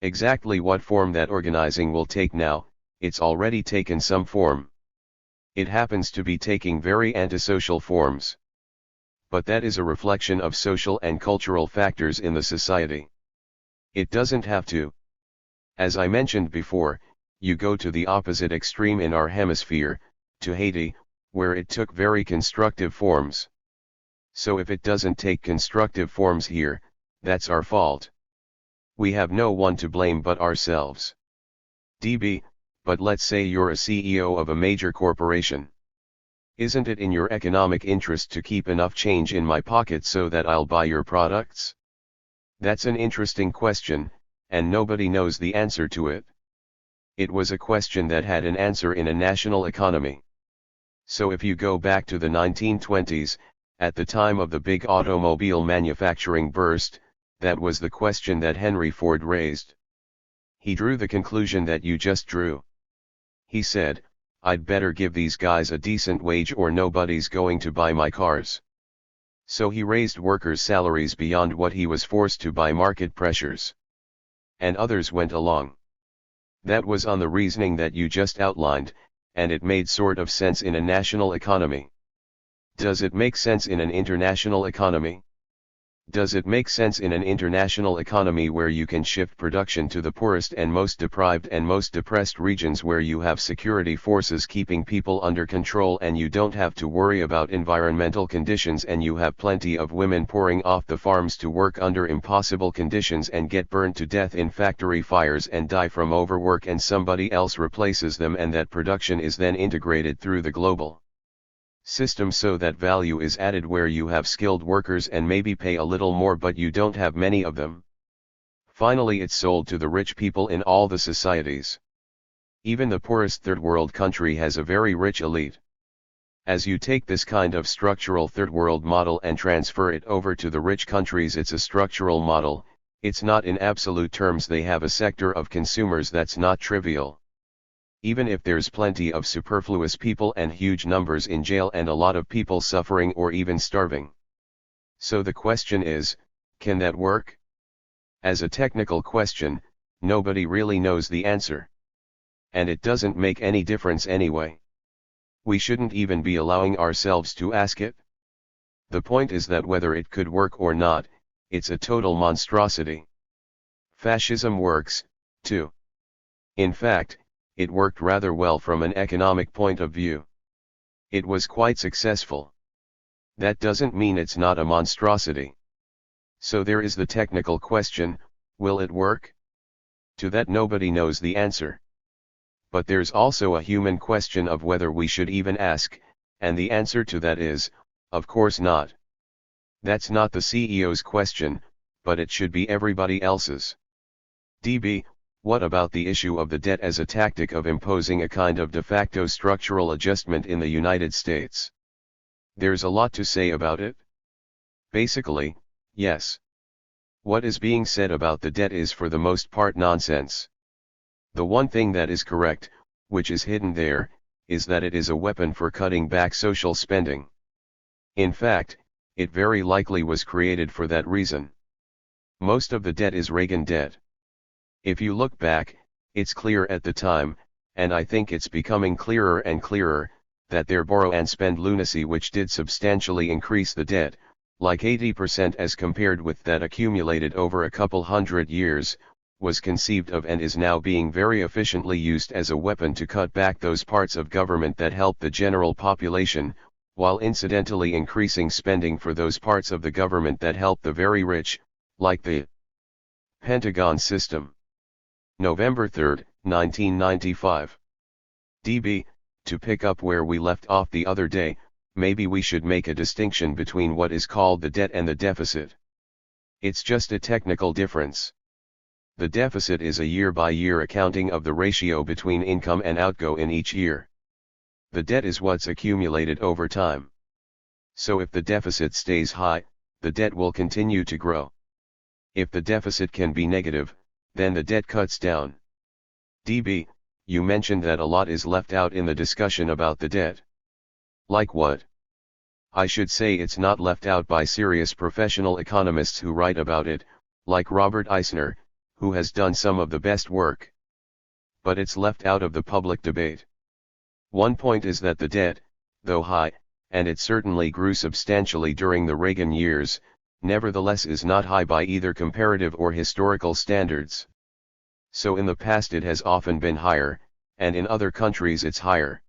Exactly what form that organizing will take now, it's already taken some form. It happens to be taking very antisocial forms. But that is a reflection of social and cultural factors in the society. It doesn't have to. As I mentioned before, you go to the opposite extreme in our hemisphere, to Haiti, where it took very constructive forms. So if it doesn't take constructive forms here, that's our fault. We have no one to blame but ourselves. DB, but let's say you're a CEO of a major corporation. Isn't it in your economic interest to keep enough change in my pocket so that I'll buy your products? That's an interesting question, and nobody knows the answer to it. It was a question that had an answer in a national economy. So if you go back to the 1920s, at the time of the big automobile manufacturing burst, that was the question that Henry Ford raised. He drew the conclusion that you just drew. He said, I'd better give these guys a decent wage or nobody's going to buy my cars. So he raised workers' salaries beyond what he was forced to by market pressures. And others went along. That was on the reasoning that you just outlined, and it made sort of sense in a national economy. Does it make sense in an international economy? Does it make sense in an international economy where you can shift production to the poorest and most deprived and most depressed regions, where you have security forces keeping people under control and you don't have to worry about environmental conditions, and you have plenty of women pouring off the farms to work under impossible conditions and get burned to death in factory fires and die from overwork, and somebody else replaces them, and that production is then integrated through the global system so that value is added, where you have skilled workers and maybe pay a little more but you don't have many of them. Finally it's sold to the rich people in all the societies. Even the poorest third world country has a very rich elite. As you take this kind of structural third world model and transfer it over to the rich countries, it's a structural model, it's not in absolute terms. They have a sector of consumers that's not trivial. Even if there's plenty of superfluous people and huge numbers in jail and a lot of people suffering or even starving. So the question is, can that work? As a technical question, nobody really knows the answer. And it doesn't make any difference anyway. We shouldn't even be allowing ourselves to ask it. The point is that whether it could work or not, it's a total monstrosity. Fascism works, too. In fact, it worked rather well from an economic point of view. It was quite successful. That doesn't mean it's not a monstrosity. So there is the technical question, will it work? To that nobody knows the answer. But there's also a human question of whether we should even ask, and the answer to that is, of course not. That's not the CEO's question, but it should be everybody else's. DB, what about the issue of the debt as a tactic of imposing a kind of de facto structural adjustment in the United States? There's a lot to say about it. Basically, yes. What is being said about the debt is for the most part nonsense. The one thing that is correct, which is hidden there, is that it is a weapon for cutting back social spending. In fact, it very likely was created for that reason. Most of the debt is Reagan debt. If you look back, it's clear at the time, and I think it's becoming clearer and clearer, that their borrow and spend lunacy, which did substantially increase the debt, like 80% as compared with that accumulated over a couple hundred years, was conceived of and is now being very efficiently used as a weapon to cut back those parts of government that help the general population, while incidentally increasing spending for those parts of the government that help the very rich, like the Pentagon system. November 3, 1995. DB, to pick up where we left off the other day, maybe we should make a distinction between what is called the debt and the deficit. It's just a technical difference. The deficit is a year-by-year accounting of the ratio between income and outgo in each year. The debt is what's accumulated over time. So if the deficit stays high, the debt will continue to grow. If the deficit can be negative, then the debt cuts down. DB, you mentioned that a lot is left out in the discussion about the debt. Like what? I should say it's not left out by serious professional economists who write about it, like Robert Eisner, who has done some of the best work. But it's left out of the public debate. One point is that the debt, though high, and it certainly grew substantially during the Reagan years, nevertheless is not high by either comparative or historical standards. So in the past it has often been higher, and in other countries it's higher.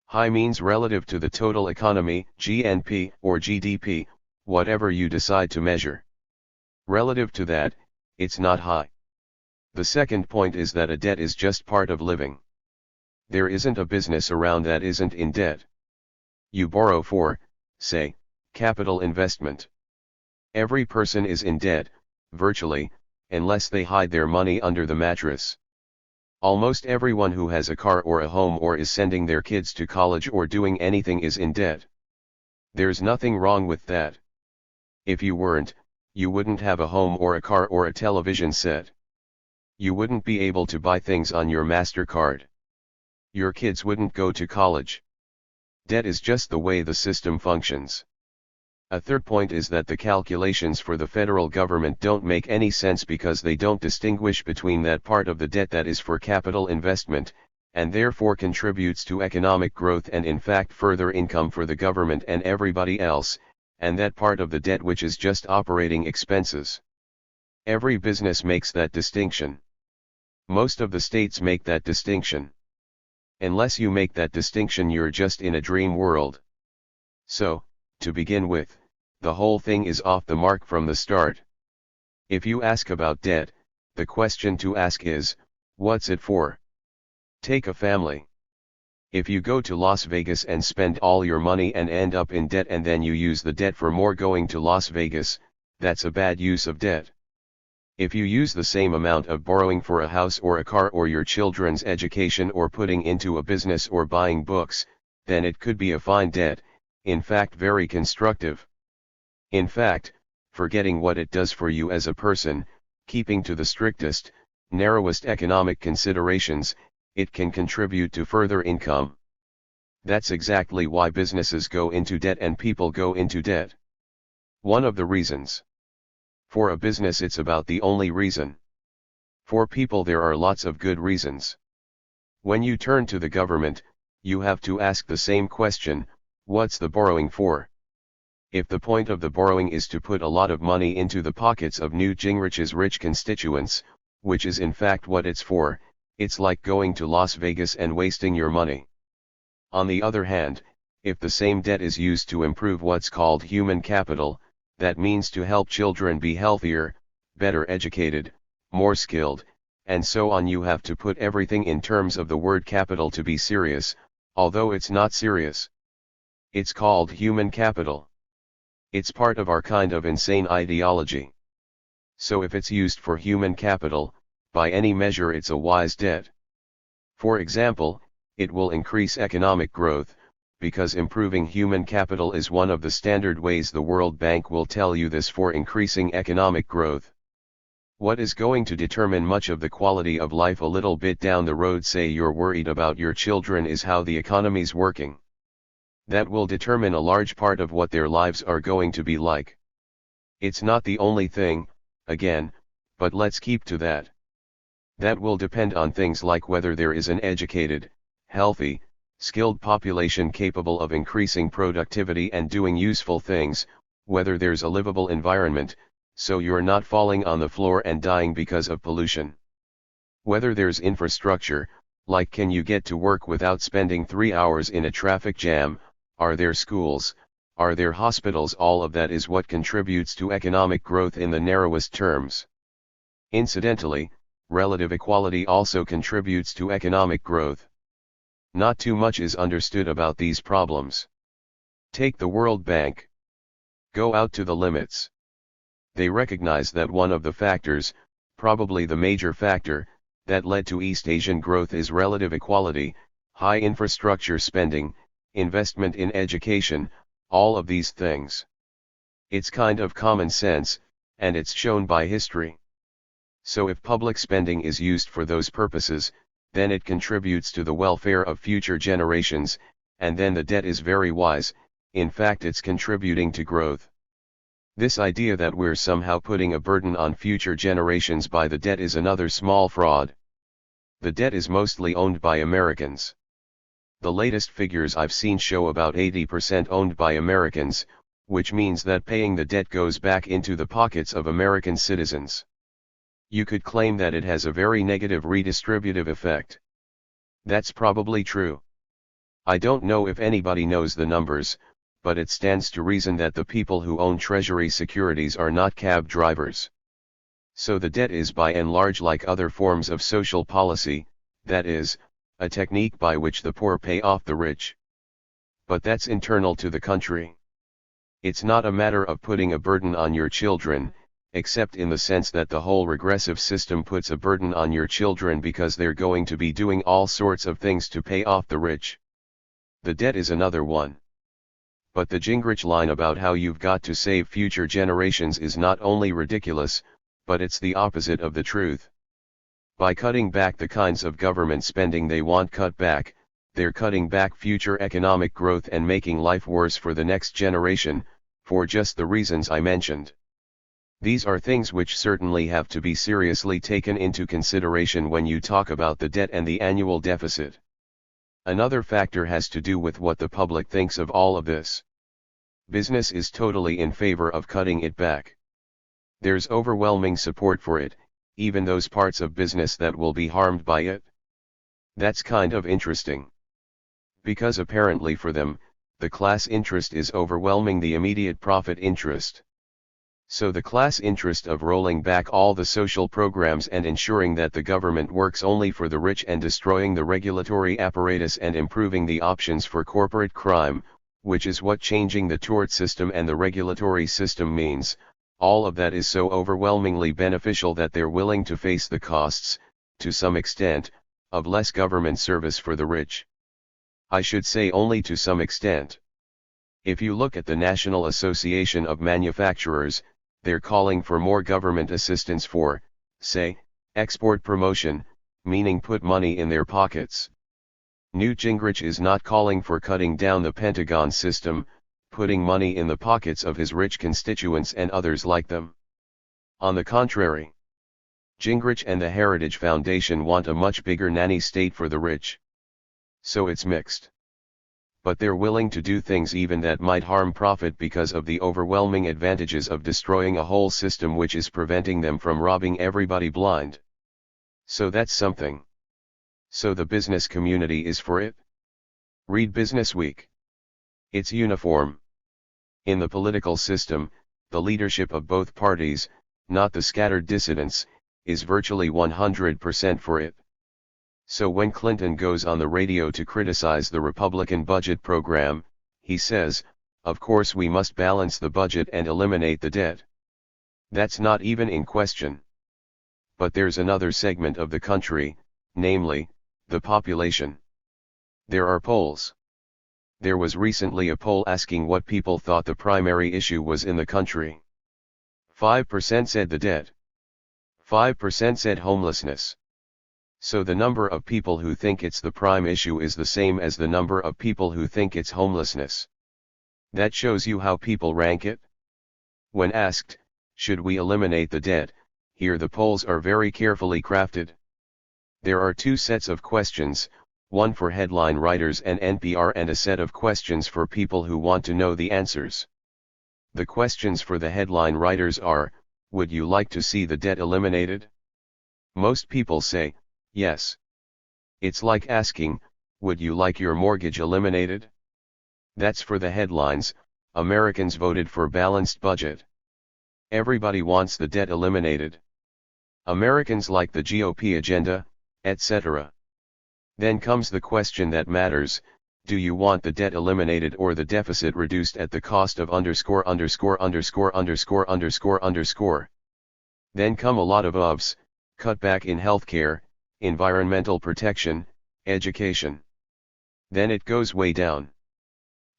High means relative to the total economy, GNP, or GDP, whatever you decide to measure. Relative to that, it's not high. The second point is that a debt is just part of living. There isn't a business around that isn't in debt. You borrow for, say, capital investment. Every person is in debt, virtually, unless they hide their money under the mattress. Almost everyone who has a car or a home or is sending their kids to college or doing anything is in debt. There's nothing wrong with that. If you weren't, you wouldn't have a home or a car or a television set. You wouldn't be able to buy things on your MasterCard. Your kids wouldn't go to college. Debt is just the way the system functions. A third point is that the calculations for the federal government don't make any sense because they don't distinguish between that part of the debt that is for capital investment, and therefore contributes to economic growth and in fact further income for the government and everybody else, and that part of the debt which is just operating expenses. Every business makes that distinction. Most of the states make that distinction. Unless you make that distinction, you're just in a dream world. So, to begin with, the whole thing is off the mark from the start. If you ask about debt, the question to ask is, what's it for? Take a family. If you go to Las Vegas and spend all your money and end up in debt and then you use the debt for more going to Las Vegas, that's a bad use of debt. If you use the same amount of borrowing for a house or a car or your children's education or putting into a business or buying books, then it could be a fine debt, in fact very constructive. In fact, forgetting what it does for you as a person, keeping to the strictest, narrowest economic considerations, it can contribute to further income. That's exactly why businesses go into debt and people go into debt. One of the reasons. For a business it's about the only reason. For people there are lots of good reasons. When you turn to the government, you have to ask the same question, what's the borrowing for? If the point of the borrowing is to put a lot of money into the pockets of Newt Gingrich's rich constituents, which is in fact what it's for, it's like going to Las Vegas and wasting your money. On the other hand, if the same debt is used to improve what's called human capital, that means to help children be healthier, better educated, more skilled, and so on, you have to put everything in terms of the word capital to be serious, although it's not serious. It's called human capital. It's part of our kind of insane ideology. So if it's used for human capital, by any measure it's a wise debt. For example, it will increase economic growth, because improving human capital is one of the standard ways the World Bank will tell you this for increasing economic growth. What is going to determine much of the quality of life a little bit down the road, say you're worried about your children, is how the economy's working. That will determine a large part of what their lives are going to be like. It's not the only thing, again, but let's keep to that. That will depend on things like whether there is an educated, healthy, skilled population capable of increasing productivity and doing useful things, whether there's a livable environment, so you're not falling on the floor and dying because of pollution. Whether there's infrastructure, like can you get to work without spending 3 hours in a traffic jam, are there schools, are there hospitals, all of that is what contributes to economic growth in the narrowest terms. Incidentally, relative equality also contributes to economic growth. Not too much is understood about these problems. Take the World Bank. Go out to the limits. They recognize that one of the factors, probably the major factor, that led to East Asian growth is relative equality, high infrastructure spending, investment in education, all of these things. It's kind of common sense, and it's shown by history. So if public spending is used for those purposes, then it contributes to the welfare of future generations, and then the debt is very wise, in fact it's contributing to growth. This idea that we're somehow putting a burden on future generations by the debt is another small fraud. The debt is mostly owned by Americans. The latest figures I've seen show about 80% owned by Americans, which means that paying the debt goes back into the pockets of American citizens. You could claim that it has a very negative redistributive effect. That's probably true. I don't know if anybody knows the numbers, but it stands to reason that the people who own Treasury securities are not cab drivers. So the debt is by and large like other forms of social policy, that is, a technique by which the poor pay off the rich. But that's internal to the country. It's not a matter of putting a burden on your children, except in the sense that the whole regressive system puts a burden on your children because they're going to be doing all sorts of things to pay off the rich. The debt is another one. But the Gingrich line about how you've got to save future generations is not only ridiculous, but it's the opposite of the truth. By cutting back the kinds of government spending they want cut back, they're cutting back future economic growth and making life worse for the next generation, for just the reasons I mentioned. These are things which certainly have to be seriously taken into consideration when you talk about the debt and the annual deficit. Another factor has to do with what the public thinks of all of this. Business is totally in favor of cutting it back. There's overwhelming support for it, even those parts of business that will be harmed by it. That's kind of interesting. Because apparently for them, the class interest is overwhelming the immediate profit interest. So the class interest of rolling back all the social programs and ensuring that the government works only for the rich and destroying the regulatory apparatus and improving the options for corporate crime, which is what changing the tort system and the regulatory system means, all of that is so overwhelmingly beneficial that they're willing to face the costs, to some extent, of less government service for the rich. I should say only to some extent. If you look at the National Association of Manufacturers, they're calling for more government assistance for, say, export promotion, meaning put money in their pockets. Newt Gingrich is not calling for cutting down the Pentagon system, putting money in the pockets of his rich constituents and others like them. On the contrary, Gingrich and the Heritage Foundation want a much bigger nanny state for the rich. So it's mixed. But they're willing to do things even that might harm profit because of the overwhelming advantages of destroying a whole system which is preventing them from robbing everybody blind. So that's something. So the business community is for it? Read Businessweek. It's uniform. In the political system, the leadership of both parties, not the scattered dissidents, is virtually 100% for it. So when Clinton goes on the radio to criticize the Republican budget program, he says, of course we must balance the budget and eliminate the debt. That's not even in question. But there's another segment of the country, namely, the population. There are polls. There was recently a poll asking what people thought the primary issue was in the country. 5% said the debt. 5% said homelessness. So the number of people who think it's the prime issue is the same as the number of people who think it's homelessness. That shows you how people rank it. When asked, should we eliminate the debt, here the polls are very carefully crafted. There are two sets of questions, one for headline writers and NPR and a set of questions for people who want to know the answers. The questions for the headline writers are, would you like to see the debt eliminated? Most people say, yes. It's like asking, would you like your mortgage eliminated? That's for the headlines. Americans voted for balanced budget. Everybody wants the debt eliminated. Americans like the GOP agenda, etc. Then comes the question that matters, do you want the debt eliminated or the deficit reduced at the cost of underscore underscore underscore underscore underscore underscore? Then come a lot of ofs, cut back in healthcare, environmental protection, education. Then it goes way down.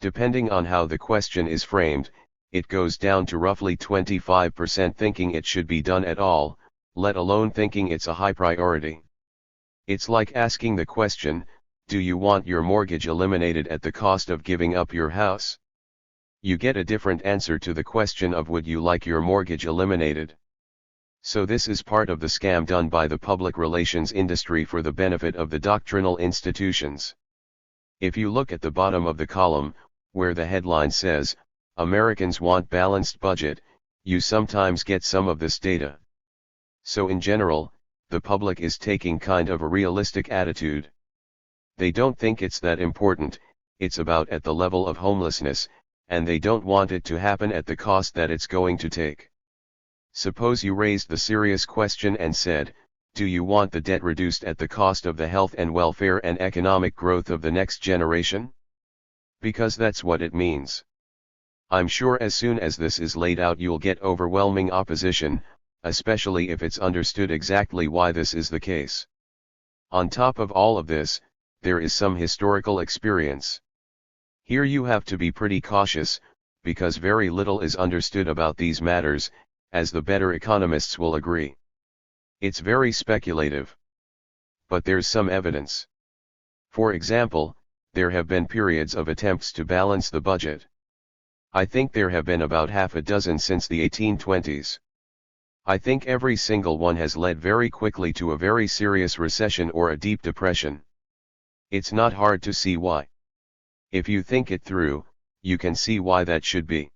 Depending on how the question is framed, it goes down to roughly 25% thinking it should be done at all, let alone thinking it's a high priority. It's like asking the question, do you want your mortgage eliminated at the cost of giving up your house? You get a different answer to the question of would you like your mortgage eliminated? So this is part of the scam done by the public relations industry for the benefit of the doctrinal institutions. If you look at the bottom of the column, where the headline says, Americans want balanced budget, you sometimes get some of this data. So in general, the public is taking kind of a realistic attitude. They don't think it's that important, it's about at the level of homelessness, and they don't want it to happen at the cost that it's going to take. Suppose you raised the serious question and said, do you want the debt reduced at the cost of the health and welfare and economic growth of the next generation? Because that's what it means. I'm sure as soon as this is laid out you'll get overwhelming opposition, especially if it's understood exactly why this is the case. On top of all of this, there is some historical experience. Here you have to be pretty cautious, because very little is understood about these matters, as the better economists will agree. It's very speculative. But there's some evidence. For example, there have been periods of attempts to balance the budget. I think there have been about half a dozen since the 1820s. I think every single one has led very quickly to a very serious recession or a deep depression. It's not hard to see why. If you think it through, you can see why that should be.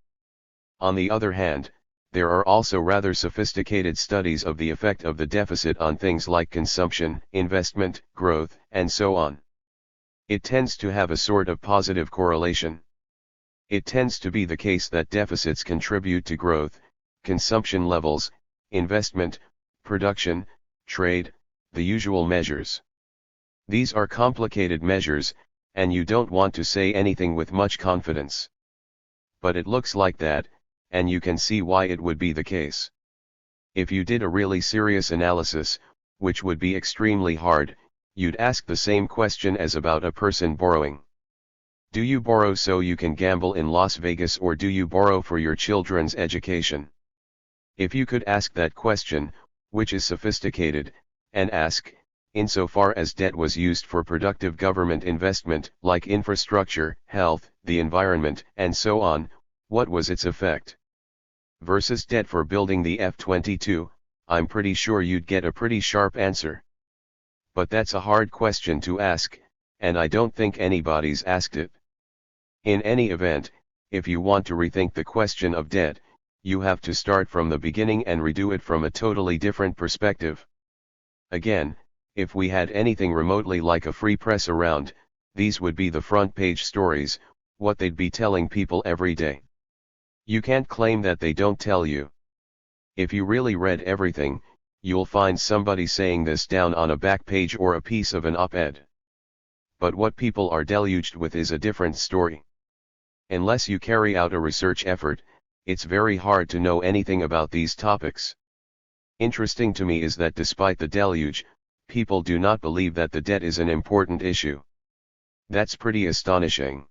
On the other hand, there are also rather sophisticated studies of the effect of the deficit on things like consumption, investment, growth, and so on. It tends to have a sort of positive correlation. It tends to be the case that deficits contribute to growth, consumption levels, investment, production, trade, the usual measures. These are complicated measures, and you don't want to say anything with much confidence. But it looks like that, and you can see why it would be the case. If you did a really serious analysis, which would be extremely hard, you'd ask the same question as about a person borrowing. Do you borrow so you can gamble in Las Vegas, or do you borrow for your children's education? If you could ask that question, which is sophisticated, and ask, insofar as debt was used for productive government investment, like infrastructure, health, the environment, and so on, what was its effect? Versus debt for building the F-22, I'm pretty sure you'd get a pretty sharp answer. But that's a hard question to ask, and I don't think anybody's asked it. In any event, if you want to rethink the question of debt, you have to start from the beginning and redo it from a totally different perspective. Again, if we had anything remotely like a free press around, these would be the front page stories, what they'd be telling people every day. You can't claim that they don't tell you. If you really read everything, you'll find somebody saying this down on a back page or a piece of an op-ed. But what people are deluged with is a different story. Unless you carry out a research effort, it's very hard to know anything about these topics. Interesting to me is that despite the deluge, people do not believe that the debt is an important issue. That's pretty astonishing.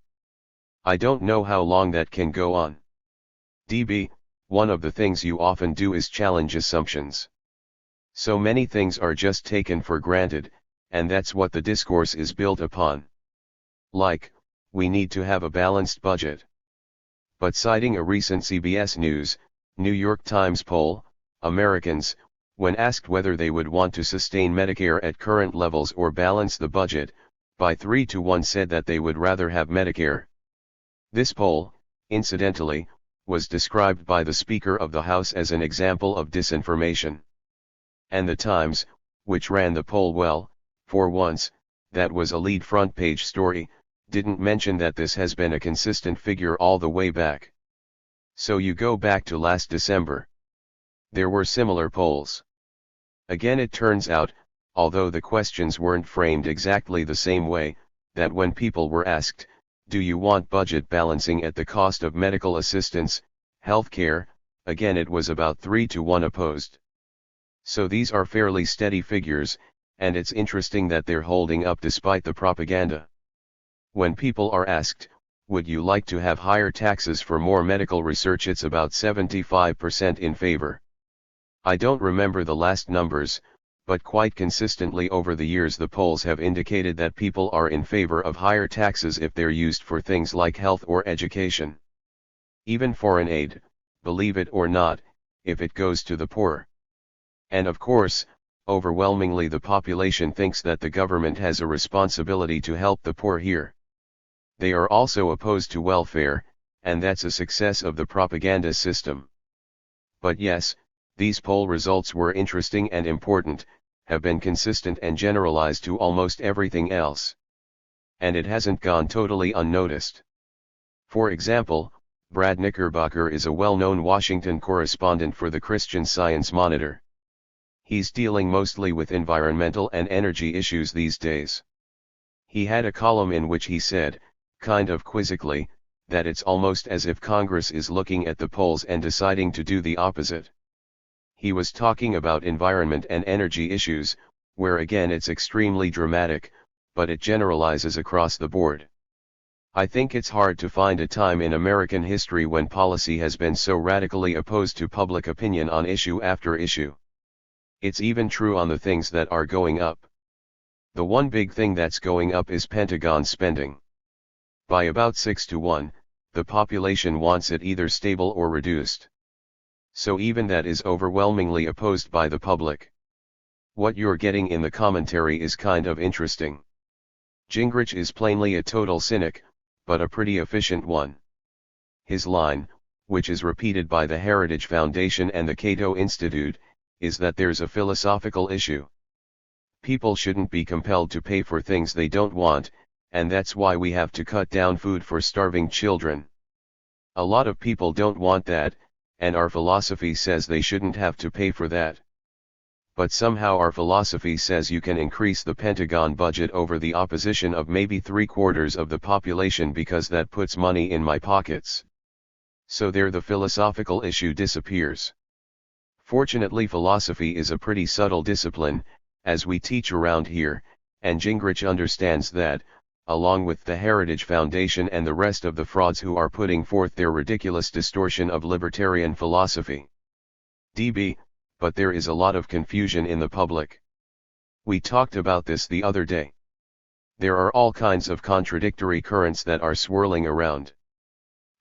I don't know how long that can go on. DB, one of the things you often do is challenge assumptions. So many things are just taken for granted, and that's what the discourse is built upon. Like, we need to have a balanced budget. But citing a recent CBS News, New York Times poll, Americans, when asked whether they would want to sustain Medicare at current levels or balance the budget, by 3-1 said that they would rather have Medicare. This poll, incidentally, was described by the Speaker of the House as an example of disinformation. And the Times, which ran the poll well, for once, that was a lead front page story, didn't mention that this has been a consistent figure all the way back. So you go back to last December. There were similar polls. Again, it turns out, although the questions weren't framed exactly the same way, that when people were asked, do you want budget balancing at the cost of medical assistance, health care, again it was about 3-1 opposed. So these are fairly steady figures, and it's interesting that they're holding up despite the propaganda. When people are asked, would you like to have higher taxes for more medical research, it's about 75% in favor. I don't remember the last numbers, but quite consistently over the years the polls have indicated that people are in favor of higher taxes if they're used for things like health or education. Even foreign aid, believe it or not, if it goes to the poor. And of course, overwhelmingly the population thinks that the government has a responsibility to help the poor here. They are also opposed to welfare, and that's a success of the propaganda system. But yes, these poll results were interesting and important, have been consistent and generalized to almost everything else. And it hasn't gone totally unnoticed. For example, Brad Knickerbocker is a well-known Washington correspondent for the Christian Science Monitor. He's dealing mostly with environmental and energy issues these days. He had a column in which he said, kind of quizzically, that it's almost as if Congress is looking at the polls and deciding to do the opposite. He was talking about environment and energy issues, where again it's extremely dramatic, but it generalizes across the board. I think it's hard to find a time in American history when policy has been so radically opposed to public opinion on issue after issue. It's even true on the things that are going up. The one big thing that's going up is Pentagon spending. By about 6-1, the population wants it either stable or reduced. So even that is overwhelmingly opposed by the public. What you're getting in the commentary is kind of interesting. Gingrich is plainly a total cynic, but a pretty efficient one. His line, which is repeated by the Heritage Foundation and the Cato Institute, is that there's a philosophical issue. People shouldn't be compelled to pay for things they don't want, and that's why we have to cut down food for starving children. A lot of people don't want that, and our philosophy says they shouldn't have to pay for that. But somehow our philosophy says you can increase the Pentagon budget over the opposition of maybe 3/4 of the population because that puts money in my pockets. So there the philosophical issue disappears. Fortunately, philosophy is a pretty subtle discipline, as we teach around here, and Gingrich understands that, along with the Heritage Foundation and the rest of the frauds who are putting forth their ridiculous distortion of libertarian philosophy. DB, but there is a lot of confusion in the public. We talked about this the other day. There are all kinds of contradictory currents that are swirling around.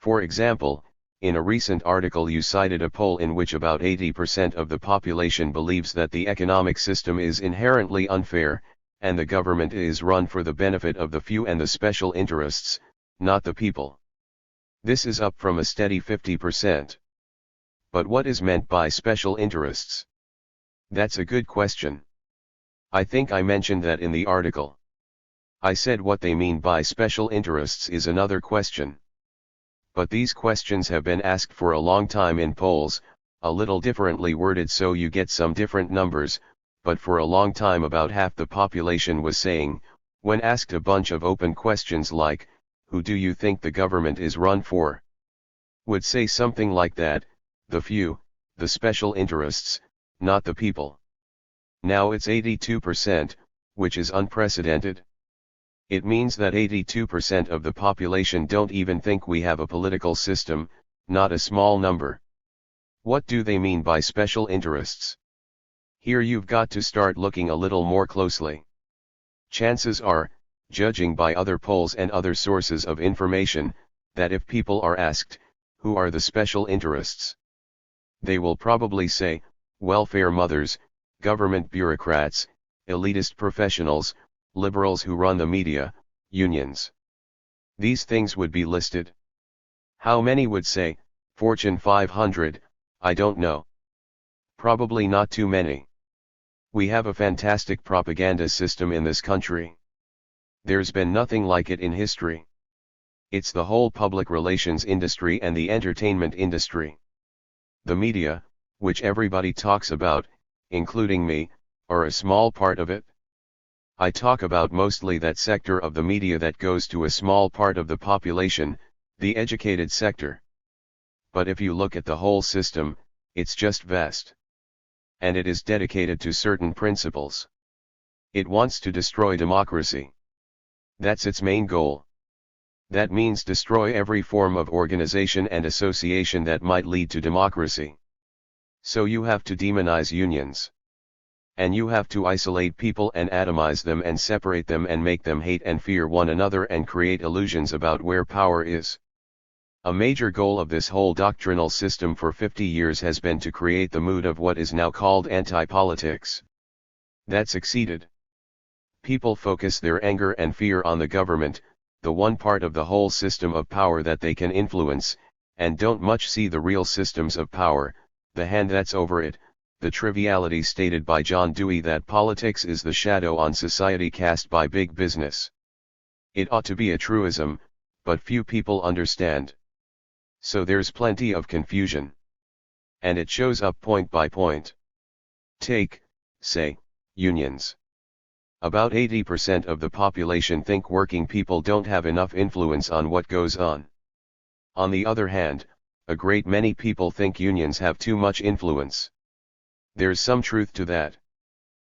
For example, in a recent article you cited a poll in which about 80% of the population believes that the economic system is inherently unfair, and the government is run for the benefit of the few and the special interests, not the people. This is up from a steady 50%. But what is meant by special interests? That's a good question. I think I mentioned that in the article. I said what they mean by special interests is another question. But these questions have been asked for a long time in polls, a little differently worded so you get some different numbers, but for a long time about half the population was saying, when asked a bunch of open questions like, who do you think the government is run for? Would say something like that, the few, the special interests, not the people. Now it's 82%, which is unprecedented. It means that 82% of the population don't even think we have a political system, not a small number. What do they mean by special interests? Here you've got to start looking a little more closely. Chances are, judging by other polls and other sources of information, that if people are asked, who are the special interests? They will probably say, welfare mothers, government bureaucrats, elitist professionals, liberals who run the media, unions. These things would be listed. How many would say, Fortune 500, I don't know. Probably not too many. We have a fantastic propaganda system in this country. There's been nothing like it in history. It's the whole public relations industry and the entertainment industry. The media, which everybody talks about, including me, are a small part of it. I talk about mostly that sector of the media that goes to a small part of the population, the educated sector. But if you look at the whole system, it's just vast. And it is dedicated to certain principles. It wants to destroy democracy. That's its main goal. That means destroy every form of organization and association that might lead to democracy. So you have to demonize unions. And you have to isolate people and atomize them and separate them and make them hate and fear one another and create illusions about where power is. A major goal of this whole doctrinal system for 50 years has been to create the mood of what is now called anti-politics. That succeeded. People focus their anger and fear on the government, the one part of the whole system of power that they can influence, and don't much see the real systems of power, the hand that's over it, the triviality stated by John Dewey that politics is the shadow on society cast by big business. It ought to be a truism, but few people understand. So there's plenty of confusion. And it shows up point by point. Take, say, unions. About 80% of the population think working people don't have enough influence on what goes on. On the other hand, a great many people think unions have too much influence. There's some truth to that.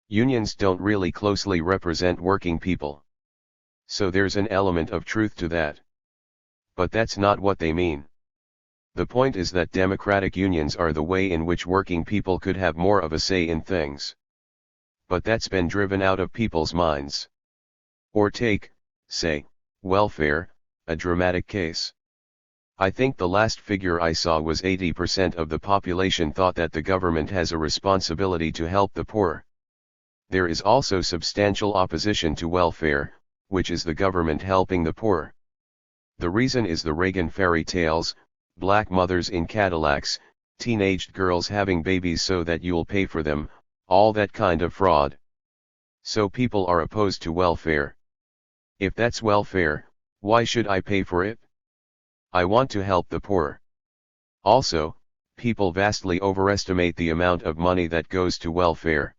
Unions don't really closely represent working people. So there's an element of truth to that. But that's not what they mean. The point is that democratic unions are the way in which working people could have more of a say in things. But that's been driven out of people's minds. Or take, say, welfare, a dramatic case. I think the last figure I saw was 80% of the population thought that the government has a responsibility to help the poor. There is also substantial opposition to welfare, which is the government helping the poor. The reason is the Reagan fairy tales, black mothers in Cadillacs, teenaged girls having babies so that you'll pay for them, all that kind of fraud. So people are opposed to welfare. If that's welfare, why should I pay for it? I want to help the poor. Also, people vastly overestimate the amount of money that goes to welfare.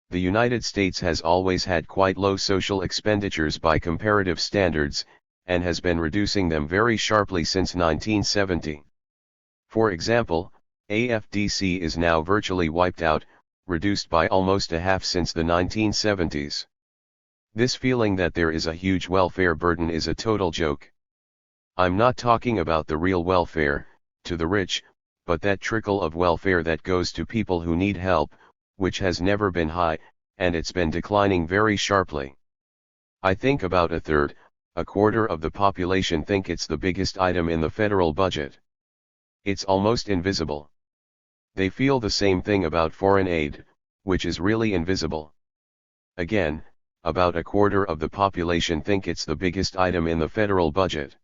The United States has always had quite low social expenditures by comparative standards, and has been reducing them very sharply since 1970. For example, AFDC is now virtually wiped out, reduced by almost a half since the 1970s. This feeling that there is a huge welfare burden is a total joke. I'm not talking about the real welfare, to the rich, but that trickle of welfare that goes to people who need help, which has never been high, and it's been declining very sharply. I think about a third, a quarter of the population think it's the biggest item in the federal budget. It's almost invisible. They feel the same thing about foreign aid, which is really invisible. Again, about a quarter of the population think it's the biggest item in the federal budget.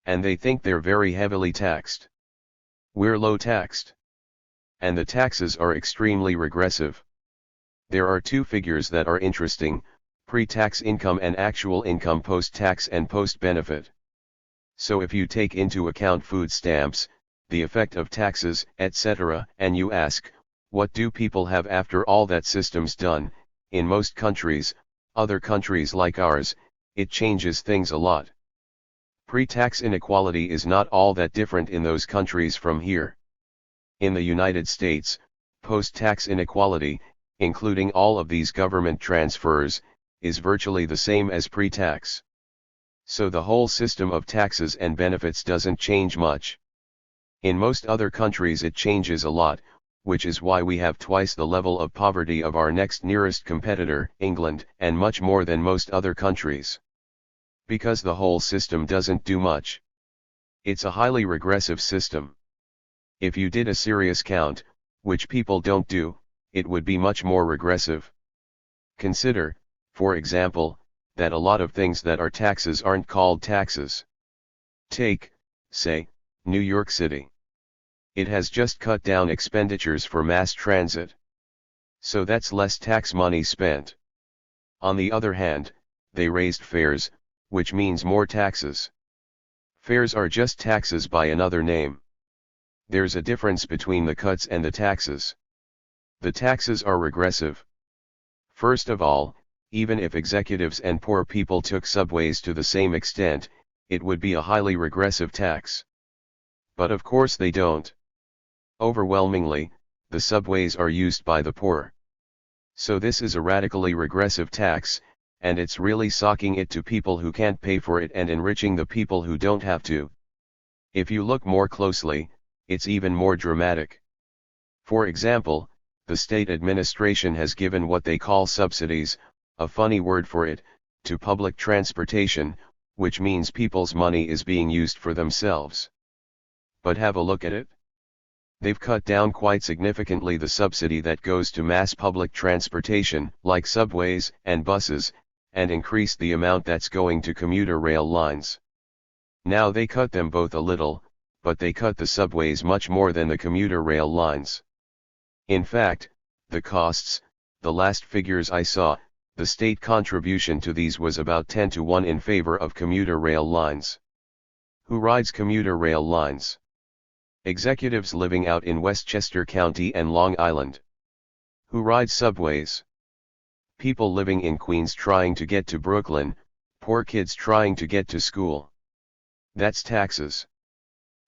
And they think they're very heavily taxed. We're low taxed. And the taxes are extremely regressive. There are two figures that are interesting: pre-tax income and actual income post-tax and post-benefit. So if you take into account food stamps, the effect of taxes, etc., and you ask, what do people have after all that system's done, in most countries, other countries like ours, it changes things a lot. Pre-tax inequality is not all that different in those countries from here. In the United States, post-tax inequality, including all of these government transfers, is virtually the same as pre-tax. So the whole system of taxes and benefits doesn't change much. In most other countries it changes a lot, which is why we have twice the level of poverty of our next nearest competitor, England, and much more than most other countries. Because the whole system doesn't do much. It's a highly regressive system. If you did a serious count, which people don't do, it would be much more regressive. Consider, for example, that a lot of things that are taxes aren't called taxes. Take, say, New York City. It has just cut down expenditures for mass transit. So that's less tax money spent. On the other hand, they raised fares, which means more taxes. Fares are just taxes by another name. There's a difference between the cuts and the taxes. The taxes are regressive. First of all, even if executives and poor people took subways to the same extent, it would be a highly regressive tax. But of course they don't. Overwhelmingly, the subways are used by the poor. So this is a radically regressive tax, and it's really socking it to people who can't pay for it and enriching the people who don't have to. If you look more closely, it's even more dramatic. For example, the state administration has given what they call subsidies, a funny word for it, to public transportation, which means people's money is being used for themselves. But have a look at it. They've cut down quite significantly the subsidy that goes to mass public transportation, like subways and buses, and increased the amount that's going to commuter rail lines. Now they cut them both a little, but they cut the subways much more than the commuter rail lines. In fact, the costs, the last figures I saw, the state contribution to these was about 10-1 in favor of commuter rail lines. Who rides commuter rail lines? Executives living out in Westchester County and Long Island. Who rides subways? People living in Queens trying to get to Brooklyn, poor kids trying to get to school. That's taxes.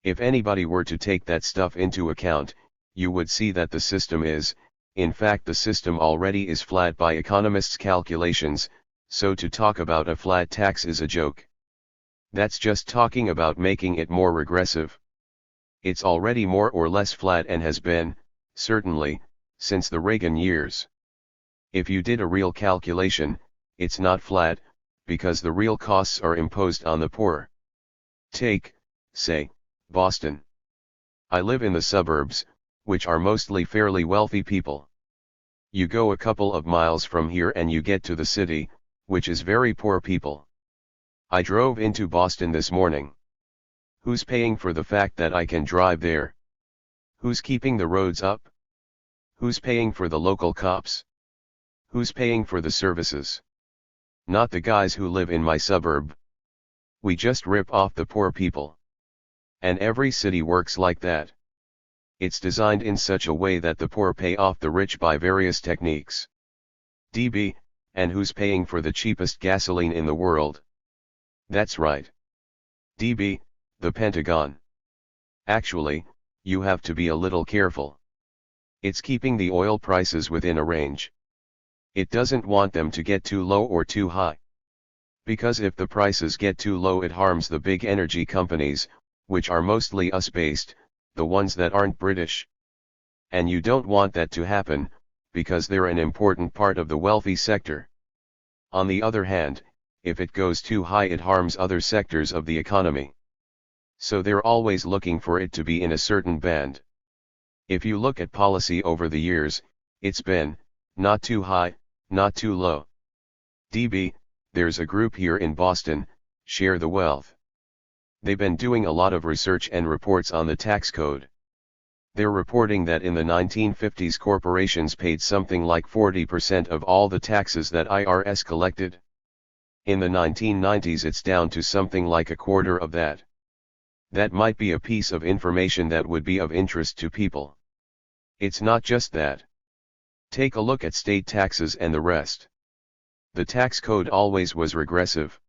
If anybody were to take that stuff into account, you would see that the system is, in fact the system already is flat by economists' calculations, so to talk about a flat tax is a joke. That's just talking about making it more regressive. It's already more or less flat and has been, certainly, since the Reagan years. If you did a real calculation, it's not flat, because the real costs are imposed on the poor. Take, say, Boston. I live in the suburbs, which are mostly fairly wealthy people. You go a couple of miles from here and you get to the city, which is very poor people. I drove into Boston this morning. Who's paying for the fact that I can drive there? Who's keeping the roads up? Who's paying for the local cops? Who's paying for the services? Not the guys who live in my suburb. We just rip off the poor people. And every city works like that. It's designed in such a way that the poor pay off the rich by various techniques. DB, and who's paying for the cheapest gasoline in the world? That's right. DB, the Pentagon. Actually, you have to be a little careful. It's keeping the oil prices within a range. It doesn't want them to get too low or too high. Because if the prices get too low, it harms the big energy companies, which are mostly US-based, the ones that aren't British. And you don't want that to happen, because they're an important part of the wealthy sector. On the other hand, if it goes too high, it harms other sectors of the economy. So they're always looking for it to be in a certain band. If you look at policy over the years, it's been, not too high, not too low. DB, there's a group here in Boston, Share the Wealth. They've been doing a lot of research and reports on the tax code. They're reporting that in the 1950s corporations paid something like 40% of all the taxes that IRS collected. In the 1990s it's down to something like a quarter of that. That might be a piece of information that would be of interest to people. It's not just that. Take a look at state taxes and the rest. The tax code always was regressive.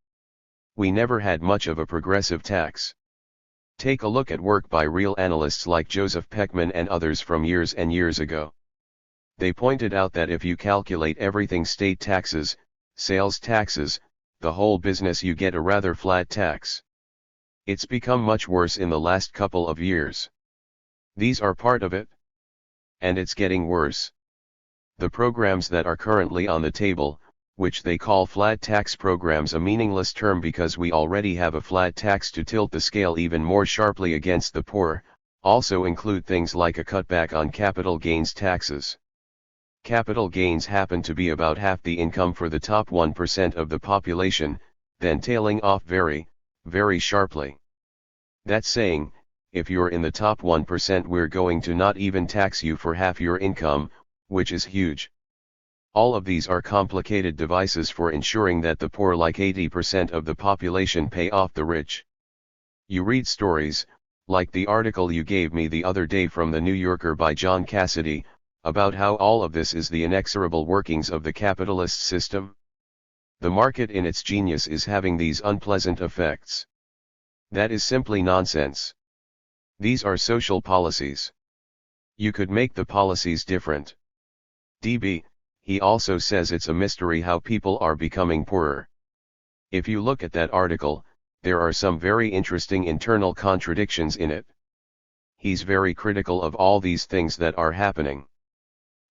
We never had much of a progressive tax. Take a look at work by real analysts like Joseph Peckman and others from years and years ago. They pointed out that if you calculate everything state taxes, sales taxes, the whole business, you get a rather flat tax. It's become much worse in the last couple of years. These are part of it. And it's getting worse. The programs that are currently on the table, which they call flat tax programs, a meaningless term because we already have a flat tax to tilt the scale even more sharply against the poor, also include things like a cutback on capital gains taxes. Capital gains happen to be about half the income for the top 1% of the population, then tailing off very, very sharply. That's saying, if you're in the top 1%, we're going to not even tax you for half your income, which is huge. All of these are complicated devices for ensuring that the poor, like 80% of the population, pay off the rich. You read stories, like the article you gave me the other day from the New Yorker by John Cassidy, about how all of this is the inexorable workings of the capitalist system. The market in its genius is having these unpleasant effects. That is simply nonsense. These are social policies. You could make the policies different. DB, he also says it's a mystery how people are becoming poorer. If you look at that article, there are some very interesting internal contradictions in it. He's very critical of all these things that are happening.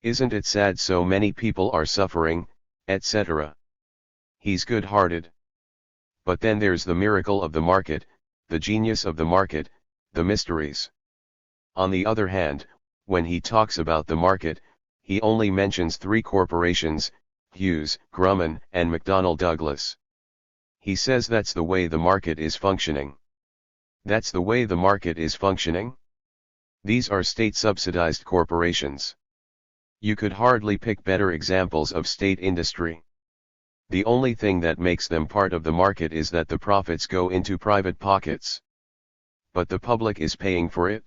Isn't it sad so many people are suffering, etc. He's good-hearted. But then there's the miracle of the market, the genius of the market, the mysteries. On the other hand, when he talks about the market, he only mentions 3 corporations, Hughes, Grumman, and McDonnell Douglas. He says that's the way the market is functioning. That's the way the market is functioning? These are state-subsidized corporations. You could hardly pick better examples of state industry. The only thing that makes them part of the market is that the profits go into private pockets. But the public is paying for it.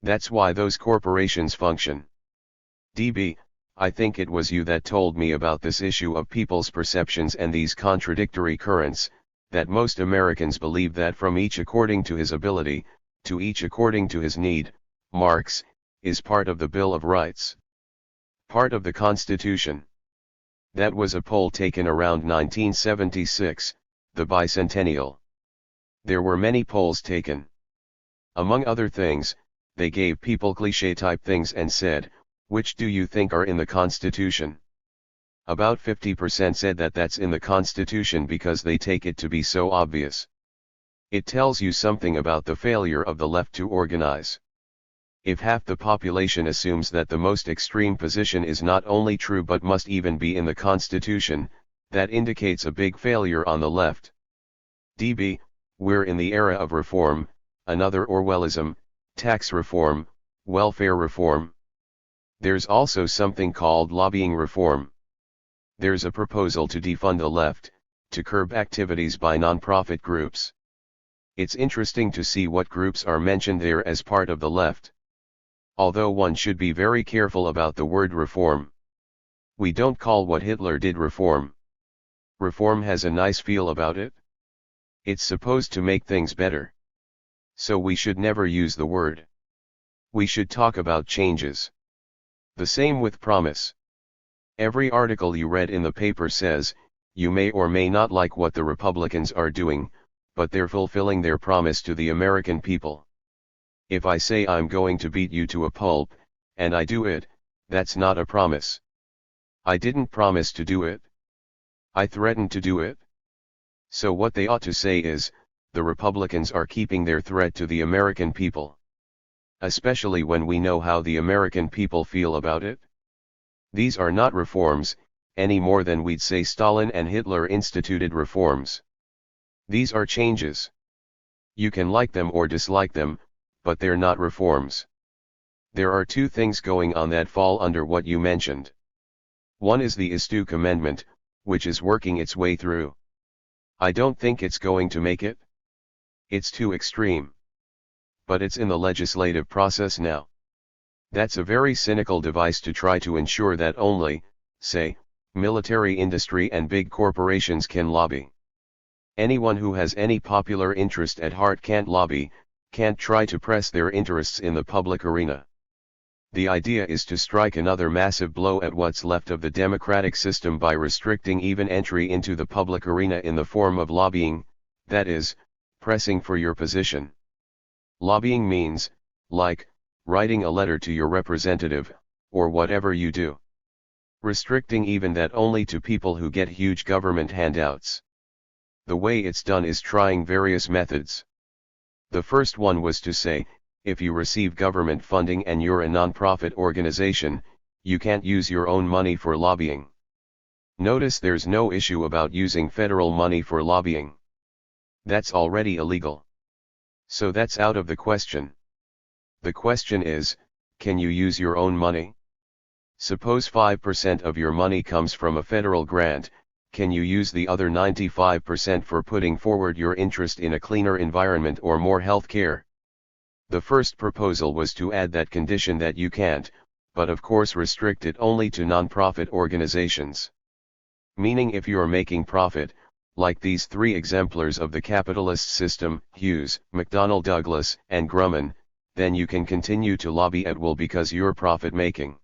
That's why those corporations function. DB, I think it was you that told me about this issue of people's perceptions and these contradictory currents, that most Americans believe that from each according to his ability, to each according to his need, Marx, is part of the Bill of Rights. Part of the Constitution. That was a poll taken around 1976, the bicentennial. There were many polls taken. Among other things, they gave people cliché-type things and said, which do you think are in the Constitution? About 50% said that that's in the Constitution because they take it to be so obvious. It tells you something about the failure of the left to organize. If half the population assumes that the most extreme position is not only true but must even be in the Constitution, That indicates a big failure on the left. DB, we're in the era of reform, another Orwellism, tax reform, welfare reform. There's also something called lobbying reform. There's a proposal to defund the left, to curb activities by non-profit groups. It's interesting to see what groups are mentioned there as part of the left. Although one should be very careful about the word reform. We don't call what Hitler did reform. Reform has a nice feel about it. It's supposed to make things better. So we should never use the word. We should talk about changes. The same with promise. Every article you read in the paper says, you may or may not like what the Republicans are doing, but they're fulfilling their promise to the American people. If I say I'm going to beat you to a pulp, and I do it, that's not a promise. I didn't promise to do it. I threatened to do it. So what they ought to say is, the Republicans are keeping their threat to the American people. Especially when we know how the American people feel about it. These are not reforms, any more than we'd say Stalin and Hitler instituted reforms. These are changes. You can like them or dislike them, but they're not reforms. There are two things going on that fall under what you mentioned. One is the Istuk Amendment, which is working its way through. I don't think it's going to make it. It's too extreme. But it's in the legislative process now. That's a very cynical device to try to ensure that only, say, military industry and big corporations can lobby. Anyone who has any popular interest at heart can't lobby, can't try to press their interests in the public arena. The idea is to strike another massive blow at what's left of the democratic system by restricting even entry into the public arena in the form of lobbying, that is, pressing for your position. Lobbying means, like, writing a letter to your representative, or whatever you do. Restricting even that only to people who get huge government handouts. The way it's done is trying various methods. The first one was to say, if you receive government funding and you're a non-profit organization, you can't use your own money for lobbying. Notice there's no issue about using federal money for lobbying. That's already illegal. So that's out of the question. The question is, can you use your own money? Suppose 5% of your money comes from a federal grant, can you use the other 95% for putting forward your interest in a cleaner environment or more health care? The first proposal was to add that condition that you can't, but of course restrict it only to non-profit organizations. Meaning if you're making profit, like these three exemplars of the capitalist system, Hughes, McDonnell Douglas, and Grumman, then you can continue to lobby at will because you're profit-making.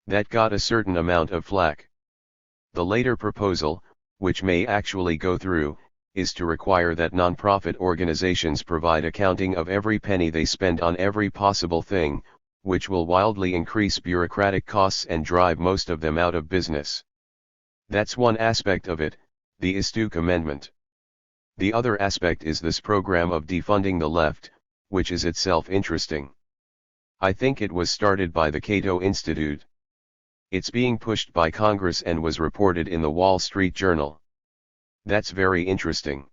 That got a certain amount of flack. The later proposal, which may actually go through, is to require that non-profit organizations provide accounting of every penny they spend on every possible thing, which will wildly increase bureaucratic costs and drive most of them out of business. That's one aspect of it, the Istuk Amendment. The other aspect is this program of defunding the left, which is itself interesting. I think it was started by the Cato Institute. It's being pushed by Congress and was reported in the Wall Street Journal. That's very interesting.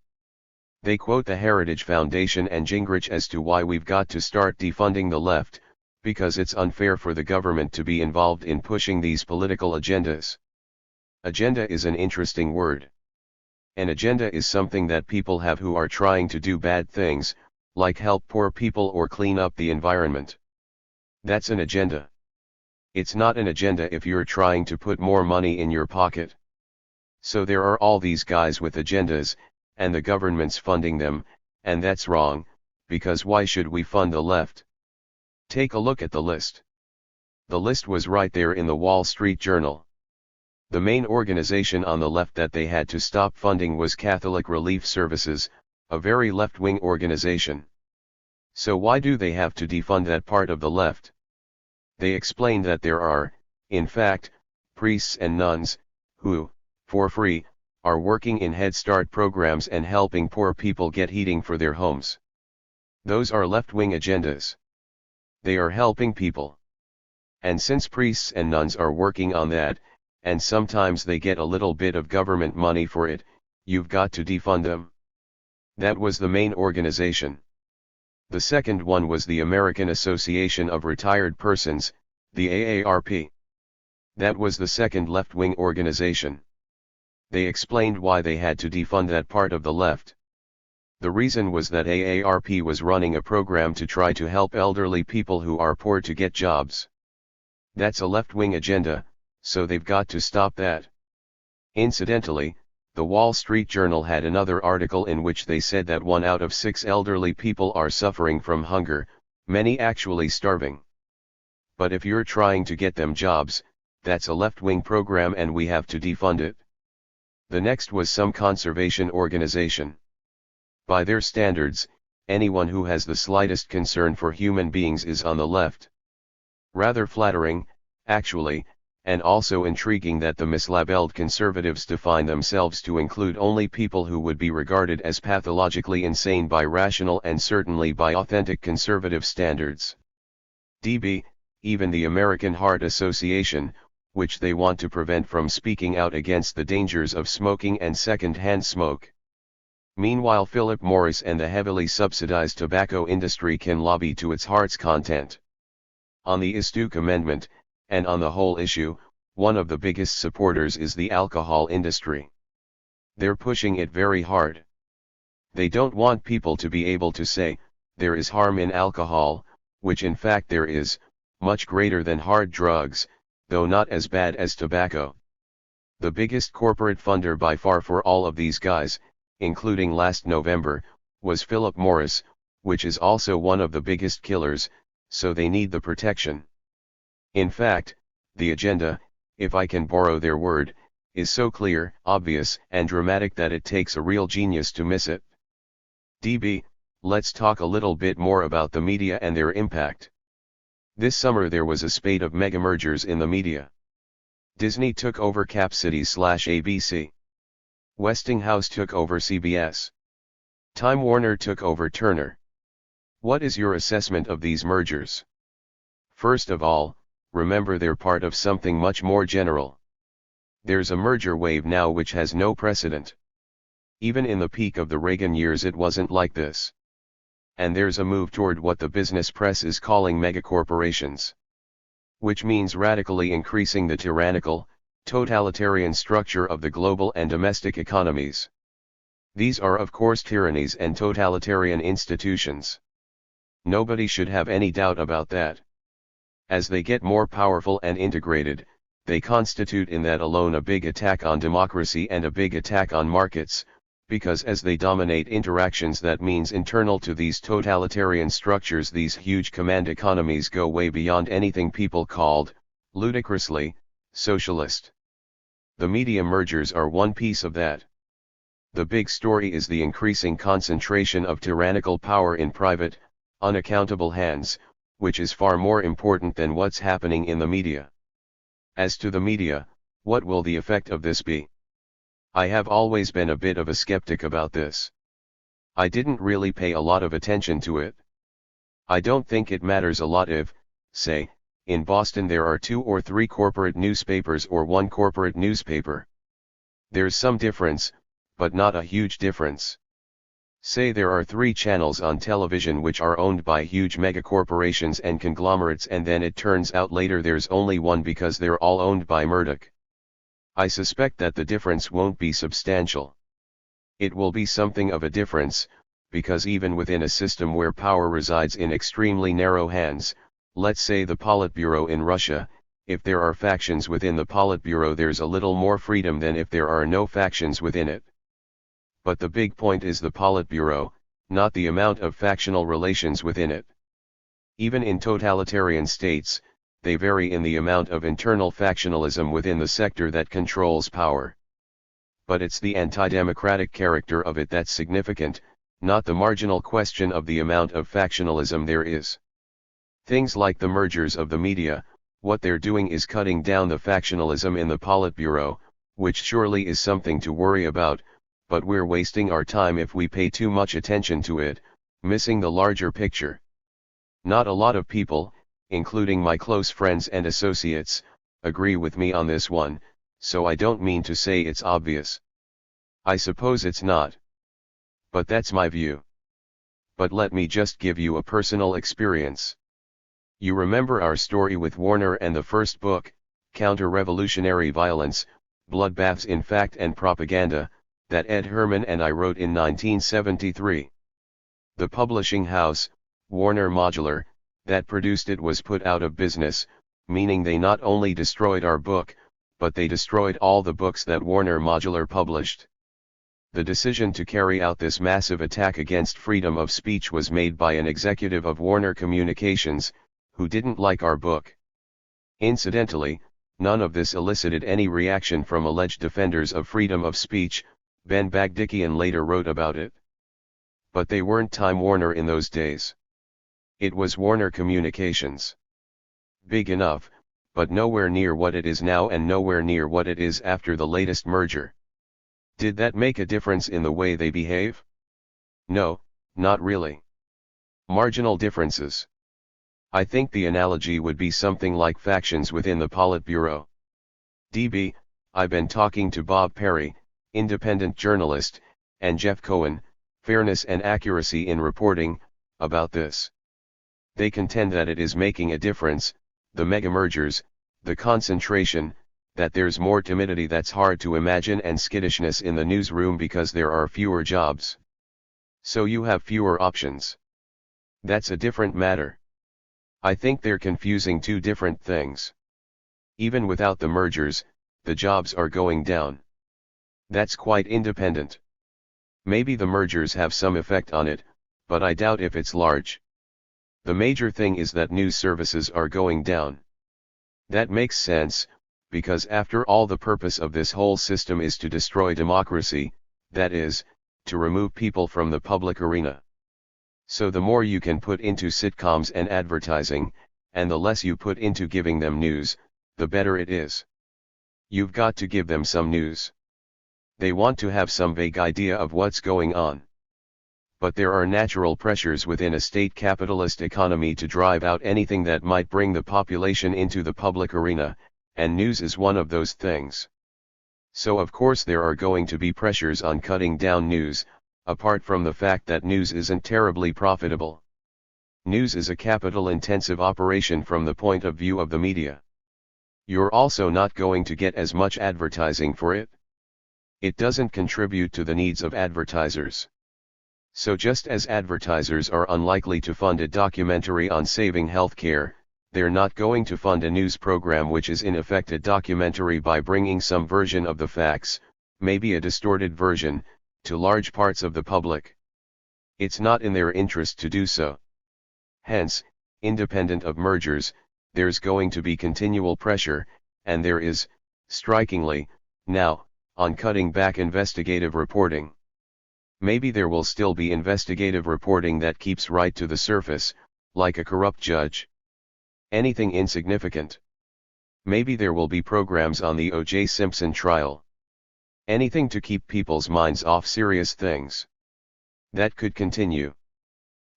They quote the Heritage Foundation and Gingrich as to why we've got to start defunding the left, because it's unfair for the government to be involved in pushing these political agendas. Agenda is an interesting word. An agenda is something that people have who are trying to do bad things, like help poor people or clean up the environment. That's an agenda. It's not an agenda if you're trying to put more money in your pocket. So there are all these guys with agendas, and the government's funding them, and that's wrong, because why should we fund the left? Take a look at the list. The list was right there in the Wall Street Journal. The main organization on the left that they had to stop funding was Catholic Relief Services, a very left-wing organization. So why do they have to defund that part of the left? They explained that there are, in fact, priests and nuns, who, for free, are working in Head Start programs and helping poor people get heating for their homes. Those are left-wing agendas. They are helping people. And since priests and nuns are working on that, and sometimes they get a little bit of government money for it, you've got to defund them. That was the main organization. The second one was the American Association of Retired Persons, the AARP. That was the second left-wing organization. They explained why they had to defund that part of the left. The reason was that AARP was running a program to try to help elderly people who are poor to get jobs. That's a left-wing agenda, so they've got to stop that. Incidentally, the Wall Street Journal had another article in which they said that 1 out of 6 elderly people are suffering from hunger, many actually starving. But if you're trying to get them jobs, that's a left-wing program and we have to defund it. The next was some conservation organization. By their standards, anyone who has the slightest concern for human beings is on the left. Rather flattering, actually, and also intriguing that the mislabeled conservatives define themselves to include only people who would be regarded as pathologically insane by rational and certainly by authentic conservative standards. DB, even the American Heart Association, which they want to prevent from speaking out against the dangers of smoking and second-hand smoke. Meanwhile, Philip Morris and the heavily subsidized tobacco industry can lobby to its heart's content. On the Istook Amendment, and on the whole issue, one of the biggest supporters is the alcohol industry. They're pushing it very hard. They don't want people to be able to say, there is harm in alcohol, which in fact there is, much greater than hard drugs, though not as bad as tobacco. The biggest corporate funder by far for all of these guys, including last November, was Philip Morris, which is also one of the biggest killers, so they need the protection. In fact, the agenda, if I can borrow their word, is so clear, obvious, and dramatic that it takes a real genius to miss it. DB, let's talk a little bit more about the media and their impact. This summer there was a spate of mega mergers in the media. Disney took over Cap Cities/ABC. Westinghouse took over CBS. Time Warner took over Turner. What is your assessment of these mergers? First of all, remember they're part of something much more general. There's a merger wave now which has no precedent. Even in the peak of the Reagan years it wasn't like this. And there's a move toward what the business press is calling megacorporations. Which means radically increasing the tyrannical, totalitarian structure of the global and domestic economies. These are of course tyrannies and totalitarian institutions. Nobody should have any doubt about that. As they get more powerful and integrated, they constitute in that alone a big attack on democracy and a big attack on markets, because as they dominate interactions that means internal to these totalitarian structures these huge command economies go way beyond anything people called, ludicrously, socialist. The media mergers are one piece of that. The big story is the increasing concentration of tyrannical power in private, unaccountable hands, which is far more important than what's happening in the media. As to the media, what will the effect of this be? I have always been a bit of a skeptic about this. I didn't really pay a lot of attention to it. I don't think it matters a lot if, say, in Boston there are 2 or 3 corporate newspapers or 1 corporate newspaper. There's some difference, but not a huge difference. Say there are 3 channels on television which are owned by huge megacorporations and conglomerates and then it turns out later there's only 1 because they're all owned by Murdoch. I suspect that the difference won't be substantial. It will be something of a difference, because even within a system where power resides in extremely narrow hands, let's say the Politburo in Russia, if there are factions within the Politburo there's a little more freedom than if there are no factions within it. But the big point is the Politburo, not the amount of factional relations within it. Even in totalitarian states, they vary in the amount of internal factionalism within the sector that controls power. But it's the anti-democratic character of it that's significant, not the marginal question of the amount of factionalism there is. Things like the mergers of the media, what they're doing is cutting down the factionalism in the Politburo, which surely is something to worry about, but we're wasting our time if we pay too much attention to it, missing the larger picture. Not a lot of people, including my close friends and associates, agree with me on this one, so I don't mean to say it's obvious. I suppose it's not. But that's my view. But let me just give you a personal experience. You remember our story with Warner and the first book, Counter-Revolutionary Violence, Bloodbaths in Fact and Propaganda, that Ed Herman and I wrote in 1973. The publishing house, Warner Modular, that produced it was put out of business, meaning they not only destroyed our book, but they destroyed all the books that Warner Modular published. The decision to carry out this massive attack against freedom of speech was made by an executive of Warner Communications, who didn't like our book. Incidentally, none of this elicited any reaction from alleged defenders of freedom of speech. Ben Bagdikian later wrote about it. But they weren't Time Warner in those days. It was Warner Communications. Big enough, but nowhere near what it is now and nowhere near what it is after the latest merger. Did that make a difference in the way they behave? No, not really. Marginal differences. I think the analogy would be something like factions within the Politburo. DB, I've been talking to Bob Perry, independent journalist, and Jeff Cohen, Fairness and Accuracy in Reporting, about this. They contend that it is making a difference, the mega mergers, the concentration, that there's more timidity that's hard to imagine and skittishness in the newsroom because there are fewer jobs. So you have fewer options. That's a different matter. I think they're confusing two different things. Even without the mergers, the jobs are going down. That's quite independent. Maybe the mergers have some effect on it, but I doubt if it's large. The major thing is that news services are going down. That makes sense, because after all the purpose of this whole system is to destroy democracy, that is, to remove people from the public arena. So the more you can put into sitcoms and advertising, and the less you put into giving them news, the better it is. You've got to give them some news. They want to have some vague idea of what's going on. But there are natural pressures within a state capitalist economy to drive out anything that might bring the population into the public arena, and news is one of those things. So of course there are going to be pressures on cutting down news, apart from the fact that news isn't terribly profitable. News is a capital-intensive operation from the point of view of the media. You're also not going to get as much advertising for it. It doesn't contribute to the needs of advertisers. So just as advertisers are unlikely to fund a documentary on saving healthcare, they're not going to fund a news program which is in effect a documentary by bringing some version of the facts, maybe a distorted version, to large parts of the public. It's not in their interest to do so. Hence, independent of mergers, there's going to be continual pressure, and there is, strikingly, now, on cutting back investigative reporting. Maybe there will still be investigative reporting that keeps right to the surface, like a corrupt judge. Anything insignificant. Maybe there will be programs on the O.J. Simpson trial. Anything to keep people's minds off serious things. That could continue.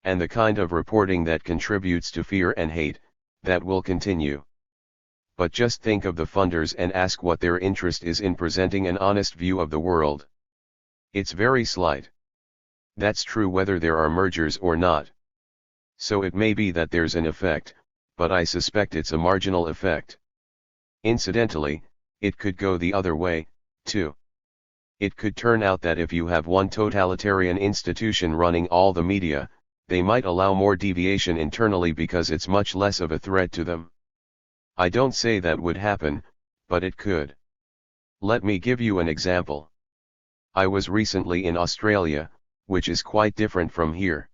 And the kind of reporting that contributes to fear and hate, that will continue. But just think of the funders and ask what their interest is in presenting an honest view of the world. It's very slight. That's true whether there are mergers or not. So it may be that there's an effect, but I suspect it's a marginal effect. Incidentally, it could go the other way, too. It could turn out that if you have one totalitarian institution running all the media, they might allow more deviation internally because it's much less of a threat to them. I don't say that would happen, but it could. Let me give you an example. I was recently in Australia, which is quite different from here.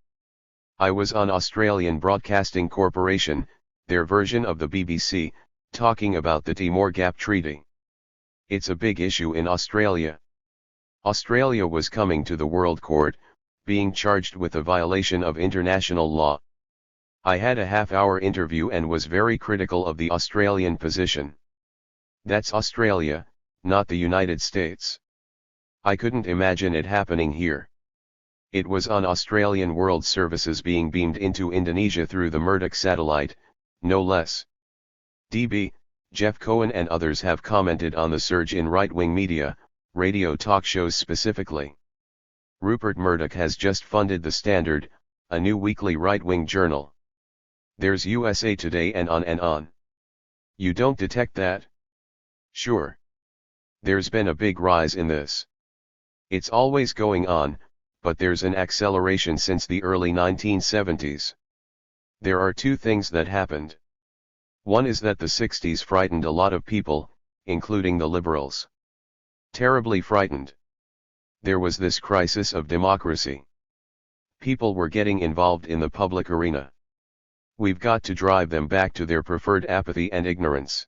I was on Australian Broadcasting Corporation, their version of the BBC, talking about the Timor Gap Treaty. It's a big issue in Australia. Australia was coming to the World Court, being charged with a violation of international law. I had a half-hour interview and was very critical of the Australian position. That's Australia, not the United States. I couldn't imagine it happening here. It was on Australian World Services being beamed into Indonesia through the Murdoch satellite, no less. DB, Jeff Cohen and others have commented on the surge in right-wing media, radio talk shows specifically. Rupert Murdoch has just funded The Standard, a new weekly right-wing journal. There's USA Today and on and on. You don't detect that? Sure. There's been a big rise in this. It's always going on, but there's an acceleration since the early 1970s. There are two things that happened. One is that the 60s frightened a lot of people, including the liberals. Terribly frightened. There was this crisis of democracy. People were getting involved in the public arena. We've got to drive them back to their preferred apathy and ignorance.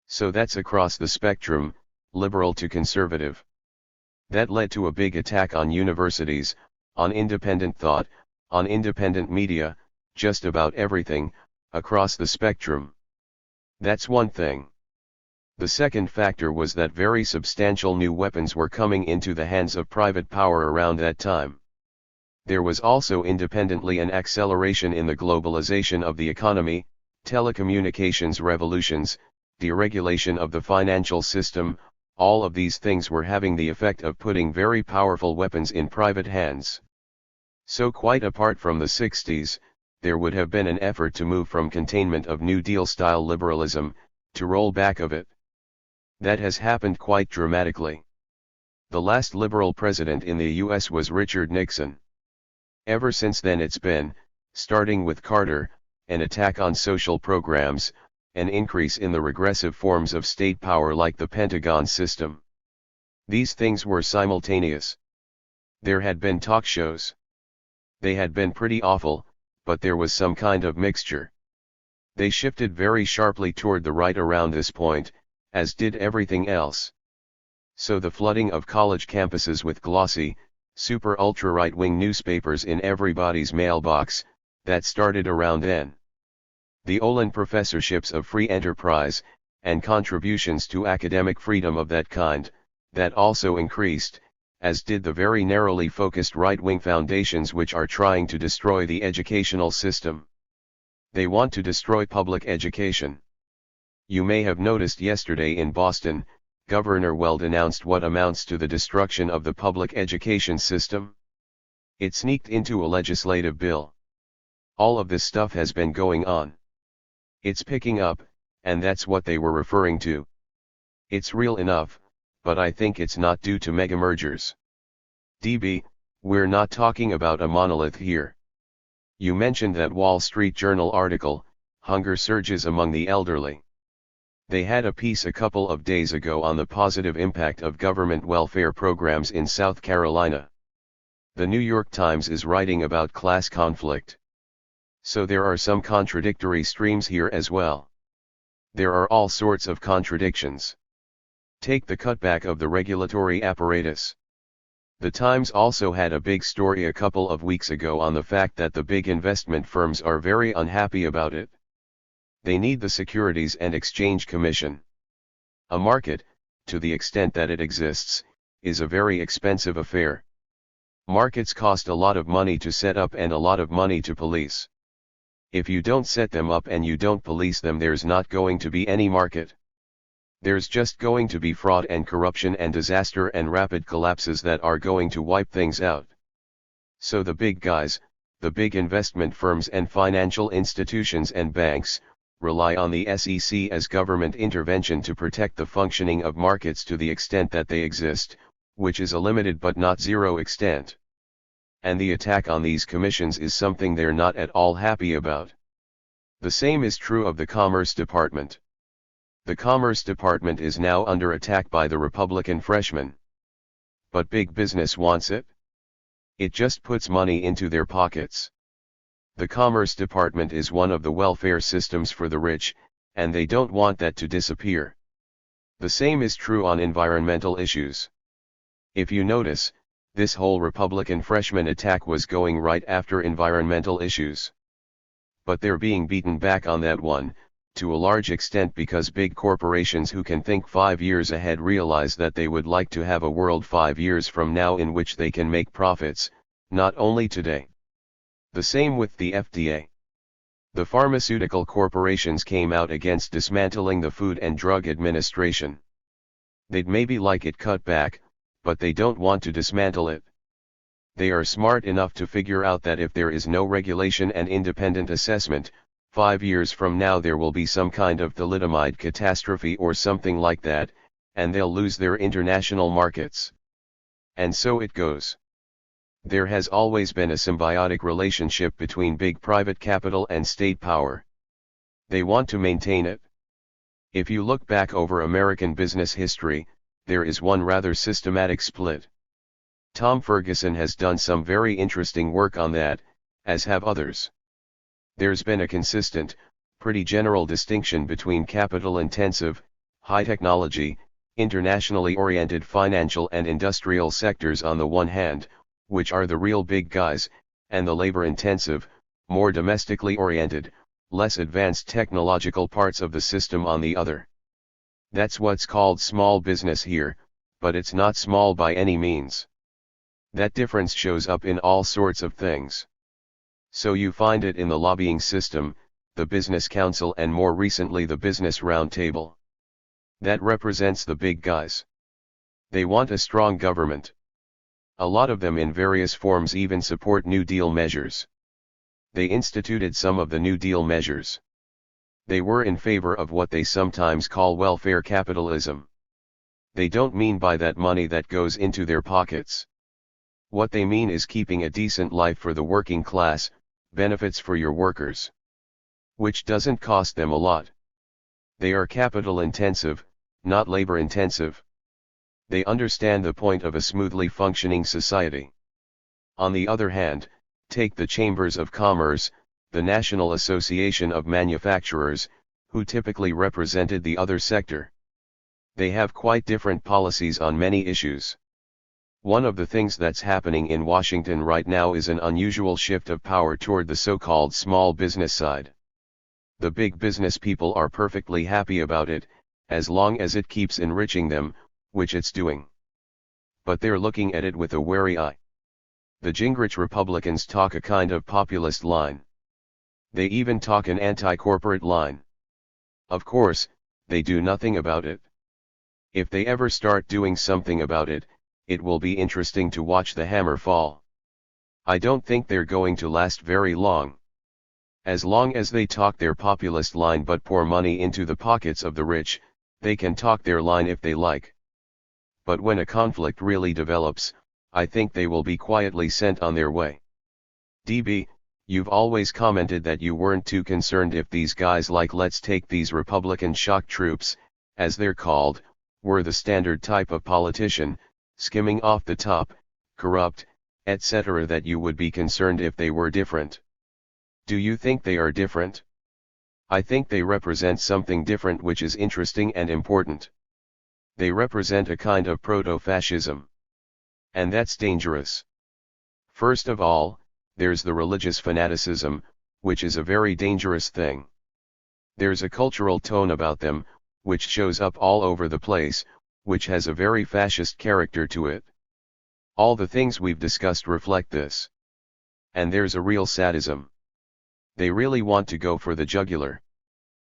So that's across the spectrum, liberal to conservative. That led to a big attack on universities, on independent thought, on independent media, just about everything, across the spectrum. That's one thing. The second factor was that very substantial new weapons were coming into the hands of private power around that time. There was also independently an acceleration in the globalization of the economy, telecommunications revolutions, deregulation of the financial system. All of these things were having the effect of putting very powerful weapons in private hands. So quite apart from the 60s, there would have been an effort to move from containment of New Deal-style liberalism, to rollback of it. That has happened quite dramatically. The last liberal president in the US was Richard Nixon. Ever since then it's been, starting with Carter, an attack on social programs, an increase in the regressive forms of state power like the Pentagon system. These things were simultaneous. There had been talk shows. They had been pretty awful, but there was some kind of mixture. They shifted very sharply toward the right around this point, as did everything else. So the flooding of college campuses with glossy, super ultra right-wing newspapers in everybody's mailbox, that started around then. The Olin professorships of free enterprise, and contributions to academic freedom of that kind, that also increased, as did the very narrowly focused right-wing foundations which are trying to destroy the educational system. They want to destroy public education. You may have noticed yesterday in Boston, Governor Weld announced what amounts to the destruction of the public education system. It sneaked into a legislative bill. All of this stuff has been going on. It's picking up, and that's what they were referring to. It's real enough, but I think it's not due to mega mergers. DB, we're not talking about a monolith here. You mentioned that Wall Street Journal article, Hunger Surges Among the Elderly. They had a piece a couple of days ago on the positive impact of government welfare programs in South Carolina. The New York Times is writing about class conflict. So there are some contradictory streams here as well. There are all sorts of contradictions. Take the cutback of the regulatory apparatus. The Times also had a big story a couple of weeks ago on the fact that the big investment firms are very unhappy about it. They need the Securities and Exchange Commission. A market, to the extent that it exists, is a very expensive affair. Markets cost a lot of money to set up and a lot of money to police. If you don't set them up and you don't police them, there's not going to be any market. There's just going to be fraud and corruption and disaster and rapid collapses that are going to wipe things out. So the big guys, the big investment firms and financial institutions and banks, rely on the SEC as government intervention to protect the functioning of markets to the extent that they exist, which is a limited but not zero extent. And the attack on these commissions is something they're not at all happy about. The same is true of the Commerce Department. The Commerce Department is now under attack by the Republican freshmen. But big business wants it. It just puts money into their pockets. The Commerce Department is one of the welfare systems for the rich, and they don't want that to disappear. The same is true on environmental issues. If you notice, this whole Republican freshman attack was going right after environmental issues. But they're being beaten back on that one, to a large extent because big corporations who can think 5 years ahead realize that they would like to have a world 5 years from now in which they can make profits, not only today. The same with the FDA. The pharmaceutical corporations came out against dismantling the Food and Drug Administration. They'd maybe like it cut back, but they don't want to dismantle it. They are smart enough to figure out that if there is no regulation and independent assessment, 5 years from now there will be some kind of thalidomide catastrophe or something like that, and they'll lose their international markets. And so it goes. There has always been a symbiotic relationship between big private capital and state power. They want to maintain it. If you look back over American business history, there is one rather systematic split. Tom Ferguson has done some very interesting work on that, as have others. There's been a consistent, pretty general distinction between capital-intensive, high-technology, internationally oriented financial and industrial sectors on the one hand, which are the real big guys, and the labor-intensive, more domestically oriented, less advanced technological parts of the system on the other. That's what's called small business here, but it's not small by any means. That difference shows up in all sorts of things. So you find it in the lobbying system, the business council, and more recently the business roundtable. That represents the big guys. They want a strong government. A lot of them in various forms even support New Deal measures. They instituted some of the New Deal measures. They were in favor of what they sometimes call welfare capitalism. They don't mean by that money that goes into their pockets. What they mean is keeping a decent life for the working class, benefits for your workers. Which doesn't cost them a lot. They are capital intensive, not labor intensive. They understand the point of a smoothly functioning society. On the other hand, take the Chambers of Commerce, the National Association of Manufacturers, who typically represented the other sector. They have quite different policies on many issues. One of the things that's happening in Washington right now is an unusual shift of power toward the so-called small business side. The big business people are perfectly happy about it, as long as it keeps enriching them, which it's doing. But they're looking at it with a wary eye. The Gingrich Republicans talk a kind of populist line. They even talk an anti-corporate line. Of course, they do nothing about it. If they ever start doing something about it, it will be interesting to watch the hammer fall. I don't think they're going to last very long. As long as they talk their populist line but pour money into the pockets of the rich, they can talk their line if they like. But when a conflict really develops, I think they will be quietly sent on their way. DB, you've always commented that you weren't too concerned if these guys like let's take these Republican shock troops, as they're called, were the standard type of politician, skimming off the top, corrupt, etc., that you would be concerned if they were different. Do you think they are different? I think they represent something different which is interesting and important. They represent a kind of proto-fascism. And that's dangerous. First of all, there's the religious fanaticism, which is a very dangerous thing. There's a cultural tone about them, which shows up all over the place, which has a very fascist character to it. All the things we've discussed reflect this. And there's a real sadism. They really want to go for the jugular.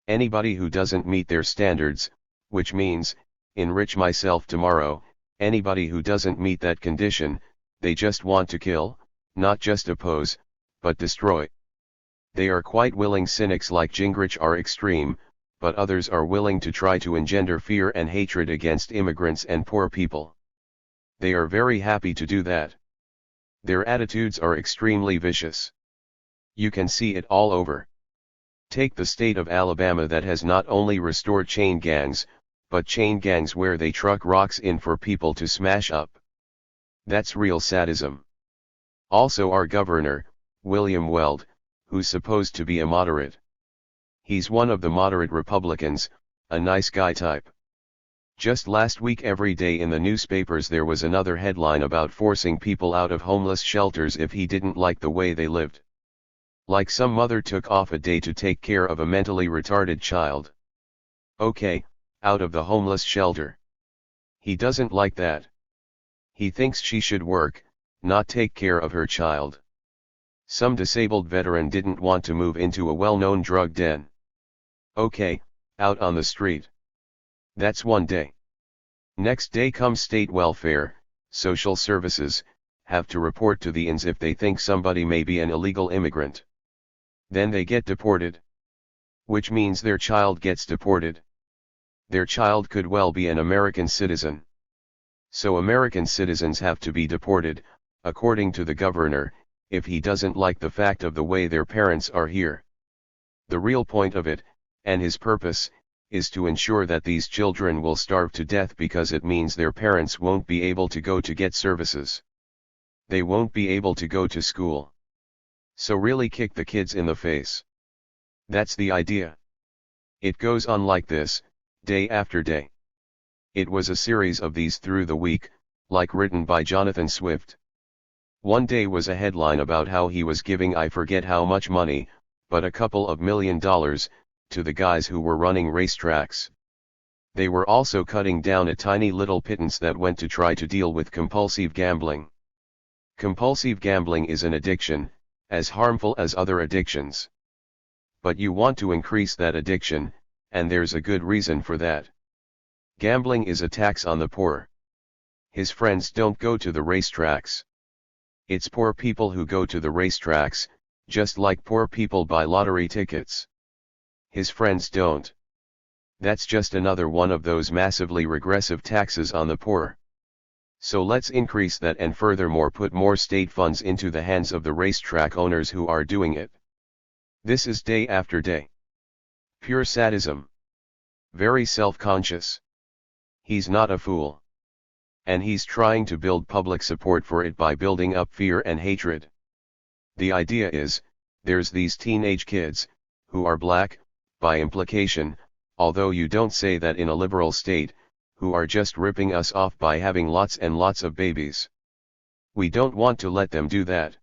Anybody who doesn't meet their standards, which means, enrich myself tomorrow, anybody who doesn't meet that condition, they just want to kill, not just oppose, but destroy. They are quite willing. Cynics like Gingrich are extreme, but others are willing to try to engender fear and hatred against immigrants and poor people. They are very happy to do that. Their attitudes are extremely vicious. You can see it all over. Take the state of Alabama that has not only restored chain gangs, but chain gangs where they truck rocks in for people to smash up. That's real sadism. Also our governor, William Weld, who's supposed to be a moderate. He's one of the moderate Republicans, a nice guy type. Just last week every day in the newspapers there was another headline about forcing people out of homeless shelters if he didn't like the way they lived. Like some mother took off a day to take care of a mentally retarded child. Okay, out of the homeless shelter. He doesn't like that. He thinks she should work, not take care of her child. Some disabled veteran didn't want to move into a well-known drug den. Okay, out on the street. That's one day. Next day comes state welfare, social services, have to report to the INS if they think somebody may be an illegal immigrant. Then they get deported. Which means their child gets deported. Their child could well be an American citizen. So American citizens have to be deported, according to the governor, if he doesn't like the fact of the way their parents are here. The real point of it, and his purpose, is to ensure that these children will starve to death because it means their parents won't be able to go to get services. They won't be able to go to school. So really kick the kids in the face. That's the idea. It goes on like this, day after day. It was a series of these through the week, like written by Jonathan Swift. One day was a headline about how he was giving I forget how much money, but a couple of $1 million, to the guys who were running racetracks. They were also cutting down a tiny little pittance that went to try to deal with compulsive gambling. Compulsive gambling is an addiction, as harmful as other addictions. But you want to increase that addiction, and there's a good reason for that. Gambling is a tax on the poor. His friends don't go to the racetracks. It's poor people who go to the racetracks, just like poor people buy lottery tickets. His friends don't. That's just another one of those massively regressive taxes on the poor. So let's increase that and furthermore put more state funds into the hands of the racetrack owners who are doing it. This is day after day. Pure sadism. Very self-conscious. He's not a fool. And he's trying to build public support for it by building up fear and hatred. The idea is, there's these teenage kids, who are black, by implication, although you don't say that in a liberal state, who are just ripping us off by having lots and lots of babies. We don't want to let them do that.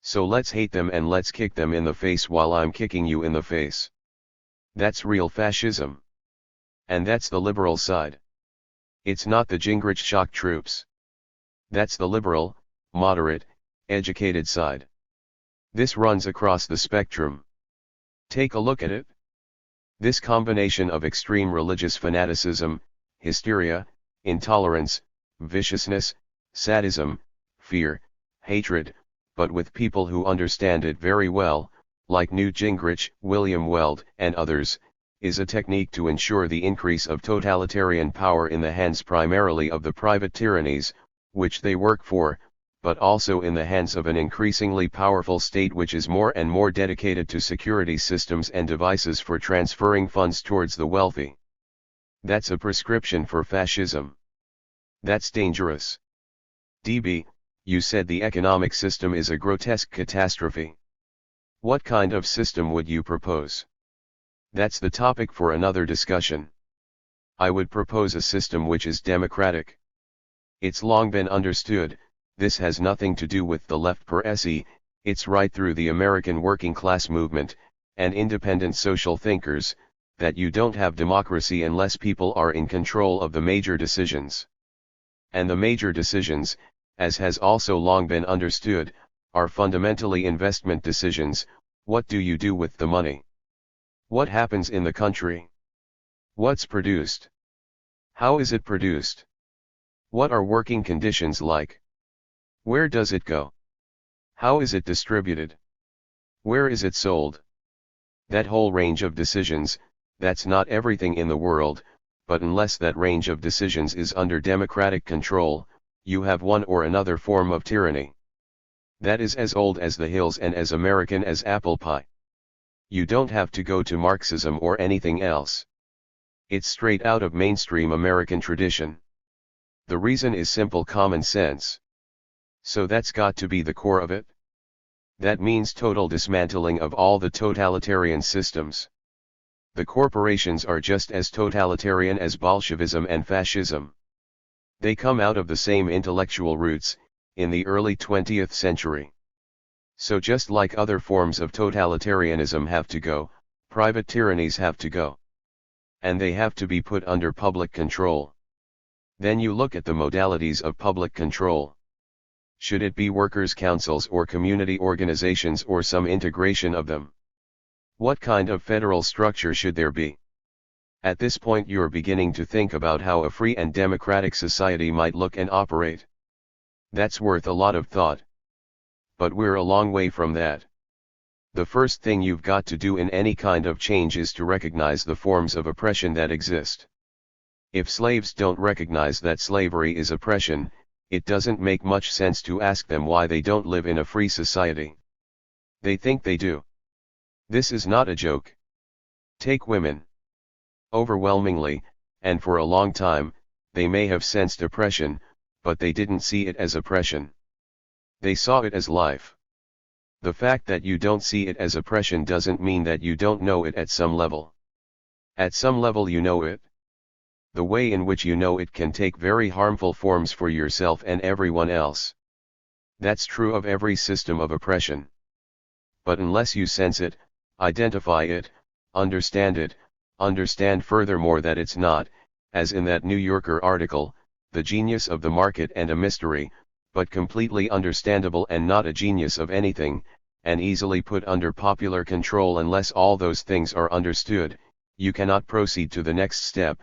So let's hate them and let's kick them in the face while I'm kicking you in the face. That's real fascism. And that's the liberal side. It's not the Gingrich shock troops. That's the liberal, moderate, educated side. This runs across the spectrum. Take a look at it. This combination of extreme religious fanaticism, hysteria, intolerance, viciousness, sadism, fear, hatred, but with people who understand it very well, like Newt Gingrich, William Weld, and others, is a technique to ensure the increase of totalitarian power in the hands primarily of the private tyrannies, which they work for, but also in the hands of an increasingly powerful state which is more and more dedicated to security systems and devices for transferring funds towards the wealthy. That's a prescription for fascism. That's dangerous. DB, you said the economic system is a grotesque catastrophe. What kind of system would you propose? That's the topic for another discussion. I would propose a system which is democratic. It's long been understood, this has nothing to do with the left per se, it's right through the American working class movement, and independent social thinkers, that you don't have democracy unless people are in control of the major decisions. And the major decisions, as has also long been understood, are fundamentally investment decisions. What do you do with the money? What happens in the country? What's produced? How is it produced? What are working conditions like? Where does it go? How is it distributed? Where is it sold? That whole range of decisions, that's not everything in the world, but unless that range of decisions is under democratic control, you have one or another form of tyranny. That is as old as the hills and as American as apple pie. You don't have to go to Marxism or anything else. It's straight out of mainstream American tradition. The reason is simple common sense. So that's got to be the core of it. That means total dismantling of all the totalitarian systems. The corporations are just as totalitarian as Bolshevism and fascism. They come out of the same intellectual roots, in the early 20th century. So just like other forms of totalitarianism have to go, private tyrannies have to go. And they have to be put under public control. Then you look at the modalities of public control. Should it be workers' councils or community organizations or some integration of them? What kind of federal structure should there be? At this point you're beginning to think about how a free and democratic society might look and operate. That's worth a lot of thought. But we're a long way from that. The first thing you've got to do in any kind of change is to recognize the forms of oppression that exist. If slaves don't recognize that slavery is oppression, it doesn't make much sense to ask them why they don't live in a free society. They think they do. This is not a joke. Take women. Overwhelmingly, and for a long time, they may have sensed oppression, but they didn't see it as oppression. They saw it as life. The fact that you don't see it as oppression doesn't mean that you don't know it at some level. At some level you know it. The way in which you know it can take very harmful forms for yourself and everyone else. That's true of every system of oppression. But unless you sense it, identify it, understand furthermore that it's not, as in that New Yorker article, the genius of the market and a mystery, but completely understandable and not a genius of anything, and easily put under popular control unless all those things are understood, you cannot proceed to the next step,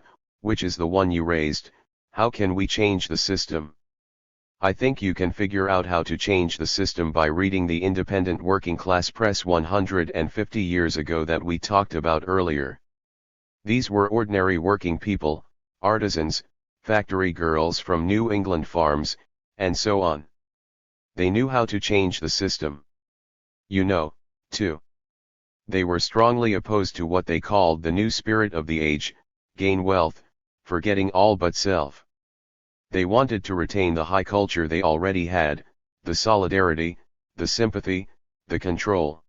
which is the one you raised: how can we change the system? I think you can figure out how to change the system by reading the independent working class press 150 years ago that we talked about earlier. These were ordinary working people, artisans, factory girls from New England farms, and so on. They knew how to change the system. You know, too. They were strongly opposed to what they called the new spirit of the age: gain wealth, forgetting all but self. They wanted to retain the high culture they already had, the solidarity, the sympathy, the control.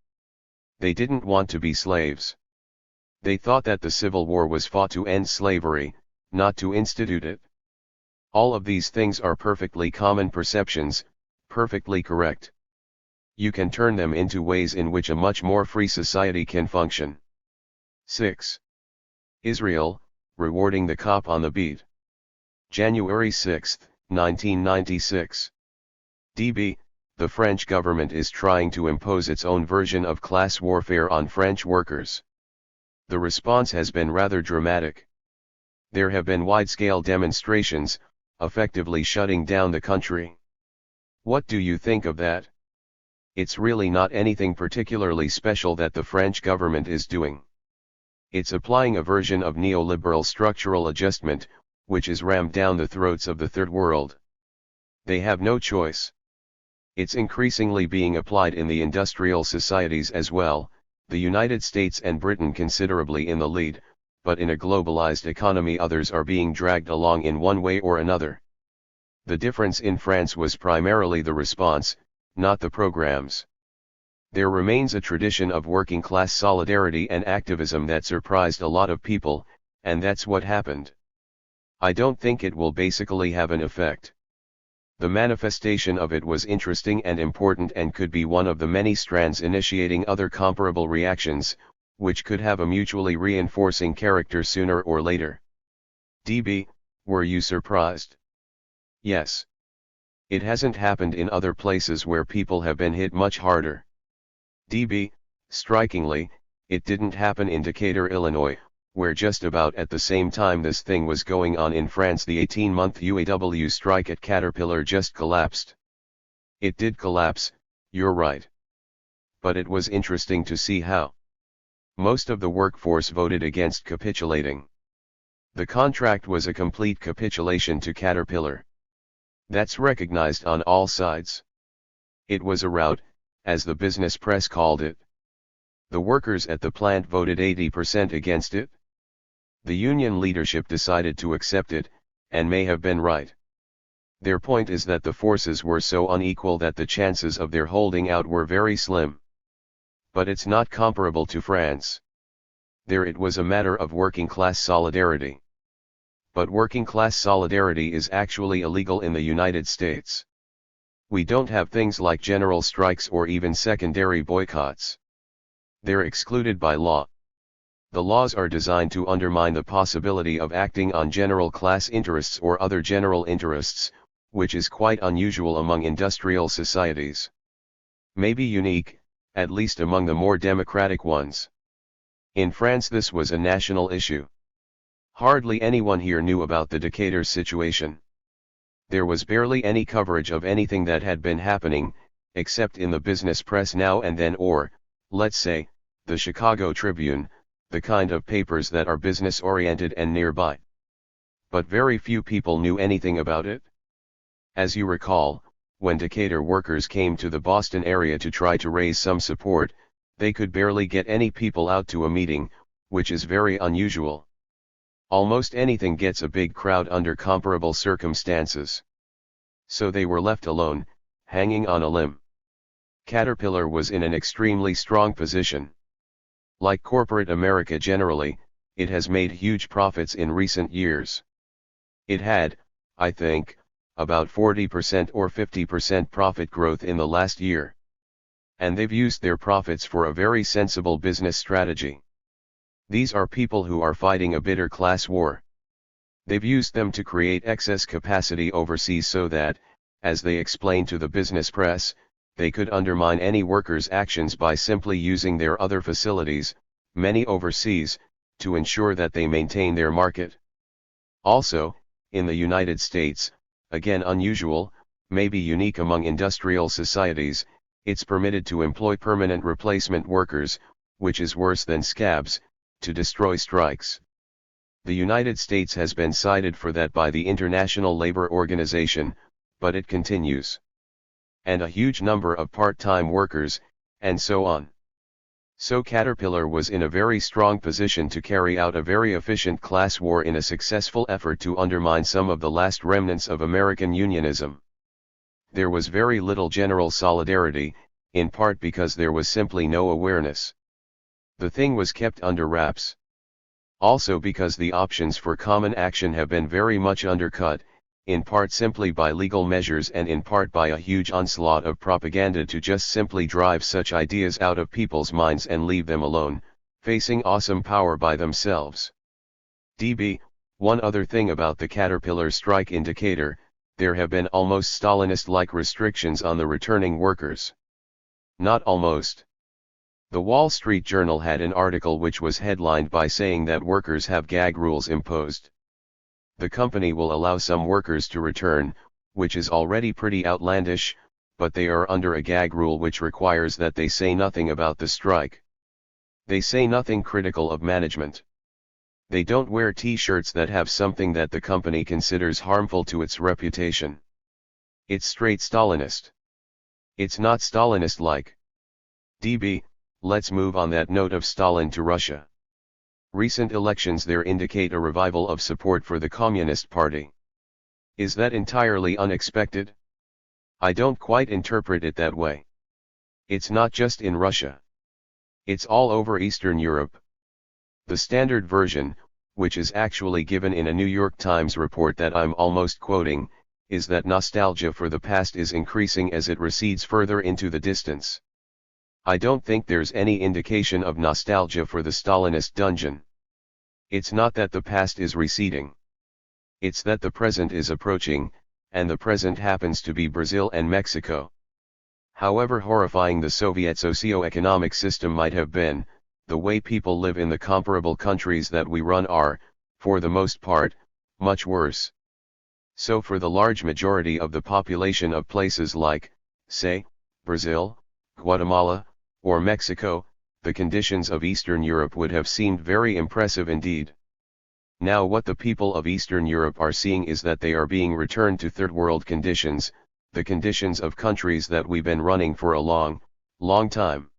They didn't want to be slaves. They thought that the Civil War was fought to end slavery, not to institute it. All of these things are perfectly common perceptions, perfectly correct. You can turn them into ways in which a much more free society can function. 6. Israel, rewarding the cop on the beat. January 6, 1996. DB, the French government is trying to impose its own version of class warfare on French workers. The response has been rather dramatic. There have been wide-scale demonstrations, effectively shutting down the country. What do you think of that? It's really not anything particularly special that the French government is doing. It's applying a version of neoliberal structural adjustment, which is rammed down the throats of the Third World. They have no choice. It's increasingly being applied in the industrial societies as well, the United States and Britain considerably in the lead, but in a globalized economy others are being dragged along in one way or another. The difference in France was primarily the response, not the programs. There remains a tradition of working-class solidarity and activism that surprised a lot of people, and that's what happened. I don't think it will basically have an effect. The manifestation of it was interesting and important and could be one of the many strands initiating other comparable reactions, which could have a mutually reinforcing character sooner or later. DB, were you surprised? Yes. It hasn't happened in other places where people have been hit much harder. DB, strikingly, it didn't happen in Decatur, Illinois, where just about at the same time this thing was going on in France the 18-month UAW strike at Caterpillar just collapsed. It did collapse, you're right. But it was interesting to see how most of the workforce voted against capitulating. The contract was a complete capitulation to Caterpillar. That's recognized on all sides. It was a rout, as the business press called it. The workers at the plant voted 80% against it. The union leadership decided to accept it, and may have been right. Their point is that the forces were so unequal that the chances of their holding out were very slim. But it's not comparable to France. There it was a matter of working-class solidarity. But working-class solidarity is actually illegal in the United States. We don't have things like general strikes or even secondary boycotts. They're excluded by law. The laws are designed to undermine the possibility of acting on general class interests or other general interests, which is quite unusual among industrial societies. Maybe unique, at least among the more democratic ones. In France this was a national issue. Hardly anyone here knew about the Decatur's situation. There was barely any coverage of anything that had been happening, except in the business press now and then or, let's say, the Chicago Tribune, the kind of papers that are business-oriented and nearby. But very few people knew anything about it. As you recall, when Decatur workers came to the Boston area to try to raise some support, they could barely get any people out to a meeting, which is very unusual. Almost anything gets a big crowd under comparable circumstances. So they were left alone, hanging on a limb. Caterpillar was in an extremely strong position. Like corporate America generally, it has made huge profits in recent years. It had, I think, about 40% or 50% profit growth in the last year. And they've used their profits for a very sensible business strategy. These are people who are fighting a bitter class war. They've used them to create excess capacity overseas so that, as they explain to the business press, they could undermine any workers' actions by simply using their other facilities, many overseas, to ensure that they maintain their market. Also, in the United States, again unusual, maybe unique among industrial societies, it's permitted to employ permanent replacement workers, which is worse than scabs, to destroy strikes. The United States has been cited for that by the International Labor Organization, but it continues. And a huge number of part-time workers, and so on. So Caterpillar was in a very strong position to carry out a very efficient class war in a successful effort to undermine some of the last remnants of American unionism. There was very little general solidarity, in part because there was simply no awareness. The thing was kept under wraps. Also because the options for common action have been very much undercut, in part simply by legal measures and in part by a huge onslaught of propaganda to just simply drive such ideas out of people's minds and leave them alone, facing awesome power by themselves. DB, one other thing about the Caterpillar strike in Decatur, there have been almost Stalinist-like restrictions on the returning workers. Not almost. The Wall Street Journal had an article which was headlined by saying that workers have gag rules imposed. The company will allow some workers to return, which is already pretty outlandish, but they are under a gag rule which requires that they say nothing about the strike. They say nothing critical of management. They don't wear t-shirts that have something that the company considers harmful to its reputation. It's straight Stalinist. It's not Stalinist-like. DB, let's move on that note of Stalin to Russia. Recent elections there indicate a revival of support for the Communist Party. Is that entirely unexpected? I don't quite interpret it that way. It's not just in Russia. It's all over Eastern Europe. The standard version, which is actually given in a New York Times report that I'm almost quoting, is that nostalgia for the past is increasing as it recedes further into the distance. I don't think there's any indication of nostalgia for the Stalinist dungeon. It's not that the past is receding. It's that the present is approaching, and the present happens to be Brazil and Mexico. However horrifying the Soviet socio-economic system might have been, the way people live in the comparable countries that we run are, for the most part, much worse. So for the large majority of the population of places like, say, Brazil, Guatemala, or Mexico, the conditions of Eastern Europe would have seemed very impressive indeed. Now what the people of Eastern Europe are seeing is that they are being returned to third world conditions, the conditions of countries that we've been running for a long, long time.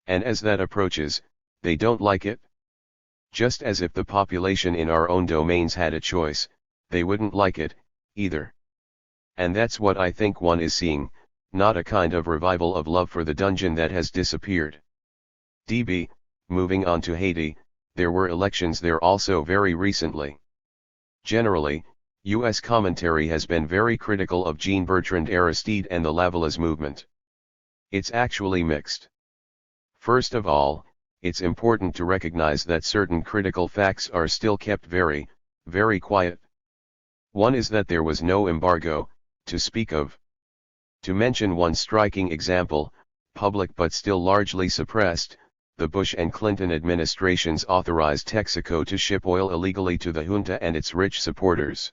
And as that approaches, they don't like it. Just as if the population in our own domains had a choice, they wouldn't like it, either. And that's what I think one is seeing, not a kind of revival of love for the dungeon that has disappeared. DB, moving on to Haiti, there were elections there also very recently. Generally, U.S. commentary has been very critical of Jean-Bertrand Aristide and the Lavallée movement. It's actually mixed. First of all, it's important to recognize that certain critical facts are still kept very, very quiet. One is that there was no embargo, to speak of. To mention one striking example, public but still largely suppressed, the Bush and Clinton administrations authorized Texaco to ship oil illegally to the junta and its rich supporters.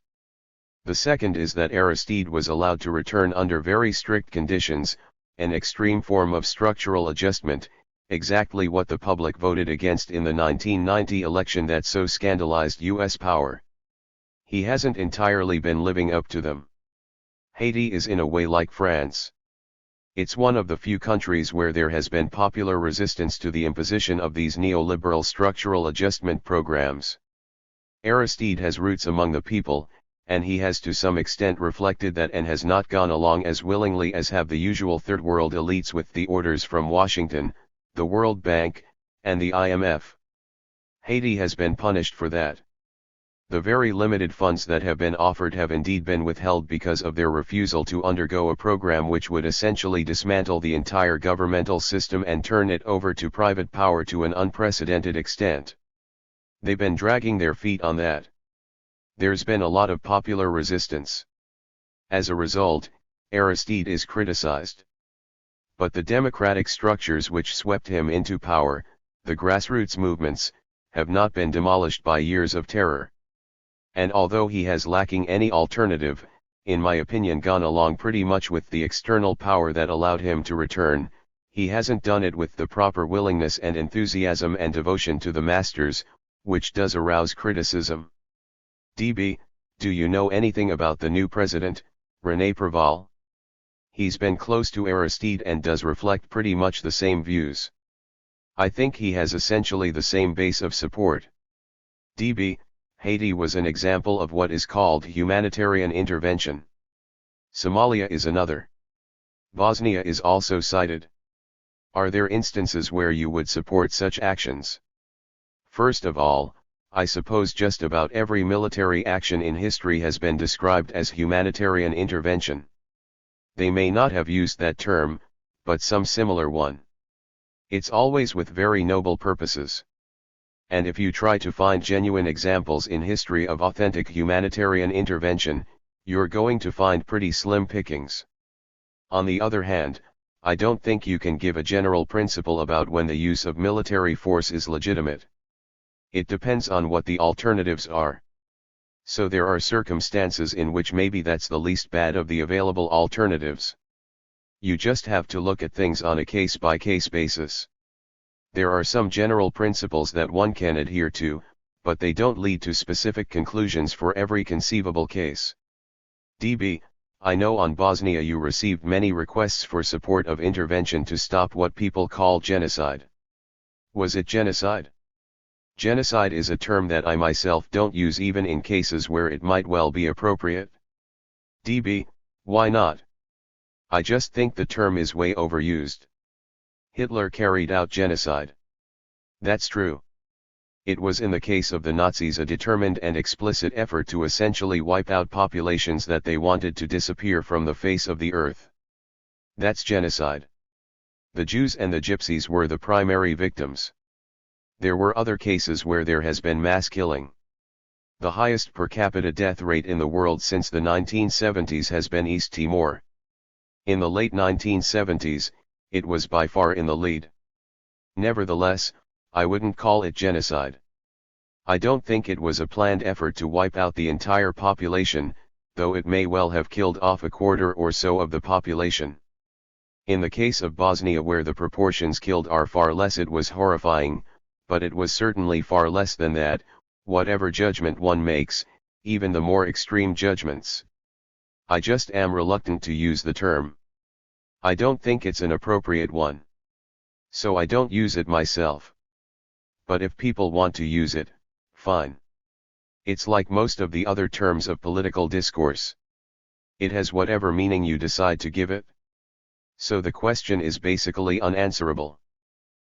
The second is that Aristide was allowed to return under very strict conditions, an extreme form of structural adjustment, exactly what the public voted against in the 1990 election that so scandalized U.S. power. He hasn't entirely been living up to them. Haiti is in a way like France. It's one of the few countries where there has been popular resistance to the imposition of these neoliberal structural adjustment programs. Aristide has roots among the people, and he has to some extent reflected that and has not gone along as willingly as have the usual third world elites with the orders from Washington, the World Bank, and the IMF. Haiti has been punished for that. The very limited funds that have been offered have indeed been withheld because of their refusal to undergo a program which would essentially dismantle the entire governmental system and turn it over to private power to an unprecedented extent. They've been dragging their feet on that. There's been a lot of popular resistance. As a result, Aristide is criticized. But the democratic structures which swept him into power, the grassroots movements, have not been demolished by years of terror. And although he has lacking any alternative, in my opinion gone along pretty much with the external power that allowed him to return, he hasn't done it with the proper willingness and enthusiasm and devotion to the masters, which does arouse criticism. DB, do you know anything about the new president, René Préval? He's been close to Aristide and does reflect pretty much the same views. I think he has essentially the same base of support. DB, Haiti was an example of what is called humanitarian intervention. Somalia is another. Bosnia is also cited. Are there instances where you would support such actions? First of all, I suppose just about every military action in history has been described as humanitarian intervention. They may not have used that term, but some similar one. It's always with very noble purposes. And if you try to find genuine examples in history of authentic humanitarian intervention, you're going to find pretty slim pickings. On the other hand, I don't think you can give a general principle about when the use of military force is legitimate. It depends on what the alternatives are. So there are circumstances in which maybe that's the least bad of the available alternatives. You just have to look at things on a case-by-case basis. There are some general principles that one can adhere to, but they don't lead to specific conclusions for every conceivable case. DB, I know on Bosnia you received many requests for support of intervention to stop what people call genocide. Was it genocide? Genocide is a term that I myself don't use even in cases where it might well be appropriate. DB, why not? I just think the term is way overused. Hitler carried out genocide. That's true. It was in the case of the Nazis a determined and explicit effort to essentially wipe out populations that they wanted to disappear from the face of the earth. That's genocide. The Jews and the Gypsies were the primary victims. There were other cases where there has been mass killing. The highest per capita death rate in the world since the 1970s has been East Timor. In the late 1970s, it was by far in the lead. Nevertheless, I wouldn't call it genocide. I don't think it was a planned effort to wipe out the entire population, though it may well have killed off a quarter or so of the population. In the case of Bosnia, where the proportions killed are far less, it was horrifying, but it was certainly far less than that, whatever judgment one makes, even the more extreme judgments. I just am reluctant to use the term. I don't think it's an appropriate one. So I don't use it myself. But if people want to use it, fine. It's like most of the other terms of political discourse. It has whatever meaning you decide to give it. So the question is basically unanswerable.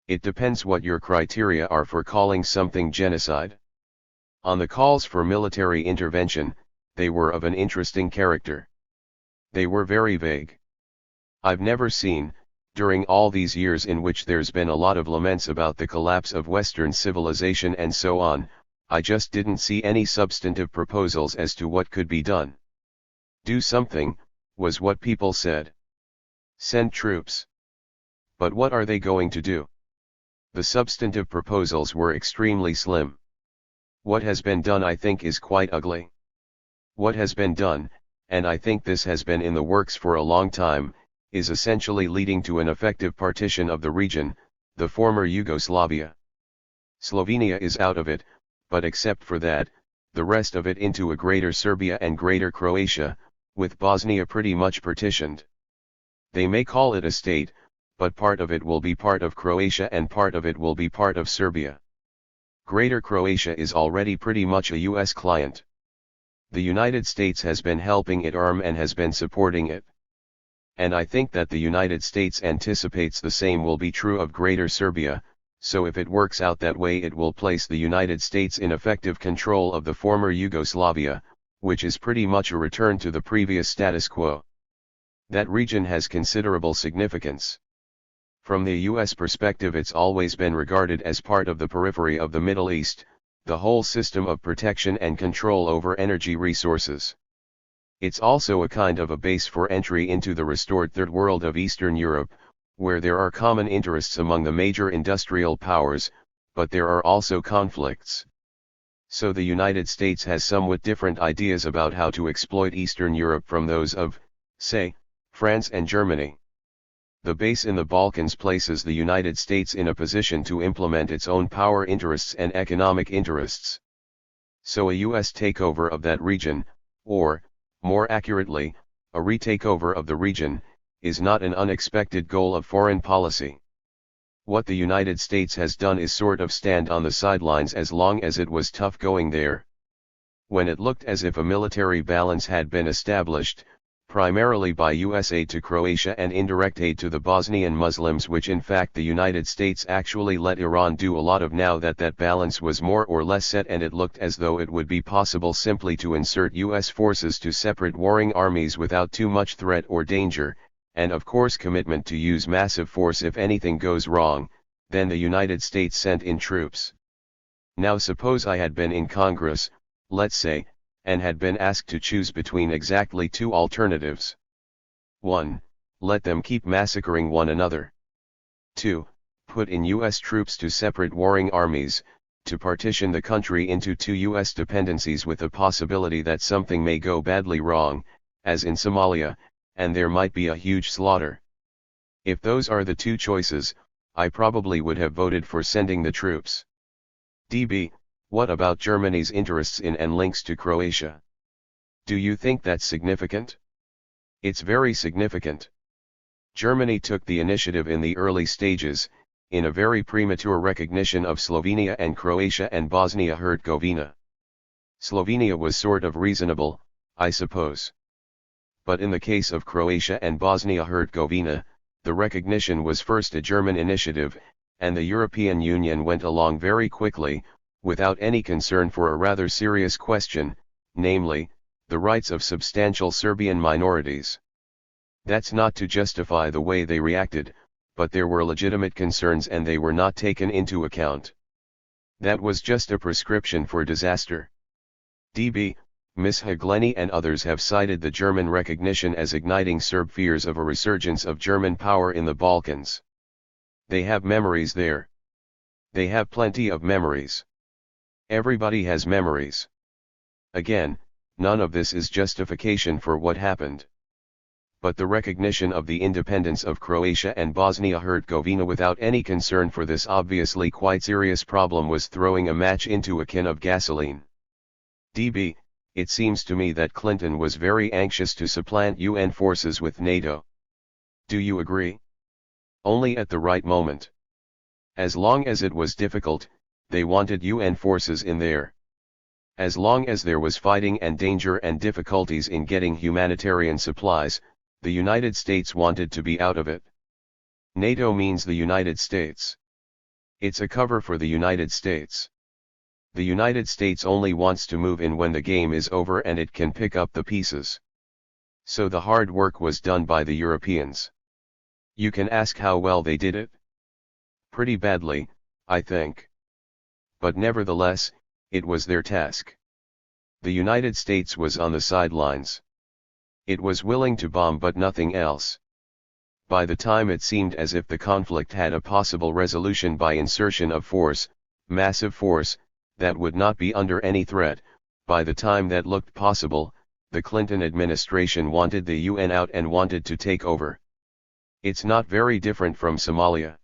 It depends what your criteria are for calling something genocide. On the calls for military intervention, they were of an interesting character. They were very vague. I've never seen, during all these years in which there's been a lot of laments about the collapse of Western civilization and so on, I just didn't see any substantive proposals as to what could be done. Do something, was what people said. Send troops. But what are they going to do? The substantive proposals were extremely slim. What has been done I think is quite ugly. What has been done, and I think this has been in the works for a long time, is essentially leading to an effective partition of the region, the former Yugoslavia. Slovenia is out of it, but except for that, the rest of it into a greater Serbia and greater Croatia, with Bosnia pretty much partitioned. They may call it a state, but part of it will be part of Croatia and part of it will be part of Serbia. Greater Croatia is already pretty much a US client. The United States has been helping it arm and has been supporting it. And I think that the United States anticipates the same will be true of Greater Serbia, so if it works out that way it will place the United States in effective control of the former Yugoslavia, which is pretty much a return to the previous status quo. That region has considerable significance. From the US perspective it's always been regarded as part of the periphery of the Middle East, the whole system of protection and control over energy resources. It's also a kind of a base for entry into the restored Third World of Eastern Europe, where there are common interests among the major industrial powers, but there are also conflicts. So the United States has somewhat different ideas about how to exploit Eastern Europe from those of, say, France and Germany. The base in the Balkans places the United States in a position to implement its own power interests and economic interests. So a US takeover of that region, or, more accurately, a retakeover of the region, is not an unexpected goal of foreign policy. What the United States has done is sort of stand on the sidelines as long as it was tough going there. When it looked as if a military balance had been established, primarily by US aid to Croatia and indirect aid to the Bosnian Muslims, which in fact the United States actually let Iran do a lot of, now that that balance was more or less set and it looked as though it would be possible simply to insert US forces to separate warring armies without too much threat or danger, and of course commitment to use massive force if anything goes wrong, then the United States sent in troops. Now suppose I had been in Congress, let's say, and had been asked to choose between exactly two alternatives. 1. Let them keep massacring one another. 2. Put in US troops to separate warring armies, to partition the country into two US dependencies with the possibility that something may go badly wrong, as in Somalia, and there might be a huge slaughter. If those are the two choices, I probably would have voted for sending the troops. DB, what about Germany's interests in and links to Croatia? Do you think that's significant? It's very significant. Germany took the initiative in the early stages, in a very premature recognition of Slovenia and Croatia and Bosnia-Herzegovina. Slovenia was sort of reasonable, I suppose. But in the case of Croatia and Bosnia-Herzegovina, the recognition was first a German initiative, and the European Union went along very quickly, without any concern for a rather serious question, namely, the rights of substantial Serbian minorities. That's not to justify the way they reacted, but there were legitimate concerns and they were not taken into account. That was just a prescription for disaster. DB, Ms. Hagleni and others have cited the German recognition as igniting Serb fears of a resurgence of German power in the Balkans. They have memories there. They have plenty of memories. Everybody has memories. Again, none of this is justification for what happened. But the recognition of the independence of Croatia and Bosnia-Herzegovina without any concern for this obviously quite serious problem was throwing a match into a can of gasoline. DB, it seems to me that Clinton was very anxious to supplant UN forces with NATO. Do you agree? Only at the right moment. As long as it was difficult, they wanted UN forces in there. As long as there was fighting and danger and difficulties in getting humanitarian supplies, the United States wanted to be out of it. NATO means the United States. It's a cover for the United States. The United States only wants to move in when the game is over and it can pick up the pieces. So the hard work was done by the Europeans. You can ask how well they did it? Pretty badly, I think. But nevertheless, it was their task. The United States was on the sidelines. It was willing to bomb but nothing else. By the time it seemed as if the conflict had a possible resolution by insertion of force, massive force, that would not be under any threat, by the time that looked possible, the Clinton administration wanted the UN out and wanted to take over. It's not very different from Somalia.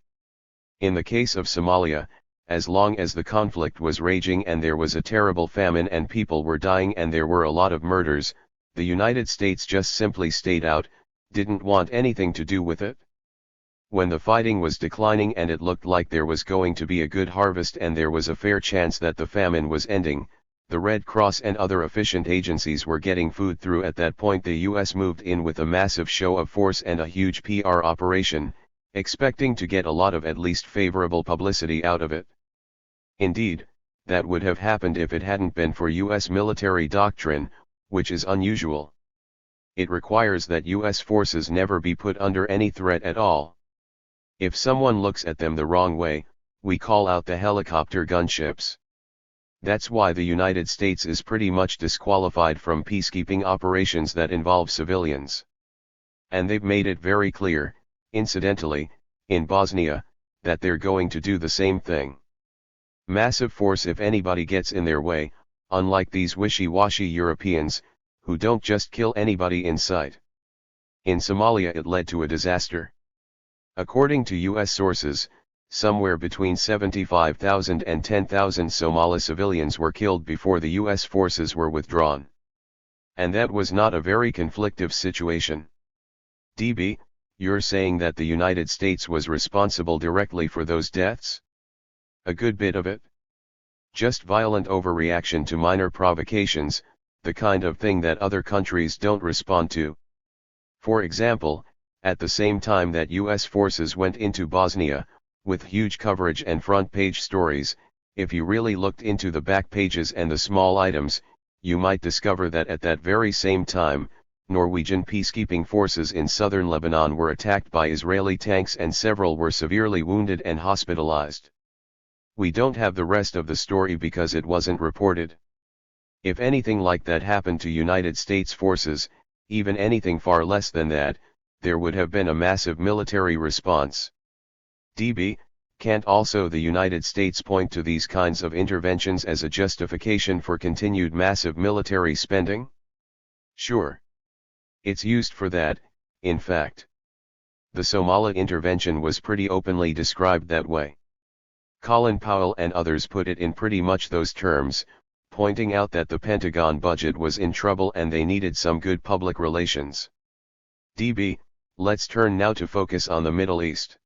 In the case of Somalia, as long as the conflict was raging and there was a terrible famine and people were dying and there were a lot of murders, the United States just simply stayed out, didn't want anything to do with it. When the fighting was declining and it looked like there was going to be a good harvest and there was a fair chance that the famine was ending, the Red Cross and other efficient agencies were getting food through. At that point the US moved in with a massive show of force and a huge PR operation, expecting to get a lot of at least favorable publicity out of it. Indeed, that would have happened if it hadn't been for US military doctrine, which is unusual. It requires that US forces never be put under any threat at all. If someone looks at them the wrong way, we call out the helicopter gunships. That's why the United States is pretty much disqualified from peacekeeping operations that involve civilians. And they've made it very clear, incidentally, in Bosnia, that they're going to do the same thing. Massive force if anybody gets in their way, unlike these wishy-washy Europeans, who don't just kill anybody in sight. In Somalia it led to a disaster. According to US sources, somewhere between 75,000 and 10,000 Somali civilians were killed before the US forces were withdrawn. And that was not a very conflictive situation. DB, you're saying that the United States was responsible directly for those deaths? A good bit of it. Just violent overreaction to minor provocations, the kind of thing that other countries don't respond to. For example, at the same time that US forces went into Bosnia, with huge coverage and front-page stories, if you really looked into the back pages and the small items, you might discover that at that very same time, Norwegian peacekeeping forces in southern Lebanon were attacked by Israeli tanks and several were severely wounded and hospitalized. We don't have the rest of the story because it wasn't reported. If anything like that happened to United States forces, even anything far less than that, there would have been a massive military response. DB, can't also the United States point to these kinds of interventions as a justification for continued massive military spending? Sure. It's used for that, in fact. The Somalia intervention was pretty openly described that way. Colin Powell and others put it in pretty much those terms, pointing out that the Pentagon budget was in trouble and they needed some good public relations. DB, let's turn now to focus on the Middle East.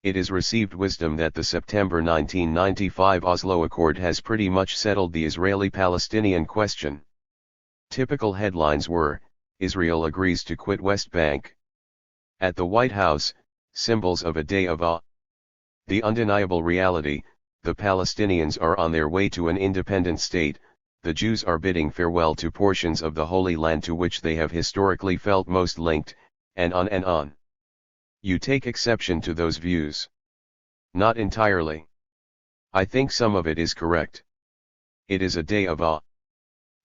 It is received wisdom that the September 1995 Oslo Accord has pretty much settled the Israeli-Palestinian question. Typical headlines were, Israel agrees to quit West Bank. At the White House, symbols of a day of awe. The undeniable reality, the Palestinians are on their way to an independent state, the Jews are bidding farewell to portions of the Holy Land to which they have historically felt most linked, and on and on. You take exception to those views. Not entirely. I think some of it is correct. It is a day of awe.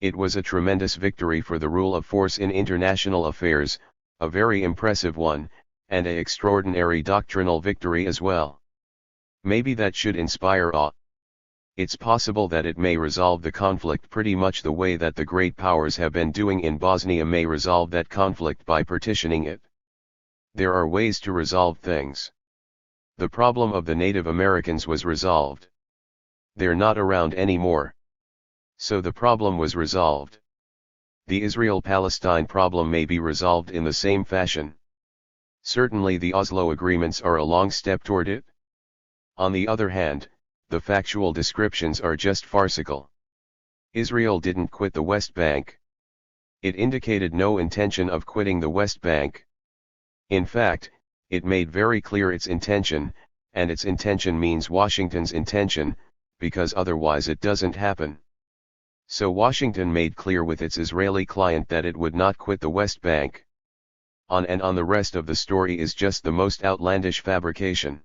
It was a tremendous victory for the rule of force in international affairs, a very impressive one, and an extraordinary doctrinal victory as well. Maybe that should inspire awe. It's possible that it may resolve the conflict pretty much the way that the great powers have been doing in Bosnia may resolve that conflict by partitioning it. There are ways to resolve things. The problem of the Native Americans was resolved. They're not around anymore. So the problem was resolved. The Israel-Palestine problem may be resolved in the same fashion. Certainly the Oslo agreements are a long step toward it. On the other hand, the factual descriptions are just farcical. Israel didn't quit the West Bank. It indicated no intention of quitting the West Bank. In fact, it made very clear its intention, and its intention means Washington's intention, because otherwise it doesn't happen. So Washington made clear with its Israeli client that it would not quit the West Bank. On and on the rest of the story is just the most outlandish fabrication.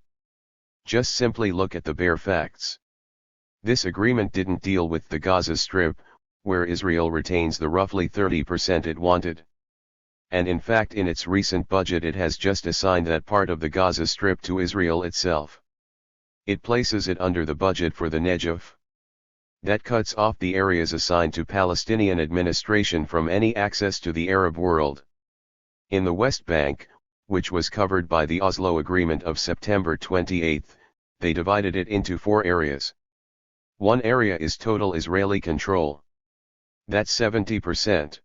Just simply look at the bare facts. This agreement didn't deal with the Gaza Strip, where Israel retains the roughly 30% it wanted. and in fact in its recent budget it has just assigned that part of the Gaza Strip to Israel itself. It places it under the budget for the Negev. That cuts off the areas assigned to Palestinian administration from any access to the Arab world. In the West Bank, which was covered by the Oslo Agreement of September 28, they divided it into 4 areas. One area is total Israeli control. That's 70%.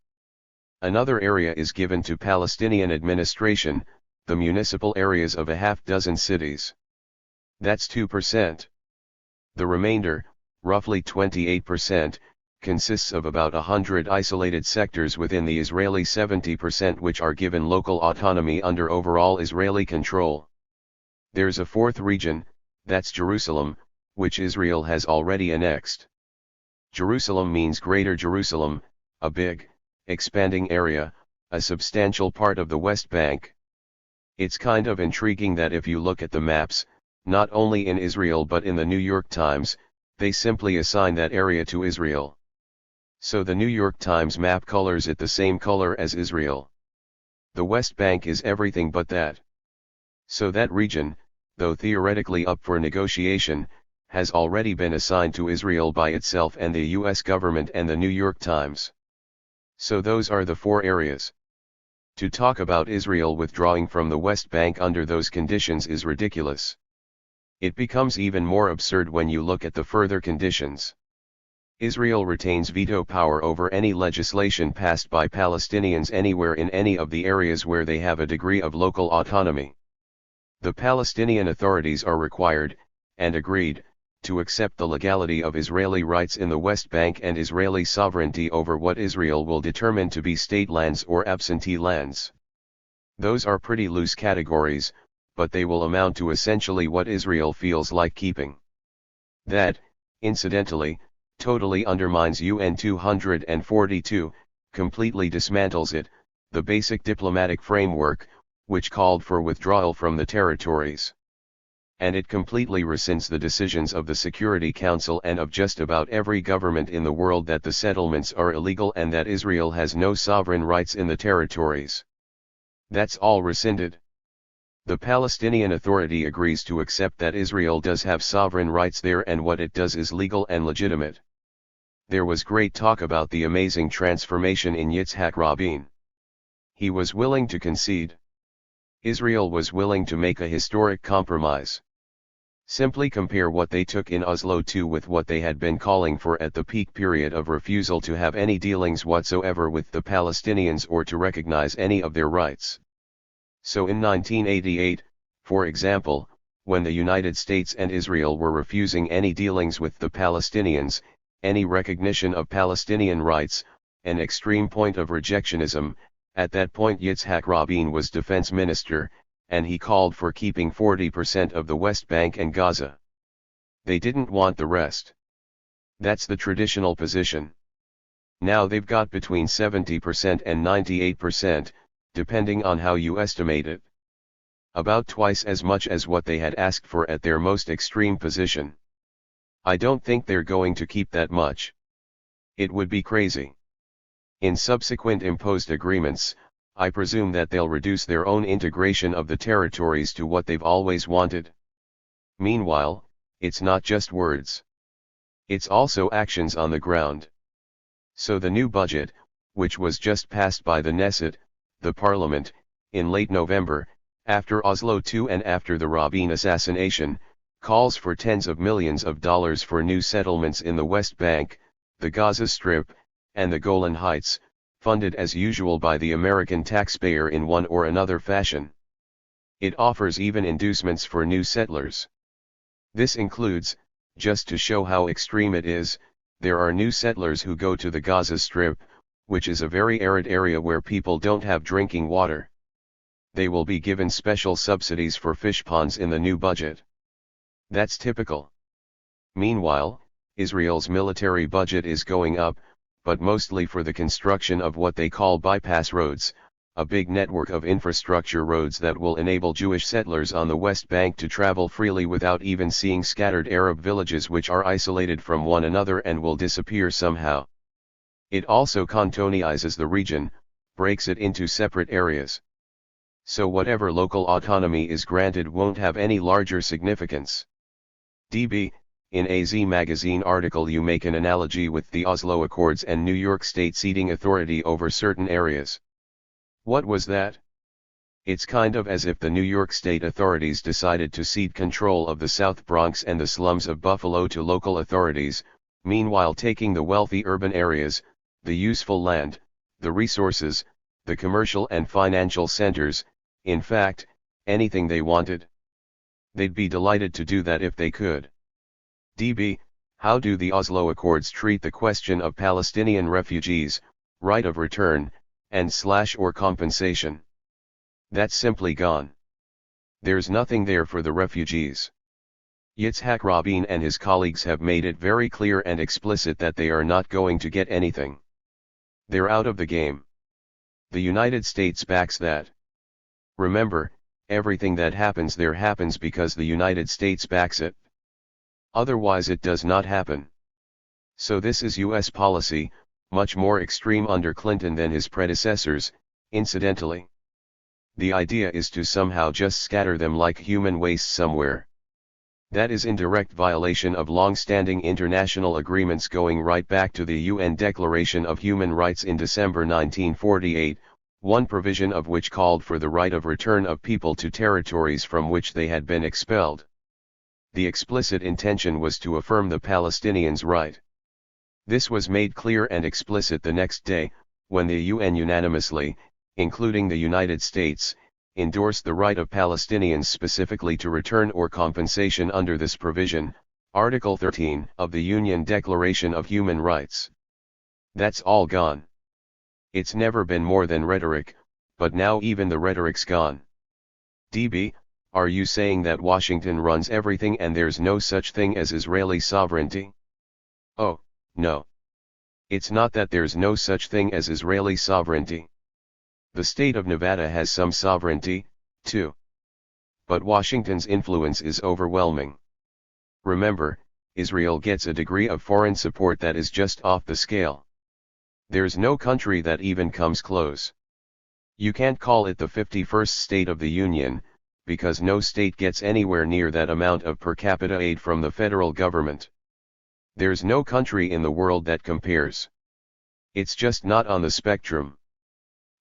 Another area is given to Palestinian administration, the municipal areas of a half-dozen cities. That's 2%. The remainder, roughly 28%, consists of about 100 isolated sectors within the Israeli 70% which are given local autonomy under overall Israeli control. There's a 4th region, that's Jerusalem, which Israel has already annexed. Jerusalem means Greater Jerusalem, a big, expanding area, a substantial part of the West Bank. It's kind of intriguing that if you look at the maps, not only in Israel but in the New York Times, they simply assign that area to Israel. So the New York Times map colors it the same color as Israel. The West Bank is everything but that. So that region, though theoretically up for negotiation, has already been assigned to Israel by itself and the US government and the New York Times. So those are the 4 areas. To talk about Israel withdrawing from the West Bank under those conditions is ridiculous. It becomes even more absurd when you look at the further conditions. Israel retains veto power over any legislation passed by Palestinians anywhere in any of the areas where they have a degree of local autonomy. The Palestinian authorities are required, and agreed, to accept the legality of Israeli rights in the West Bank and Israeli sovereignty over what Israel will determine to be state lands or absentee lands. Those are pretty loose categories, but they will amount to essentially what Israel feels like keeping. That, incidentally, totally undermines UN 242, completely dismantles it, the basic diplomatic framework, which called for withdrawal from the territories. And it completely rescinds the decisions of the Security Council and of just about every government in the world that the settlements are illegal and that Israel has no sovereign rights in the territories. That's all rescinded. The Palestinian Authority agrees to accept that Israel does have sovereign rights there and what it does is legal and legitimate. There was great talk about the amazing transformation in Yitzhak Rabin. He was willing to concede. Israel was willing to make a historic compromise. Simply compare what they took in Oslo II with what they had been calling for at the peak period of refusal to have any dealings whatsoever with the Palestinians or to recognize any of their rights. So in 1988, for example, when the United States and Israel were refusing any dealings with the Palestinians, any recognition of Palestinian rights, an extreme point of rejectionism, at that point Yitzhak Rabin was defense minister, and he called for keeping 40% of the West Bank and Gaza. They didn't want the rest. That's the traditional position. Now they've got between 70% and 98%, depending on how you estimate it. About twice as much as what they had asked for at their most extreme position. I don't think they're going to keep that much. It would be crazy. In subsequent imposed agreements, I presume that they'll reduce their own integration of the territories to what they've always wanted. Meanwhile, it's not just words. It's also actions on the ground. So the new budget, which was just passed by the Knesset, the parliament, in late November, after Oslo II and after the Rabin assassination, calls for tens of millions of dollars for new settlements in the West Bank, the Gaza Strip, and the Golan Heights, funded as usual by the American taxpayer in one or another fashion. It offers even inducements for new settlers. This includes, just to show how extreme it is, there are new settlers who go to the Gaza Strip, which is a very arid area where people don't have drinking water. They will be given special subsidies for fish ponds in the new budget. That's typical. Meanwhile, Israel's military budget is going up, but mostly for the construction of what they call bypass roads, a big network of infrastructure roads that will enable Jewish settlers on the West Bank to travel freely without even seeing scattered Arab villages which are isolated from one another and will disappear somehow. It also cantonizes the region, breaks it into separate areas. So whatever local autonomy is granted won't have any larger significance. DB, in a Z magazine article you make an analogy with the Oslo Accords and New York State ceding authority over certain areas. What was that? It's kind of as if the New York State authorities decided to cede control of the South Bronx and the slums of Buffalo to local authorities, meanwhile taking the wealthy urban areas, the useful land, the resources, the commercial and financial centers, in fact, anything they wanted. They'd be delighted to do that if they could. DB, how do the Oslo Accords treat the question of Palestinian refugees, right of return, and/or compensation? That's simply gone. There's nothing there for the refugees. Yitzhak Rabin and his colleagues have made it very clear and explicit that they are not going to get anything. They're out of the game. The United States backs that. Remember, everything that happens there happens because the United States backs it. Otherwise it does not happen. So this is US policy, much more extreme under Clinton than his predecessors, incidentally. The idea is to somehow just scatter them like human waste somewhere. That is in direct violation of long-standing international agreements going right back to the UN Declaration of Human Rights in December 1948, one provision of which called for the right of return of people to territories from which they had been expelled. The explicit intention was to affirm the Palestinians' right. This was made clear and explicit the next day, when the UN unanimously, including the United States, endorsed the right of Palestinians specifically to return or compensation under this provision, Article 13 of the Union Declaration of Human Rights. That's all gone. It's never been more than rhetoric, but now even the rhetoric's gone. DB, are you saying that Washington runs everything and there's no such thing as Israeli sovereignty? Oh, no. It's not that there's no such thing as Israeli sovereignty. The state of Nevada has some sovereignty, too. But Washington's influence is overwhelming. Remember, Israel gets a degree of foreign support that is just off the scale. There's no country that even comes close. You can't call it the 51st state of the Union, because no state gets anywhere near that amount of per capita aid from the federal government. There's no country in the world that compares. It's just not on the spectrum.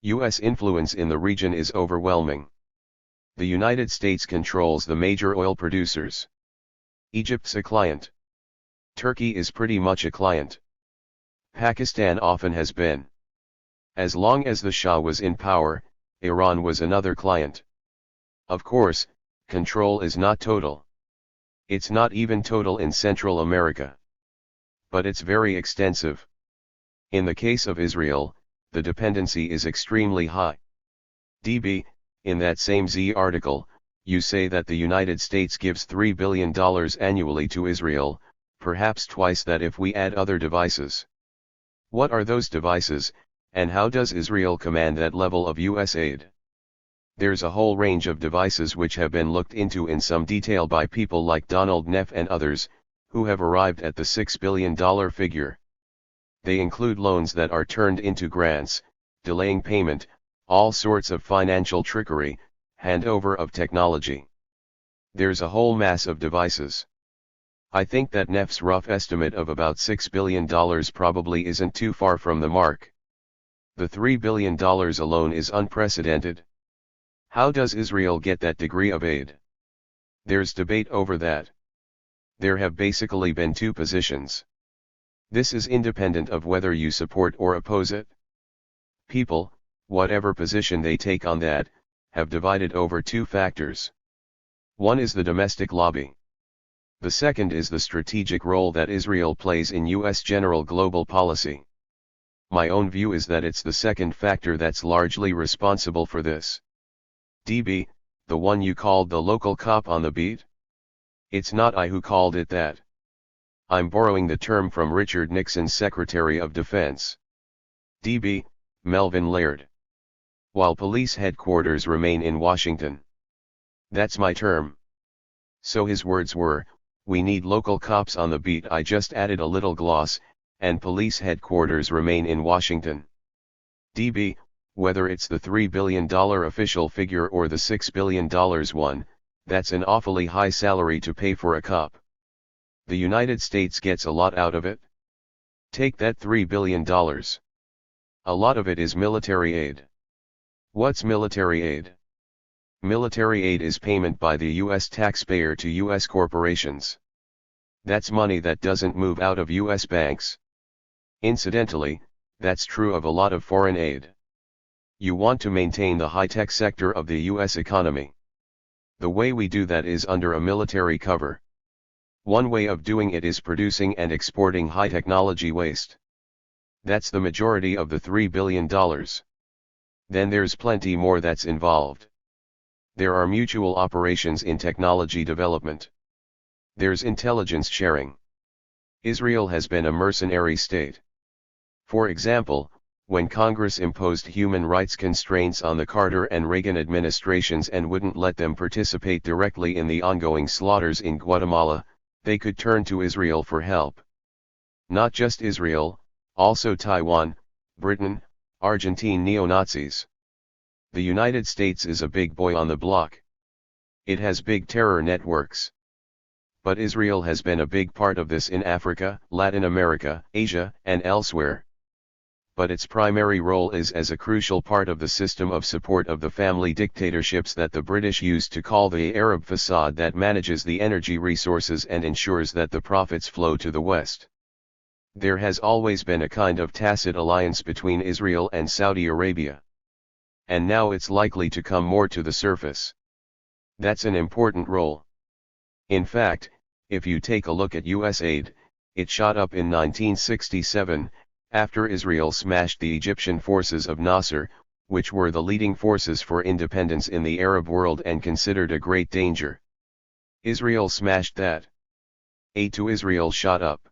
U.S. influence in the region is overwhelming. The United States controls the major oil producers. Egypt's a client. Turkey is pretty much a client. Pakistan often has been. As long as the Shah was in power, Iran was another client. Of course, control is not total. It's not even total in Central America. But it's very extensive. In the case of Israel, the dependency is extremely high. DB, in that same Z article, you say that the United States gives $3 billion annually to Israel, perhaps twice that if we add other devices. What are those devices, and how does Israel command that level of US aid? There's a whole range of devices which have been looked into in some detail by people like Donald Neff and others, who have arrived at the $6 billion figure. They include loans that are turned into grants, delaying payment, all sorts of financial trickery, handover of technology. There's a whole mass of devices. I think that Neff's rough estimate of about $6 billion probably isn't too far from the mark. The $3 billion alone is unprecedented. How does Israel get that degree of aid? There's debate over that. There have basically been two positions. This is independent of whether you support or oppose it. People, whatever position they take on that, have divided over two factors. One is the domestic lobby. The second is the strategic role that Israel plays in U.S. general global policy. My own view is that it's the second factor that's largely responsible for this. DB, the one you called the local cop on the beat? It's not I who called it that. I'm borrowing the term from Richard Nixon's Secretary of Defense. DB, Melvin Laird. While police headquarters remain in Washington. That's my term. So his words were, we need local cops on the beat. I just added a little gloss, and police headquarters remain in Washington. DB, whether it's the $3 billion official figure or the $6 billion one, that's an awfully high salary to pay for a cop. The United States gets a lot out of it. Take that $3 billion. A lot of it is military aid. What's military aid? Military aid is payment by the U.S. taxpayer to U.S. corporations. That's money that doesn't move out of U.S. banks. Incidentally, that's true of a lot of foreign aid. You want to maintain the high-tech sector of the U.S. economy. The way we do that is under a military cover. One way of doing it is producing and exporting high-technology waste. That's the majority of the $3 billion. Then there's plenty more that's involved. There are mutual operations in technology development. There's intelligence sharing. Israel has been a mercenary state. For example, when Congress imposed human rights constraints on the Carter and Reagan administrations and wouldn't let them participate directly in the ongoing slaughters in Guatemala, they could turn to Israel for help. Not just Israel, also Taiwan, Britain, Argentine neo-Nazis. The United States is a big boy on the block. It has big terror networks. But Israel has been a big part of this in Africa, Latin America, Asia, and elsewhere. But its primary role is as a crucial part of the system of support of the family dictatorships that the British used to call the Arab facade that manages the energy resources and ensures that the profits flow to the West. There has always been a kind of tacit alliance between Israel and Saudi Arabia. And now it's likely to come more to the surface. That's an important role. In fact, if you take a look at U.S. aid, it shot up in 1967, after Israel smashed the Egyptian forces of Nasser, which were the leading forces for independence in the Arab world and considered a great danger. Israel smashed that. Aid to Israel shot up.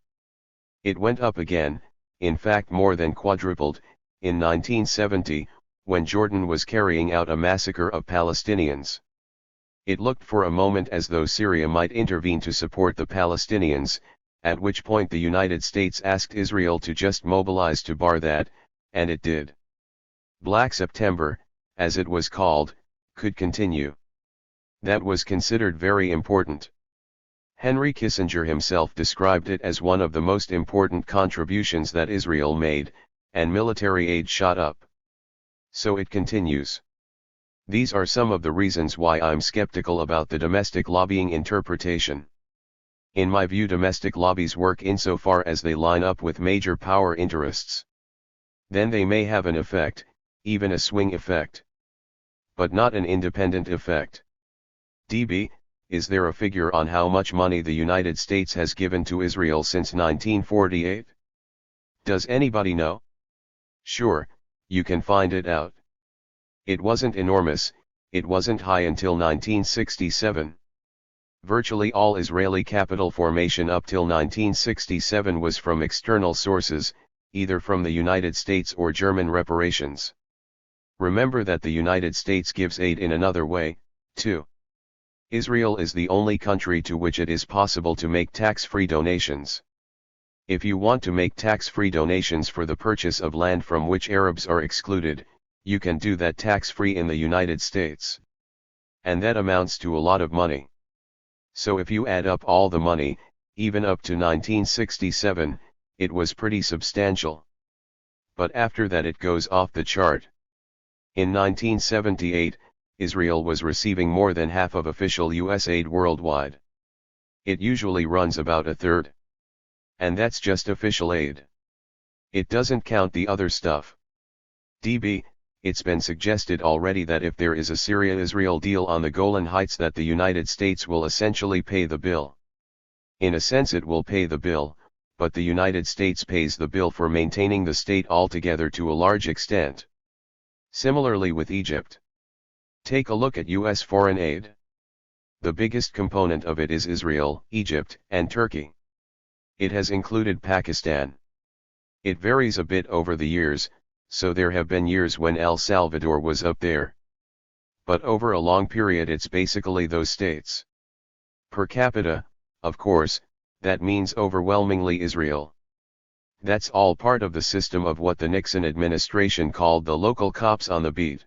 It went up again, in fact more than quadrupled, in 1970, when Jordan was carrying out a massacre of Palestinians. It looked for a moment as though Syria might intervene to support the Palestinians, at which point the United States asked Israel to just mobilize to bar that, and it did. Black September, as it was called, could continue. That was considered very important. Henry Kissinger himself described it as one of the most important contributions that Israel made, and military aid shot up. So it continues. These are some of the reasons why I'm skeptical about the domestic lobbying interpretation. In my view, domestic lobbies work insofar as they line up with major power interests. Then they may have an effect, even a swing effect. But not an independent effect. DB, is there a figure on how much money the United States has given to Israel since 1948? Does anybody know? Sure, you can find it out. It wasn't enormous, it wasn't high until 1967. Virtually all Israeli capital formation up till 1967 was from external sources, either from the United States or German reparations. Remember that the United States gives aid in another way, too. Israel is the only country to which it is possible to make tax-free donations. If you want to make tax-free donations for the purchase of land from which Arabs are excluded, you can do that tax-free in the United States. And that amounts to a lot of money. So if you add up all the money, even up to 1967, it was pretty substantial. But after that it goes off the chart. In 1978, Israel was receiving more than half of official U.S. aid worldwide. It usually runs about a third. And that's just official aid. It doesn't count the other stuff. DB, it's been suggested already that if there is a Syria-Israel deal on the Golan Heights that the United States will essentially pay the bill. In a sense it will pay the bill, but the United States pays the bill for maintaining the state altogether to a large extent. Similarly with Egypt. Take a look at U.S. foreign aid. The biggest component of it is Israel, Egypt, and Turkey. It has included Pakistan. It varies a bit over the years, so there have been years when El Salvador was up there. But over a long period it's basically those states. Per capita, of course, that means overwhelmingly Israel. That's all part of the system of what the Nixon administration called the local cops on the beat.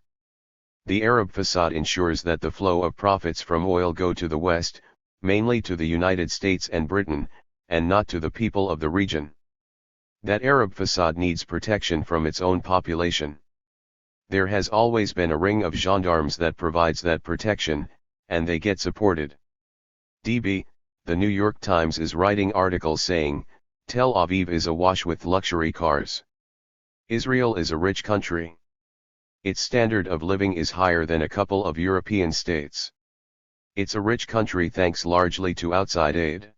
The Arab facade ensures that the flow of profits from oil go to the West, mainly to the United States and Britain, and not to the people of the region. That Arab facade needs protection from its own population. There has always been a ring of gendarmes that provides that protection, and they get supported. DB, the New York Times is writing articles saying, Tel Aviv is awash with luxury cars. Israel is a rich country. Its standard of living is higher than a couple of European states. It's a rich country thanks largely to outside aid.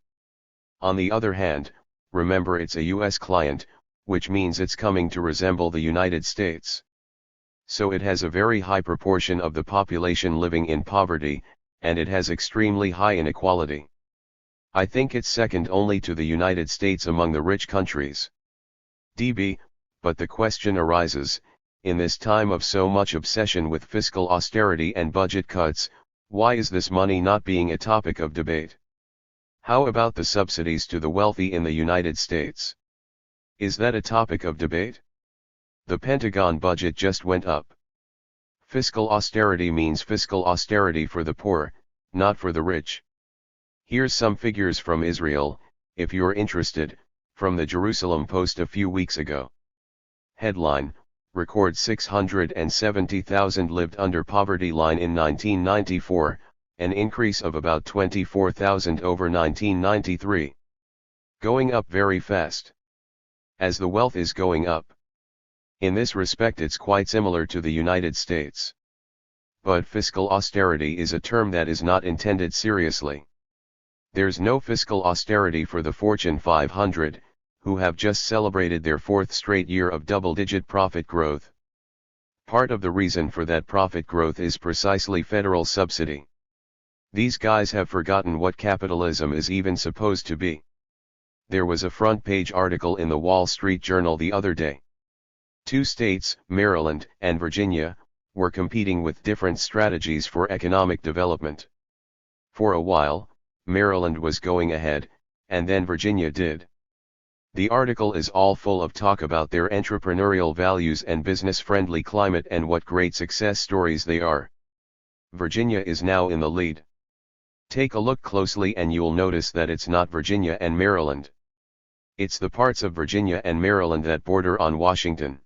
On the other hand, remember it's a US client, which means it's coming to resemble the United States. So it has a very high proportion of the population living in poverty, and it has extremely high inequality. I think it's second only to the United States among the rich countries. DB, but the question arises, in this time of so much obsession with fiscal austerity and budget cuts, why is this money not being a topic of debate? How about the subsidies to the wealthy in the United States? Is that a topic of debate? The Pentagon budget just went up. Fiscal austerity means fiscal austerity for the poor, not for the rich. Here's some figures from Israel, if you're interested, from the Jerusalem Post a few weeks ago. Headline, record 670,000 lived under poverty line in 1994, an increase of about 24,000 over 1993. Going up very fast. As the wealth is going up. In this respect it's quite similar to the United States. But fiscal austerity is a term that is not intended seriously. There's no fiscal austerity for the Fortune 500, who have just celebrated their fourth straight year of double-digit profit growth. Part of the reason for that profit growth is precisely federal subsidy. These guys have forgotten what capitalism is even supposed to be. There was a front-page article in the Wall Street Journal the other day. 2 states, Maryland and Virginia, were competing with different strategies for economic development. For a while, Maryland was going ahead, and then Virginia did. The article is all full of talk about their entrepreneurial values and business-friendly climate and what great success stories they are. Virginia is now in the lead. Take a look closely and you'll notice that it's not Virginia and Maryland. It's the parts of Virginia and Maryland that border on Washington.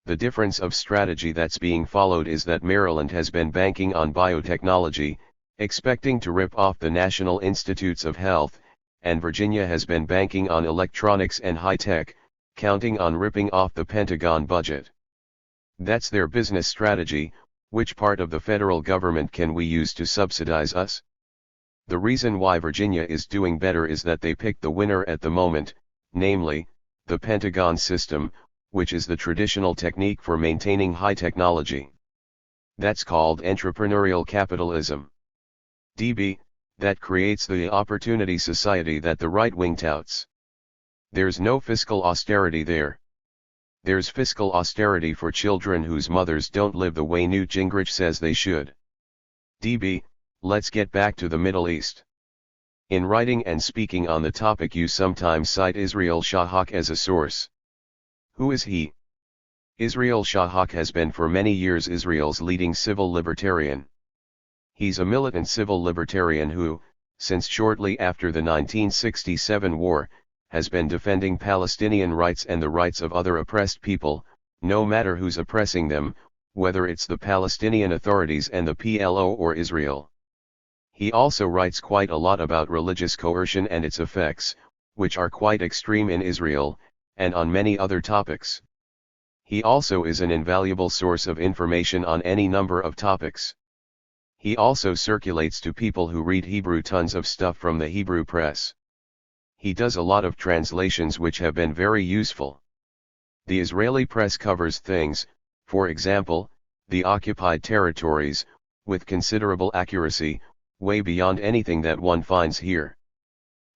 The difference of strategy that's being followed is that Maryland has been banking on biotechnology, expecting to rip off the National Institutes of Health, and Virginia has been banking on electronics and high-tech, counting on ripping off the Pentagon budget. That's their business strategy. Which part of the federal government can we use to subsidize us? The reason why Virginia is doing better is that they picked the winner at the moment, namely, the Pentagon system, which is the traditional technique for maintaining high technology. That's called entrepreneurial capitalism. DB, that creates the opportunity society that the right wing touts. There's no fiscal austerity there. There's fiscal austerity for children whose mothers don't live the way Newt Gingrich says they should. DB, let's get back to the Middle East. In writing and speaking on the topic you sometimes cite Israel Shahak as a source. Who is he? Israel Shahak has been for many years Israel's leading civil libertarian. He's a militant civil libertarian who, since shortly after the 1967 war, has been defending Palestinian rights and the rights of other oppressed people, no matter who's oppressing them, whether it's the Palestinian authorities and the PLO or Israel. He also writes quite a lot about religious coercion and its effects, which are quite extreme in Israel, and on many other topics. He also is an invaluable source of information on any number of topics. He also circulates to people who read Hebrew tons of stuff from the Hebrew press. He does a lot of translations which have been very useful. The Israeli press covers things, for example, the occupied territories, with considerable accuracy, way beyond anything that one finds here.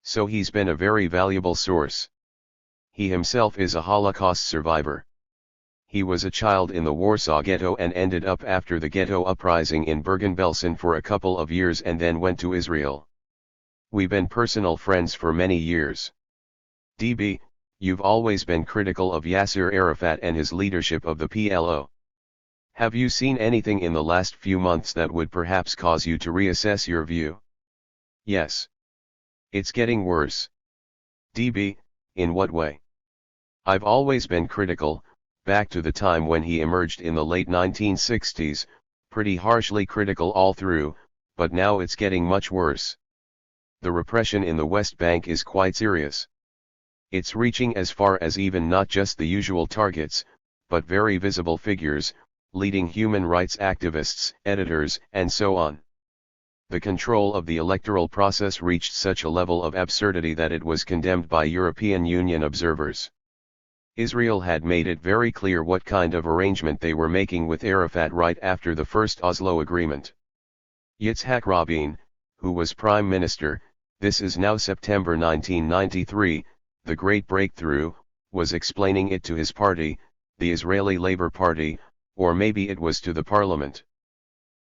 So he's been a very valuable source. He himself is a Holocaust survivor. He was a child in the Warsaw Ghetto and ended up after the Ghetto Uprising in Bergen-Belsen for a couple of years and then went to Israel. We've been personal friends for many years. DB, You've always been critical of Yasser Arafat and his leadership of the PLO. Have you seen anything in the last few months that would perhaps cause you to reassess your view? Yes. It's getting worse. DB, in what way? I've always been critical, back to the time when he emerged in the late 1960s, pretty harshly critical all through, but now it's getting much worse. The repression in the West Bank is quite serious. It's reaching as far as even not just the usual targets, but very visible figures, leading human rights activists, editors, and so on. The control of the electoral process reached such a level of absurdity that it was condemned by European Union observers. Israel had made it very clear what kind of arrangement they were making with Arafat right after the first Oslo Agreement. Yitzhak Rabin, who was prime minister, this is now September 1993, the great breakthrough, was explaining it to his party, the Israeli Labour Party, or maybe it was to the parliament.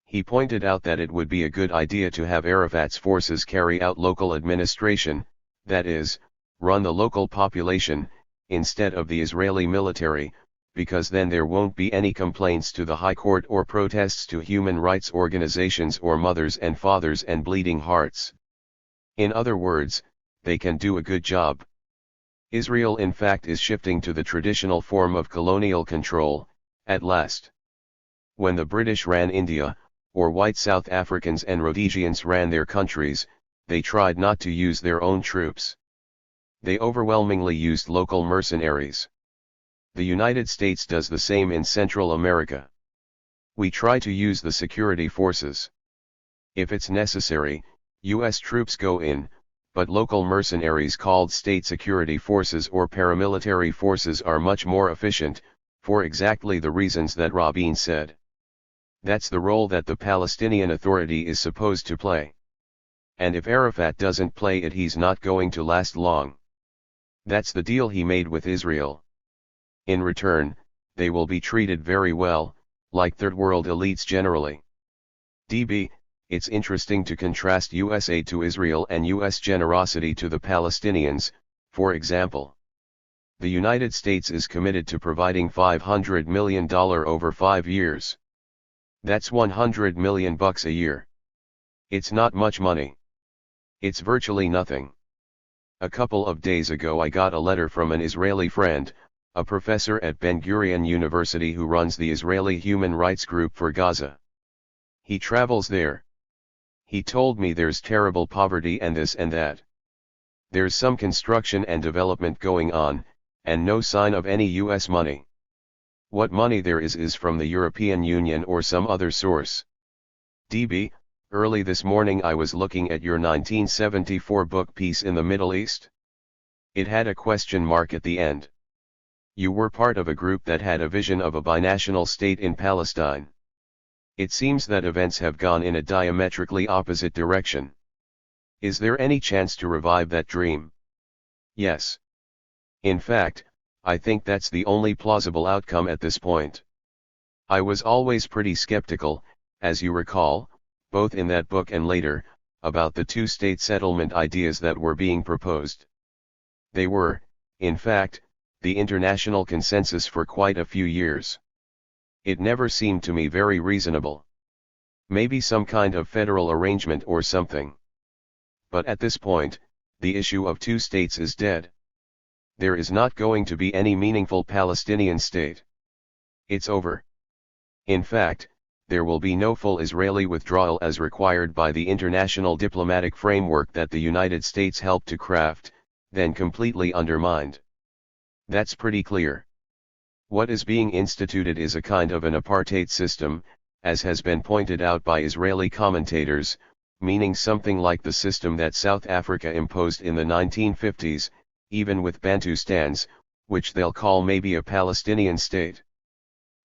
He pointed out that it would be a good idea to have Arafat's forces carry out local administration, that is, run the local population, instead of the Israeli military, because then there won't be any complaints to the High Court or protests to human rights organizations or mothers and fathers and bleeding hearts. In other words, they can do a good job. Israel in fact is shifting to the traditional form of colonial control, at last. When the British ran India, or white South Africans and Rhodesians ran their countries, they tried not to use their own troops. They overwhelmingly used local mercenaries. The United States does the same in Central America. We try to use the security forces. If it's necessary, U.S. troops go in, but local mercenaries called state security forces or paramilitary forces are much more efficient, for exactly the reasons that Rabin said. That's the role that the Palestinian Authority is supposed to play. And if Arafat doesn't play it, he's not going to last long. That's the deal he made with Israel. In return, they will be treated very well, like third world elites generally. DB, it's interesting to contrast US aid to Israel and US generosity to the Palestinians, for example. The United States is committed to providing $500 million over 5 years. That's $100 million a year. It's not much money. It's virtually nothing. A couple of days ago I got a letter from an Israeli friend, a professor at Ben Gurion University who runs the Israeli Human Rights Group for Gaza. He travels there. He told me there's terrible poverty and this and that. There's some construction and development going on, and no sign of any US money. What money there is from the European Union or some other source. DB, early this morning I was looking at your 1974 book Peace in the Middle East. It had a question mark at the end. You were part of a group that had a vision of a binational state in Palestine. It seems that events have gone in a diametrically opposite direction. Is there any chance to revive that dream? Yes. In fact, I think that's the only plausible outcome at this point. I was always pretty skeptical, as you recall, both in that book and later, about the two-state settlement ideas that were being proposed. They were, in fact, the international consensus for quite a few years. It never seemed to me very reasonable. Maybe some kind of federal arrangement or something. But at this point, the issue of two states is dead. There is not going to be any meaningful Palestinian state. It's over. In fact, there will be no full Israeli withdrawal as required by the international diplomatic framework that the United States helped to craft, then completely undermined. That's pretty clear. What is being instituted is a kind of an apartheid system, as has been pointed out by Israeli commentators, meaning something like the system that South Africa imposed in the 1950s, even with Bantustans, which they'll call maybe a Palestinian state.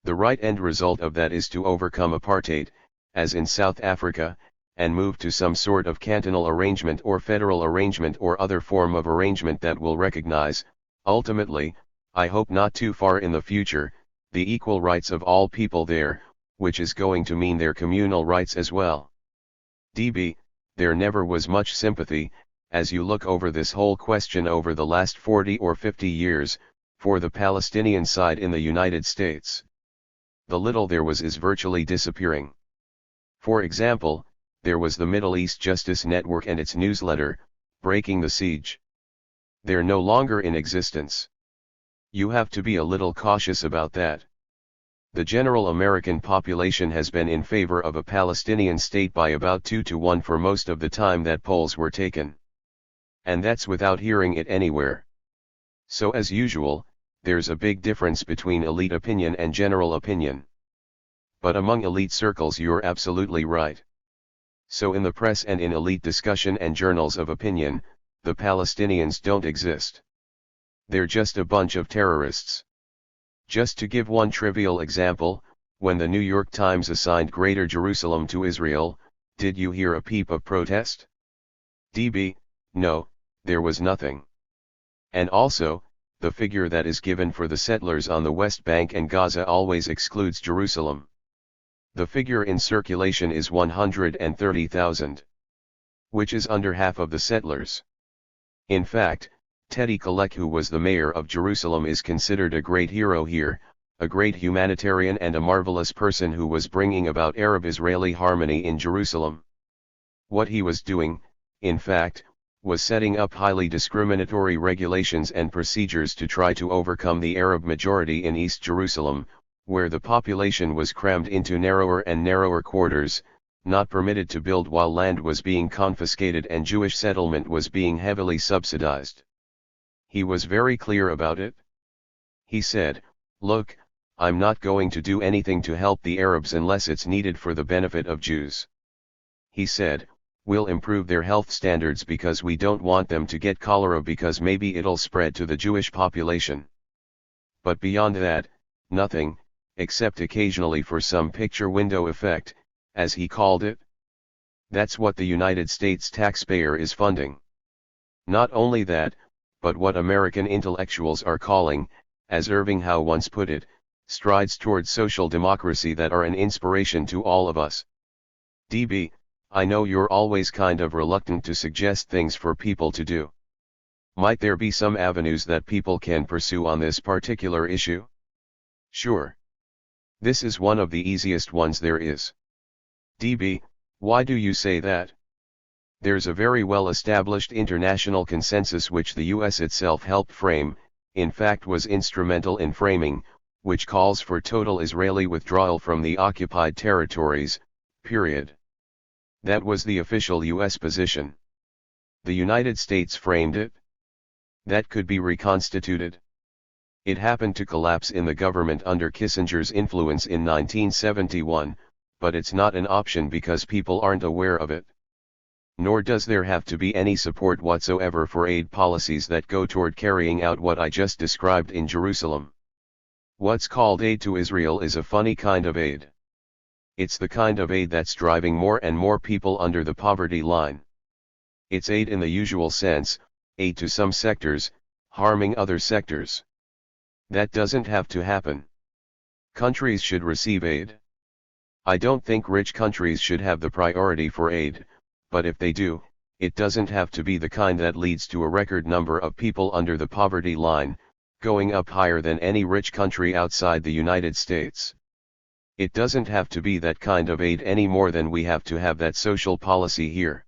The right end result of that is to overcome apartheid, as in South Africa, and move to some sort of cantonal arrangement or federal arrangement or other form of arrangement that will recognize, ultimately, I hope not too far in the future, the equal rights of all people there, which is going to mean their communal rights as well. DB, there never was much sympathy, as you look over this whole question over the last 40 or 50 years, for the Palestinian side in the United States. The little there was is virtually disappearing. For example, there was the Middle East Justice Network and its newsletter, Breaking the Siege. They're no longer in existence. You have to be a little cautious about that. The general American population has been in favor of a Palestinian state by about 2 to 1 for most of the time that polls were taken. And that's without hearing it anywhere. So as usual, there's a big difference between elite opinion and general opinion. But among elite circles you're absolutely right. So in the press and in elite discussion and journals of opinion, the Palestinians don't exist. They're just a bunch of terrorists. Just to give one trivial example, when the New York Times assigned Greater Jerusalem to Israel, did you hear a peep of protest? DB, no, there was nothing. And also, the figure that is given for the settlers on the West Bank and Gaza always excludes Jerusalem. The figure in circulation is 130,000. Which is under half of the settlers. In fact, Teddy Kollek, who was the mayor of Jerusalem, is considered a great hero here, a great humanitarian and a marvelous person who was bringing about Arab-Israeli harmony in Jerusalem. What he was doing, in fact, was setting up highly discriminatory regulations and procedures to try to overcome the Arab majority in East Jerusalem, where the population was crammed into narrower and narrower quarters, not permitted to build while land was being confiscated and Jewish settlement was being heavily subsidized. He was very clear about it. He said, "Look, I'm not going to do anything to help the Arabs unless it's needed for the benefit of Jews." He said, "We'll improve their health standards because we don't want them to get cholera because maybe it'll spread to the Jewish population." But beyond that, nothing, except occasionally for some picture window effect, as he called it. That's what the United States taxpayer is funding. Not only that, but what American intellectuals are calling, as Irving Howe once put it, strides towards social democracy that are an inspiration to all of us. DB, I know you're always kind of reluctant to suggest things for people to do. Might there be some avenues that people can pursue on this particular issue? Sure. This is one of the easiest ones there is. DB, why do you say that? There's a very well-established international consensus which the US itself helped frame, in fact was instrumental in framing, which calls for total Israeli withdrawal from the occupied territories, period. That was the official US position. The United States framed it. That could be reconstituted. It happened to collapse in the government under Kissinger's influence in 1971, but it's not an option because people aren't aware of it. Nor does there have to be any support whatsoever for aid policies that go toward carrying out what I just described in Jerusalem. What's called aid to Israel is a funny kind of aid. It's the kind of aid that's driving more and more people under the poverty line. It's aid in the usual sense, aid to some sectors, harming other sectors. That doesn't have to happen. Countries should receive aid. I don't think rich countries should have the priority for aid, but if they do, it doesn't have to be the kind that leads to a record number of people under the poverty line, going up higher than any rich country outside the United States. It doesn't have to be that kind of aid any more than we have to have that social policy here.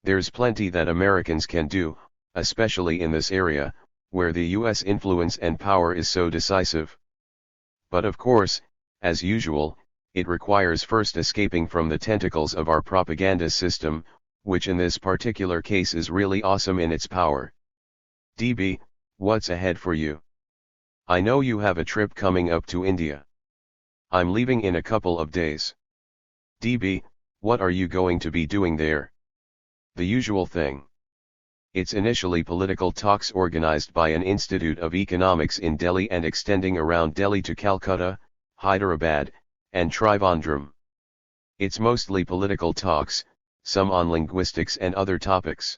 There's plenty that Americans can do, especially in this area, where the US influence and power is so decisive. But of course, as usual, it requires first escaping from the tentacles of our propaganda system, which in this particular case is really awesome in its power. DB, what's ahead for you? I know you have a trip coming up to India. I'm leaving in a couple of days. DB, what are you going to be doing there? The usual thing. It's initially political talks organized by an Institute of Economics in Delhi and extending around Delhi to Calcutta, Hyderabad, and Trivandrum. It's mostly political talks, some on linguistics and other topics.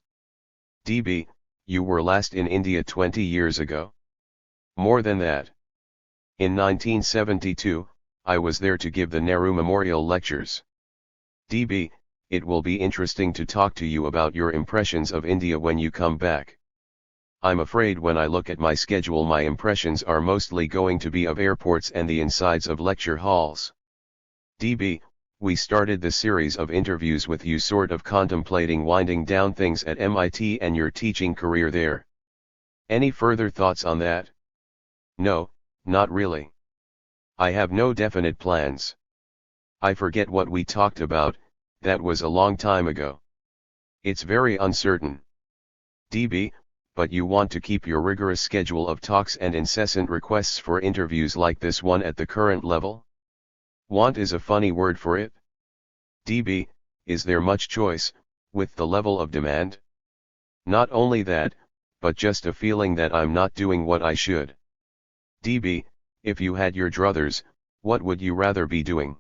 DB, you were last in India 20 years ago? More than that. In 1972, I was there to give the Nehru Memorial Lectures. DB, it will be interesting to talk to you about your impressions of India when you come back. I'm afraid when I look at my schedule my impressions are mostly going to be of airports and the insides of lecture halls. DB, we started the series of interviews with you sort of contemplating winding down things at MIT and your teaching career there. Any further thoughts on that? No, not really. I have no definite plans. I forget what we talked about, that was a long time ago. It's very uncertain. DB, but you want to keep your rigorous schedule of talks and incessant requests for interviews like this one at the current level? Want is a funny word for it. DB, is there much choice, with the level of demand? Not only that, but just a feeling that I'm not doing what I should. DB, if you had your druthers, what would you rather be doing?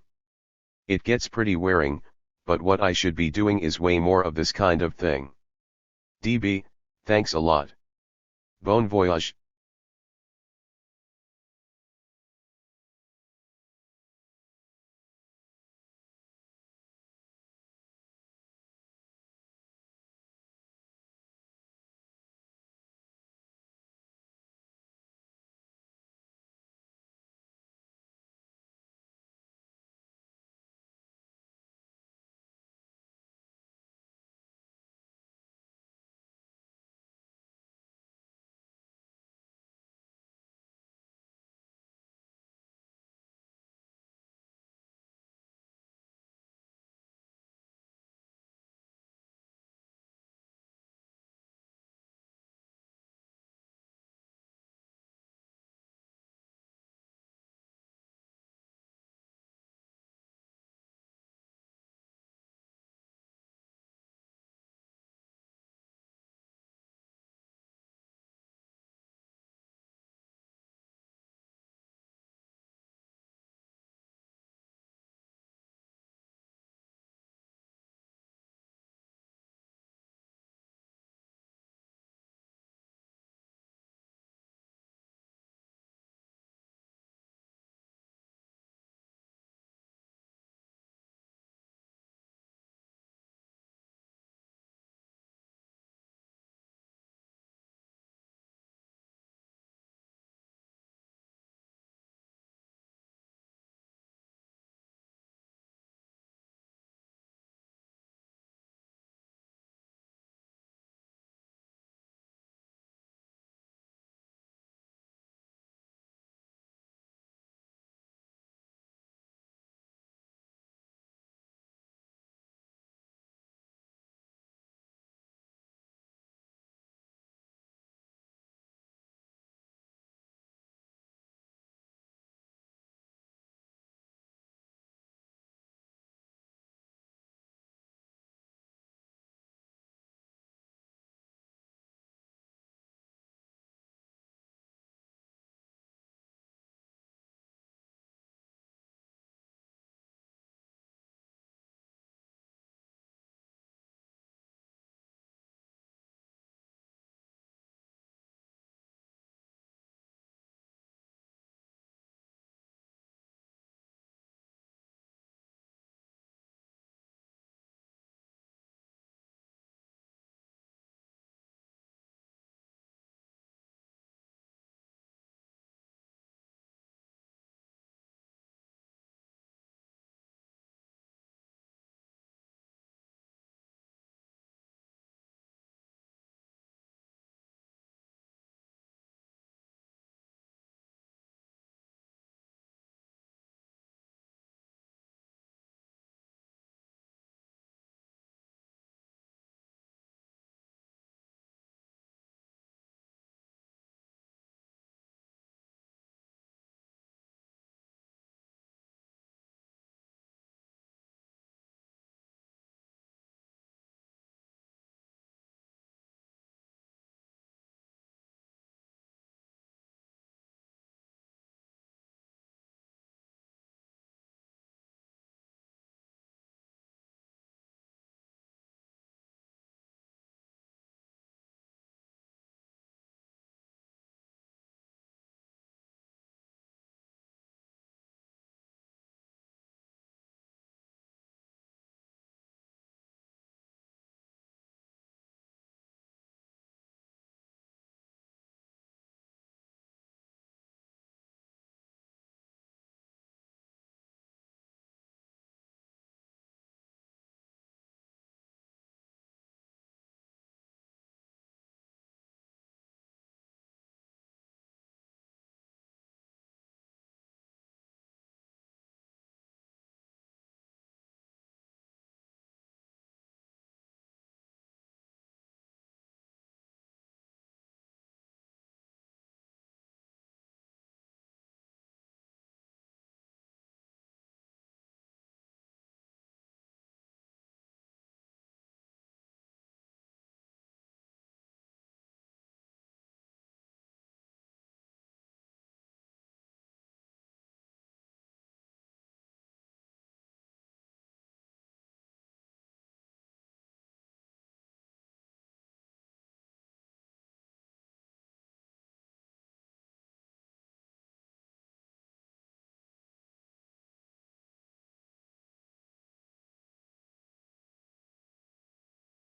It gets pretty wearing, but what I should be doing is way more of this kind of thing. DB, thanks a lot. Bon voyage.